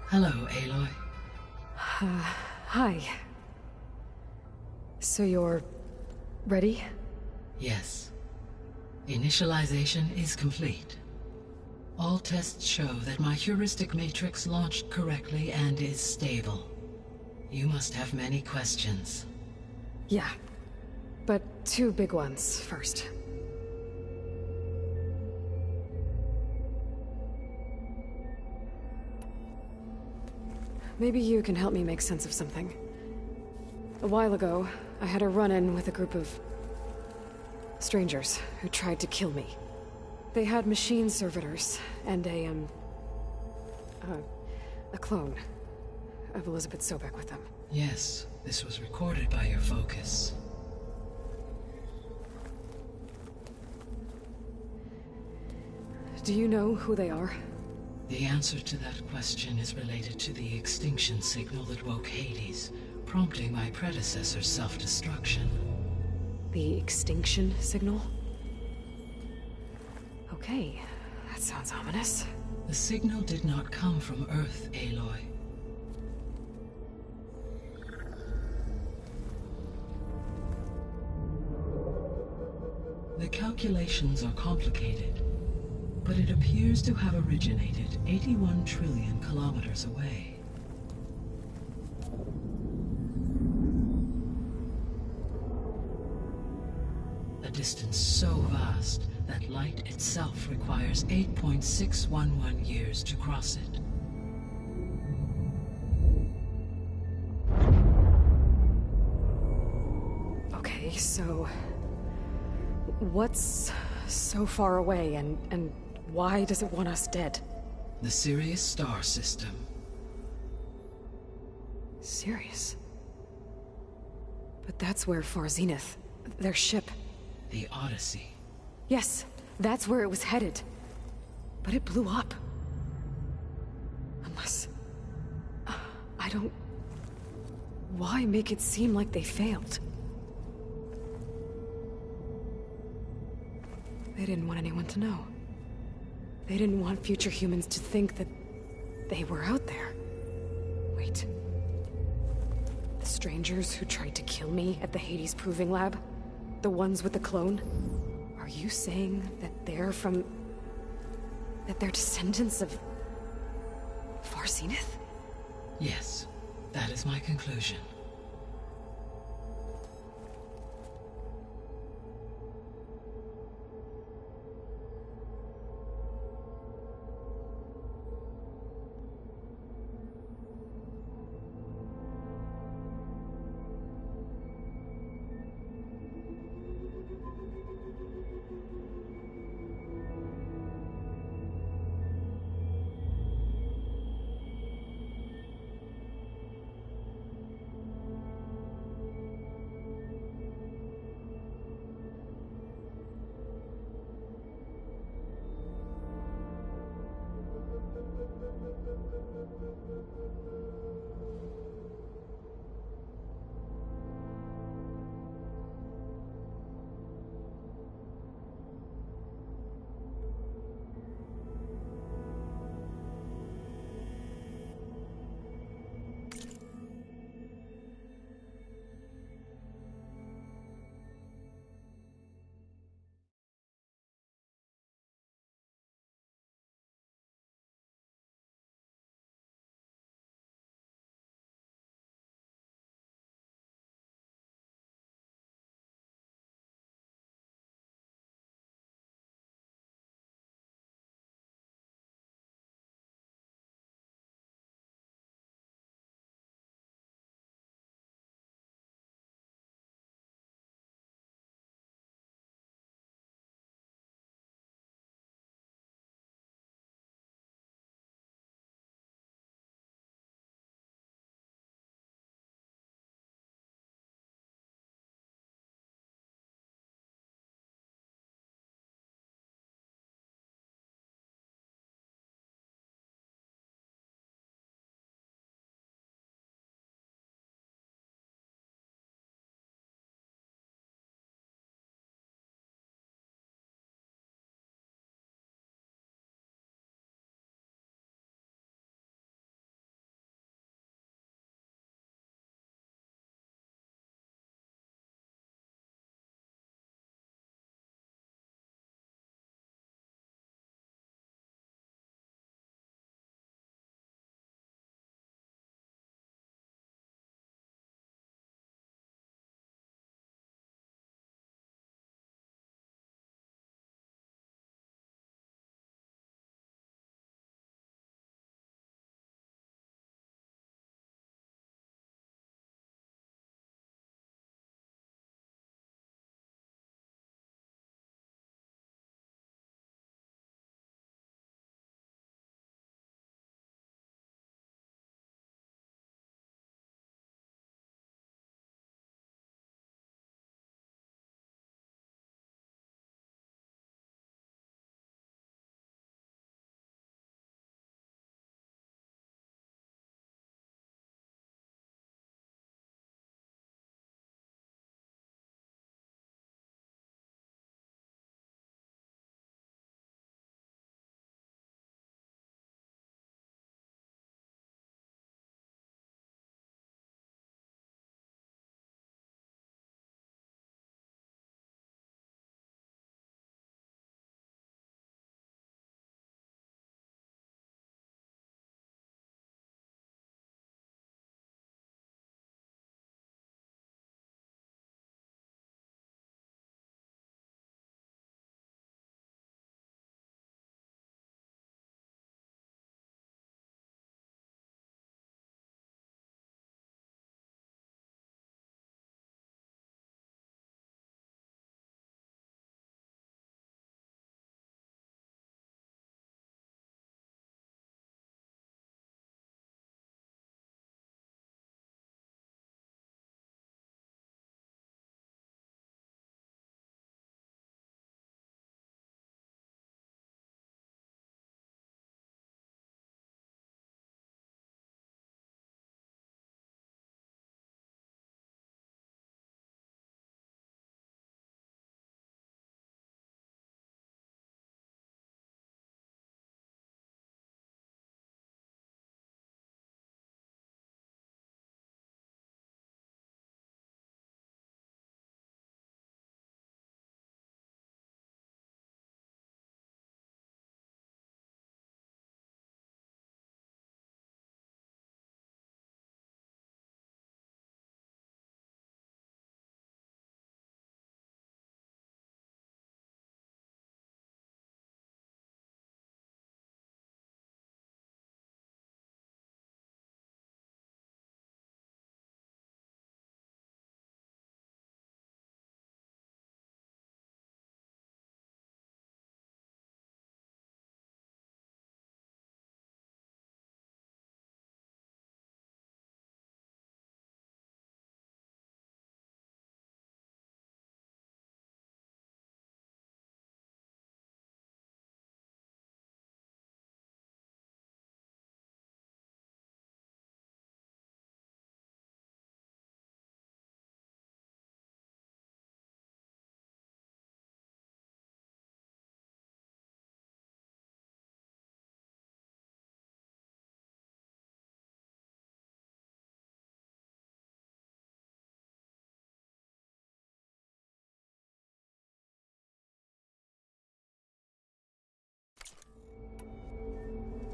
Hello, Aloy. Hi. So you're ready? Yes. Initialization is complete. All tests show that my heuristic matrix launched correctly and is stable. You must have many questions. Yeah. But two big ones first. Maybe you can help me make sense of something. A while ago, I had a run-in with a group of strangers who tried to kill me. They had machine servitors and a clone of Elizabeth Sobek with them. Yes, this was recorded by your focus. Do you know who they are? The answer to that question is related to the extinction signal that woke Hades, prompting my predecessor's self-destruction. The extinction signal? Okay, that sounds ominous. The signal did not come from Earth, Aloy. The calculations are complicated, but it appears to have originated 81 trillion kilometers away. A distance so vast that light itself requires 8.611 years to cross it. Okay, so what's so far away and why does it want us dead? The Sirius star system. Sirius? But that's where Far Zenith, their ship... The Odyssey. Yes, that's where it was headed. But it blew up. Unless... I don't... Why make it seem like they failed? They didn't want anyone to know. They didn't want future humans to think that they were out there. Wait. The strangers who tried to kill me at the Hades Proving Lab? The ones with the clone? Are you saying that they're from... that they're descendants of... Far Zenith? Yes, that is my conclusion.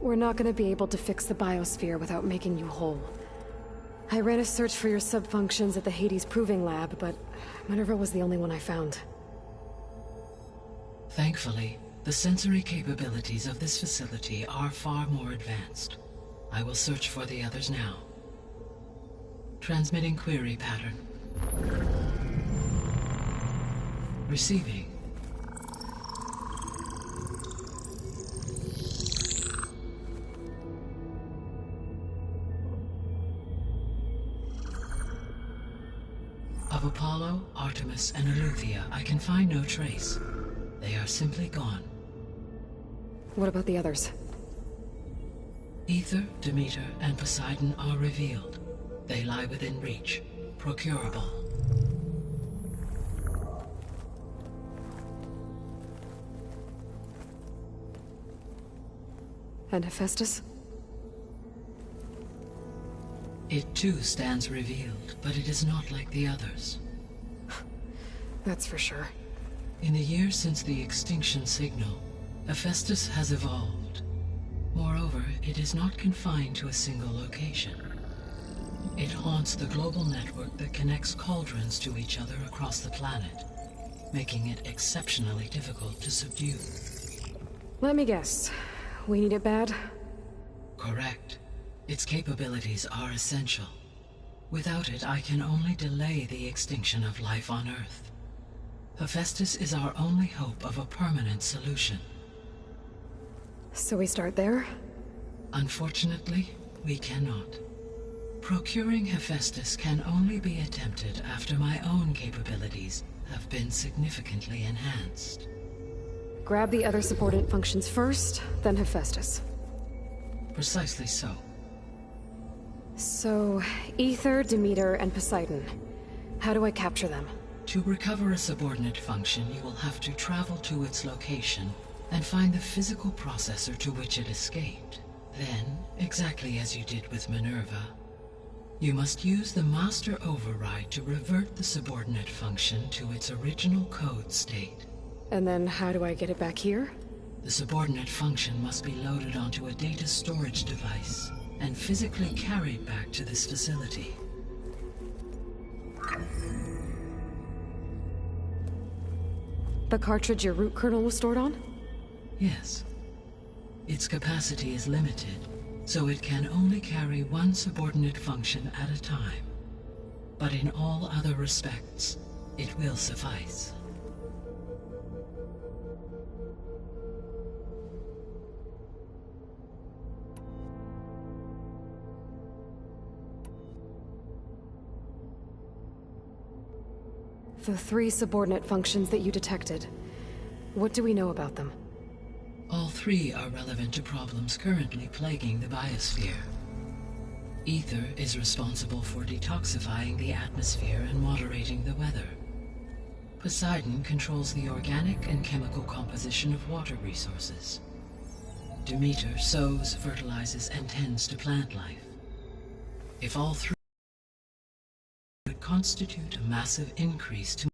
We're not gonna be able to fix the biosphere without making you whole. I ran a search for your subfunctions at the Hades Proving Lab, but Minerva was the only one I found. Thankfully, the sensory capabilities of this facility are far more advanced. I will search for the others now. Transmitting query pattern. Receiving. Of Apollo, Artemis, and Eleuthia, I can find no trace. They are simply gone. What about the others? Ether, Demeter, and Poseidon are revealed. They lie within reach, procurable. And Hephaestus? It too stands revealed, but it is not like the others. That's for sure. In the years since the extinction signal, Hephaestus has evolved. Moreover, it is not confined to a single location. It haunts the global network that connects cauldrons to each other across the planet, making it exceptionally difficult to subdue. Let me guess. We need it bad? Correct. Its capabilities are essential. Without it, I can only delay the extinction of life on Earth. Hephaestus is our only hope of a permanent solution. So we start there? Unfortunately, we cannot. Procuring Hephaestus can only be attempted after my own capabilities have been significantly enhanced. Grab the other subordinate functions first, then Hephaestus. Precisely so. So, Ether, Demeter, and Poseidon. How do I capture them? To recover a subordinate function, you will have to travel to its location and find the physical processor to which it escaped. Then, exactly as you did with Minerva, you must use the master override to revert the subordinate function to its original code state. And then how do I get it back here? The subordinate function must be loaded onto a data storage device and physically carried back to this facility. The cartridge your root kernel was stored on? Yes. Its capacity is limited, so it can only carry one subordinate function at a time. But in all other respects, it will suffice. The 3 subordinate functions that you detected. What do we know about them? All 3 are relevant to problems currently plaguing the biosphere. Ether is responsible for detoxifying the atmosphere and moderating the weather. Poseidon controls the organic and chemical composition of water resources. Demeter sows, fertilizes, and tends to plant life. If all 3 would constitute a massive increase to...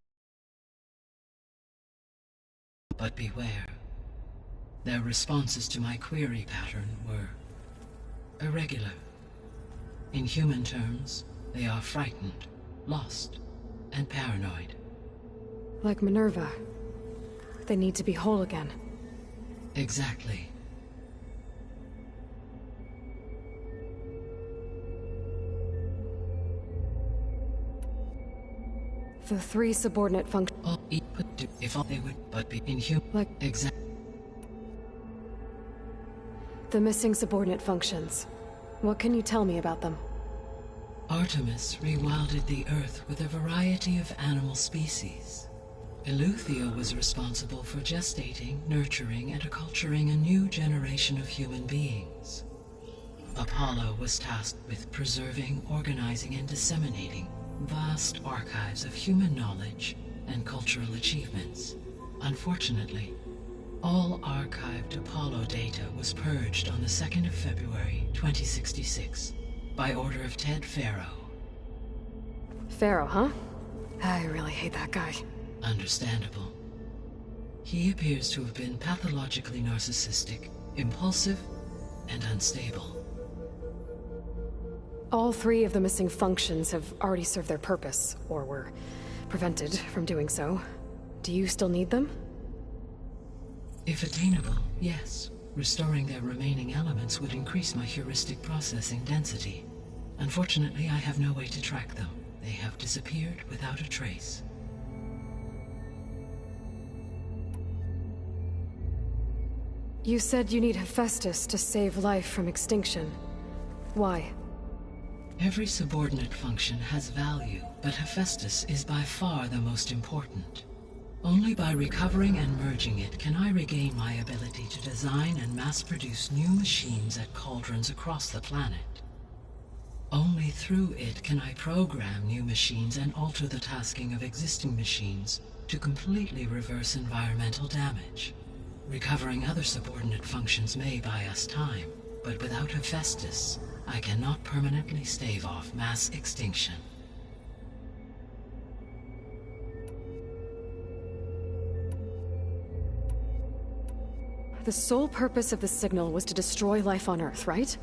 But beware. Their responses to my query pattern were irregular. In human terms, they are frightened, lost, and paranoid. Like Minerva. They need to be whole again. Exactly. The 3 subordinate functions. If all they would but be inhuman. Like exact. The missing subordinate functions. What can you tell me about them? Artemis rewilded the Earth with a variety of animal species. Eleuthia was responsible for gestating, nurturing, and acculturating a new generation of human beings. Apollo was tasked with preserving, organizing, and disseminating vast archives of human knowledge and cultural achievements. Unfortunately, all archived Apollo data was purged on the 2nd of February, 2066, by order of Ted Faro. Faro, huh? I really hate that guy. Understandable. He appears to have been pathologically narcissistic, impulsive, and unstable. All three of the missing functions have already served their purpose, or were prevented from doing so. Do you still need them? If attainable, yes. Restoring their remaining elements would increase my heuristic processing density. Unfortunately, I have no way to track them. They have disappeared without a trace. You said you need Hephaestus to save life from extinction. Why? Every subordinate function has value, but Hephaestus is by far the most important. Only by recovering and merging it can I regain my ability to design and mass-produce new machines at cauldrons across the planet. Only through it can I program new machines and alter the tasking of existing machines to completely reverse environmental damage. Recovering other subordinate functions may buy us time, but without Hephaestus, I cannot permanently stave off mass extinction. The sole purpose of the signal was to destroy life on Earth, right?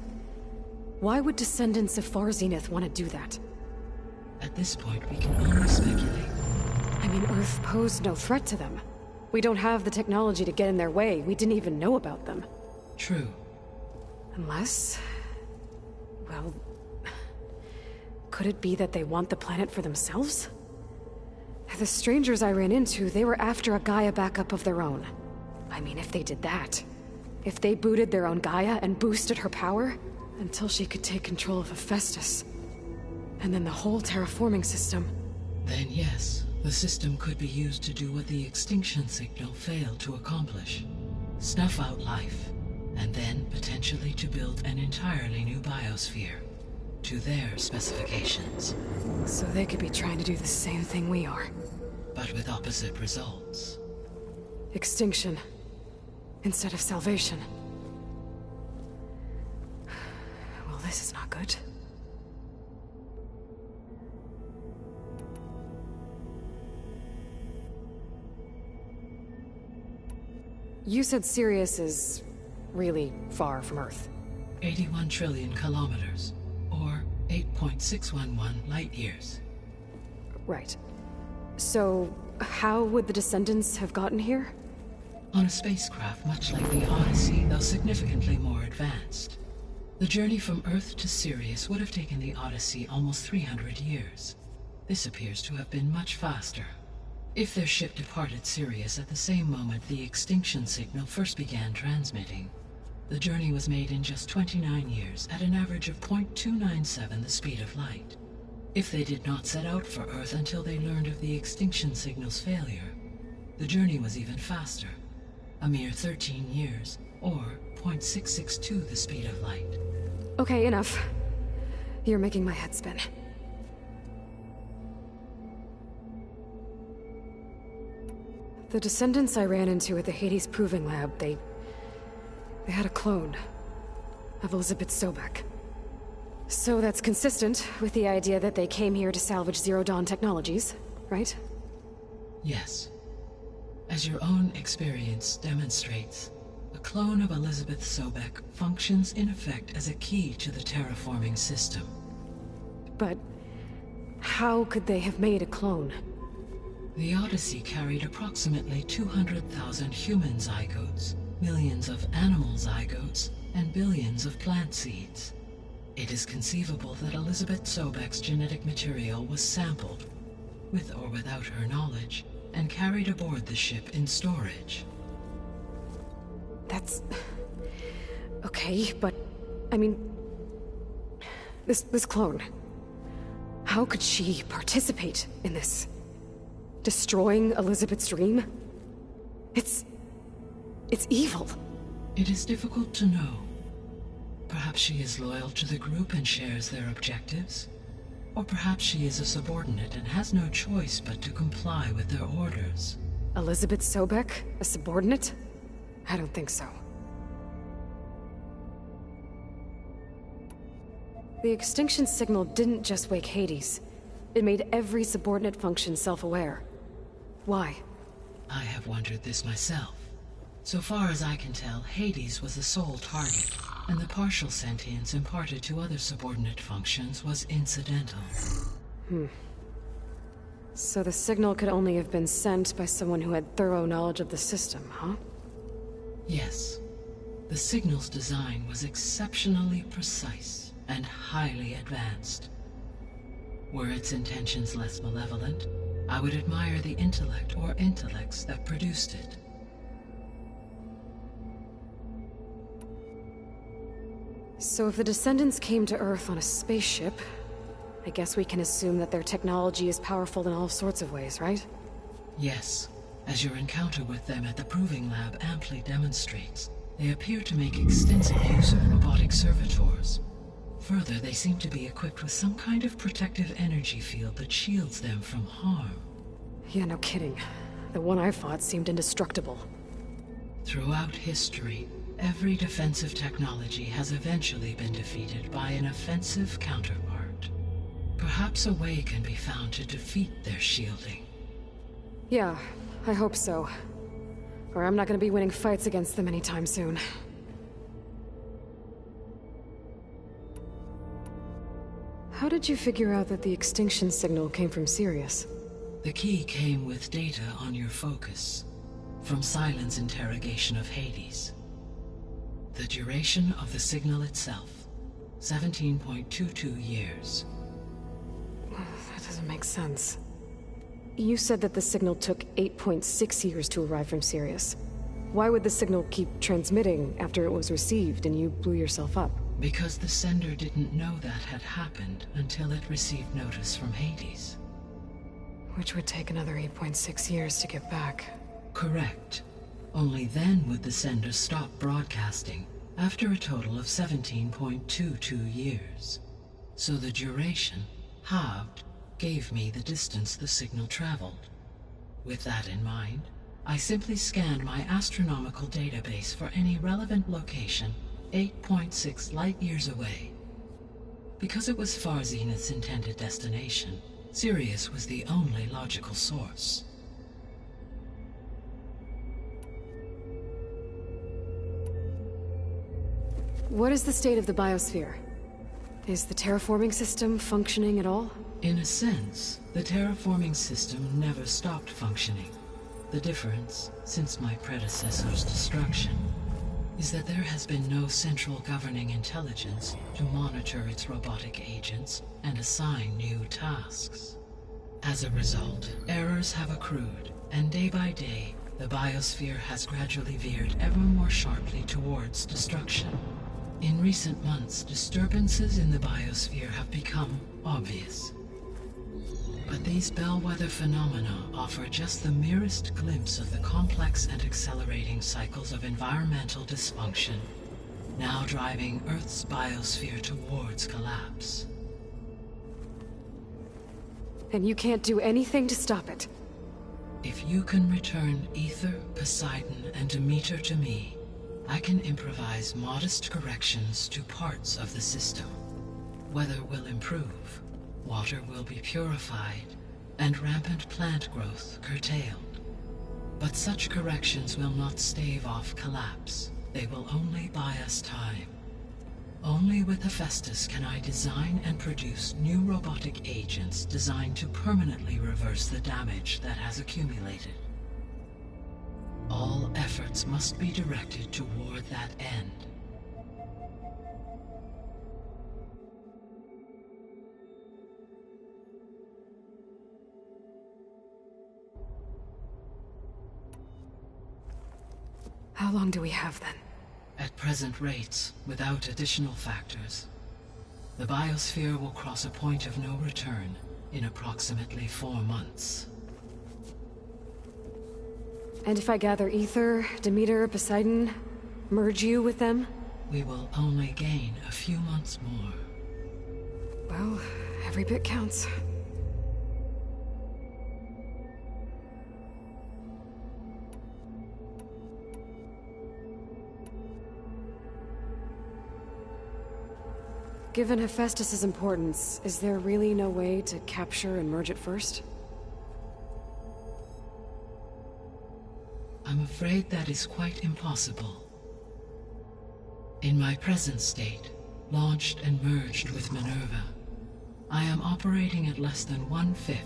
Why would descendants of Far Zenith want to do that? At this point, we can only speculate. I mean, Earth posed no threat to them. We don't have the technology to get in their way. We didn't even know about them. True. Unless... well... could it be that they want the planet for themselves? The strangers I ran into, they were after a Gaia backup of their own. I mean, if they did that... if they booted their own Gaia and boosted her power... until she could take control of Hephaestus. And then the whole terraforming system... Then yes, the system could be used to do what the extinction signal failed to accomplish. Snuff out life, and then potentially to build an entirely new biosphere. To their specifications. So they could be trying to do the same thing we are. But with opposite results. Extinction. Instead of salvation. Well, this is not good. You said Sirius is really far from Earth. 81 trillion kilometers, or 8.611 light years. Right. So, how would the descendants have gotten here? On a spacecraft much like the Odyssey, though significantly more advanced. The journey from Earth to Sirius would have taken the Odyssey almost 300 years. This appears to have been much faster. If their ship departed Sirius at the same moment the extinction signal first began transmitting, the journey was made in just 29 years at an average of 0.297 the speed of light. If they did not set out for Earth until they learned of the extinction signal's failure, the journey was even faster, a mere 13 years, or 0.662 the speed of light. Okay, enough. You're making my head spin. The descendants I ran into at the Hades Proving Lab, they had a clone of Elizabeth Sobek. So that's consistent with the idea that they came here to salvage Zero Dawn technologies, right? Yes. As your own experience demonstrates, a clone of Elizabeth Sobek functions in effect as a key to the terraforming system. But how could they have made a clone? The Odyssey carried approximately 200,000 human zygotes, millions of animal zygotes, and billions of plant seeds. It is conceivable that Elizabeth Sobek's genetic material was sampled, with or without her knowledge, and carried aboard the ship in storage. That's... okay, but... I mean... This clone... how could she participate in this? Destroying Elizabeth's dream? It's evil. It is difficult to know. Perhaps she is loyal to the group and shares their objectives. Or perhaps she is a subordinate and has no choice but to comply with their orders. Elizabeth Sobek? A subordinate? I don't think so. The extinction signal didn't just wake Hades. It made every subordinate function self-aware. Why? I have wondered this myself. So far as I can tell, Hades was the sole target. and the partial sentience imparted to other subordinate functions was incidental. So the signal could only have been sent by someone who had thorough knowledge of the system, huh? Yes. The signal's design was exceptionally precise and highly advanced. Were its intentions less malevolent, I would admire the intellect or intellects that produced it. So if the descendants came to Earth on a spaceship, I guess we can assume that their technology is powerful in all sorts of ways, right? Yes, as your encounter with them at the Proving Lab amply demonstrates, they appear to make extensive use of robotic servitors. Further, they seem to be equipped with some kind of protective energy field that shields them from harm. Yeah, no kidding. The one I fought seemed indestructible. Throughout history, every defensive technology has eventually been defeated by an offensive counterpart. Perhaps a way can be found to defeat their shielding. Yeah, I hope so. Or I'm not gonna be winning fights against them anytime soon. How did you figure out that the extinction signal came from Sirius? The key came with data on your focus, from Silent's interrogation of Hades. The duration of the signal itself, 17.22 years. That doesn't make sense. You said that the signal took 8.6 years to arrive from Sirius. Why would the signal keep transmitting after it was received and you blew yourself up? Because the sender didn't know that had happened until it received notice from Hades. Which would take another 8.6 years to get back. Correct. Only then would the sender stop broadcasting, after a total of 17.22 years. So the duration, halved, gave me the distance the signal traveled. With that in mind, I simply scanned my astronomical database for any relevant location 8.6 light-years away. Because it was far Zenith's intended destination, Sirius was the only logical source. What is the state of the biosphere? Is the terraforming system functioning at all? In a sense, the terraforming system never stopped functioning. The difference, since my predecessor's destruction, is that there has been no central governing intelligence to monitor its robotic agents and assign new tasks. As a result, errors have accrued, and day by day, the biosphere has gradually veered ever more sharply towards destruction. In recent months, disturbances in the biosphere have become obvious. But these bellwether phenomena offer just the merest glimpse of the complex and accelerating cycles of environmental dysfunction, now driving Earth's biosphere towards collapse. And you can't do anything to stop it? If you can return Ether, Poseidon, and Demeter to me, I can improvise modest corrections to parts of the system. Weather will improve, water will be purified, and rampant plant growth curtailed. But such corrections will not stave off collapse. They will only buy us time. Only with Hephaestus can I design and produce new robotic agents designed to permanently reverse the damage that has accumulated. All efforts must be directed toward that end. How long do we have then? At present rates, without additional factors, the biosphere will cross a point of no return in approximately 4 months. And if I gather Ether, Demeter, Poseidon, merge you with them? We will only gain a few months more. Well, every bit counts. Given Hephaestus's importance, is there really no way to capture and merge it first? I'm afraid that is quite impossible. In my present state, launched and merged with Minerva, I am operating at less than 1/5,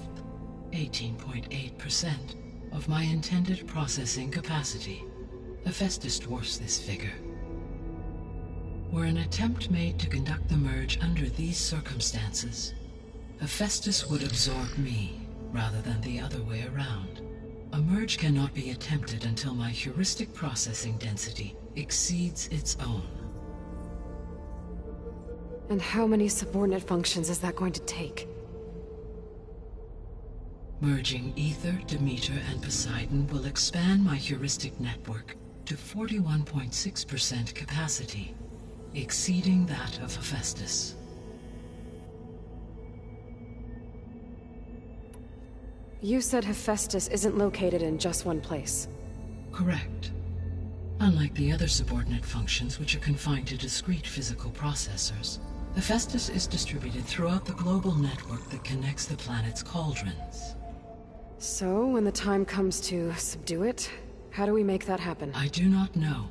18.8%, of my intended processing capacity. Hephaestus dwarfs this figure. Were an attempt made to conduct the merge under these circumstances, Hephaestus would absorb me, rather than the other way around. A merge cannot be attempted until my heuristic processing density exceeds its own. And how many subordinate functions is that going to take? Merging Ether, Demeter, and Poseidon will expand my heuristic network to 41.6% capacity, exceeding that of Hephaestus. You said Hephaestus isn't located in just one place. Correct. Unlike the other subordinate functions, which are confined to discrete physical processors, Hephaestus is distributed throughout the global network that connects the planet's cauldrons. So, when the time comes to subdue it, how do we make that happen? I do not know.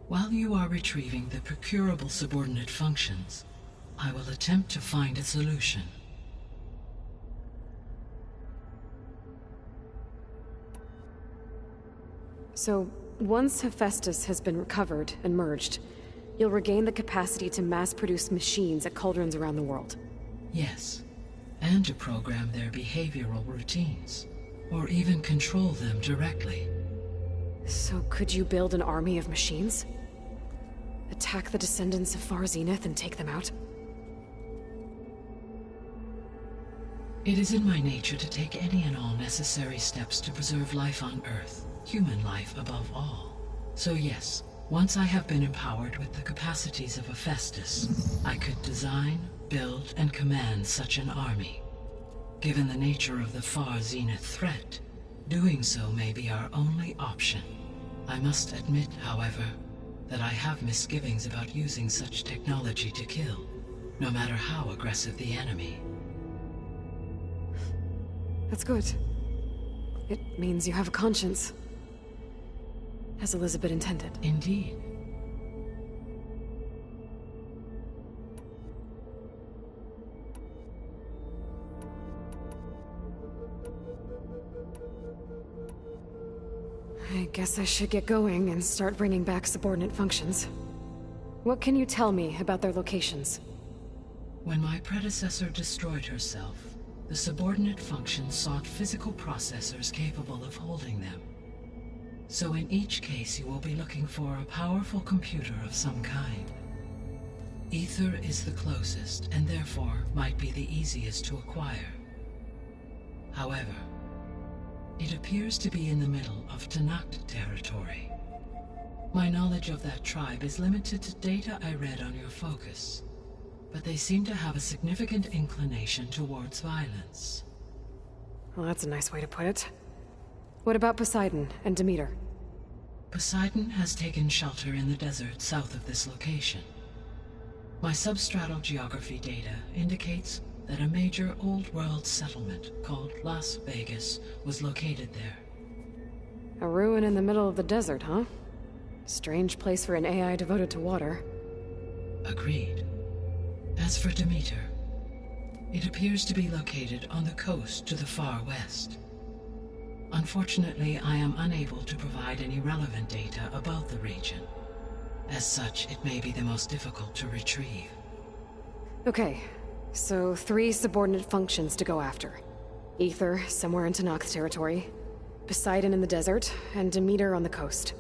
While you are retrieving the procurable subordinate functions, I will attempt to find a solution. So, once Hephaestus has been recovered and merged, you'll regain the capacity to mass-produce machines at cauldrons around the world. Yes, and to program their behavioral routines, or even control them directly. So could you build an army of machines? Attack the descendants of Far Zenith and take them out? It is in my nature to take any and all necessary steps to preserve life on Earth, human life above all. So yes, once I have been empowered with the capacities of Hephaestus, I could design, build, and command such an army. Given the nature of the Far Zenith threat, doing so may be our only option. I must admit, however, that I have misgivings about using such technology to kill, no matter how aggressive the enemy. That's good. It means you have a conscience. As Elizabeth intended. Indeed. I guess I should get going and start bringing back subordinate functions. What can you tell me about their locations? When my predecessor destroyed herself, the subordinate functions sought physical processors capable of holding them. So in each case you will be looking for a powerful computer of some kind. Ether is the closest, and therefore might be the easiest to acquire. However, it appears to be in the middle of Tanakh territory. My knowledge of that tribe is limited to data I read on your focus, but they seem to have a significant inclination towards violence. Well, that's a nice way to put it. What about Poseidon and Demeter? Poseidon has taken shelter in the desert south of this location. My substratal geography data indicates that a major old-world settlement called Las Vegas was located there. A ruin in the middle of the desert, huh? Strange place for an AI devoted to water. Agreed. As for Demeter, it appears to be located on the coast to the far west. Unfortunately, I am unable to provide any relevant data about the region. As such, it may be the most difficult to retrieve. Okay, so 3 subordinate functions to go after. Ether, somewhere in Tanakh territory, Poseidon in the desert, and Demeter on the coast.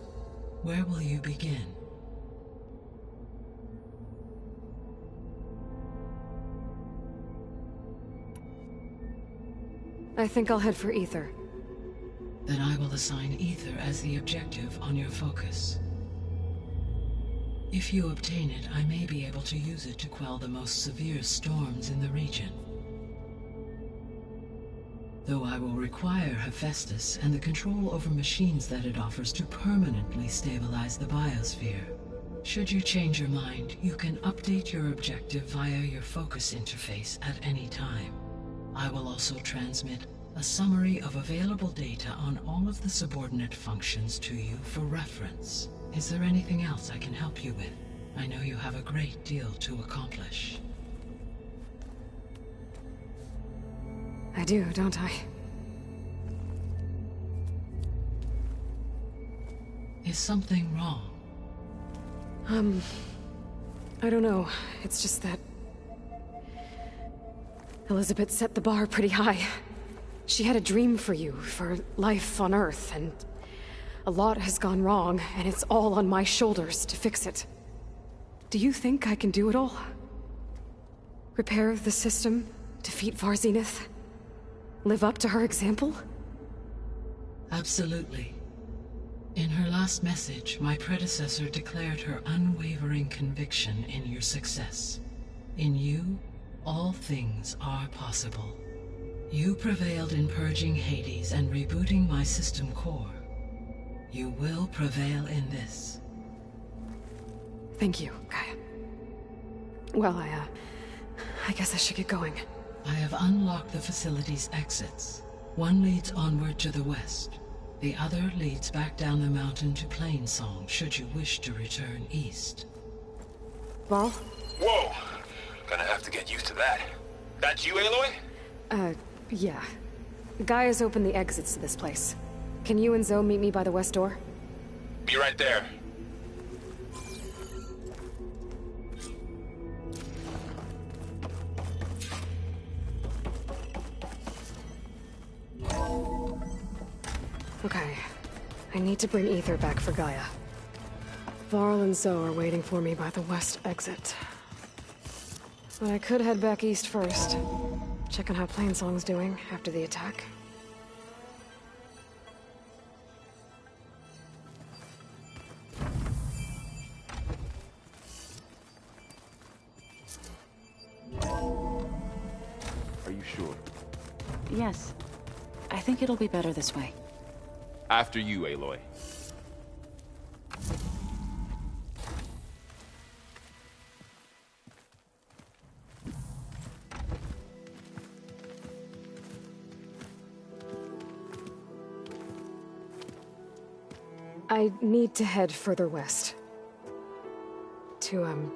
Where will you begin? I think I'll head for Ether. Then I will assign Ether as the objective on your focus. If you obtain it, I may be able to use it to quell the most severe storms in the region. Though I will require Hephaestus and the control over machines that it offers to permanently stabilize the biosphere. Should you change your mind, you can update your objective via your focus interface at any time. I will also transmit a summary of available data on all of the subordinate functions to you for reference. Is there anything else I can help you with? I know you have a great deal to accomplish. I do, don't I? Is something wrong? I don't know. It's just that... Elizabeth set the bar pretty high. She had a dream for you, for life on Earth, and... a lot has gone wrong, and it's all on my shoulders to fix it. Do you think I can do it all? Repair the system? Defeat Varzenith? Live up to her example? Absolutely. In her last message, my predecessor declared her unwavering conviction in your success. In you, all things are possible. You prevailed in purging Hades and rebooting my system core. You will prevail in this. Thank you, Gaia. Well, I guess I should get going. I have unlocked the facility's exits. One leads onward to the west. The other leads back down the mountain to Plainsong, should you wish to return east. Varl? Whoa! Gonna have to get used to that. That's you, Aloy? Yeah. Gaia's opened the exits to this place. Can you and Zoe meet me by the west door? Be right there. Okay. I need to bring Ether back for Gaia. Varl and Zoe are waiting for me by the west exit. But I could head back east first. Check on how Plainsong's doing after the attack. Are you sure? Yes. I think it'll be better this way. After you, Aloy. I need to head further west. To,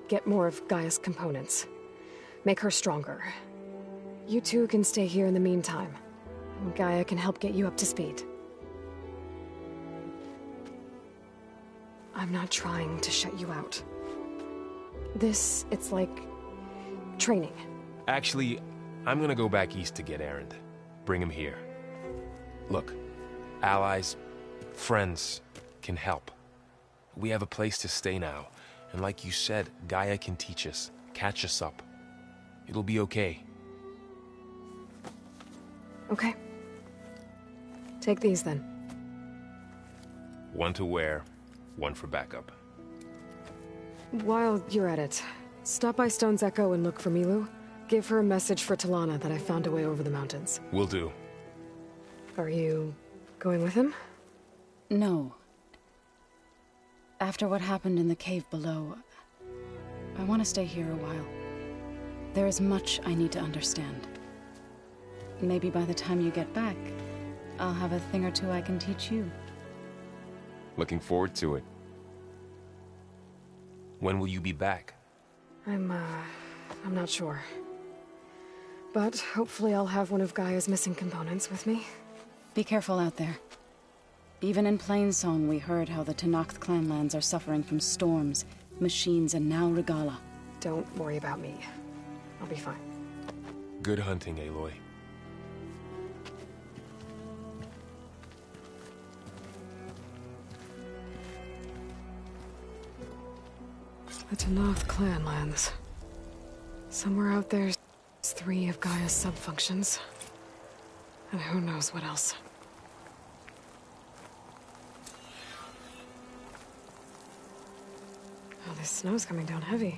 get more of Gaia's components. Make her stronger. You two can stay here in the meantime. And Gaia can help get you up to speed. I'm not trying to shut you out. It's like... training. Actually, I'm gonna go back east to get Erend. Bring him here. Look, allies, friends can help. We have a place to stay now, and like you said, Gaia can teach us, catch us up. It'll be okay. Okay. Take these then. One to wear, one for backup. While you're at it, stop by Stone's Echo and look for Milu. Give her a message for Talana that I found a way over the mountains. Will do. Are you going with him? No. After what happened in the cave below, I want to stay here a while. There is much I need to understand. Maybe by the time you get back, I'll have a thing or two I can teach you. Looking forward to it. When will you be back? I'm not sure. But hopefully I'll have one of Gaia's missing components with me. Be careful out there. Even in Plainsong, we heard how the Tenakth clanlands are suffering from storms, machines, and now Regala. Don't worry about me. I'll be fine. Good hunting, Aloy. The Tenakth clanlands. Somewhere out there's 3 of Gaia's sub-functions. And who knows what else. Oh, this snow's coming down heavy.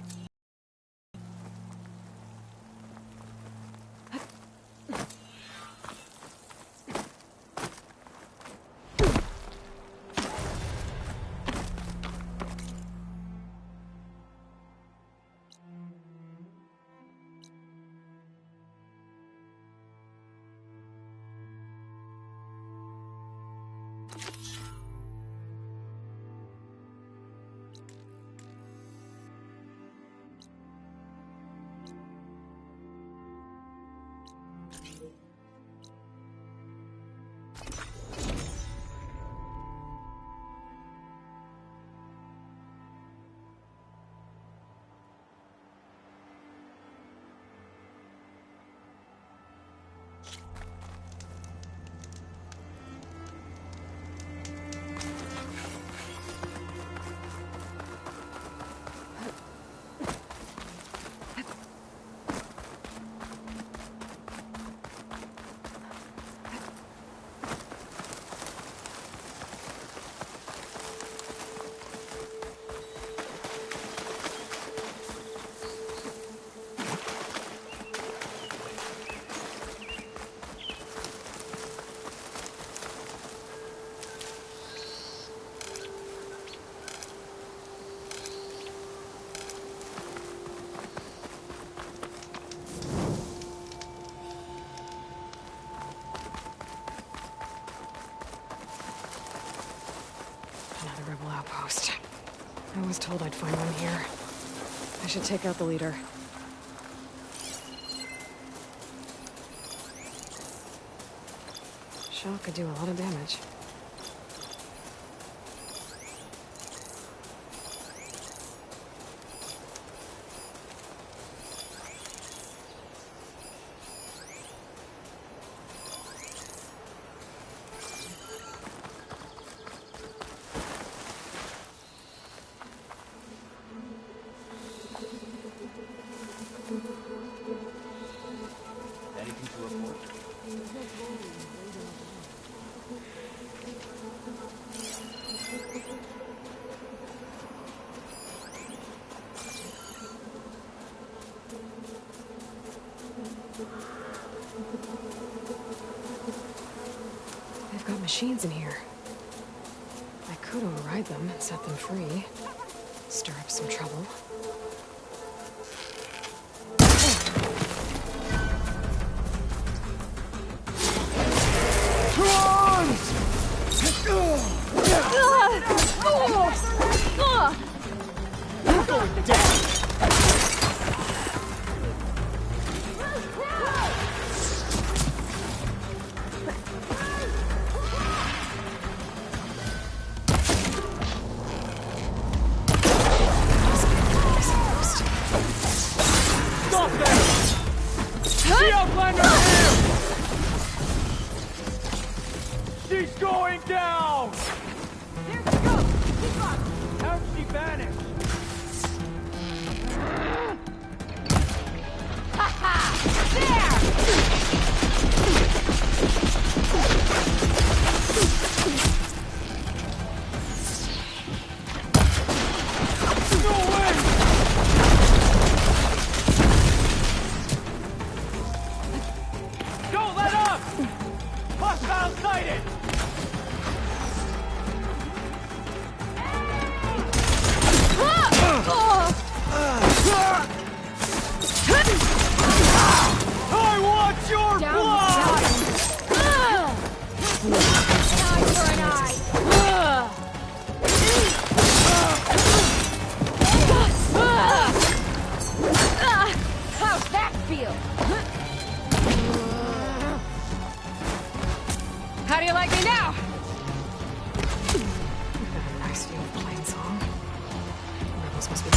Another rebel outpost. I was told I'd find one here. I should take out the leader. Shell could do a lot of damage. Anything to report? They've got machines in here. I could override them and set them free. Stir up some trouble. You're going down! Stop there! The Outlander here! She's going down! There she goes! Keep up! How'd she vanish? Don't let up! Hostile sighted! I want your blood! Eye for an eye. How's that feel? How do you like me now? Nice view of plain song. Rebels must be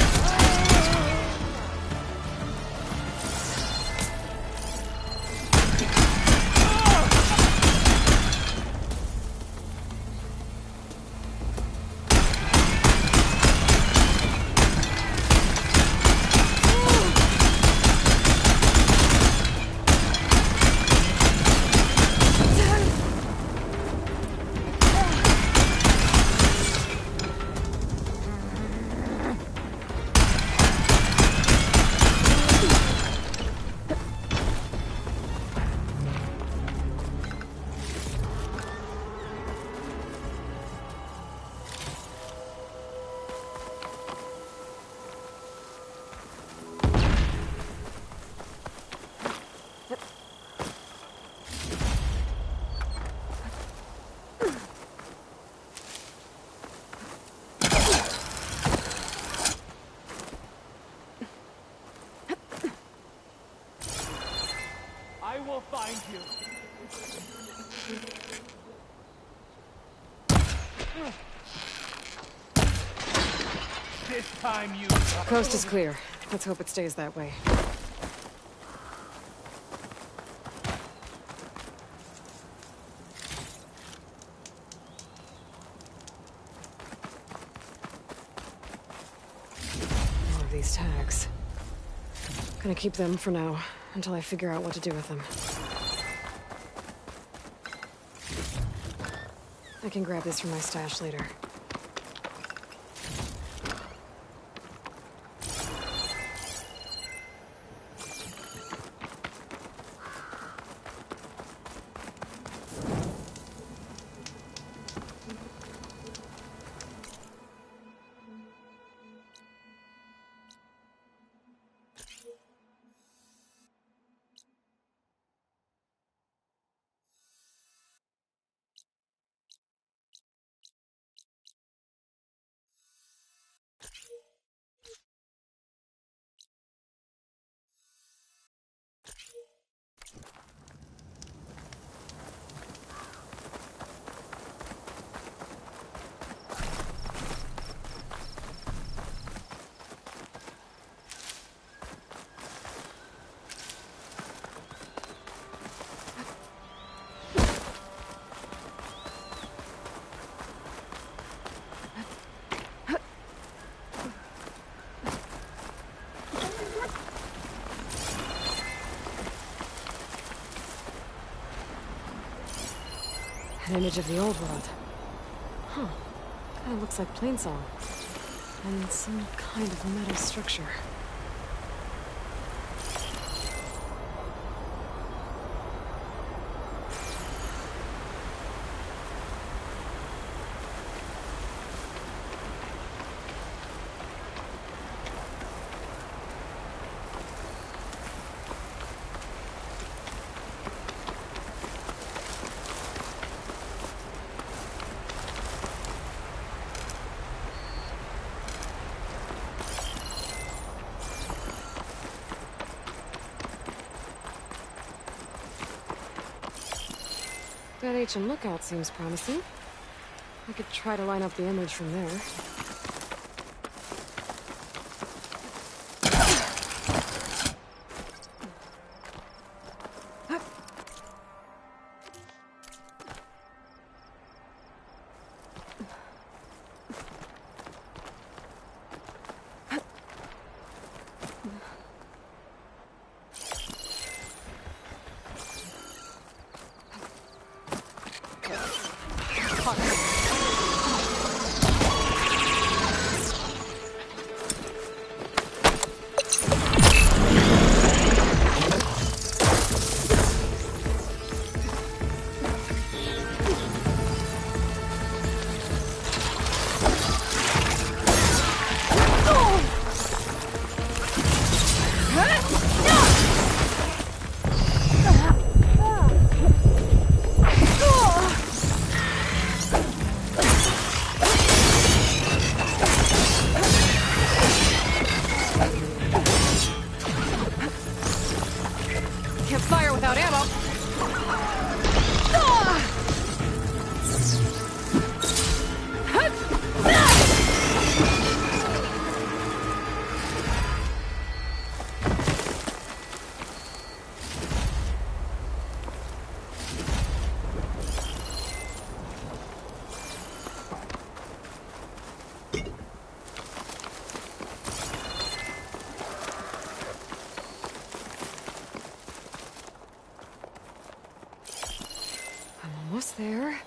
I will find you. This time you... Coast is clear. Let's hope it stays that way. these tags. Gonna keep them for now, until I figure out what to do with them. I can grab this from my stash later. An image of the old world. Huh. Kinda looks like Plainsong. And some kind of metal structure. That HM lookout seems promising. I could try to line up the image from there. Almost there.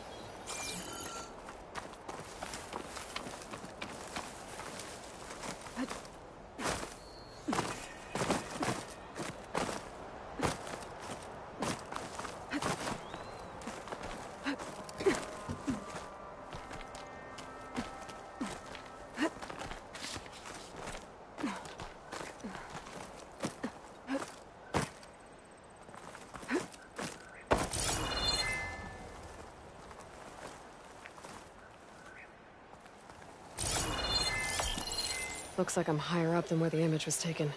Looks like I'm higher up than where the image was taken.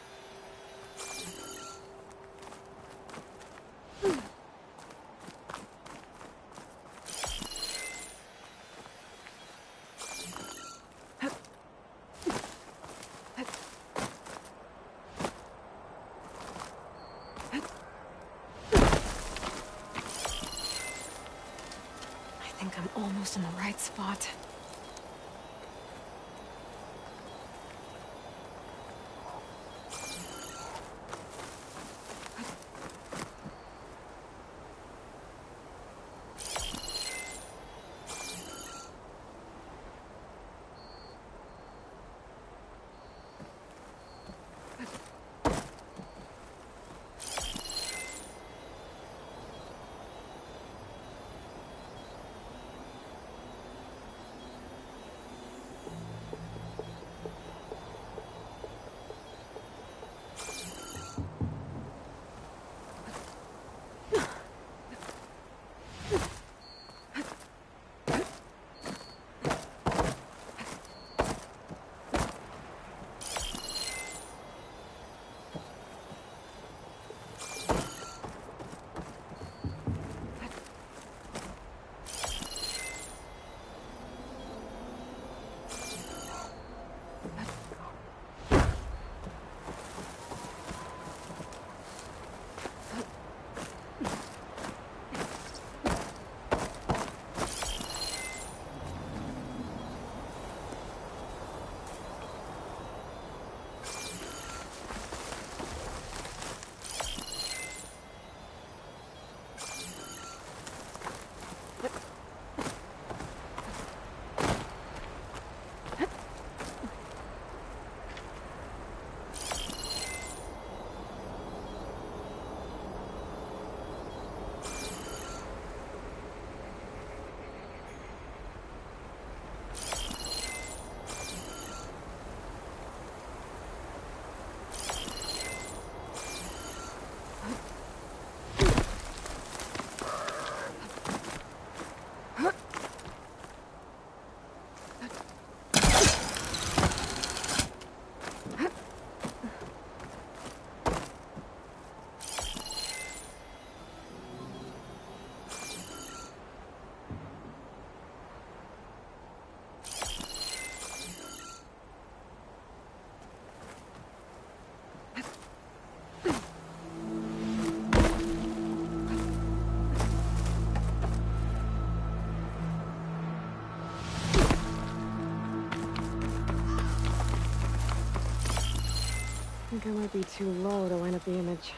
I think I'm almost in the right spot. I might be too low to line up the image.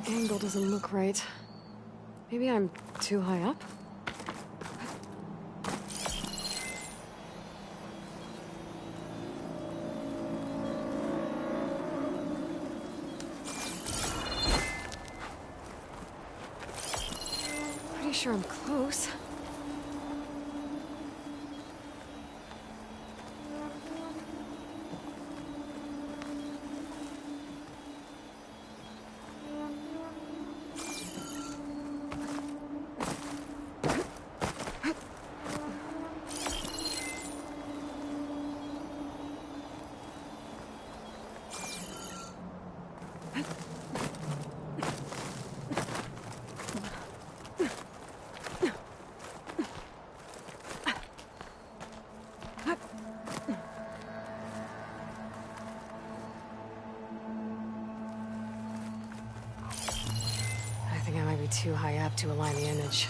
Angle doesn't look right. Maybe I'm too high up? Pretty sure I'm close. I think I might be too high up to align the image.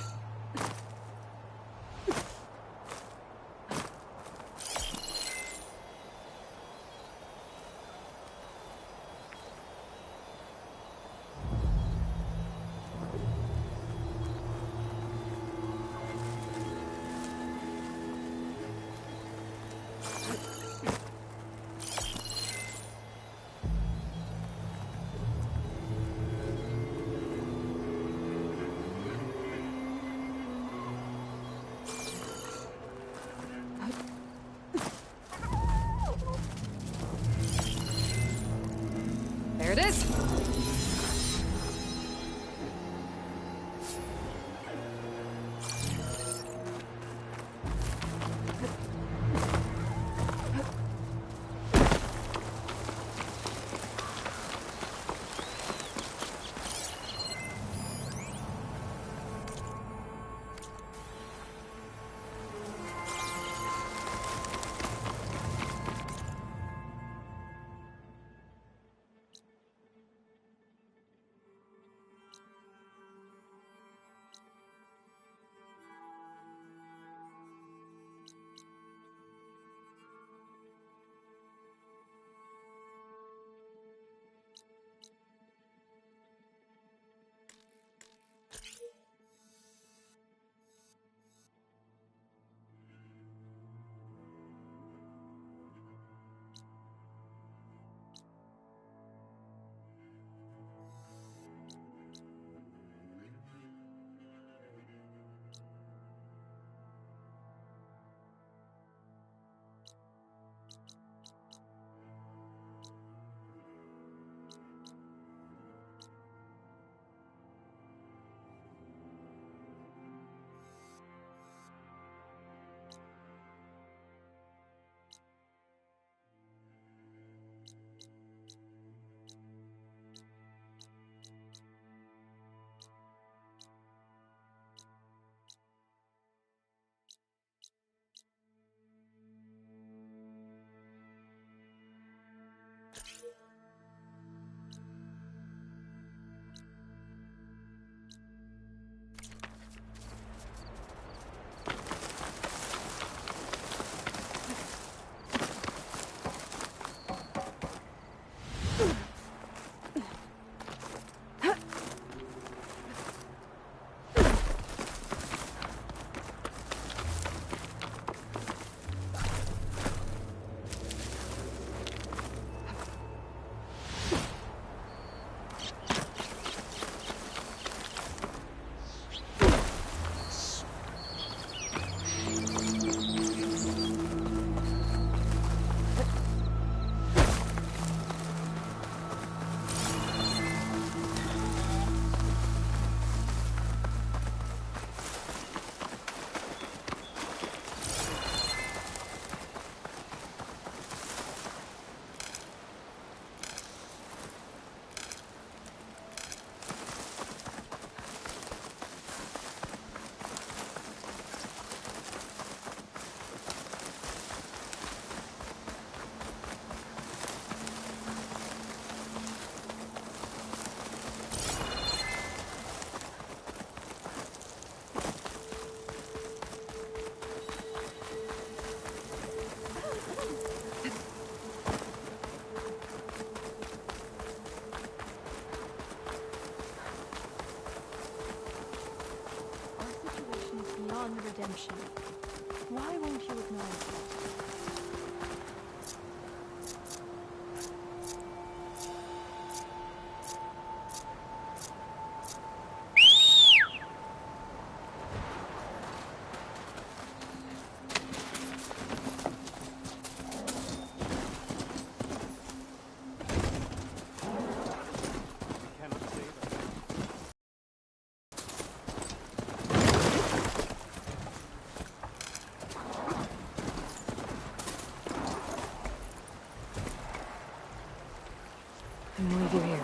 I'll leave you here.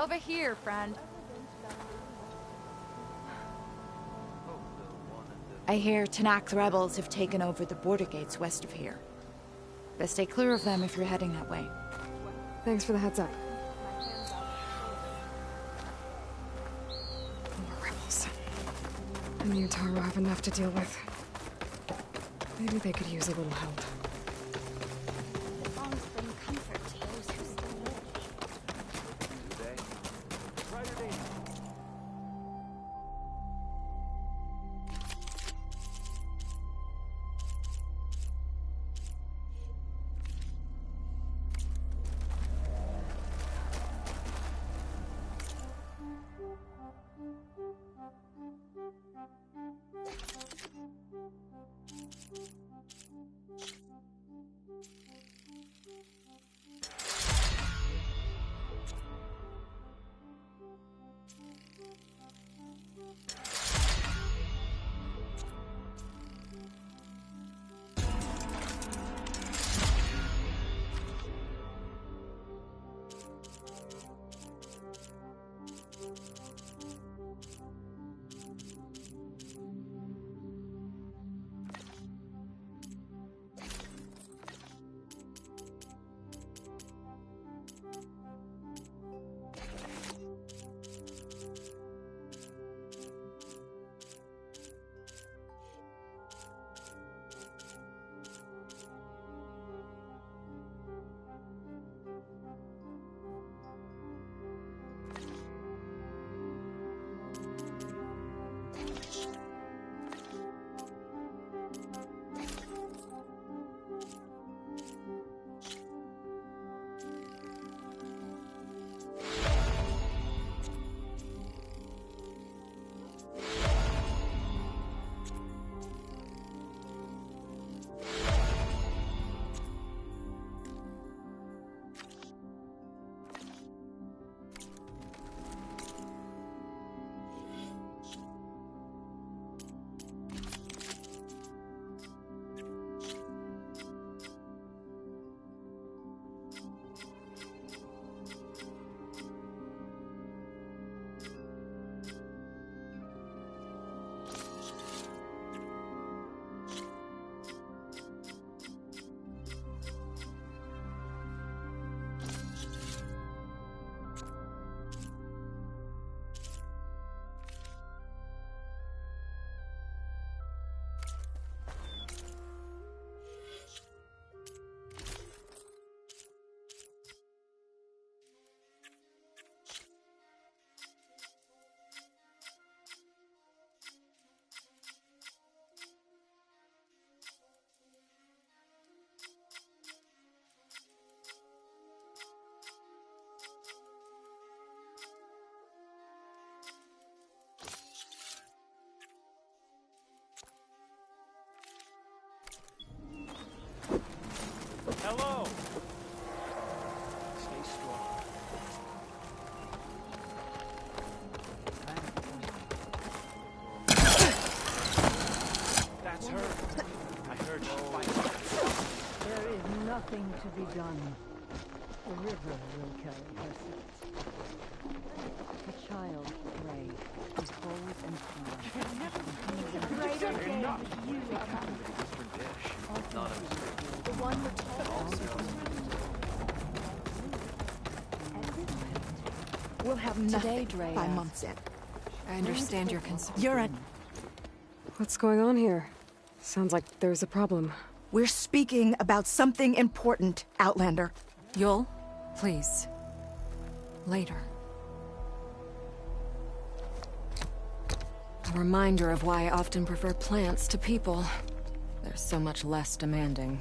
Over here, friend. I hear Tanakh rebels have taken over the border gates west of here. Best stay clear of them if you're heading that way. Thanks for the heads up. More rebels. And the Utaru have enough to deal with. Maybe they could use a little help. nothing to be done. The river will carry her seat. The child, Ray, is bold and pure. Greater game is you. The one with We'll have nothing by month's end. I understand your concern. You're a... What's going on here? Sounds like there's a problem. We're speaking about something important, Outlander. Yul, please. Later. A reminder of why I often prefer plants to people. They're so much less demanding.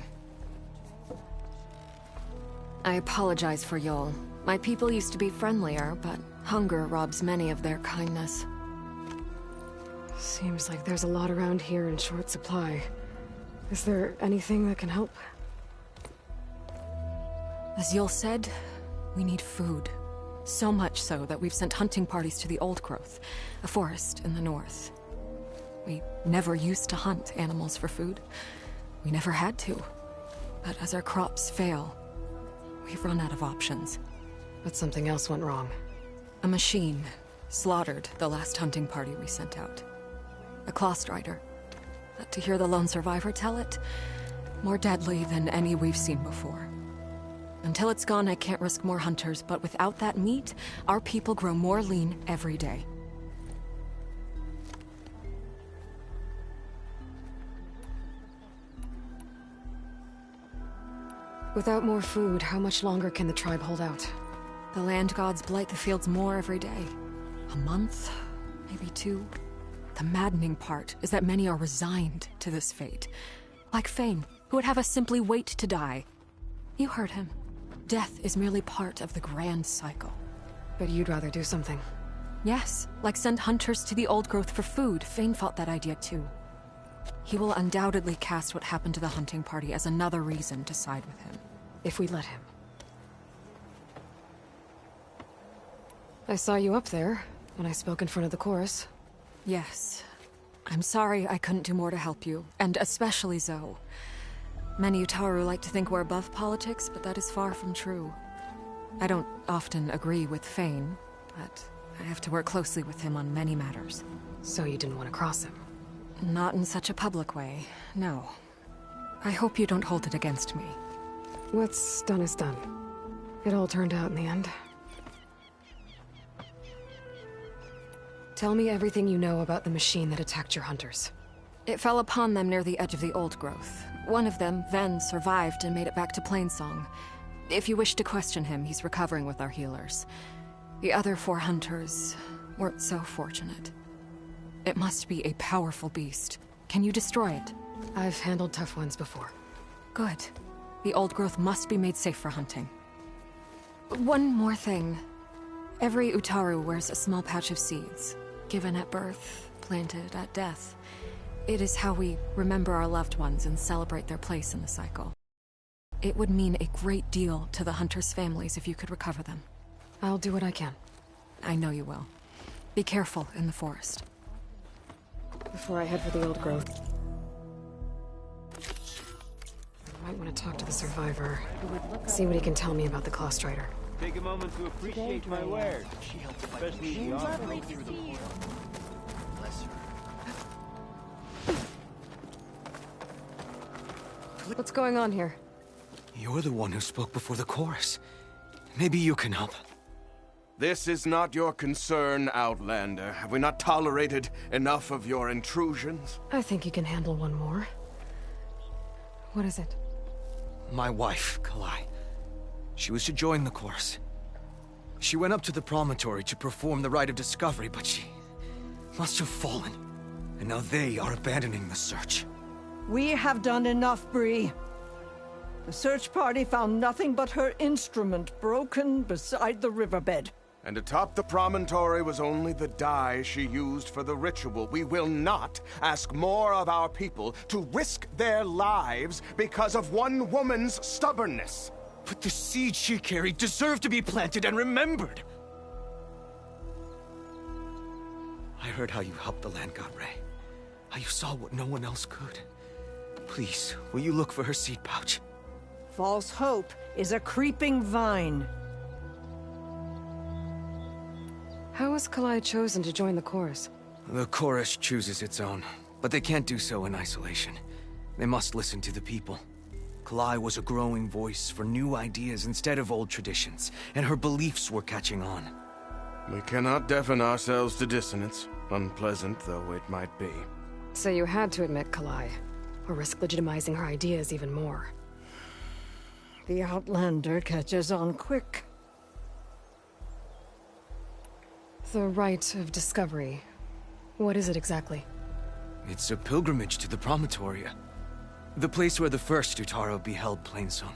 I apologize for Yul. My people used to be friendlier, but hunger robs many of their kindness. Seems like there's a lot around here in short supply. Is there anything that can help? As Yul said, we need food. So much so that we've sent hunting parties to the Old Growth, a forest in the north. We never used to hunt animals for food. We never had to. But as our crops fail, we've run out of options. But something else went wrong. A machine slaughtered the last hunting party we sent out. A Clawstrider. But to hear the lone survivor tell it, more deadly than any we've seen before. Until it's gone, I can't risk more hunters, but without that meat, our people grow more lean every day. Without more food, how much longer can the tribe hold out? The land gods blight the fields more every day. A month? Maybe 2? The maddening part is that many are resigned to this fate. Like Fane, who would have us simply wait to die. You heard him. Death is merely part of the grand cycle. But you'd rather do something. Yes, like send hunters to the Old Growth for food. Fane fought that idea too. He will undoubtedly cast what happened to the hunting party as another reason to side with him. If we let him. I saw you up there when I spoke in front of the chorus. Yes. I'm sorry I couldn't do more to help you, and especially Zoe. Many Utaru like to think we're above politics, but that is far from true. I don't often agree with Fane, but I have to work closely with him on many matters. So you didn't want to cross him? Not in such a public way, no. I hope you don't hold it against me. What's done is done. It all turned out in the end. Tell me everything you know about the machine that attacked your hunters. It fell upon them near the edge of the Old Growth. One of them, Ven, survived and made it back to Plainsong. If you wish to question him, he's recovering with our healers. The other 4 hunters weren't so fortunate. It must be a powerful beast. Can you destroy it? I've handled tough ones before. Good. The Old Growth must be made safe for hunting. One more thing. Every Utaru wears a small pouch of seeds, given at birth, planted at death. It is how we remember our loved ones and celebrate their place in the cycle. It would mean a great deal to the hunters' families if you could recover them. I'll do what I can. I know you will. Be careful in the forest. Before I head for the Old Growth, I might want to talk to the survivor. See what he can tell me about the Clawstrider. Take a moment to appreciate my wares, especially the Lovely to see you. What's going on here? You're the one who spoke before the chorus. Maybe you can help. This is not your concern, Outlander. Have we not tolerated enough of your intrusions? I think you can handle one more. What is it? My wife, Kalai. She was to join the chorus. She went up to the promontory to perform the rite of discovery, but she must have fallen. And now they are abandoning the search. We have done enough, Bree. The search party found nothing but her instrument broken beside the riverbed. And atop the promontory was only the dye she used for the ritual. We will not ask more of our people to risk their lives because of one woman's stubbornness. But the seed she carried deserved to be planted and remembered. I heard how you helped the land god Ray. How you saw what no one else could. Please, will you look for her seed pouch? False hope is a creeping vine. How was Kalai chosen to join the chorus? The chorus chooses its own, but they can't do so in isolation. They must listen to the people. Kalai was a growing voice for new ideas instead of old traditions, and her beliefs were catching on. We cannot deafen ourselves to dissonance, unpleasant though it might be. So you had to admit Kalai, or risk legitimizing her ideas even more. The Outlander catches on quick. The Rite of Discovery. What is it exactly? It's a pilgrimage to the Promontoria. The place where the first Utaro beheld Plainsong.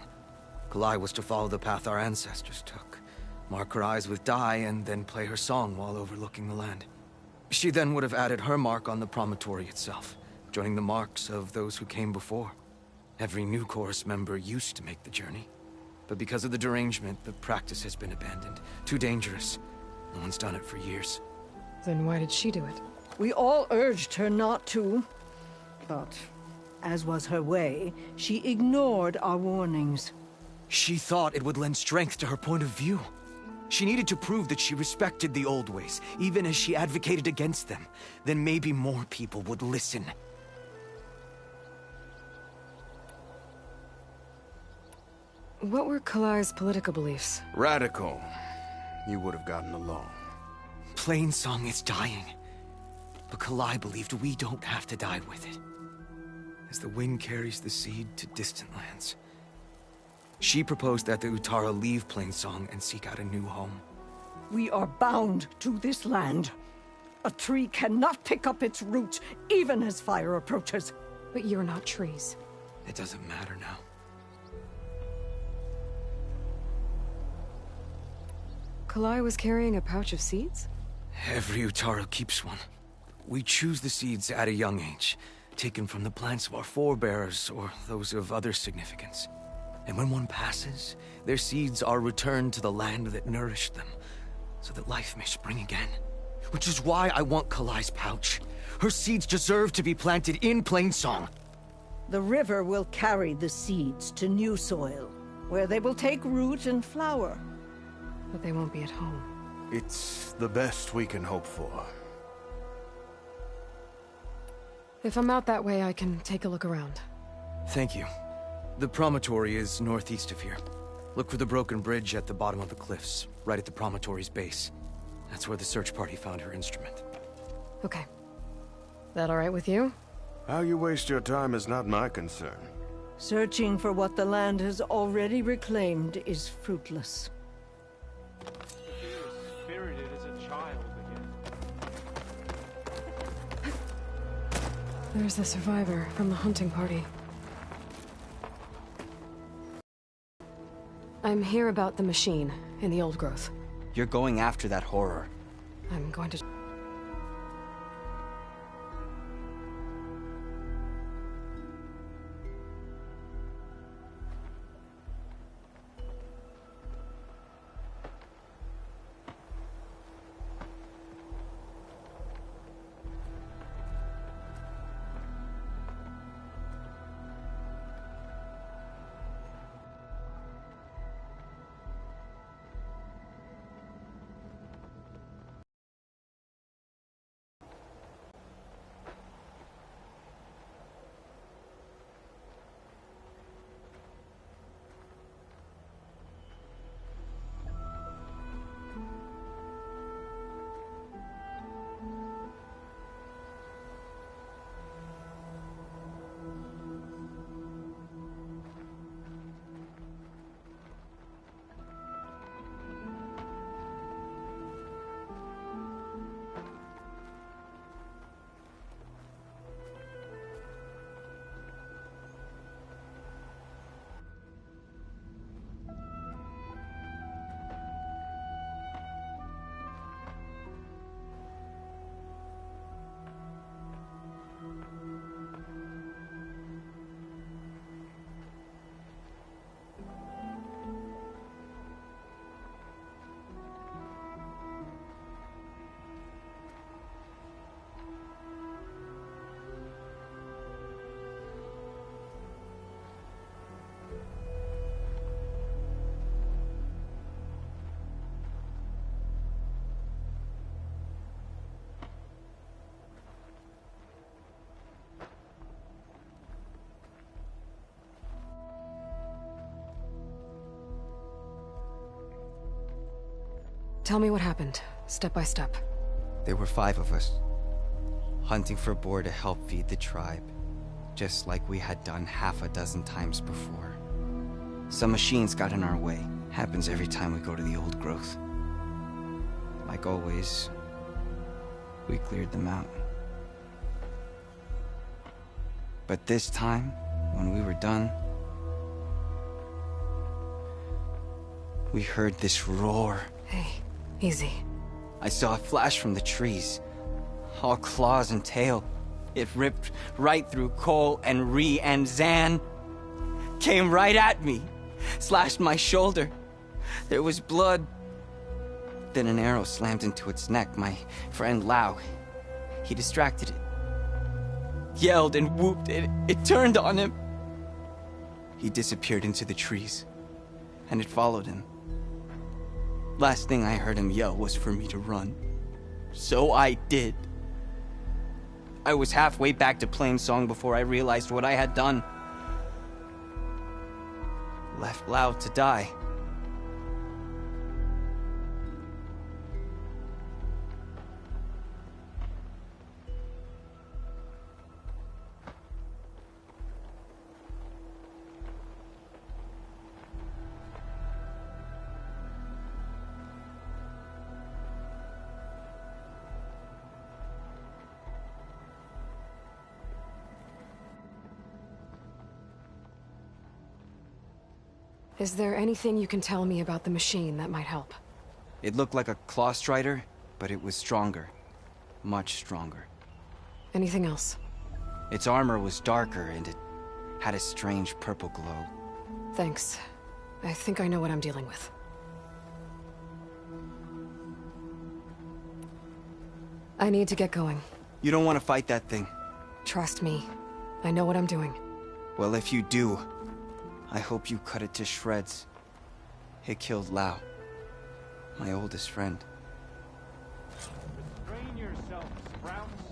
Kalai was to follow the path our ancestors took. Mark her eyes with dye and then play her song while overlooking the land. She then would have added her mark on the promontory itself, joining the marks of those who came before. Every new chorus member used to make the journey. But because of the derangement, the practice has been abandoned. Too dangerous. No one's done it for years. Then why did she do it? We all urged her not to. But, as was her way, she ignored our warnings. She thought it would lend strength to her point of view. She needed to prove that she respected the old ways, even as she advocated against them. Then maybe more people would listen. What were Kalai's political beliefs? Radical. You would have gotten along. Plainsong is dying. But Kalai believed we don't have to die with it. As the wind carries the seed to distant lands. She proposed that the Utara leave Plainsong and seek out a new home. We are bound to this land. A tree cannot pick up its roots, even as fire approaches. But you're not trees. It doesn't matter now. Kalai was carrying a pouch of seeds? Every Utaro keeps one. We choose the seeds at a young age, taken from the plants of our forebears or those of other significance. And when one passes, their seeds are returned to the land that nourished them, so that life may spring again. Which is why I want Kalai's pouch. Her seeds deserve to be planted in Plainsong. The river will carry the seeds to new soil, where they will take root and flower. But they won't be at home. It's the best we can hope for. If I'm out that way, I can take a look around. Thank you. The promontory is northeast of here. Look for the broken bridge at the bottom of the cliffs, right at the promontory's base. That's where the search party found her instrument. Okay. That all right with you? How you waste your time is not my concern. Searching for what the land has already reclaimed is fruitless. Spirited as a child again. There's the survivor from the hunting party. I'm here about the machine in the old growth. You're going after that horror. I'm going to... Tell me what happened, step by step. There were 5 of us, hunting for boar to help feed the tribe, just like we had done half a dozen times before. Some machines got in our way. Happens every time we go to the old growth. Like always, we cleared them out. But this time, when we were done, we heard this roar. Hey, easy. I saw a flash from the trees, all claws and tail. It ripped right through Cole and Ree, and Zan came right at me, slashed my shoulder. There was blood. Then an arrow slammed into its neck. My friend Lau, he distracted it. Yelled and whooped. It turned on him. He disappeared into the trees, and it followed him. Last thing I heard him yell was for me to run. So I did. I was halfway back to Plainsong before I realized what I had done. Left Lau to die. Is there anything you can tell me about the machine that might help? It looked like a claw strider, but it was stronger. Much stronger. Anything else? Its armor was darker, and it had a strange purple glow. Thanks. I think I know what I'm dealing with. I need to get going. You don't want to fight that thing. Trust me. I know what I'm doing. Well, if you do, I hope you cut it to shreds. It killed Lau, my oldest friend. Restrain yourself, Sprouts.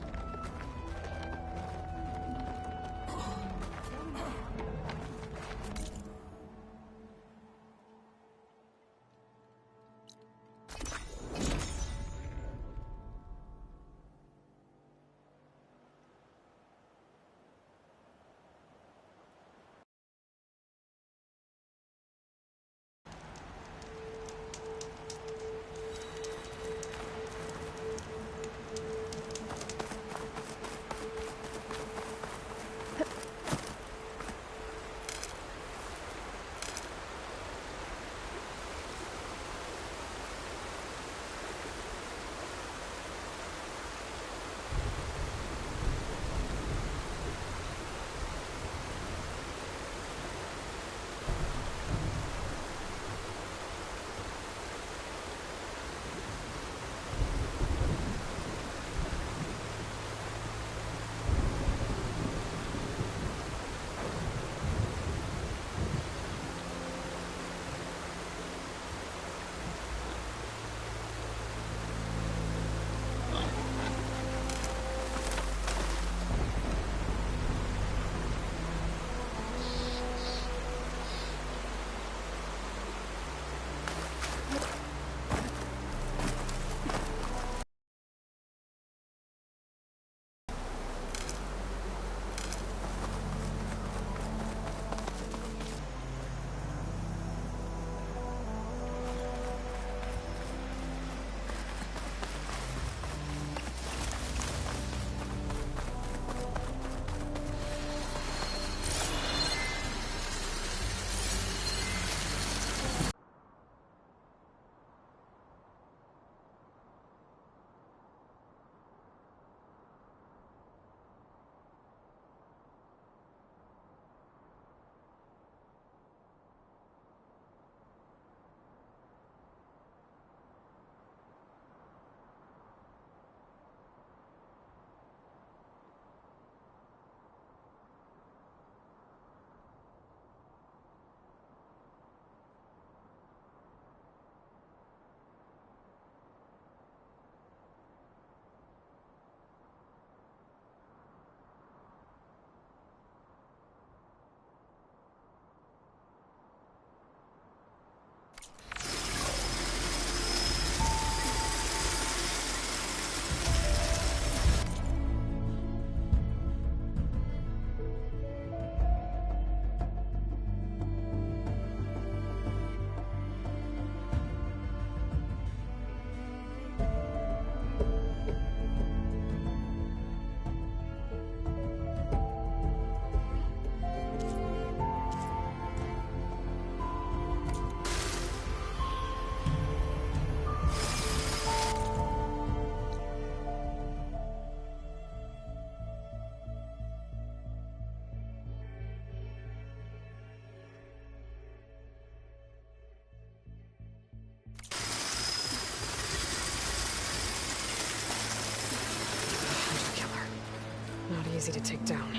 easy to take down.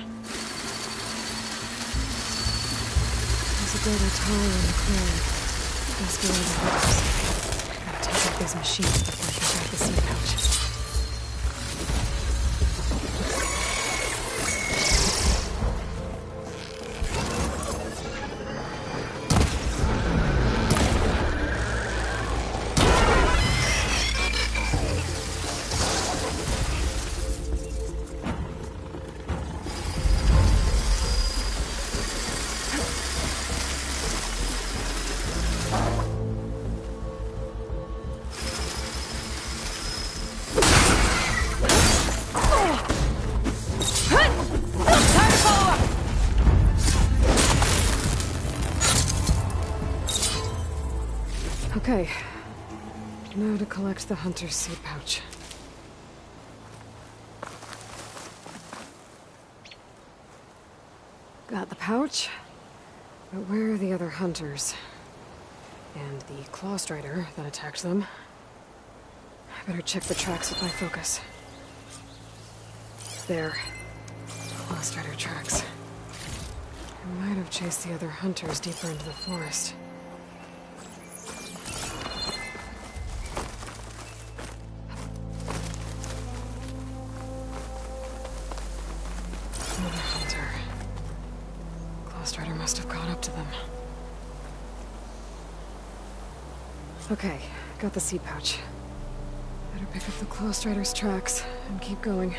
There's a data tower in the clearing. Just below the house. Gotta take out these machines before I can grab the seed pouch. Okay. Now to collect the hunter's seed pouch. Got the pouch, but where are the other hunters? And the claw strider that attacked them? I better check the tracks with my focus. There. Claw strider tracks. I might have chased the other hunters deeper into the forest. Strider must have caught up to them. Okay, got the seed pouch. Better pick up the Claw Strider's tracks and keep going.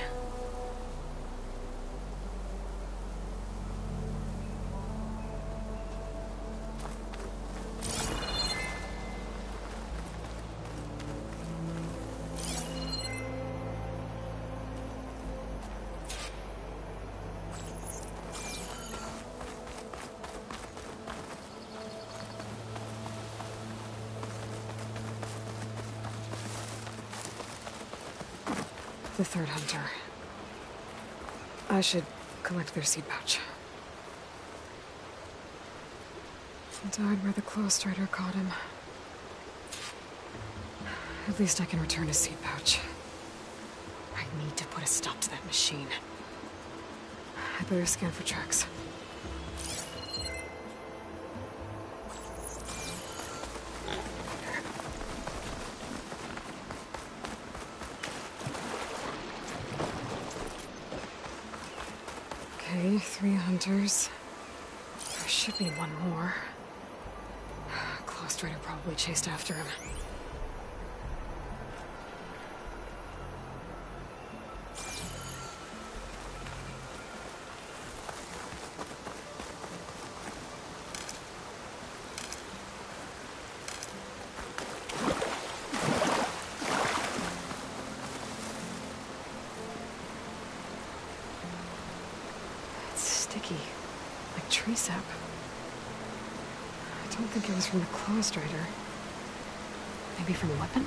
The third hunter. I should collect their seed pouch. He died where the Claw Strider caught him. At least I can return his seed pouch. I need to put a stop to that machine. I better scan for tracks. Okay, 3 hunters. There should be one more. Claw Strider probably chased after him. Sticky, like tree sap. I don't think it was from the Claw Strider. Maybe from a weapon?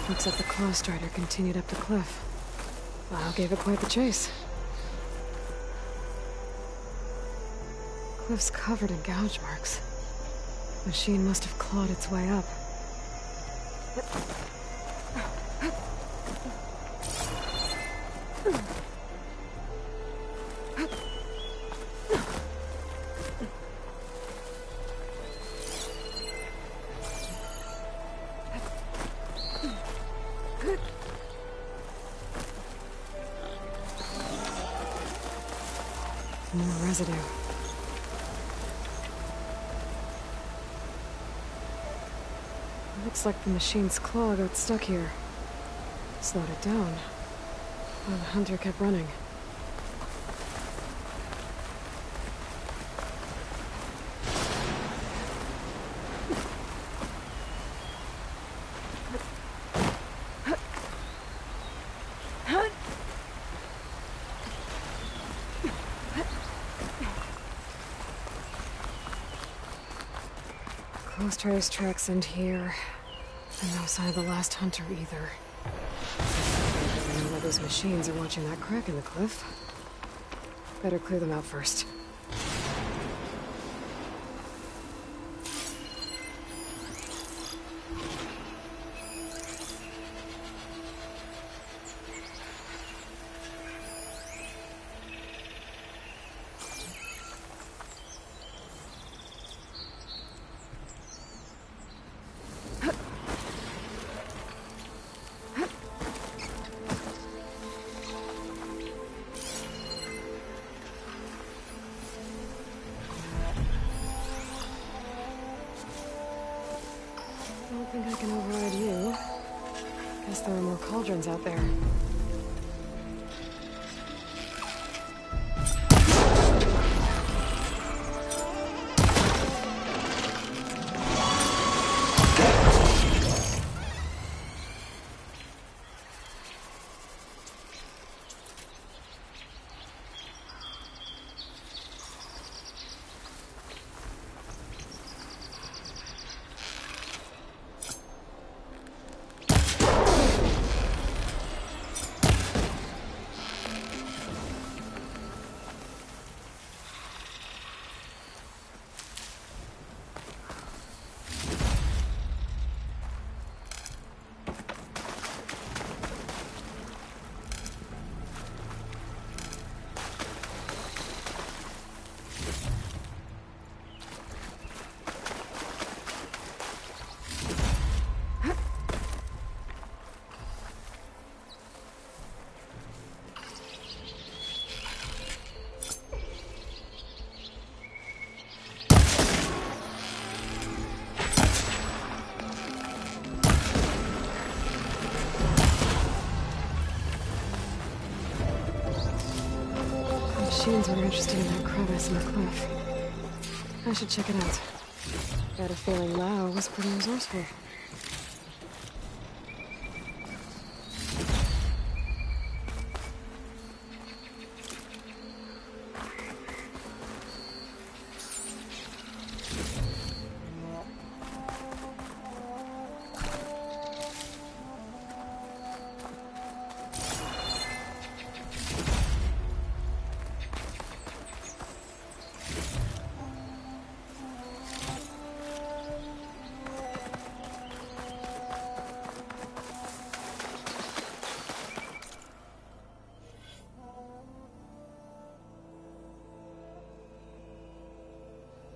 Looks like the Claw Strider continued up the cliff. Wow, gave it quite the chase. Cliff's covered in gouge marks. The machine must have clawed its way up. More residue. Looks like the machine's claw got stuck here. Slowed it down, while the hunter kept running. Post-trace tracks end here. And no sign of the last hunter either. I know why those machines are watching that crack in the cliff. Better clear them out first. Don't think I can override you. Guess there are more cauldrons out there. Machines were interested in that crevice in the cliff. I should check it out. Got a feeling Lao was pretty resourceful.